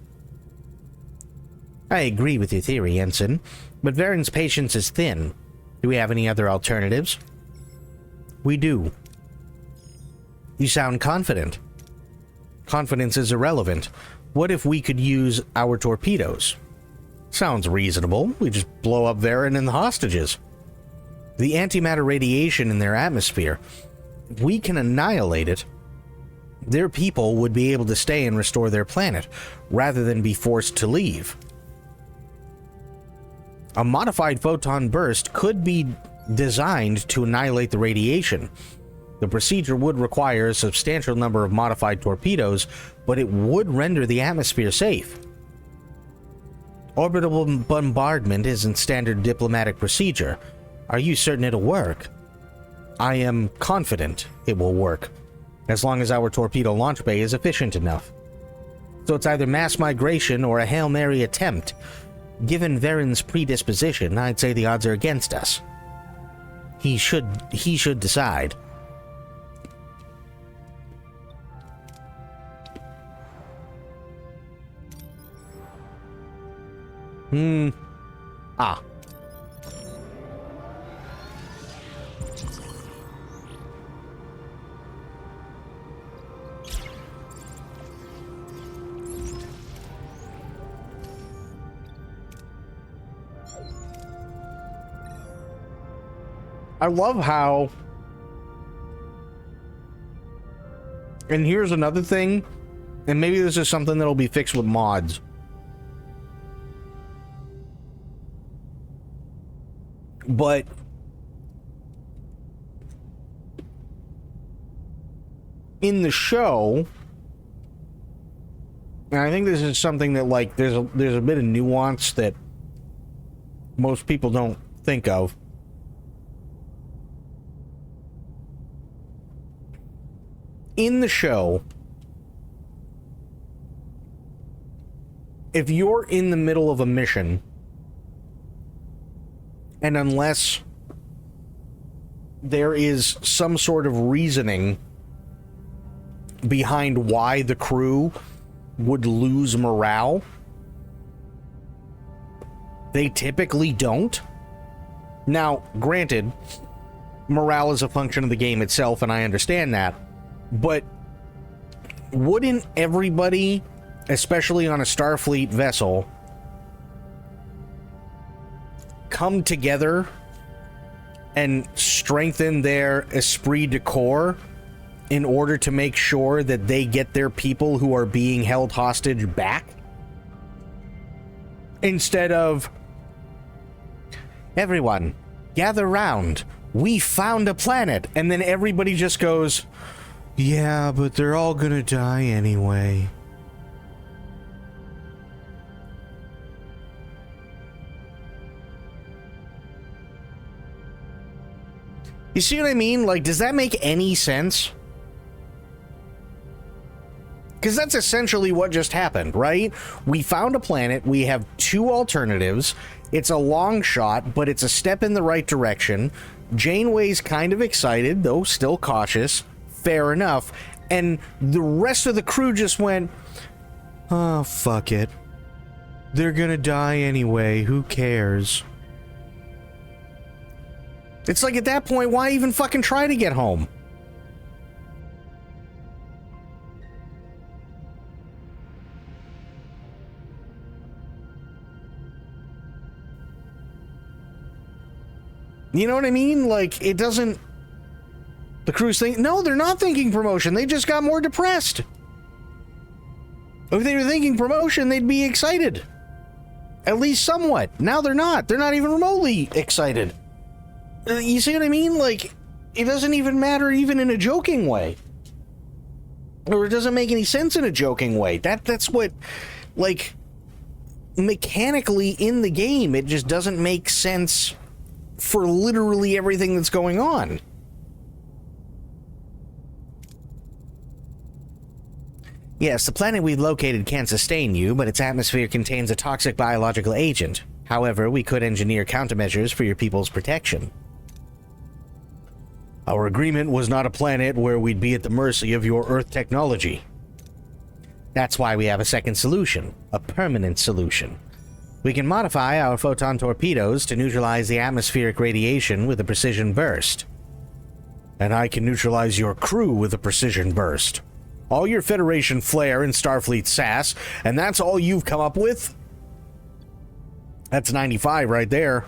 Speaker 1: I agree with your theory, Ensign, but Varen's patience is thin. Do we have any other alternatives? We do. You sound confident. Confidence is irrelevant. What if we could use our torpedoes? Sounds reasonable. We just blow up Varen and the hostages. The antimatter radiation in their atmosphere, if we can annihilate it, their people would be able to stay and restore their planet, rather than be forced to leave. A modified photon burst could be designed to annihilate the radiation. The procedure would require a substantial number of modified torpedoes, but it would render the atmosphere safe. Orbital bombardment isn't standard diplomatic procedure. Are you certain it'll work? I am confident it will work, as long as our torpedo launch bay is efficient enough. So it's either mass migration or a Hail Mary attempt. given Varen's predisposition, I'd say the odds are against us. He should decide. Ah. I love how, and here's another thing, and maybe this is something that'll be fixed with mods. But in the show, and I think this is something that, like, there's a bit of nuance that most people don't think of. In the show, if you're in the middle of a mission, and unless there is some sort of reasoning behind why the crew would lose morale, they typically don't. Now, granted, morale is a function of the game itself, and I understand that. But wouldn't everybody, especially on a Starfleet vessel, come together and strengthen their esprit de corps in order to make sure that they get their people who are being held hostage back? Instead of, everyone, gather round, we found a planet, and then everybody just goes, yeah, but they're all gonna die anyway. You see what I mean? Like, does that make any sense? Because that's essentially what just happened, right? We found a planet, we have two alternatives, it's a long shot, but it's a step in the right direction. Janeway's kind of excited, though still cautious. Fair enough. And the rest of the crew just went, oh, fuck it. They're gonna die anyway. Who cares? It's like, at that point, why even fucking try to get home? You know what I mean? Like, it doesn't... The crew's thinking, no, they're not thinking promotion. They just got more depressed. If they were thinking promotion, they'd be excited. At least somewhat. Now they're not. They're not even remotely excited. You see what I mean? Like, it doesn't even matter even in a joking way. Or it doesn't make any sense in a joking way. That's what, like, mechanically in the game, it just doesn't make sense for literally everything that's going on. Yes, the planet we've located can't sustain you, but its atmosphere contains a toxic biological agent. However, we could engineer countermeasures for your people's protection. Our agreement was not a planet where we'd be at the mercy of your Earth technology. That's why we have a second solution, a permanent solution. We can modify our photon torpedoes to neutralize the atmospheric radiation with a precision burst. And I can neutralize your crew with a precision burst. All your Federation flair and Starfleet sass, and that's all you've come up with? That's 95 right there.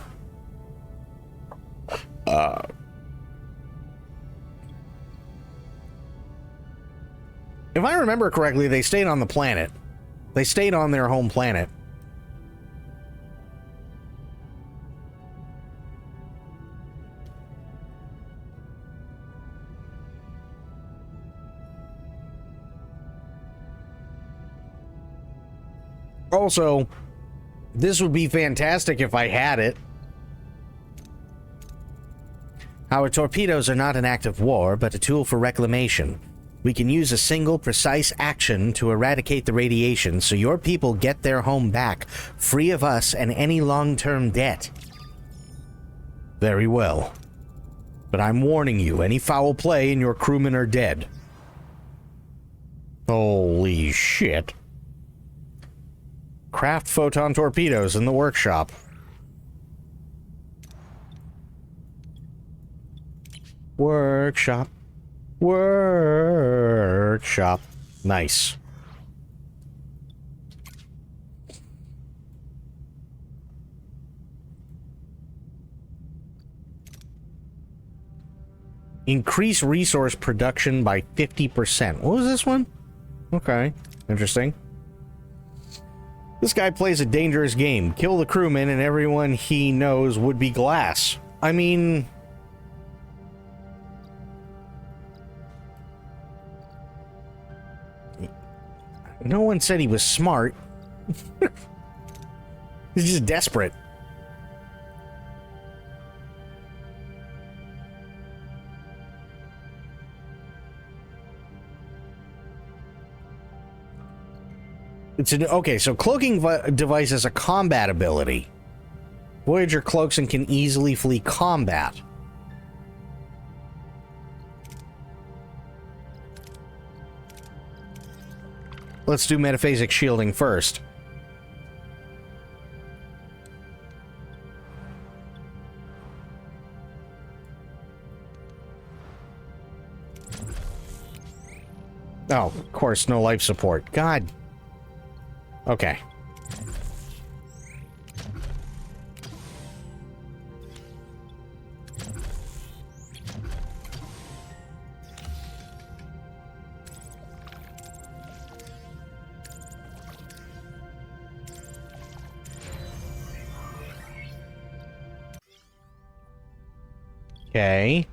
Speaker 1: If I remember correctly, they stayed on the planet. They stayed on their home planet. Also, this would be fantastic if I had it. Our torpedoes are not an act of war, but a tool for reclamation. We can use a single precise action to eradicate the radiation so your people get their home back, free of us and any long-term debt. Very well. But I'm warning you, any foul play and your crewmen are dead. Holy shit. Craft photon torpedoes in the workshop. Workshop. Workshop. Nice. Increase resource production by 50%. What was this one? Okay. Interesting. This guy plays a dangerous game. Kill the crewman and everyone he knows would be glass. I mean... no one said he was smart. He's just desperate. It's an okay, so cloaking device is a combat ability. Voyager cloaks and can easily flee combat. Let's do metaphasic shielding first. Oh, of course, no life support. God. Okay. Okay.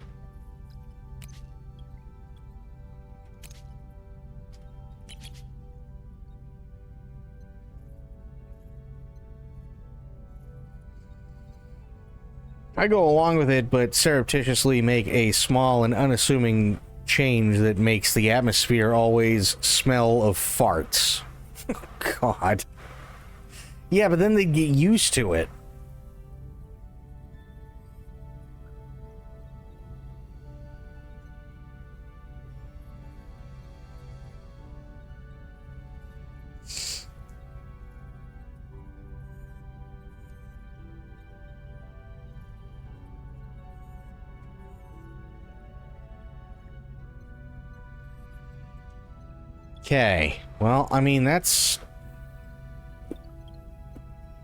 Speaker 1: I go along with it, but surreptitiously make a small and unassuming change that makes the atmosphere always smell of farts. God. Yeah, but then they'd get used to it. Okay, well, I mean, that's...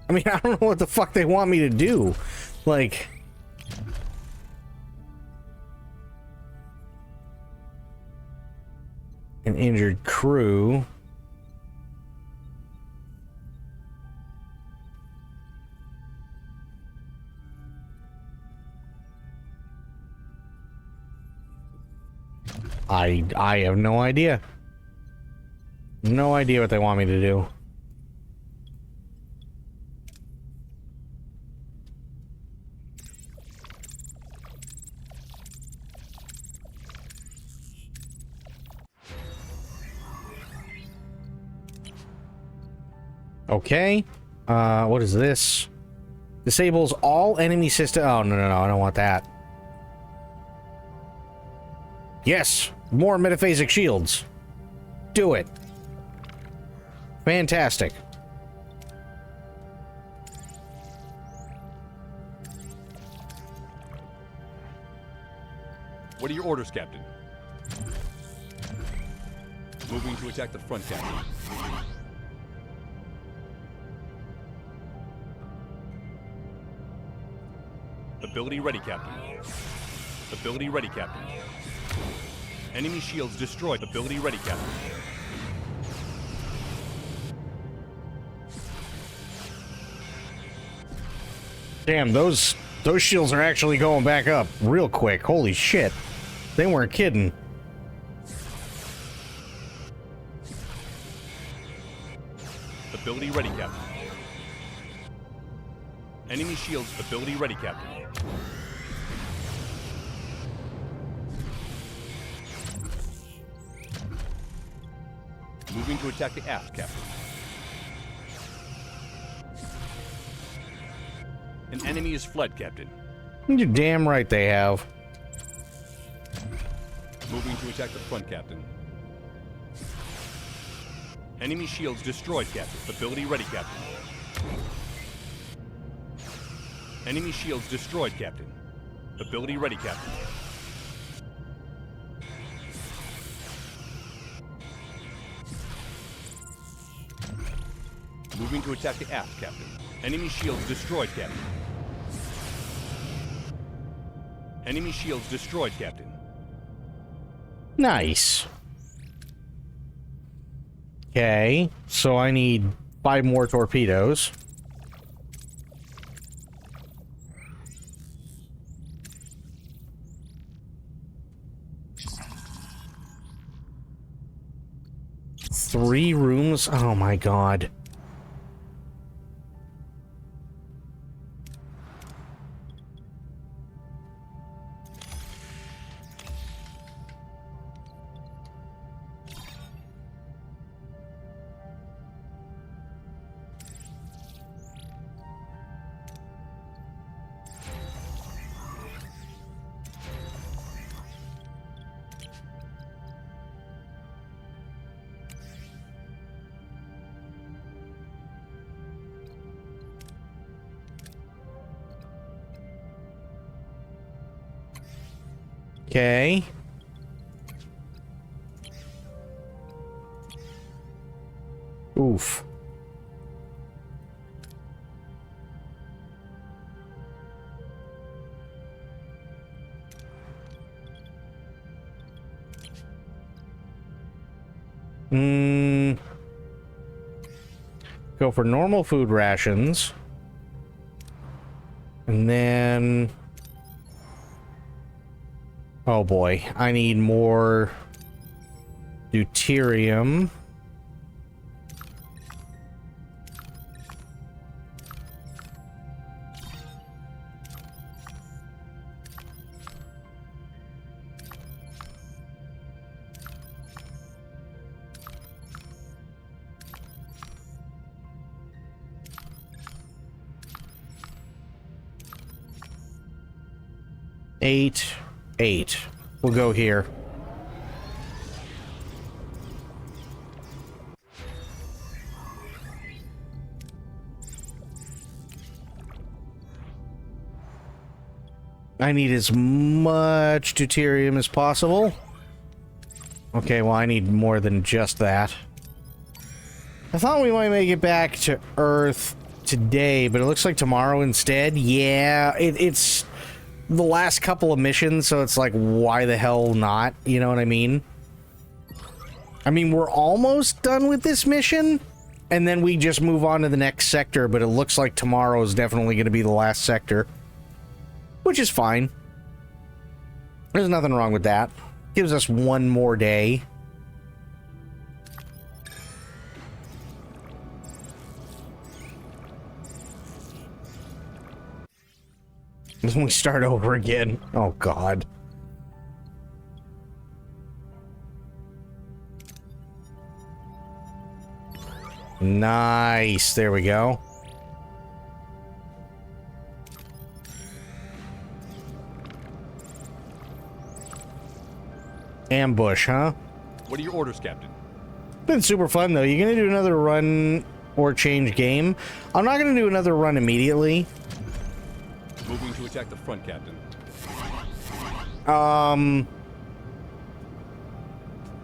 Speaker 1: I mean, I don't know what the fuck they want me to do. Like... an injured crew. I have no idea. No idea what they want me to do. Okay. What is this? Disables all enemy system. Oh, no, I don't want that. Yes, more metaphasic shields. Do it. Fantastic.
Speaker 2: What are your orders, Captain? Moving to attack the front, Captain. Ability ready, Captain. Ability ready, Captain. Enemy shields destroyed. Ability ready, Captain.
Speaker 1: Damn, those shields are actually going back up real quick. Holy shit. They weren't kidding.
Speaker 2: Ability ready, Captain. Enemy shields. Ability ready, Captain. Moving to attack the aft, Captain. An enemy is fled, Captain.
Speaker 1: You're damn right they have.
Speaker 2: Moving to attack the front, Captain. Enemy shields destroyed, Captain. Ability ready, Captain. Enemy shields destroyed, Captain. Ability ready, Captain. Moving to attack the aft, Captain. Enemy shields destroyed, Captain. Enemy shields destroyed, Captain.
Speaker 1: Nice. Okay, so I need 5 more torpedoes. Three rooms? Oh my god. Okay. Oof. Go for normal food rations. And then... oh boy, I need more deuterium. Eight. We'll go here. I need as much deuterium as possible. Okay, well, I need more than just that. I thought we might make it back to Earth today, but it looks like tomorrow instead. Yeah, it's the last couple of missions, so it's like, why the hell not? You know what I mean? I mean, we're almost done with this mission, and then we just move on to the next sector, but it looks like tomorrow is definitely going to be the last sector. Which is fine. There's nothing wrong with that. Gives us one more day. Then we start over again. Oh, God. Nice. There we go. Ambush, huh?
Speaker 2: What are your orders, Captain?
Speaker 1: Been super fun, though. You gonna do another run or change game? I'm not gonna do another run immediately.
Speaker 2: Moving to attack the front, Captain.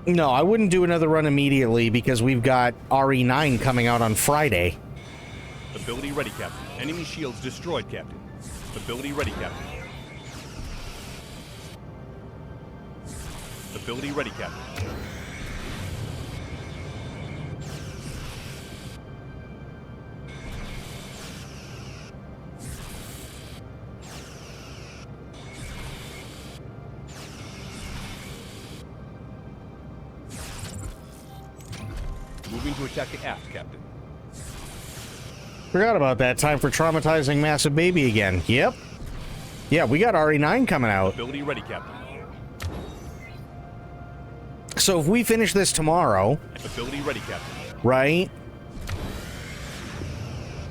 Speaker 1: No, I wouldn't do another run immediately because we've got RE9 coming out on Friday.
Speaker 2: Ability ready, Captain. Enemy shields destroyed, Captain. Ability ready, Captain. Ability ready, Captain. Moving to attack the aft, Captain.
Speaker 1: Forgot about that. Time for traumatizing massive baby again. Yep. Yeah, we got RE9 coming out.
Speaker 2: Ability ready, Captain.
Speaker 1: So if we finish this tomorrow,
Speaker 2: Ability ready, Captain.
Speaker 1: right?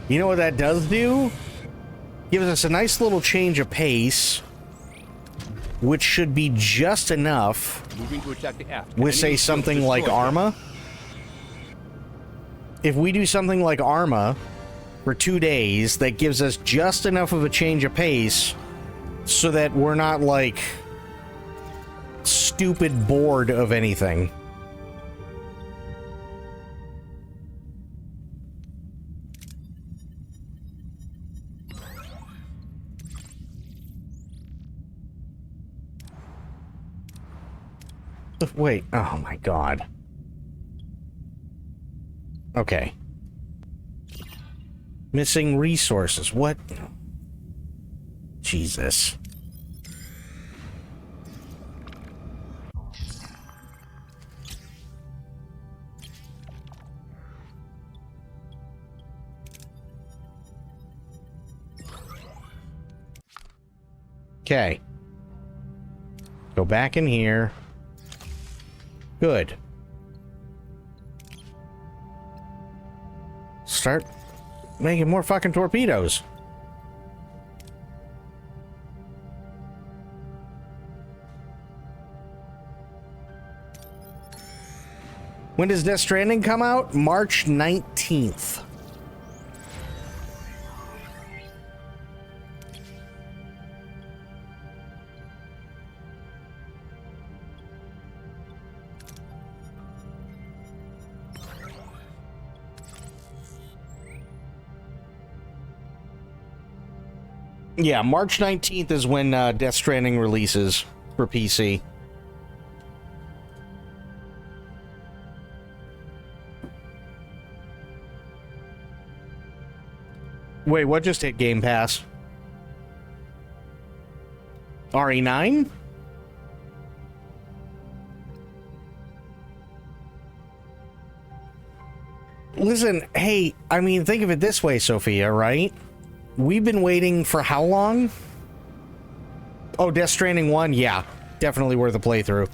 Speaker 1: You know what that does do? Gives us a nice little change of pace, which should be just enough
Speaker 2: Moving to attack the aft.
Speaker 1: with, say,
Speaker 2: Enemy
Speaker 1: something
Speaker 2: shields
Speaker 1: like
Speaker 2: destroyed,
Speaker 1: Arma. If we do something like Arma for 2 days, that gives us just enough of a change of pace so that we're not, like, stupid bored of anything. Wait, oh my god. Okay. Missing resources. What? Jesus. Okay. Go back in here. Good. Start making more fucking torpedoes. When does Death Stranding come out? March 19th. Yeah, March 19th is when Death Stranding releases for PC. Wait, what just hit Game Pass? RE9? Listen, hey, I mean, think of it this way, Sophia, right? We've been waiting for how long? Oh, Death Stranding 1? Yeah, definitely worth a playthrough.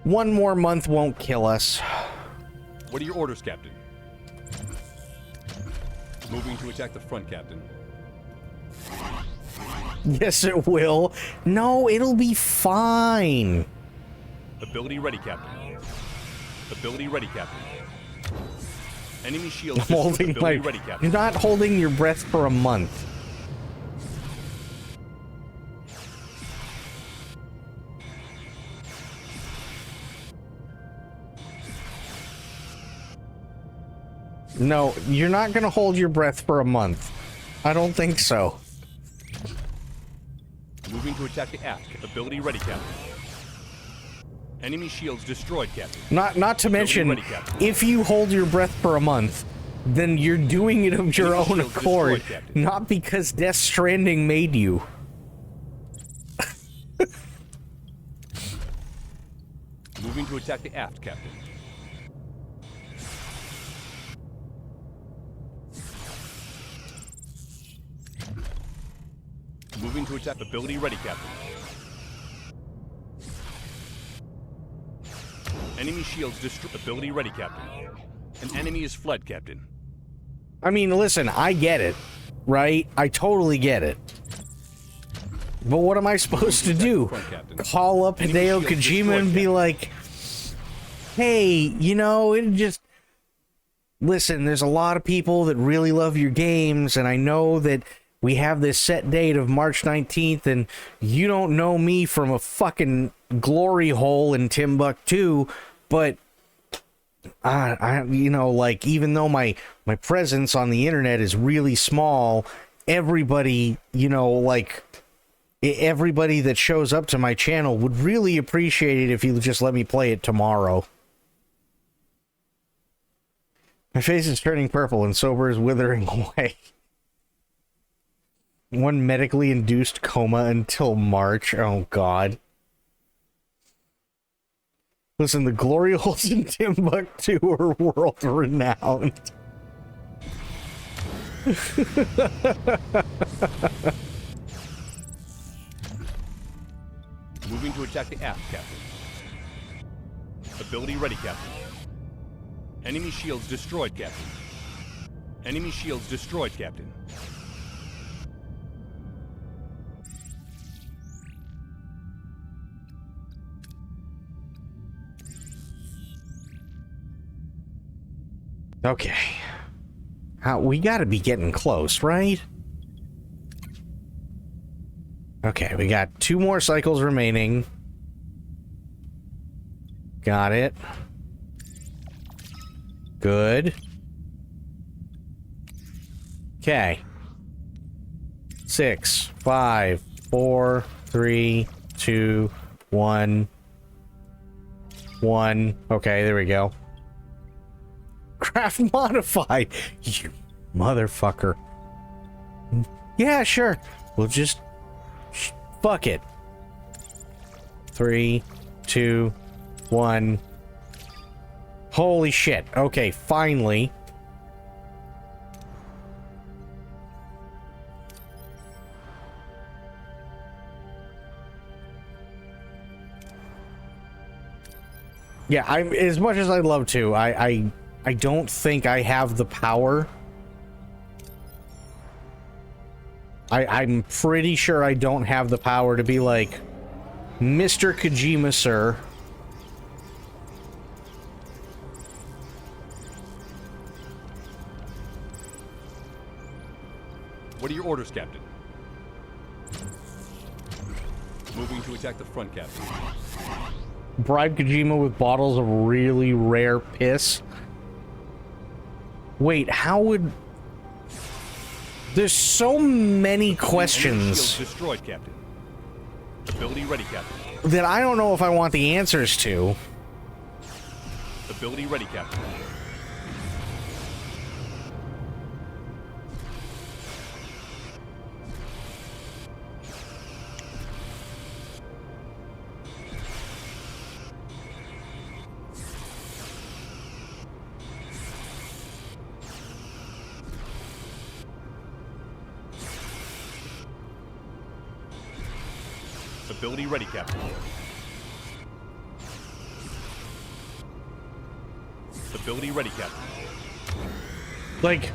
Speaker 1: 1 more month won't kill us.
Speaker 2: What are your orders, Captain? Moving to attack the front, Captain.
Speaker 1: Yes, it will. No, it'll be fine.
Speaker 2: Ability ready, Captain. Ability ready, Captain. Enemy shield
Speaker 1: I'm holding
Speaker 2: ability
Speaker 1: my...
Speaker 2: ready, Captain.
Speaker 1: You're not holding your breath for a month. No, you're not going to hold your breath for a month. I don't think so.
Speaker 2: Moving to attack the aft. Ability ready, Captain. Enemy shields destroyed, Captain.
Speaker 1: Not to mention,
Speaker 2: ready, Captain.
Speaker 1: if you hold your breath for a month, then you're doing it of your
Speaker 2: Enemy
Speaker 1: own
Speaker 2: shields
Speaker 1: accord,
Speaker 2: destroyed, Captain.
Speaker 1: not because Death Stranding made you.
Speaker 2: Moving to attack the aft, Captain. Moving to attack. Ability ready, Captain. Enemy shields destroyed. Ability ready, Captain. An enemy is fled, Captain.
Speaker 1: I mean, listen, I get it, right? I totally get it. But what am I supposed to do?
Speaker 2: Front, Captain.
Speaker 1: Call up
Speaker 2: Enemy
Speaker 1: Hideo
Speaker 2: shields
Speaker 1: Kojima
Speaker 2: destroyed,
Speaker 1: and be
Speaker 2: Captain.
Speaker 1: like, hey, you know, it just... Listen, there's a lot of people that really love your games, and I know that we have this set date of March 19th, and you don't know me from a fucking glory hole in Timbuktu, but I you know, like, even though my presence on the internet is really small, everybody, you know, like, everybody that shows up to my channel would really appreciate it if you just let me play it tomorrow. My face is turning purple and sober is withering away. One medically induced coma until March. Oh, God. Listen, the glory holes in Timbuktu are world renowned.
Speaker 2: Moving to attack the aft, Captain. Ability ready, Captain. Enemy shields destroyed, Captain. Enemy shields destroyed, Captain.
Speaker 1: Okay. We gotta be getting close, right? Okay, we got 2 more cycles remaining. Got it. Good. Okay. 6, 5, 4, 3, 2, 1. 1. Okay, there we go. Craft modified. You motherfucker. Yeah, sure. We'll just fuck it. 3, 2, 1. Holy shit. Okay, finally. Yeah, I'm as much as I'd love to, I don't think I have the power. I'm pretty sure I don't have the power to be like, Mr. Kojima, sir.
Speaker 2: What are your orders, Captain? Moving to attack the front, Captain.
Speaker 1: Bribe Kojima with bottles of really rare piss. Wait, how would... There's so many questions
Speaker 2: Shields destroyed, Captain. Ability ready, Captain.
Speaker 1: that I don't know if I want the answers to.
Speaker 2: Ability ready, Captain. Ability ready, Captain. Ability ready, Captain.
Speaker 1: Like,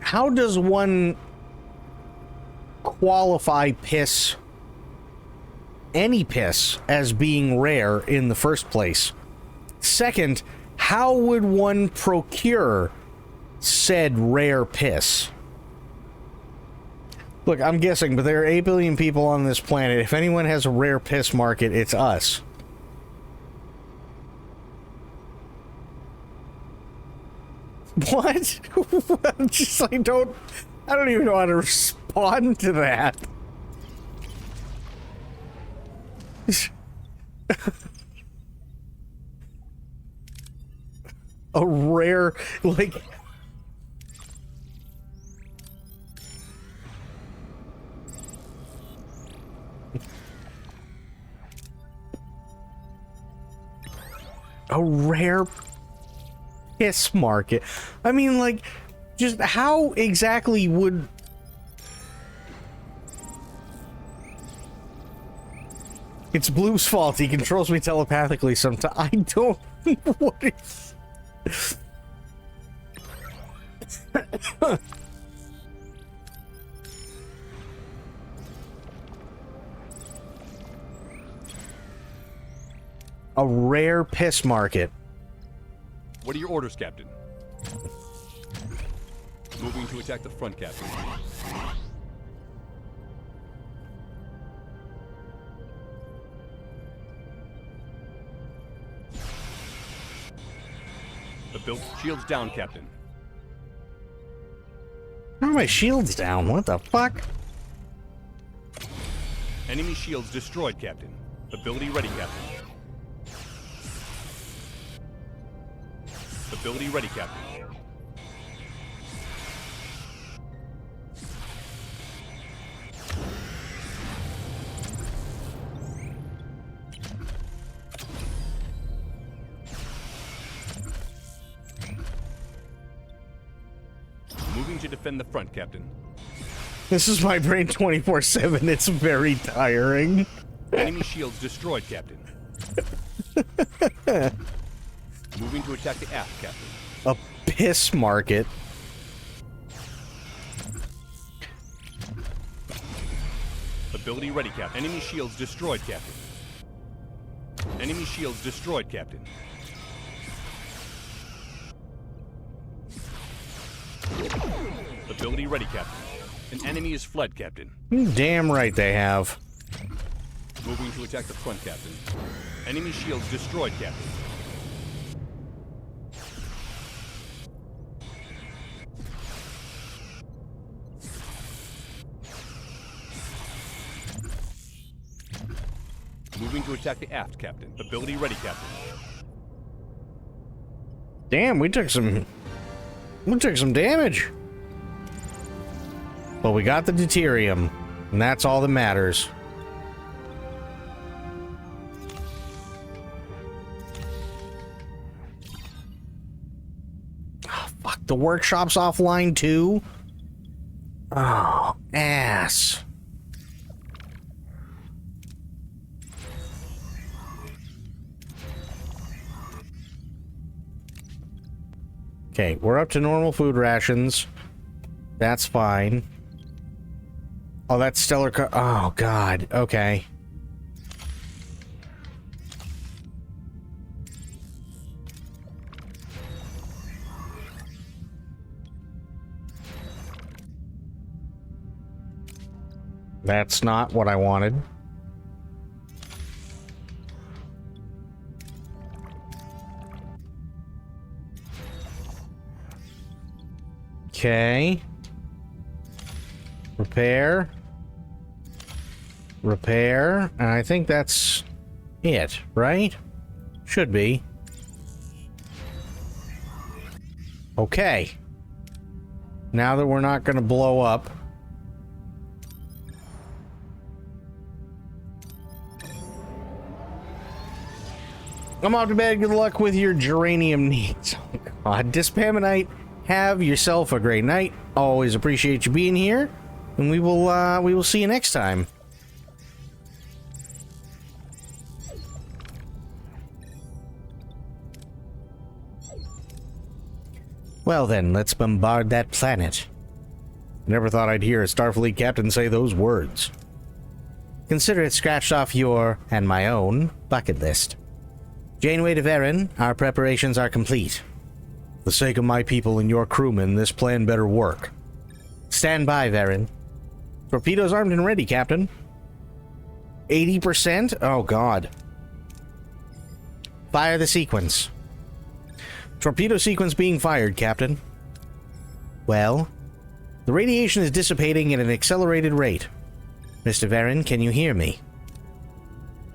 Speaker 1: how does one qualify piss, any piss, as being rare in the first place? Second, how would one procure said rare piss? Look, I'm guessing, but there are 8 billion people on this planet. If anyone has a rare piss market, it's us. What? Just, I don't even know how to respond to that. A rare, like... A rare piss market. I mean, like, just how exactly would... It's Bloom's fault. He controls me telepathically sometimes. I don't... What is... A rare piss market.
Speaker 2: What are your orders, Captain? Moving to attack the front, Captain. The build shields down, Captain.
Speaker 1: How are my shields down? What the fuck?
Speaker 2: Enemy shields destroyed, Captain. Ability ready, Captain. Ability ready, Captain. Moving to defend the front, Captain.
Speaker 1: This is my brain 24/7. It's very tiring.
Speaker 2: Enemy shields destroyed, Captain. Moving to attack the aft, Captain.
Speaker 1: A piss market.
Speaker 2: Ability ready, Captain. Enemy shields destroyed, Captain. Enemy shields destroyed, Captain. Ability ready, Captain. An enemy is fled, Captain.
Speaker 1: Damn right they have.
Speaker 2: Moving to attack the front, Captain. Enemy shields destroyed, Captain. Moving to attack the aft, Captain. Ability ready, Captain.
Speaker 1: Damn, we took some damage. But we got the deuterium, and that's all that matters. Oh, fuck, the workshop's offline too? Oh, ass. Okay, we're up to normal food rations. That's fine. Oh, that's stellar. Oh, God. Okay. That's not what I wanted. Okay. Repair. Repair. And I think that's it, right? Should be. Okay. Now that we're not going to blow up. I'm off to bed. Good luck with your geranium needs. Oh, God. Dispamonite, have yourself a great night. Always appreciate you being here. And we will see you next time. Well then, let's bombard that planet. Never thought I'd hear a Starfleet captain say those words. Consider it scratched off your, and my own, bucket list. Janeway to Varen, our preparations are complete. For the sake of my people and your crewmen, this plan better work. Stand by, Varen. Torpedoes armed and ready, Captain. 80%? Oh, God. Fire the sequence. Torpedo sequence being fired, Captain. Well, the radiation is dissipating at an accelerated rate. Mr. Varen, can you hear me?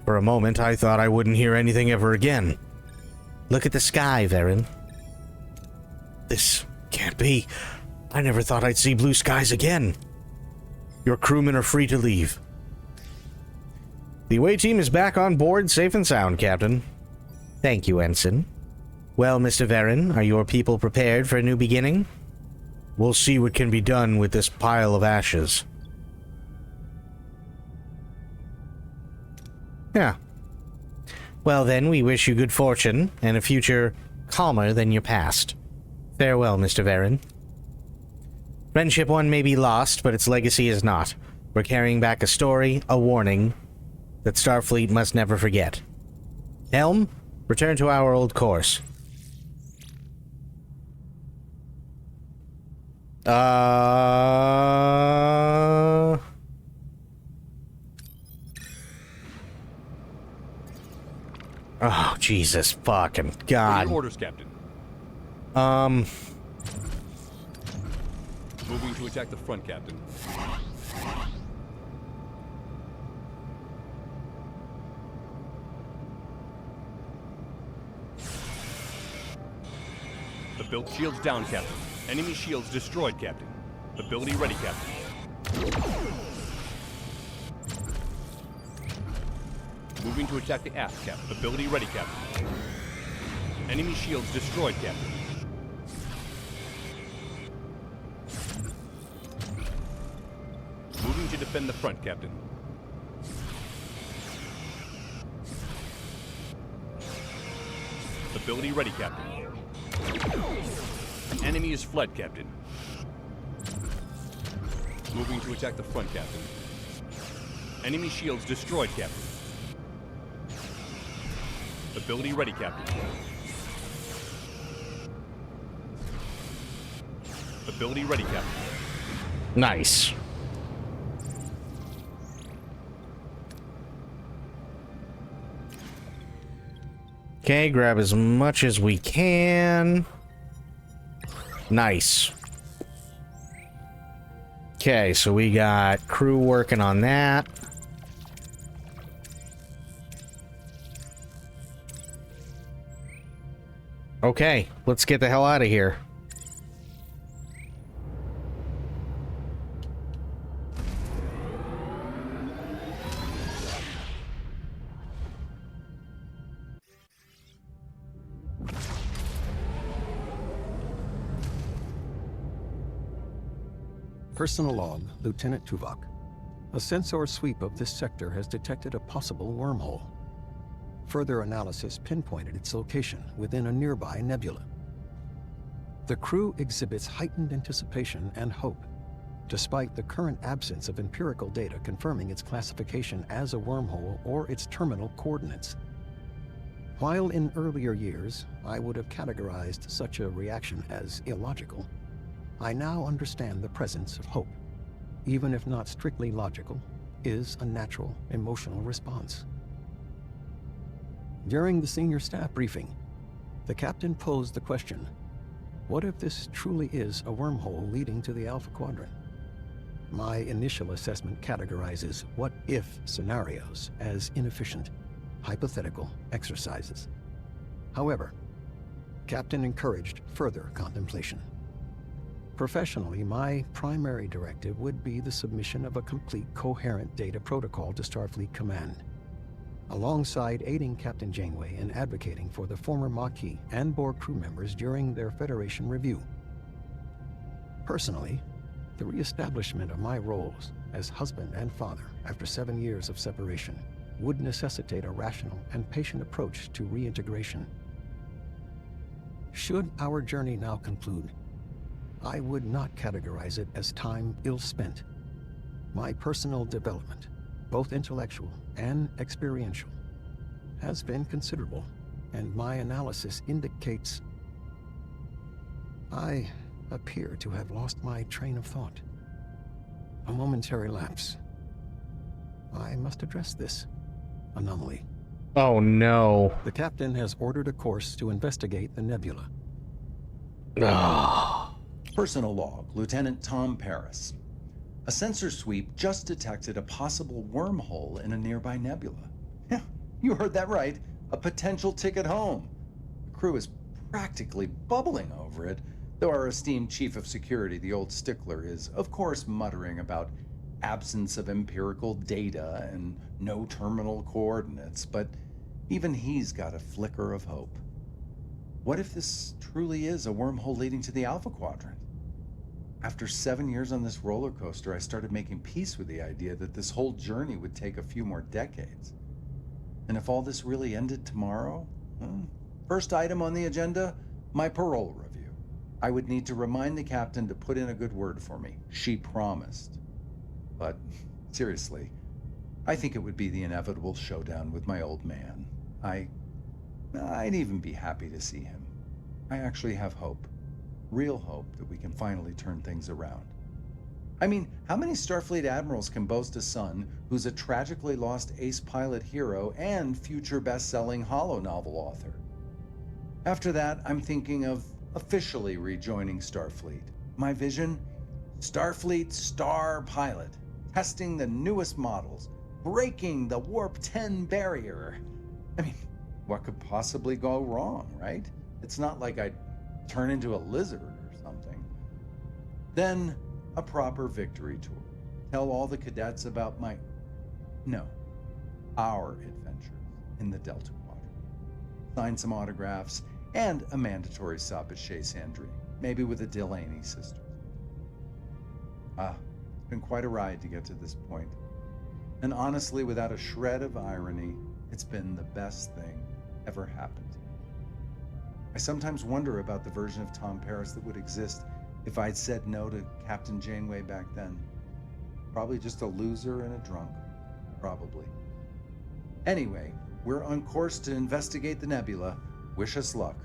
Speaker 1: For a moment, I thought I wouldn't hear anything ever again. Look at the sky, Varen. This can't be. I never thought I'd see blue skies again. Your crewmen are free to leave. The away team is back on board, safe and sound, Captain. Thank you, Ensign. Well, Mr. Varen, are your people prepared for a new beginning? We'll see what can be done with this pile of ashes. Yeah. Well then, we wish you good fortune, and a future calmer than your past. Farewell, Mr. Varen. Friendship 1 may be lost, but its legacy is not. We're carrying back a story, a warning, that Starfleet must never forget. Helm, return to our old course. Oh, Jesus fucking God.
Speaker 2: Your orders, Captain. Moving to attack the front, Captain. The built shields down, Captain. Enemy shields destroyed, Captain. Ability ready, Captain. Moving to attack the aft, Captain. Ability ready, Captain. Enemy shields destroyed, Captain. Moving to defend the front, Captain. Ability ready, Captain. Enemy is fled, Captain. Moving to attack the front, Captain. Enemy shields destroyed, Captain. Ability ready, Captain. Ability ready, Captain.
Speaker 1: Nice. Okay, grab as much as we can. Nice. Okay, so we got crew working on that. Okay, let's get the hell out of here.
Speaker 3: Personal log, Lieutenant Tuvok. A sensor sweep of this sector has detected a possible wormhole. Further analysis pinpointed its location within a nearby nebula. The crew exhibits heightened anticipation and hope, despite the current absence of empirical data confirming its classification as a wormhole or its terminal coordinates. While in earlier years, I would have categorized such a reaction as illogical, I now understand the presence of hope, even if not strictly logical, is a natural emotional response. During the senior staff briefing, the captain posed the question, what if this truly is a wormhole leading to the Alpha Quadrant? My initial assessment categorizes what-if scenarios as inefficient, hypothetical exercises. However, Captain encouraged further contemplation. Professionally, my primary directive would be the submission of a complete, coherent data protocol to Starfleet Command, alongside aiding Captain Janeway in advocating for the former Maquis and Borg crew members during their Federation review. Personally, the reestablishment of my roles as husband and father after 7 years of separation would necessitate a rational and patient approach to reintegration. Should our journey now conclude, I would not categorize it as time ill spent. My personal development, both intellectual and experiential, has been considerable, and my analysis indicates I appear to have lost my train of thought. A momentary lapse. I must address this anomaly.
Speaker 1: Oh no.
Speaker 3: The captain has ordered a course to investigate the nebula.
Speaker 4: Personal log, Lieutenant Tom Paris. A sensor sweep just detected a possible wormhole in a nearby nebula. Yeah, you heard that right. A potential ticket home. The crew is practically bubbling over it, though our esteemed chief of security, the old stickler, is of course muttering about absence of empirical data and no terminal coordinates, but even he's got a flicker of hope. What if this truly is a wormhole leading to the Alpha Quadrant? After 7 years on this roller coaster, I started making peace with the idea that this whole journey would take a few more decades. And if all this really ended tomorrow, first item on the agenda, my parole review. I would need to remind the captain to put in a good word for me. She promised. But seriously, I think it would be the inevitable showdown with my old man. I'd even be happy to see him. I actually have hope. Real hope that we can finally turn things around. I mean, how many Starfleet admirals can boast a son who's a tragically lost ace pilot hero and future best-selling holo novel author? After that, I'm thinking of officially rejoining Starfleet. My vision? Starfleet star pilot, testing the newest models, breaking the Warp 10 barrier. I mean, what could possibly go wrong, right? It's not like I'd turn into a lizard or something. Then a proper victory tour. Tell all the cadets about our adventures in the Delta Quadrant. Sign some autographs and a mandatory stop at Chez Sandrine, maybe with the Delaney sisters. It's been quite a ride to get to this point. And honestly, without a shred of irony, it's been the best thing ever happened to me. I sometimes wonder about the version of Tom Paris that would exist if I'd said no to Captain Janeway back then. Probably just a loser and a drunk. Probably. Anyway, we're on course to investigate the nebula. Wish us luck.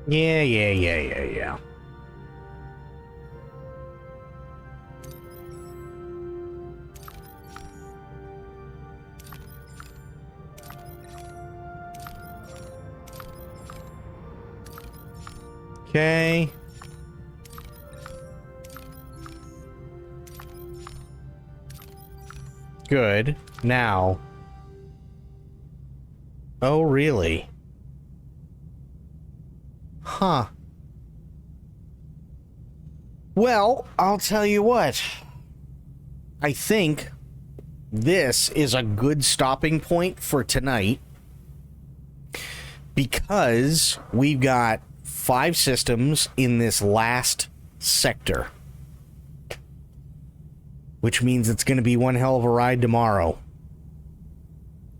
Speaker 1: Yeah. Okay. Good. Now. Oh, really? Huh. Well, I'll tell you what. I think this is a good stopping point for tonight because we've got 5 systems in this last sector, which means it's going to be one hell of a ride tomorrow.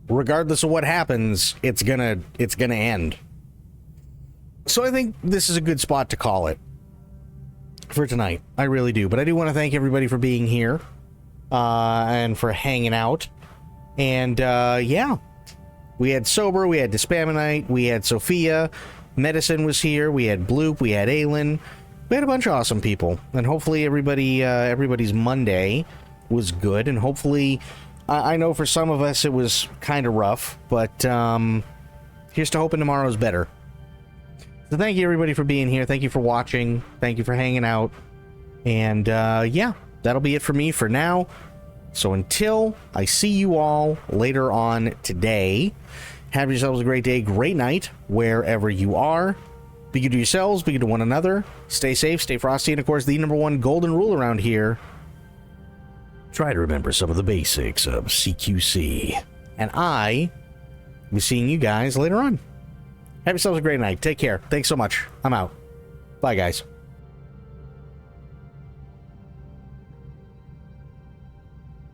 Speaker 1: Regardless of what happens, it's gonna end. So I think this is a good spot to call it for tonight. I really do. But I do want to thank everybody for being here and for hanging out. And yeah, we had Sober, we had Despaminite, we had Sophia, Medicine was here, we had Bloop, we had Aelin. We had a bunch of awesome people. And hopefully everybody's Monday was good. And hopefully, I know for some of us it was kind of rough. But here's to hoping tomorrow's better. So thank you everybody for being here. Thank you for watching. Thank you for hanging out. And yeah, that'll be it for me for now. So until I see you all later on today, have yourselves a great day, great night, wherever you are. Be good to yourselves, be good to one another. Stay safe, stay frosty, and of course, the number 1 golden rule around here: try to remember some of the basics of CQC. And I will be seeing you guys later on. Have yourselves a great night. Take care. Thanks so much. I'm out. Bye, guys.